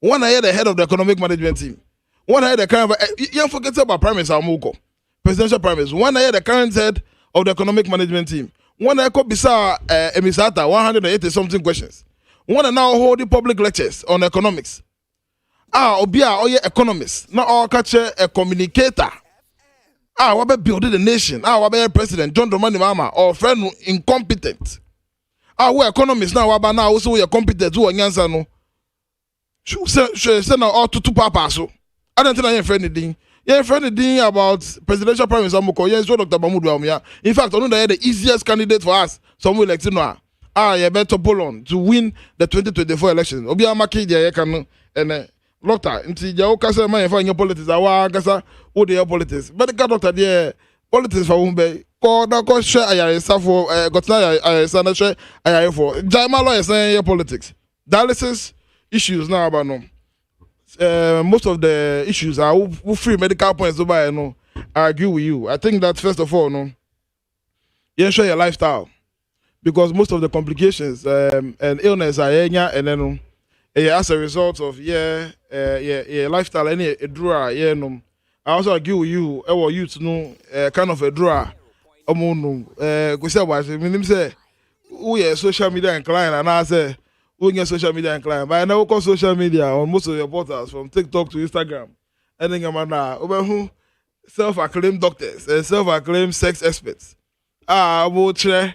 One I the head of the economic management team. One I the current you forget about primaries amoko. Presidential primaries. One I the current head of the economic management team. One I could be emisata 180 something questions. One I now hold the public lectures on economics. Obia oye economist. Not all catch a communicator. Wabe building the nation. Wabe president John Dramani Mahama or friend incompetent. We economists now waba now also we are competent who anyansa no. Say now all to papa so. I don't think I am friendly ding. Yeah, friendly ding about presidential primaries amoko. Yes, Dr. Mahmoud Bawumia. In fact, I know that the easiest candidate for us, some will like to know. Yeah, better pull on to win the 2024 election. Obia maki dia can and Doctor, nti ja okasa man fa in politics awa kasa wo dey politics. But the doctor there politics for umbe ko da ko share ayaresa for gotna ayaresa na share ayare for. Jaima lawyers say politics. Dialysis issues now about no. Most of the issues are who free medical points over you know. I agree with you. I think that first of all, no, you ensure your lifestyle because most of the complications and illness are and then as a result of lifestyle any a drawer no. I also agree with you. Our youth know kind of a drawer. Go say what I say. We social media inclined and I say. We get social media inclined, but I never call social media on most of your portals from TikTok to Instagram. And then I'm self-acclaimed doctors and self-acclaimed sex experts. I will try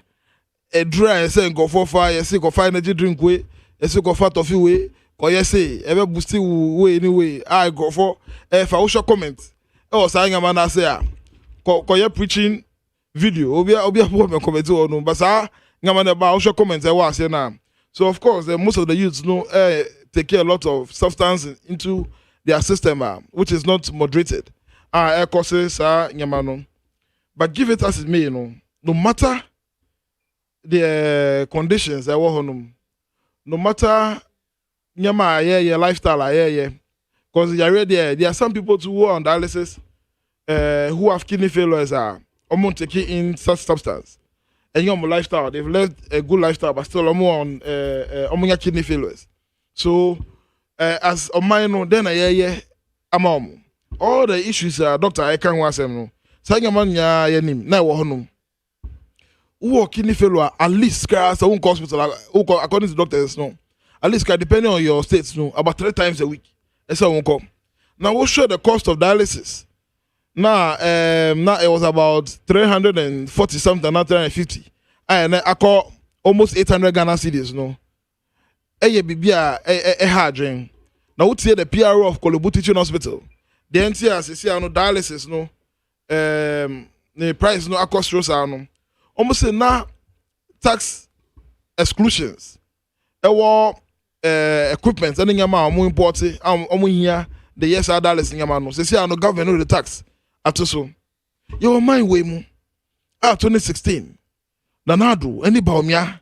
a dry and say go for fire, yes, go find energy drink way, yes, go for toffee way, or yes, ever boosting way anyway. I go for if I wish a comment. Oh, saying I say, call your preaching video. Obi a woman comment or no, but I am about comments I was here now. So of course, most of the youths know take a lot of substance into their system, which is not moderated. Air courses nyamano. But give it as it may, you know, no matter the conditions I want no matter nyama your lifestyle because there are some people who are on dialysis who have kidney failures taking in such substance. And your lifestyle, they've led a good lifestyle, but still more on kidney failures. So, as a minor, then I'm all the issues, Doctor, I can't want them. Saying man ya nim na wo honum. Who kidney failure at least as a hospital according to doctors no. At least depending on your states no about 3 times a week. That's how won't come. Now we'll show the cost of dialysis. Now it was about 340 something, not 350. And I call almost 800 Ghana cedis, no. A hard drain. Now we see the PRO of Kolobu Teaching Hospital. The NCS no dialysis, no. The price no across rosa no. Almost say now tax exclusions. Equipment and yama omo import omo hia the yes dialysis yama no say no government no the tax atoso your mind we mu 2016 nanado any baomia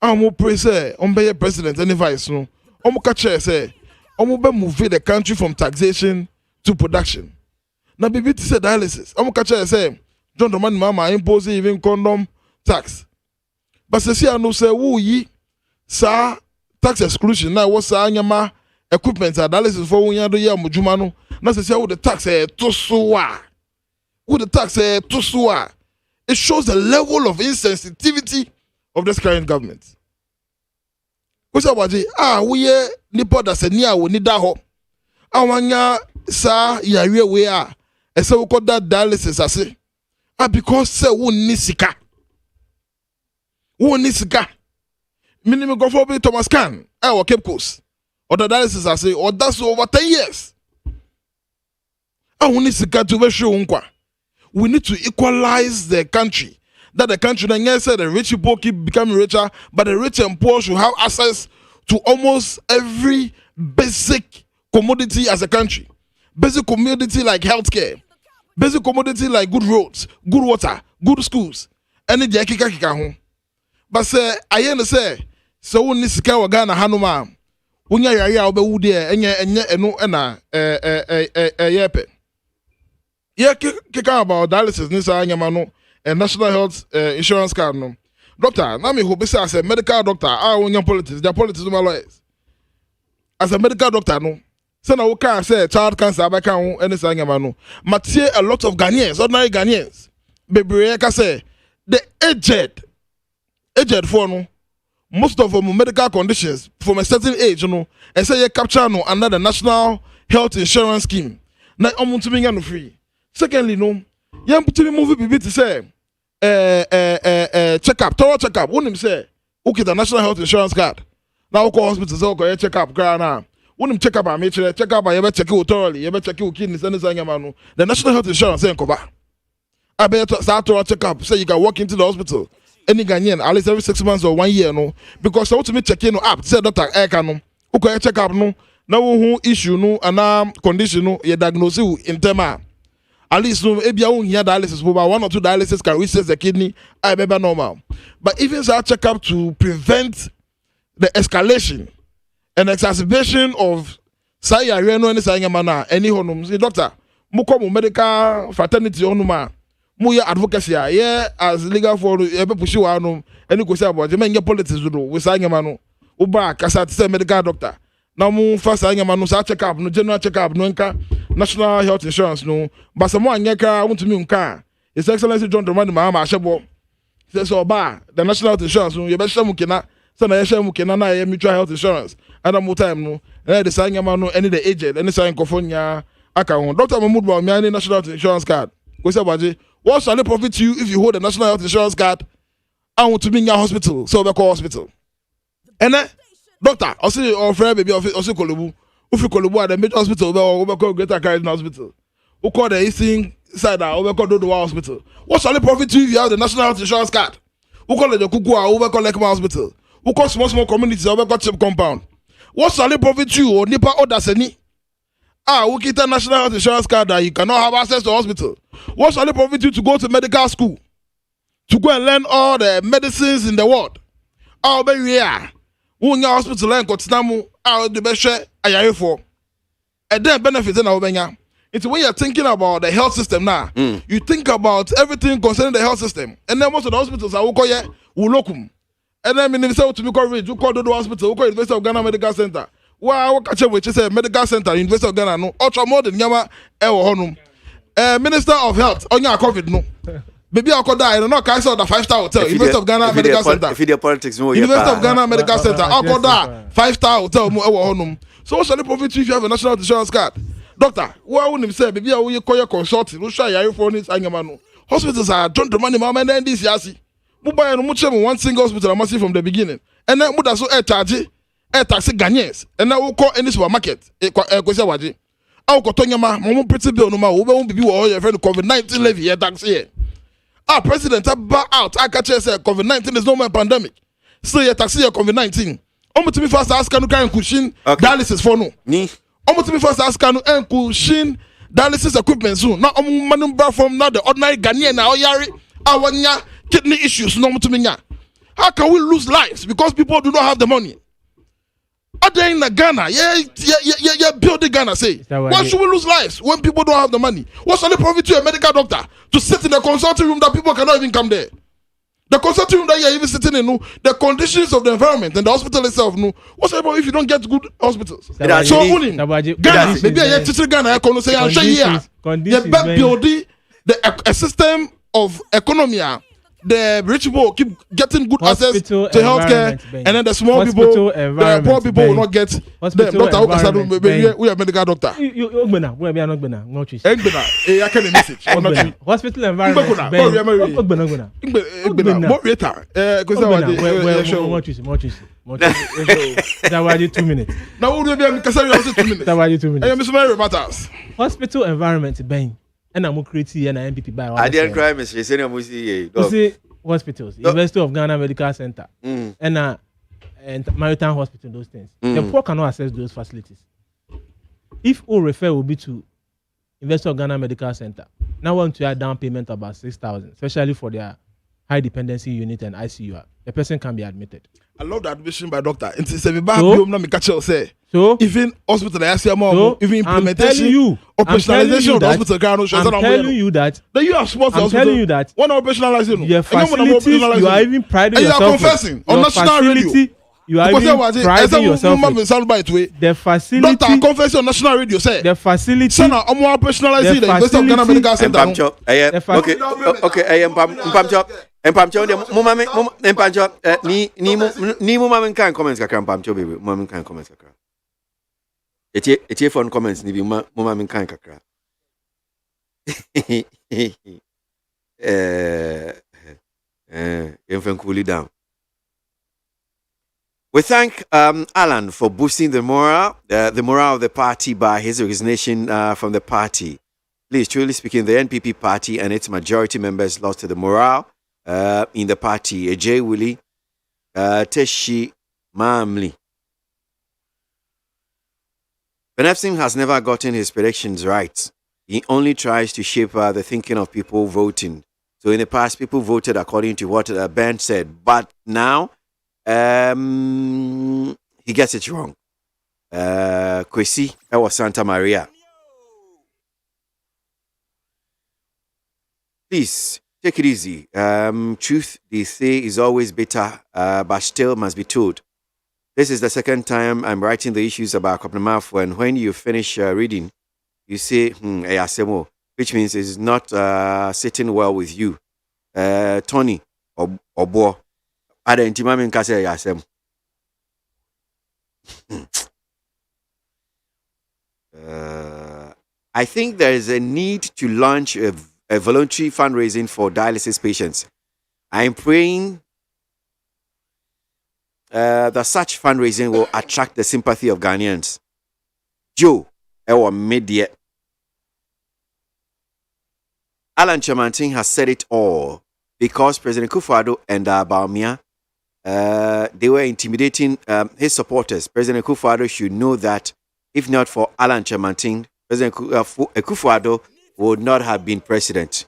omo pray say ombeye president any vice no omo ka chair say omo be move the country from taxation to production na bibi say dialysis omo ka chair say John Dramani Mahama impose even condom tax but say no say wo yi sa tax exclusion na was anyama equipment dialysis for when you do ya mujuma no na say wo the tax to so wo the tax to so it shows the level of insensitivity of this current government. Because abaji we nipa da sani a woni da ho awanya sa yare we a ese wo koda dialysis ase because say woni sika minimum go for Thomas Can or Coups or the dialysis I say or that's over 10 years. We need to we need to equalize the country. That the country then yes the rich people keep becoming richer, but the rich and poor should have access to almost every basic commodity as a country. Basic commodity like healthcare, basic commodity like good roads, good water, good schools, and the kika home. But say I say so when this guy Ghana hanuma unya yaya obewu de enye eno na yepe ye kika about dialysis ni sa anyama no national health insurance card no doctor na me hope say as a medical doctor unya politics their politics my lawyers as a medical doctor no say na wo can say child cancer ba kan eni sa anyama no matie a lot of Ghanaians ordinary Ghanaians bebre ka say the aged for no most of them medical conditions from a certain age, and say you capture no under the national health insurance scheme. Na omuntu minga no free. Secondly, no, you put me movie bibi to say check-up, thorough check-up. When him say, okay, the national health insurance card. Now go hospital say okay, check-up now. When him check up, I make sure check up, you better check it thoroughly, you better check your kidneys and the national health insurance ain't cover. I better start to check up, say you can walk into the hospital. Any Ghanaian at least every 6 months or 1 year, no, because I want to me check in up. Say doctor, no, okay, check up no. Now who issue no and condition no, you diagnose you in terma. At least no, if you own here dialysis, but 1 or 2 dialysis can reset the kidney, I be normal. But even so, check up to prevent the escalation and exacerbation of say no any say mana any honum. Say doctor, muko medical fraternity honuma. Muya advocacy as legal for ebe pushi wa no eni ko say about je menye politics do we say nyama no uba kasa say medical doctor na mu fa say nyama no sa check up no general check up no nka national health insurance no but some anya ka wontumi nka his excellency John Dramani Mahama ashebo say so ba the national health insurance no ye be shemu kina say na ye shemu kina na ye mutual health insurance and more time no the say nyama no any the agent any say nkofonya aka ho Dr. Mahmoud Bawumia any national health insurance card ko say baje what shall it profit to you if you hold a national health insurance card and want to be in your hospital? So we call hospital. And then, doctor, I see your friend baby also Kolubu. If you Kolubu at the major hospital, we call Greater Caribbean Hospital. We call the Eastern side, we call Dodowa Hospital. What shall it profit to you if you have the national health insurance card? We call it the Kukua, we call Lekma Hospital. We call small communities, we call Chip Compound. What shall it profit to you or Nipa Odaseni? We get a national health insurance card that you cannot have access to hospital. What shall it profit you to go to medical school? To go and learn all the medicines in the world. I'll be here. When your hospital and Kotinamu, I'll the best share I for. And then benefits in our Benya. It's when you're thinking about the health system now. You think about everything concerning the health system. And then most of the hospitals are Ulokum. And then Minister to be coverage, you call the hospital, you call University of Ghana Medical Center. Wow, catch up with you say medical center, University of Ghana, no, ultra more than Yama Ewo Honum. Minister of Health, on your COVID, no. Baby, I could die. I don't know. I saw the 5-star hotel, University of Ghana Medical Center. If you politics, University of Ghana Medical Center, I could die. 5-star hotel, Ewo Honum. So, what shall it profit you if you have a national insurance card? Doctor, what would him say? Baby, I will call your consulting. Who shall you for this? Hospitals are John Dramani Mahama and this Yasi. Mubaya no much one single hospital I must see from the beginning. And then Muda so charge. Taxi Ghanaians, and now we'll call any supermarket. Kwesi waje. I'll call Tonyama, Momo Pretty Bill no ma, we won't be all your friend COVID-19 levy tax here. Our president about out. I catch say COVID-19 is no more pandemic. So you taxi your COVID-19. Omo to me first ask can you cushion dialysis for no. Ni. Omo to me first ask can you cushion dialysis equipment soon. Now omo manumber from now the ordinary Ghanaian na oyari awanya kidney issues no to me. How can we lose lives because people do not have the money? Other in Ghana, building Ghana say. Why should we lose lives when people don't have the money? What's the profit to a medical doctor to sit in a consulting room that people cannot even come there? The consulting room that you're even sitting in, the conditions of the environment and the hospital itself, what's the problem if you don't get good hospitals? So, Ghana, maybe I teach Ghana, I can say, I'm sure here, building a system of economy. The rich people keep getting good access to healthcare, and then the small people, the poor people will not get them. Doctor, we are medical doctor. You we are not gonna. No choice. I can message. Hospital environment. More choice. That was 2 minutes. Now we be 2 minutes. That was 2 minutes. Matters. Hospital environment bang. And I'm creating an MPP by I didn't cry, Mr. Senior Musi. You see, hospitals, University of Ghana Medical Center, and Maritime Hospital, those things. The poor cannot access those facilities. If all refer will be to University of Ghana Medical Center, now want to add down payment about 6,000, especially for their high dependency unit and ICU. The person can be admitted. I love the admission by doctor. So even hospital, even implementation, operationalization of the hospital. I'm telling you that. Then you have sports. I'm telling you that. One operationalization. Your facilities, you are even priding yourself. And you are confessing on national radio. You are even priding yourself. The facility. Doctor confessing on national radio. Say the facility. Sana, operationalizing the University of Ghana Medical Center. Okay. Empamcho empamcho ni mumame kan comments kakra empamcho baby mumame kan comments kakra etie phone comments ni bi mumame kan kakra cool it down. We thank Alan for boosting the morale of the party by his resignation from the party. Please, truly speaking, the NPP party and its majority members lost to the morale in the party. J. Willie Teshi Mamli. Benefsim has never gotten his predictions right. He only tries to shape the thinking of people voting. So in the past, people voted according to what Ben said, but now he gets it wrong. KWASI, that was Santa Maria. Please. Take it easy. Truth, they say, is always bitter, but still must be told. This is the second time I'm writing the issues about Kopnamaf, and when you finish reading, you say, ayasemo, which means it's not sitting well with you. Tony, or Bo, Ada intimami nkase ayasemo. I think there is a need to launch a voluntary fundraising for dialysis patients. I am praying that such fundraising will attract the sympathy of Ghanaians. Joe, our media. Alan Chamantin has said it all because President Kufuor and Bawumia, they were intimidating his supporters. President Kufuor should know that if not for Alan Chamantin, President Kufuor would not have been president.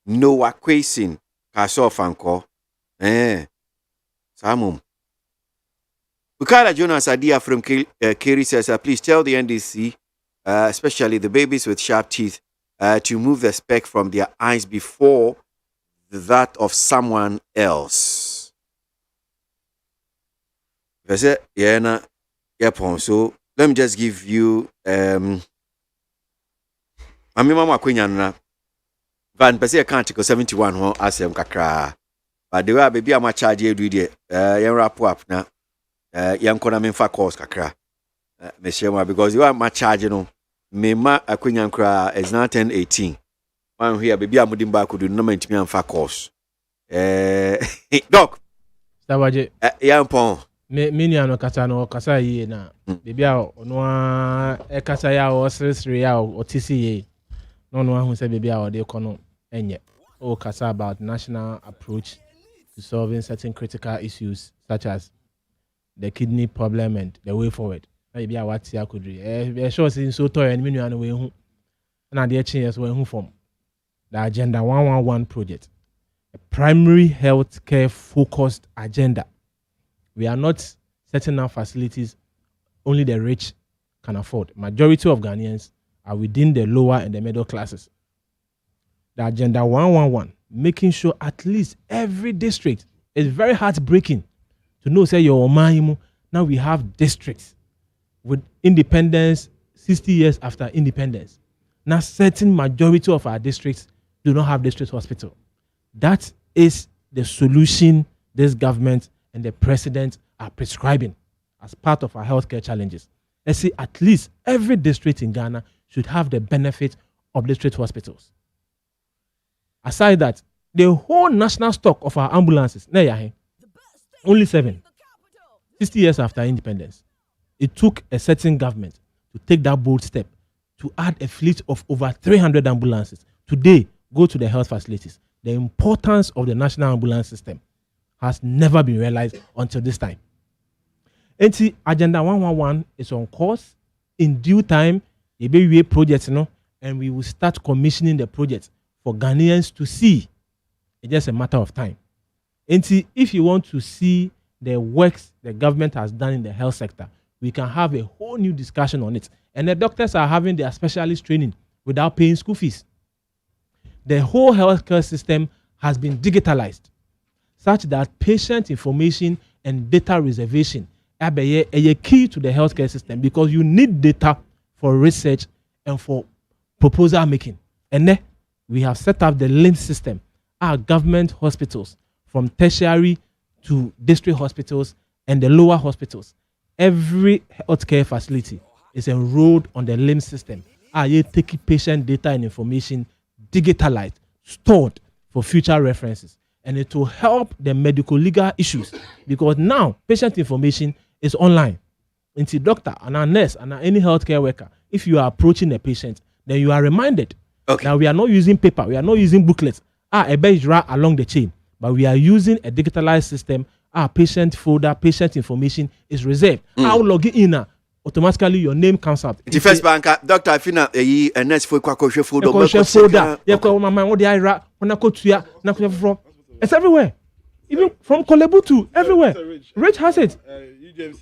Noah Kwasin, Kaso Fanko. Samum. Bukala Jonas Adia from Keri says, please tell the NDC, especially the babies with sharp teeth, to move the speck from their eyes before that of someone else. So let me just give you Mama Queen Van Pese Canticle 71 ho asem kakra. But the way baby am charge you do there. Yan wrap up na yan kona me fa course kakra. Me share because you are my charge no. Me ma akwenya nkra is now 10:18. One here baby am dim back do no mentimi am fa course. Doc. Sabaje. Yan pon. Me nua no kasa yi na baby a ono e kasa ya o sresre ya o tisi yi. No ahu say baby a o de kono enye. kasa about national approach to solving certain critical issues such as the kidney problem and the way forward. Maybe I what I could read. Sure, since so toy and menu and way home. And the changes were home from the Agenda 111 project, a primary health care focused agenda. We are not setting up facilities only the rich can afford. Majority of Ghanaians are within the lower and the middle classes. The Agenda 111, making sure at least every district is very heartbreaking to know, say, your Omahimu, now we have districts with independence 60 years after independence. Now, certain majority of our districts do not have district hospital. That is the solution this government and the president are prescribing as part of our healthcare challenges. Let's say at least every district in Ghana should have the benefit of district hospitals. Aside that, the whole national stock of our ambulances, only 7, 60 years after independence. It took a certain government to take that bold step to add a fleet of over 300 ambulances. Today, go to the health facilities. The importance of the national ambulance system has never been realized until this time. And Agenda 111 is on course. In due time, the baby project, and we will start commissioning the project for Ghanaians to see. It's just a matter of time. And if you want to see the works the government has done in the health sector, we can have a whole new discussion on it. And the doctors are having their specialist training without paying school fees. The whole healthcare system has been digitalized such that patient information and data reservation are a key to the healthcare system because you need data for research and for proposal making. And then we have set up the LIMS system, our government hospitals from tertiary to district hospitals and the lower hospitals. Every healthcare facility is enrolled on the LIMS system. You take patient data and information digitalized, stored for future references. And it will help the medical legal issues because now patient information is online. Into doctor and a nurse and any healthcare worker, if you are approaching a patient, then you are reminded. Okay. Now we are not using paper, we are not using booklets. A bench along the chain, but we are using a digitalized system. Our patient folder, patient information is reserved. I'll log in automatically your name comes up. The first banker, Doctor, I feel a nurse for Kwakoshe folder. It's everywhere. Even from Kolebu to everywhere. Rich has it.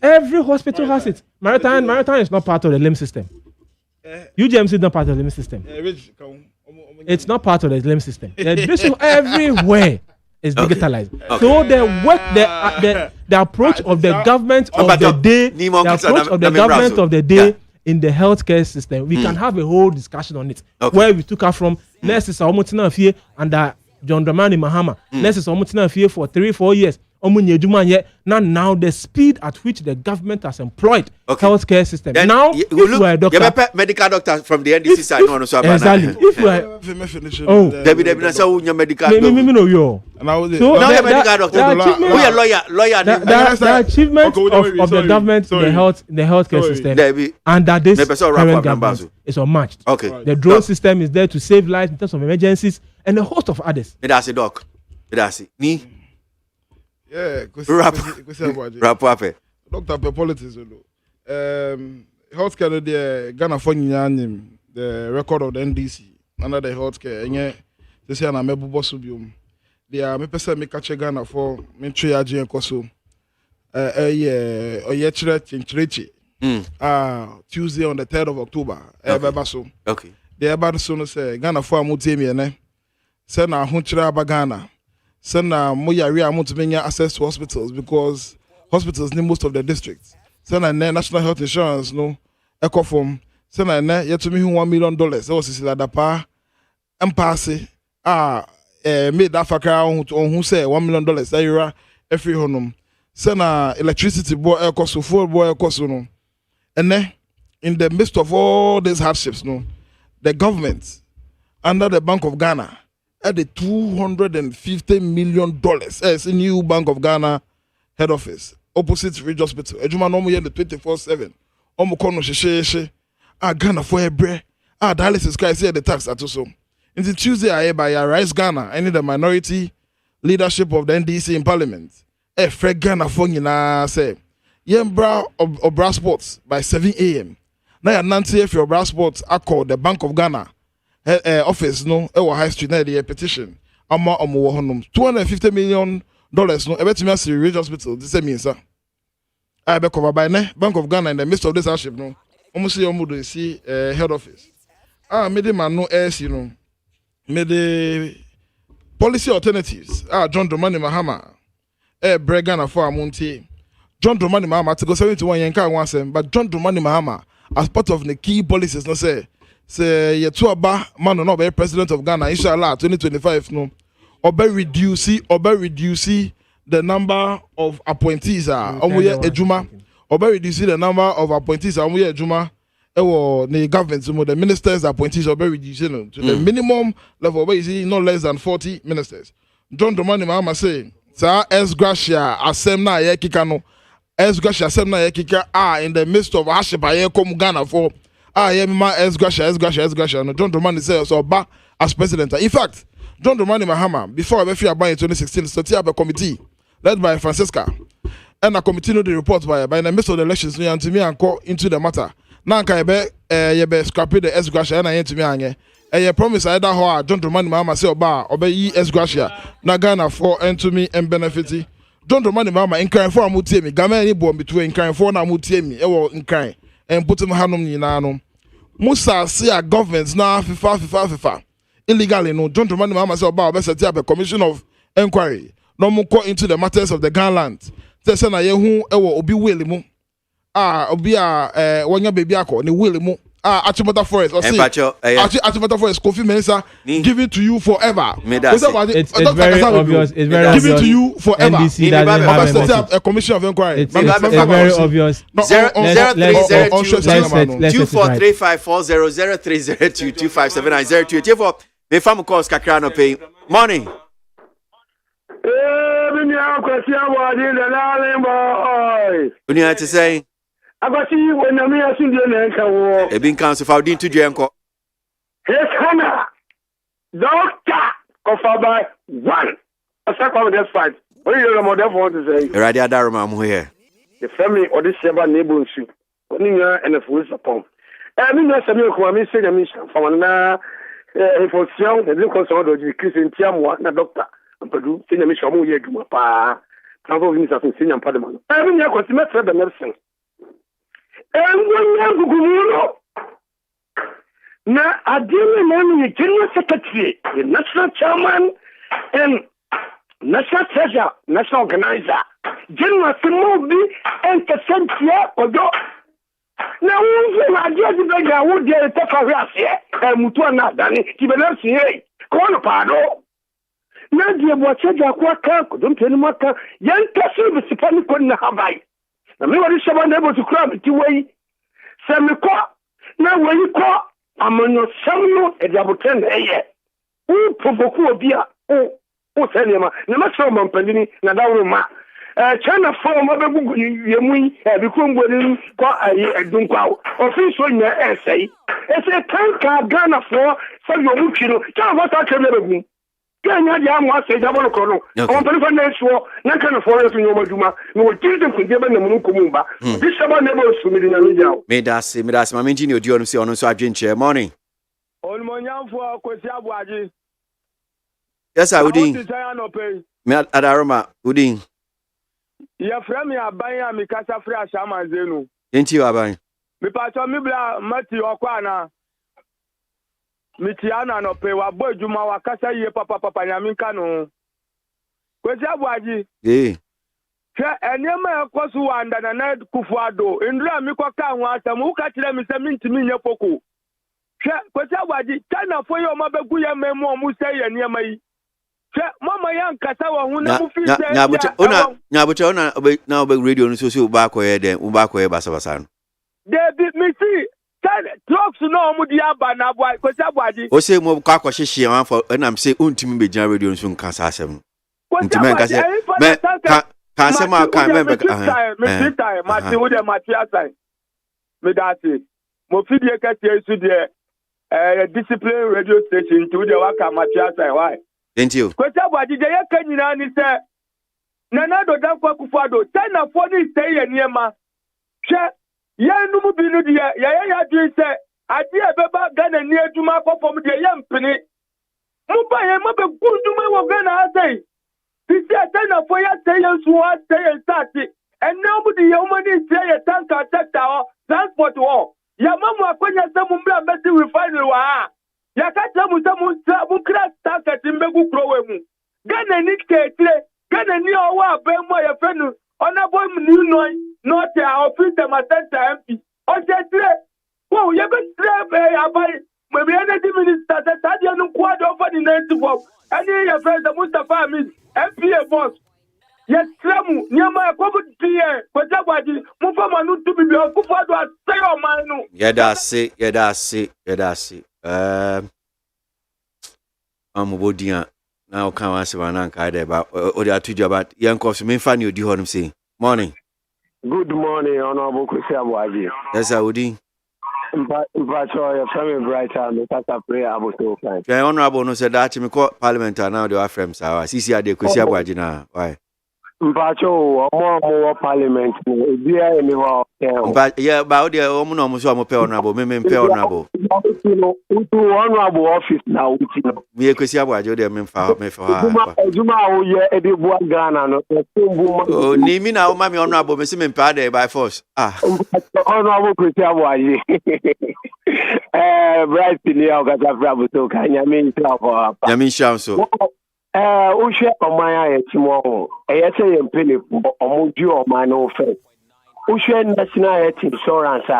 Every hospital has it. Maritime is not part of the LIMS system. UGMC is not part of the LIMS system. It's not part of the LIMS system. Everywhere is digitalized. Okay. So the work, the approach of the government of the day, in the healthcare system, we can have a whole discussion on it. Okay. Where we took her from nurses are almost and John Dramani Mahama. Nurses are almost for 3-4 years. Now the speed at which the government has employed healthcare system. Then now, if you are a doctor, medical doctor from the NDC side, exactly. If you are, the achievement of the government in the healthcare system under this current government is unmatched. Okay, the drone system is there to save lives in terms of emergencies and a host of others. That's a doc. That's it. Me. Yeah, rap up. Doctor per politics. Healthcare the Ghana for the record of the NDC under the healthcare. And this year na mebu bosubium. They are me person me catch Ghana for me triage and koso. Tuesday on the 3rd of October. Okay. The about soon say Ghana for mutemi ne. Say na hunchira ba Ghana. Send we are to bring access to hospitals because hospitals need most of the districts. Send national health insurance, no echo form. Send yet to me $1 million. That was the pa and pass made that fakra on who say $1 million every home. Send electricity boy echo so full boy echo so no. And then in the midst of all these hardships, no, the government under the Bank of Ghana at the $250 million as a new Bank of Ghana head office opposite Ridge Hospital. Ejuma no mo ye the 24/7. Omo kono sheshe Ghana for a bre. Dialysis guy say the tax at so. Into Tuesday, I by Rise Ghana, any the minority leadership of the NDC in Parliament. Fred Ghana for say, Yembra Obra Sports by 7 a.m. Now, Nancy, if your Obra Sports, I call the Bank of Ghana office, no, High Street, a petition. Ama $250 million, no, I bet you see Ridge Hospital, this means, sir. I be covered by Bank of Ghana in the midst of this hardship, no. Almost see head office. Made man no ass, you know. Made the policy alternatives. John Dramani Mahama. Bregana for MONTIE. John Dramani Mahama to go 71 yanka once, but John Dramani Mahama as part of the key policies, no say Yetuaba man no be president of Ghana, inshallah 2025 no. Obe reduce the number of appointees omoye ejuma. Obe reduce the number of appointees omoye ejuma. The government, the ministers appointees obe reduce to the minimum level. Obe is no less than 40 ministers. John Dramani Mahama say, "Sir, es gracia asem na ye kika no. Es gracia asem na ye kika in the midst of hardship aye come Ghana for ye ma es gracia no." John Dramani say so ba as president. In fact, John Dramani Mahama before Abefi Aban in 2016 started up a committee led by Francisca, and a committee no the report by in the midst of the elections and to me and call into the matter. Now can you be scrapping the es gracia and I to me anye. You promise either how John Dramani Mahama say oba obey es gracia na Ghana for and to me and benefit. John Dramani Mahama in kind for amutie me game any born between kind for na amutie me in kind and put him hanum nyina no. Musa see a government na FIFA illegally no. John Dramani Mahama say oba set up a commission of inquiry no mo go into the matters of the Ghana land. Say na ye hu obi wele mu obi wonya baby akọ ni wele mu Achimota Forest or say Achimota Forest Kofi Mensa give it to you forever. It's very obvious. It's very obvious. Give it to you forever. NDC doesn't have a commission of inquiry. It's very obvious. 2435400302257902. Me fam calls kakra no pay. Morning. When you had to say I got see when I'm here soon the Ebin Council for Dean to Janko. Hey, Hannah, Doctor, Kofa 1. A second of this fight. What do you know what to say? Radia Darama here. The family or this seven neighbors, and a full support. I mean, that's a new Kwame said a mission from an for young, the new consult of the Christian Tiamwa, the doctor, and Padu, senior mission, Muppa, Travel Minister of Senior Parliament. I mean, I could met the medicine. And when you now, I deal with the General Secretary, the National Chairman, and National Treasurer, National Organizer, General Simobi, and Kassentia, Odo. Now, I just beg I would get a Tafarias here, and Mutuana, Danny, Tibelansi, Cornopado. Now, dear Wachaja, Quaka, don't tell him what young Castle, the Sipani couldn't have I. Na me wari someone able to crab it away. Say me ko na when ko amanyo samno e dia boten eye. U provoku obi a o senema na ma so mampani na dawo ma. China form abegugu yemu bi ko ngwori ko ayi edunkwa. Office so nya essay. E say tanka Ghana for so yo mutino. Cha what ta keme begun. Kenya dia mo ase jabolo kono on telephone na so na kana for you no maduma no tilde ku je ba na mu kumba this about never sumidi na media me das ma menji ni odi onu se onu so adwenche morning on monyamfo akwesi aboagye yes I udin me adaroma udin ya frame aban ya mi kasa fra shaman zenu enti aban me pa so mi bla mati okwa na Mitiana no pe wa boy juma wa kasa ye papa nyaminka no kwesi aboagye hwe enema ekosu wanda na kufuado ndura mi kwa ka ho atam wo ka kire mi se mintimi nya poko hwe kwesi aboagye tana fo ye o mabegu ye memu o mu se ye niema yi hwe mama yan kasa wa hu na mu fi se nyabucha ona na obe radio no so ba ko ye den wo ba ko ye basa no David mi si drugs no mu dia ba na boy kwesi aboagye o se mo kwa hyehyɛ wan for na am say untimi be gina radio so nka sa asɛm ntimi nka se me ka se ma ka me me time mati wo de mati asai me dati mo fidie ka tie su de discipline radio station to the waka machiasa why. Thank you. Kwesi Aboagye je yakanyina ni se nana do dan kwa kufado tena fo ni stay ye niema. Hwe yenu mu binu de ya dwi se ade e beba Ghana ni aduma akofom de ye mpini. Mu ba ye mo be gunduma wo Ghana asai. Sisi tena fo ya stay ye so stay ye start. And nobody your money say a tank sector or transport war. Ya mamu akonya semu mbla besi refinery wa. Ya kata mu semu crash tank timbegu krowe mu. Gana ni ketre, gana ni owa be mo ya fenu. Ona boy mu ni no not ya office ma center MP. O jetre. Wo ye be tre abai. Maybe energy minister that had you quad over the 94. Any your friend Mustafa Amin, MP boss. Yes, Slamu, Yama, Kobutia, Kotabaji, Mufamanu to be your Kufado, say your man. Yeah, that's it. I'm Wodia. Now come answer an anchor about or they are to you about young coffee. Me fan you do him say. Morning. Good morning, Honorable KWASI. Yes, I would. But your family brighter, Mr. Prayer about to find. The Honorable no said that to me Parliamentary now they are friends. CC de KWASI now. Why? Mpacho more Parliament bia eni ho but yeah about the omuno muso am pay honorable me pay honorable to honorable office now uti no me kwesi Aboagye de me fa ejuma wo ye e de bua Ghana no oh ni mi na o ma me honorable me se me pay there by force honorable kwesi Aboagye bright ni o ga bravo to kanya me ntra for nyame nhyam so Ushe Omaya Etimo, ASA and Penny, Omoju Omano Fe. Ushe National Health Insurance,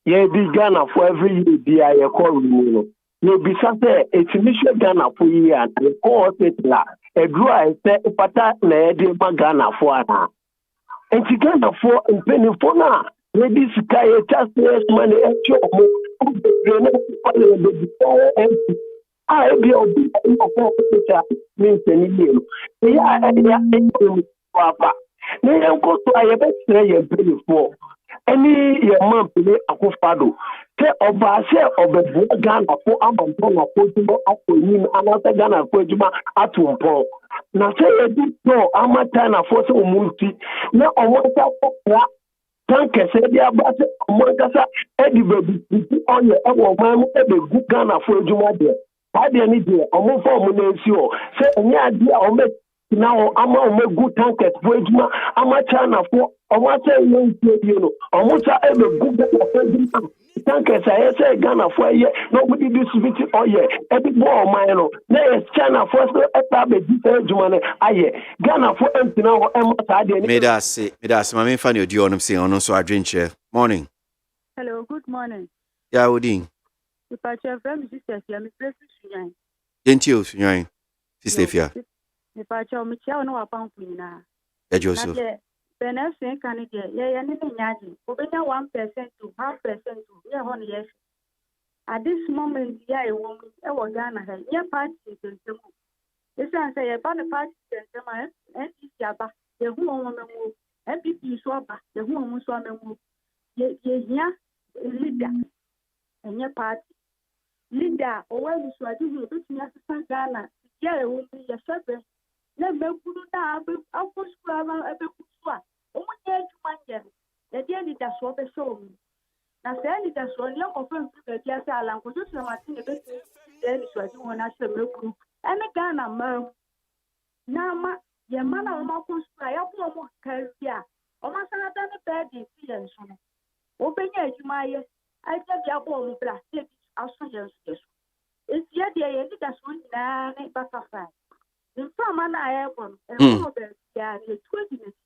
ye be Ghana for every year, I call you. You be something, it's initial Ghana for year, and the core settler, a dry set pata, Nedi Ghana for her. And she Ghana for and Penny for now. Ladies, Sky, just money at your home. I be a bit means any year. Yeah, Papa. Nay, Uncle, I bet say a penny for any your mom play a cofado. Say of Basia of the Ghana for Amazon or Portugal up to him another Ghana for Juma at one point. Now say a bit no, I'm a time for some multi. Now I want to Thank you, said the Abbas, Moncasa, Eddie Baby, on your elbow, man, every good Ghana for Juma there. I didn't need a move for Munesio. Say, yeah, dear, I'll make now. I'm a good tank at Wejma. I'm a China for a water, you know. I'm also ever good tankers. I say Ghana for a year. Nobody distributed all year. Every boy, mine. There's China for a bit. Aye, Ghana for empty now. May I say, my main fan, you do on saying on so I drink chair. Morning. Hello, good morning. Yeah, Wooding. Departure from Sister Fia, Miss Suyan. Didn't you, Suyan? Sister Fia. Departure, Michel, no upon Quina. Yeah, Joseph. Then I say, can it get? Yeah, and Yaji. Over 1% to 0.5% to yeah, honey, yes. At this moment, yeah, a woman, I was Ghana, yeah, party is in the moon. This answer about the party and the man, and Yaba, the woman move, and people swabba, the woman swam move. Yeah, leader, and your party. Leader, or when you swat you, but you have to Ghana. Yeah, it will be a shepherd. Let me put it down. I'll push Grava a bit. Oh, yeah, you the dear leader swap a show me. Now, say leader swap, young of them, the dear Salam, because you are seeing a bit. Then it's what you want to say, group. And a Ghana, Mer. Now, your man, I'm not going to try up no more career. Oh, my son, I've done a bad decision. Open your Jumaya. I tell you, I'm going to blast. I'll show you. It's yet the end that's one butterfly. In some manner, I have one, and all of them, yeah, it's 20 minutes.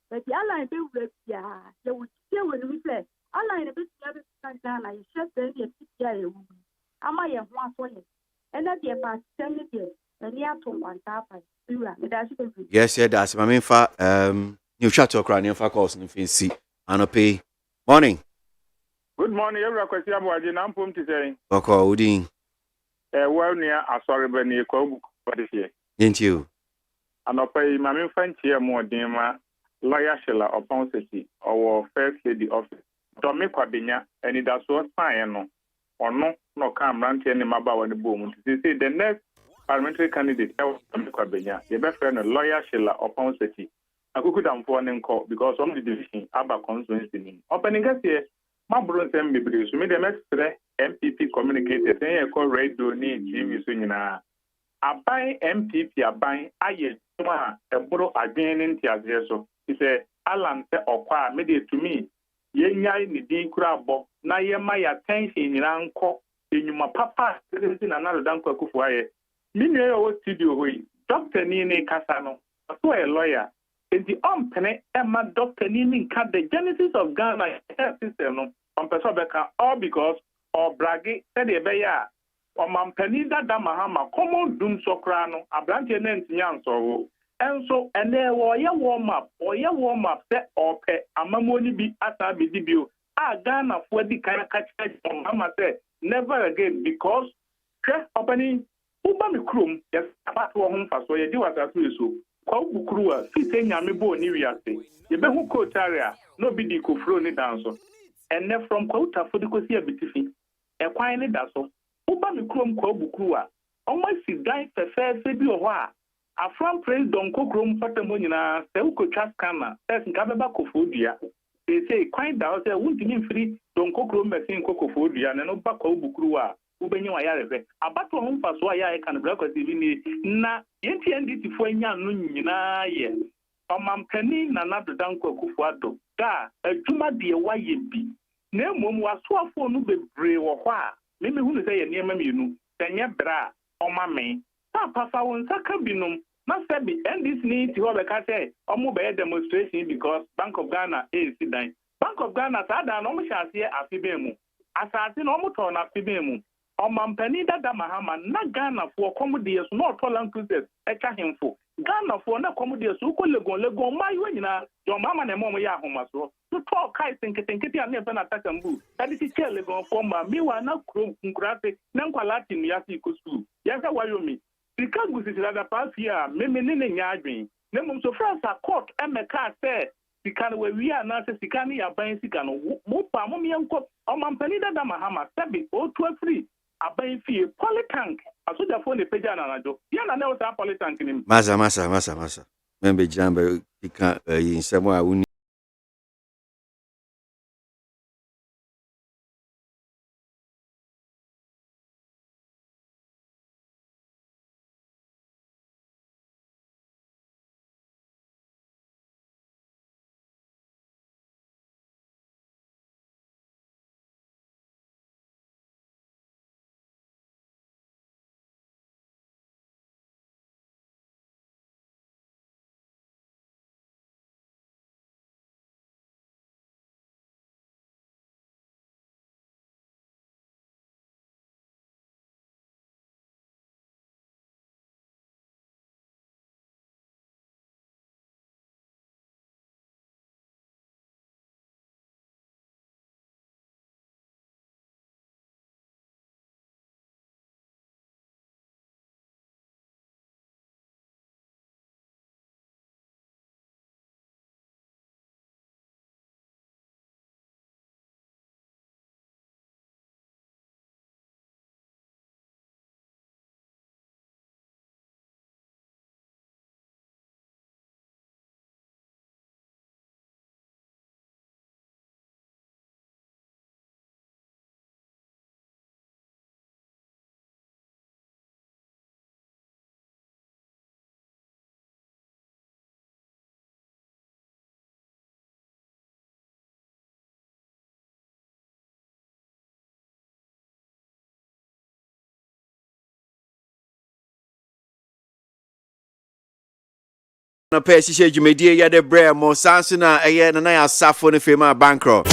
But the ally bill, yeah, they would still when we play. Ally a bit of Ghana, I shut the CPI woman. Am I a one for you? And that the about 10 years, and you have to one tap. Yes, yeah, that's my main fa. You chat to a cranium for calls and see. And pay. Morning. Good morning, everyone. Question about the Nampum to say. Okay, Udin. Well, near a sorry, but near Cobu for this year. Didn't you? And I'll pay my main friend here more Dima, Lawyer Sheila or City or First Lady Office. Tommy Quabinia, and it does what fine. or no come run to any maba on the boom. They say the next parliamentary candidate, the best friend, a lawyer, Sheila, upon city. I could am for an call because on the division, Abba constituency. Opening us here, my brother send me because we made the next MPP communicators, saying I call radio need TV soon. I buy MPP, I buy, a bro again in Tiazo. He said, Alan said, or qua, made it to me. Yenya ni din kurabo na ye ma ya attention nyina nko enyuma papa president na na dan kwa kufu aye minwe o studio hoyi doctor ni ne kasa no so a lawyer enti ompene e ma doctor ni nka the genesis of Ghana health system no on person beka all because or bragi said e be ya o mampani dada mahama common dum sokra no abrante na ntinya nso and so and there were ya warm up set or pe amamoni bi ata bi dibio Ghana for the kind of catch mama said never again because opening uba mi krum yes about home Faso ye di wata so kwa bukruwa fi se nyame bo ni wiase ye be hu coach area no bi di ko fro ni danso and then from kwa uta for the ko si abitifi e kwan ni daso uba mi krum kwa bukruwa almost si dan fefe bi o ho a Afram president kokrom fatamo nyina se ukotwa scanner es nka beba kofodua they say quite down say wuntimi mfiri don kokrom mesin kokofodua na no ba kwa bukuru a ubenye wa yarebe abato ho mfaso a ya kan bra kwasi bi ni na yenti nditi fo anya no nyina ye omampani na nadodan kwakufu ado da adwuma de waye bi na mmom wasoafo no bebre wo ho a meme hunu say ye niam mienu tenye bra omame papa won saka binum na sebi ndc ni ti ho be ka say omo be demonstration because Bank of Ghana is dan Bank of Ghana sa da no mo hyase afibe mu asase no mo to na afibe mu omampani dada mahama na Ghana for komodie so no tolan cruises e ka hemfo Ghana for na komodie so ko legon mayo nyina yo mama na mo ya ahomaso to talk kai tinketenketi a na be na takambu tadi ti che legon for ma mi wa na krom nkurate na nkwalati nu yasi ikosu yasa wayomi Chicago is the past year, Mimini Yadwin. Name so France a court Emeka said, Sikan where we are not a Sikani are buying Sikan, Mopa Mumianko, or Mampanida Damahama, Sabi, 023, a buying fee, polytank, a soldier for the Pejanado. Yana knows our polytank in him. Masa. Membe Jambe, in somewhere. No pay she dwumadie ya de bre mo sanso na eye na ya safo ne fema bankro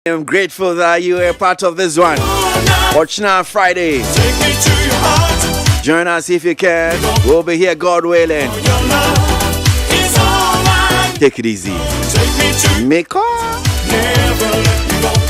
I'm grateful that you are part of this one. Watch now Friday. Join us if you can. We'll be here, God willing. Take it easy. Make up.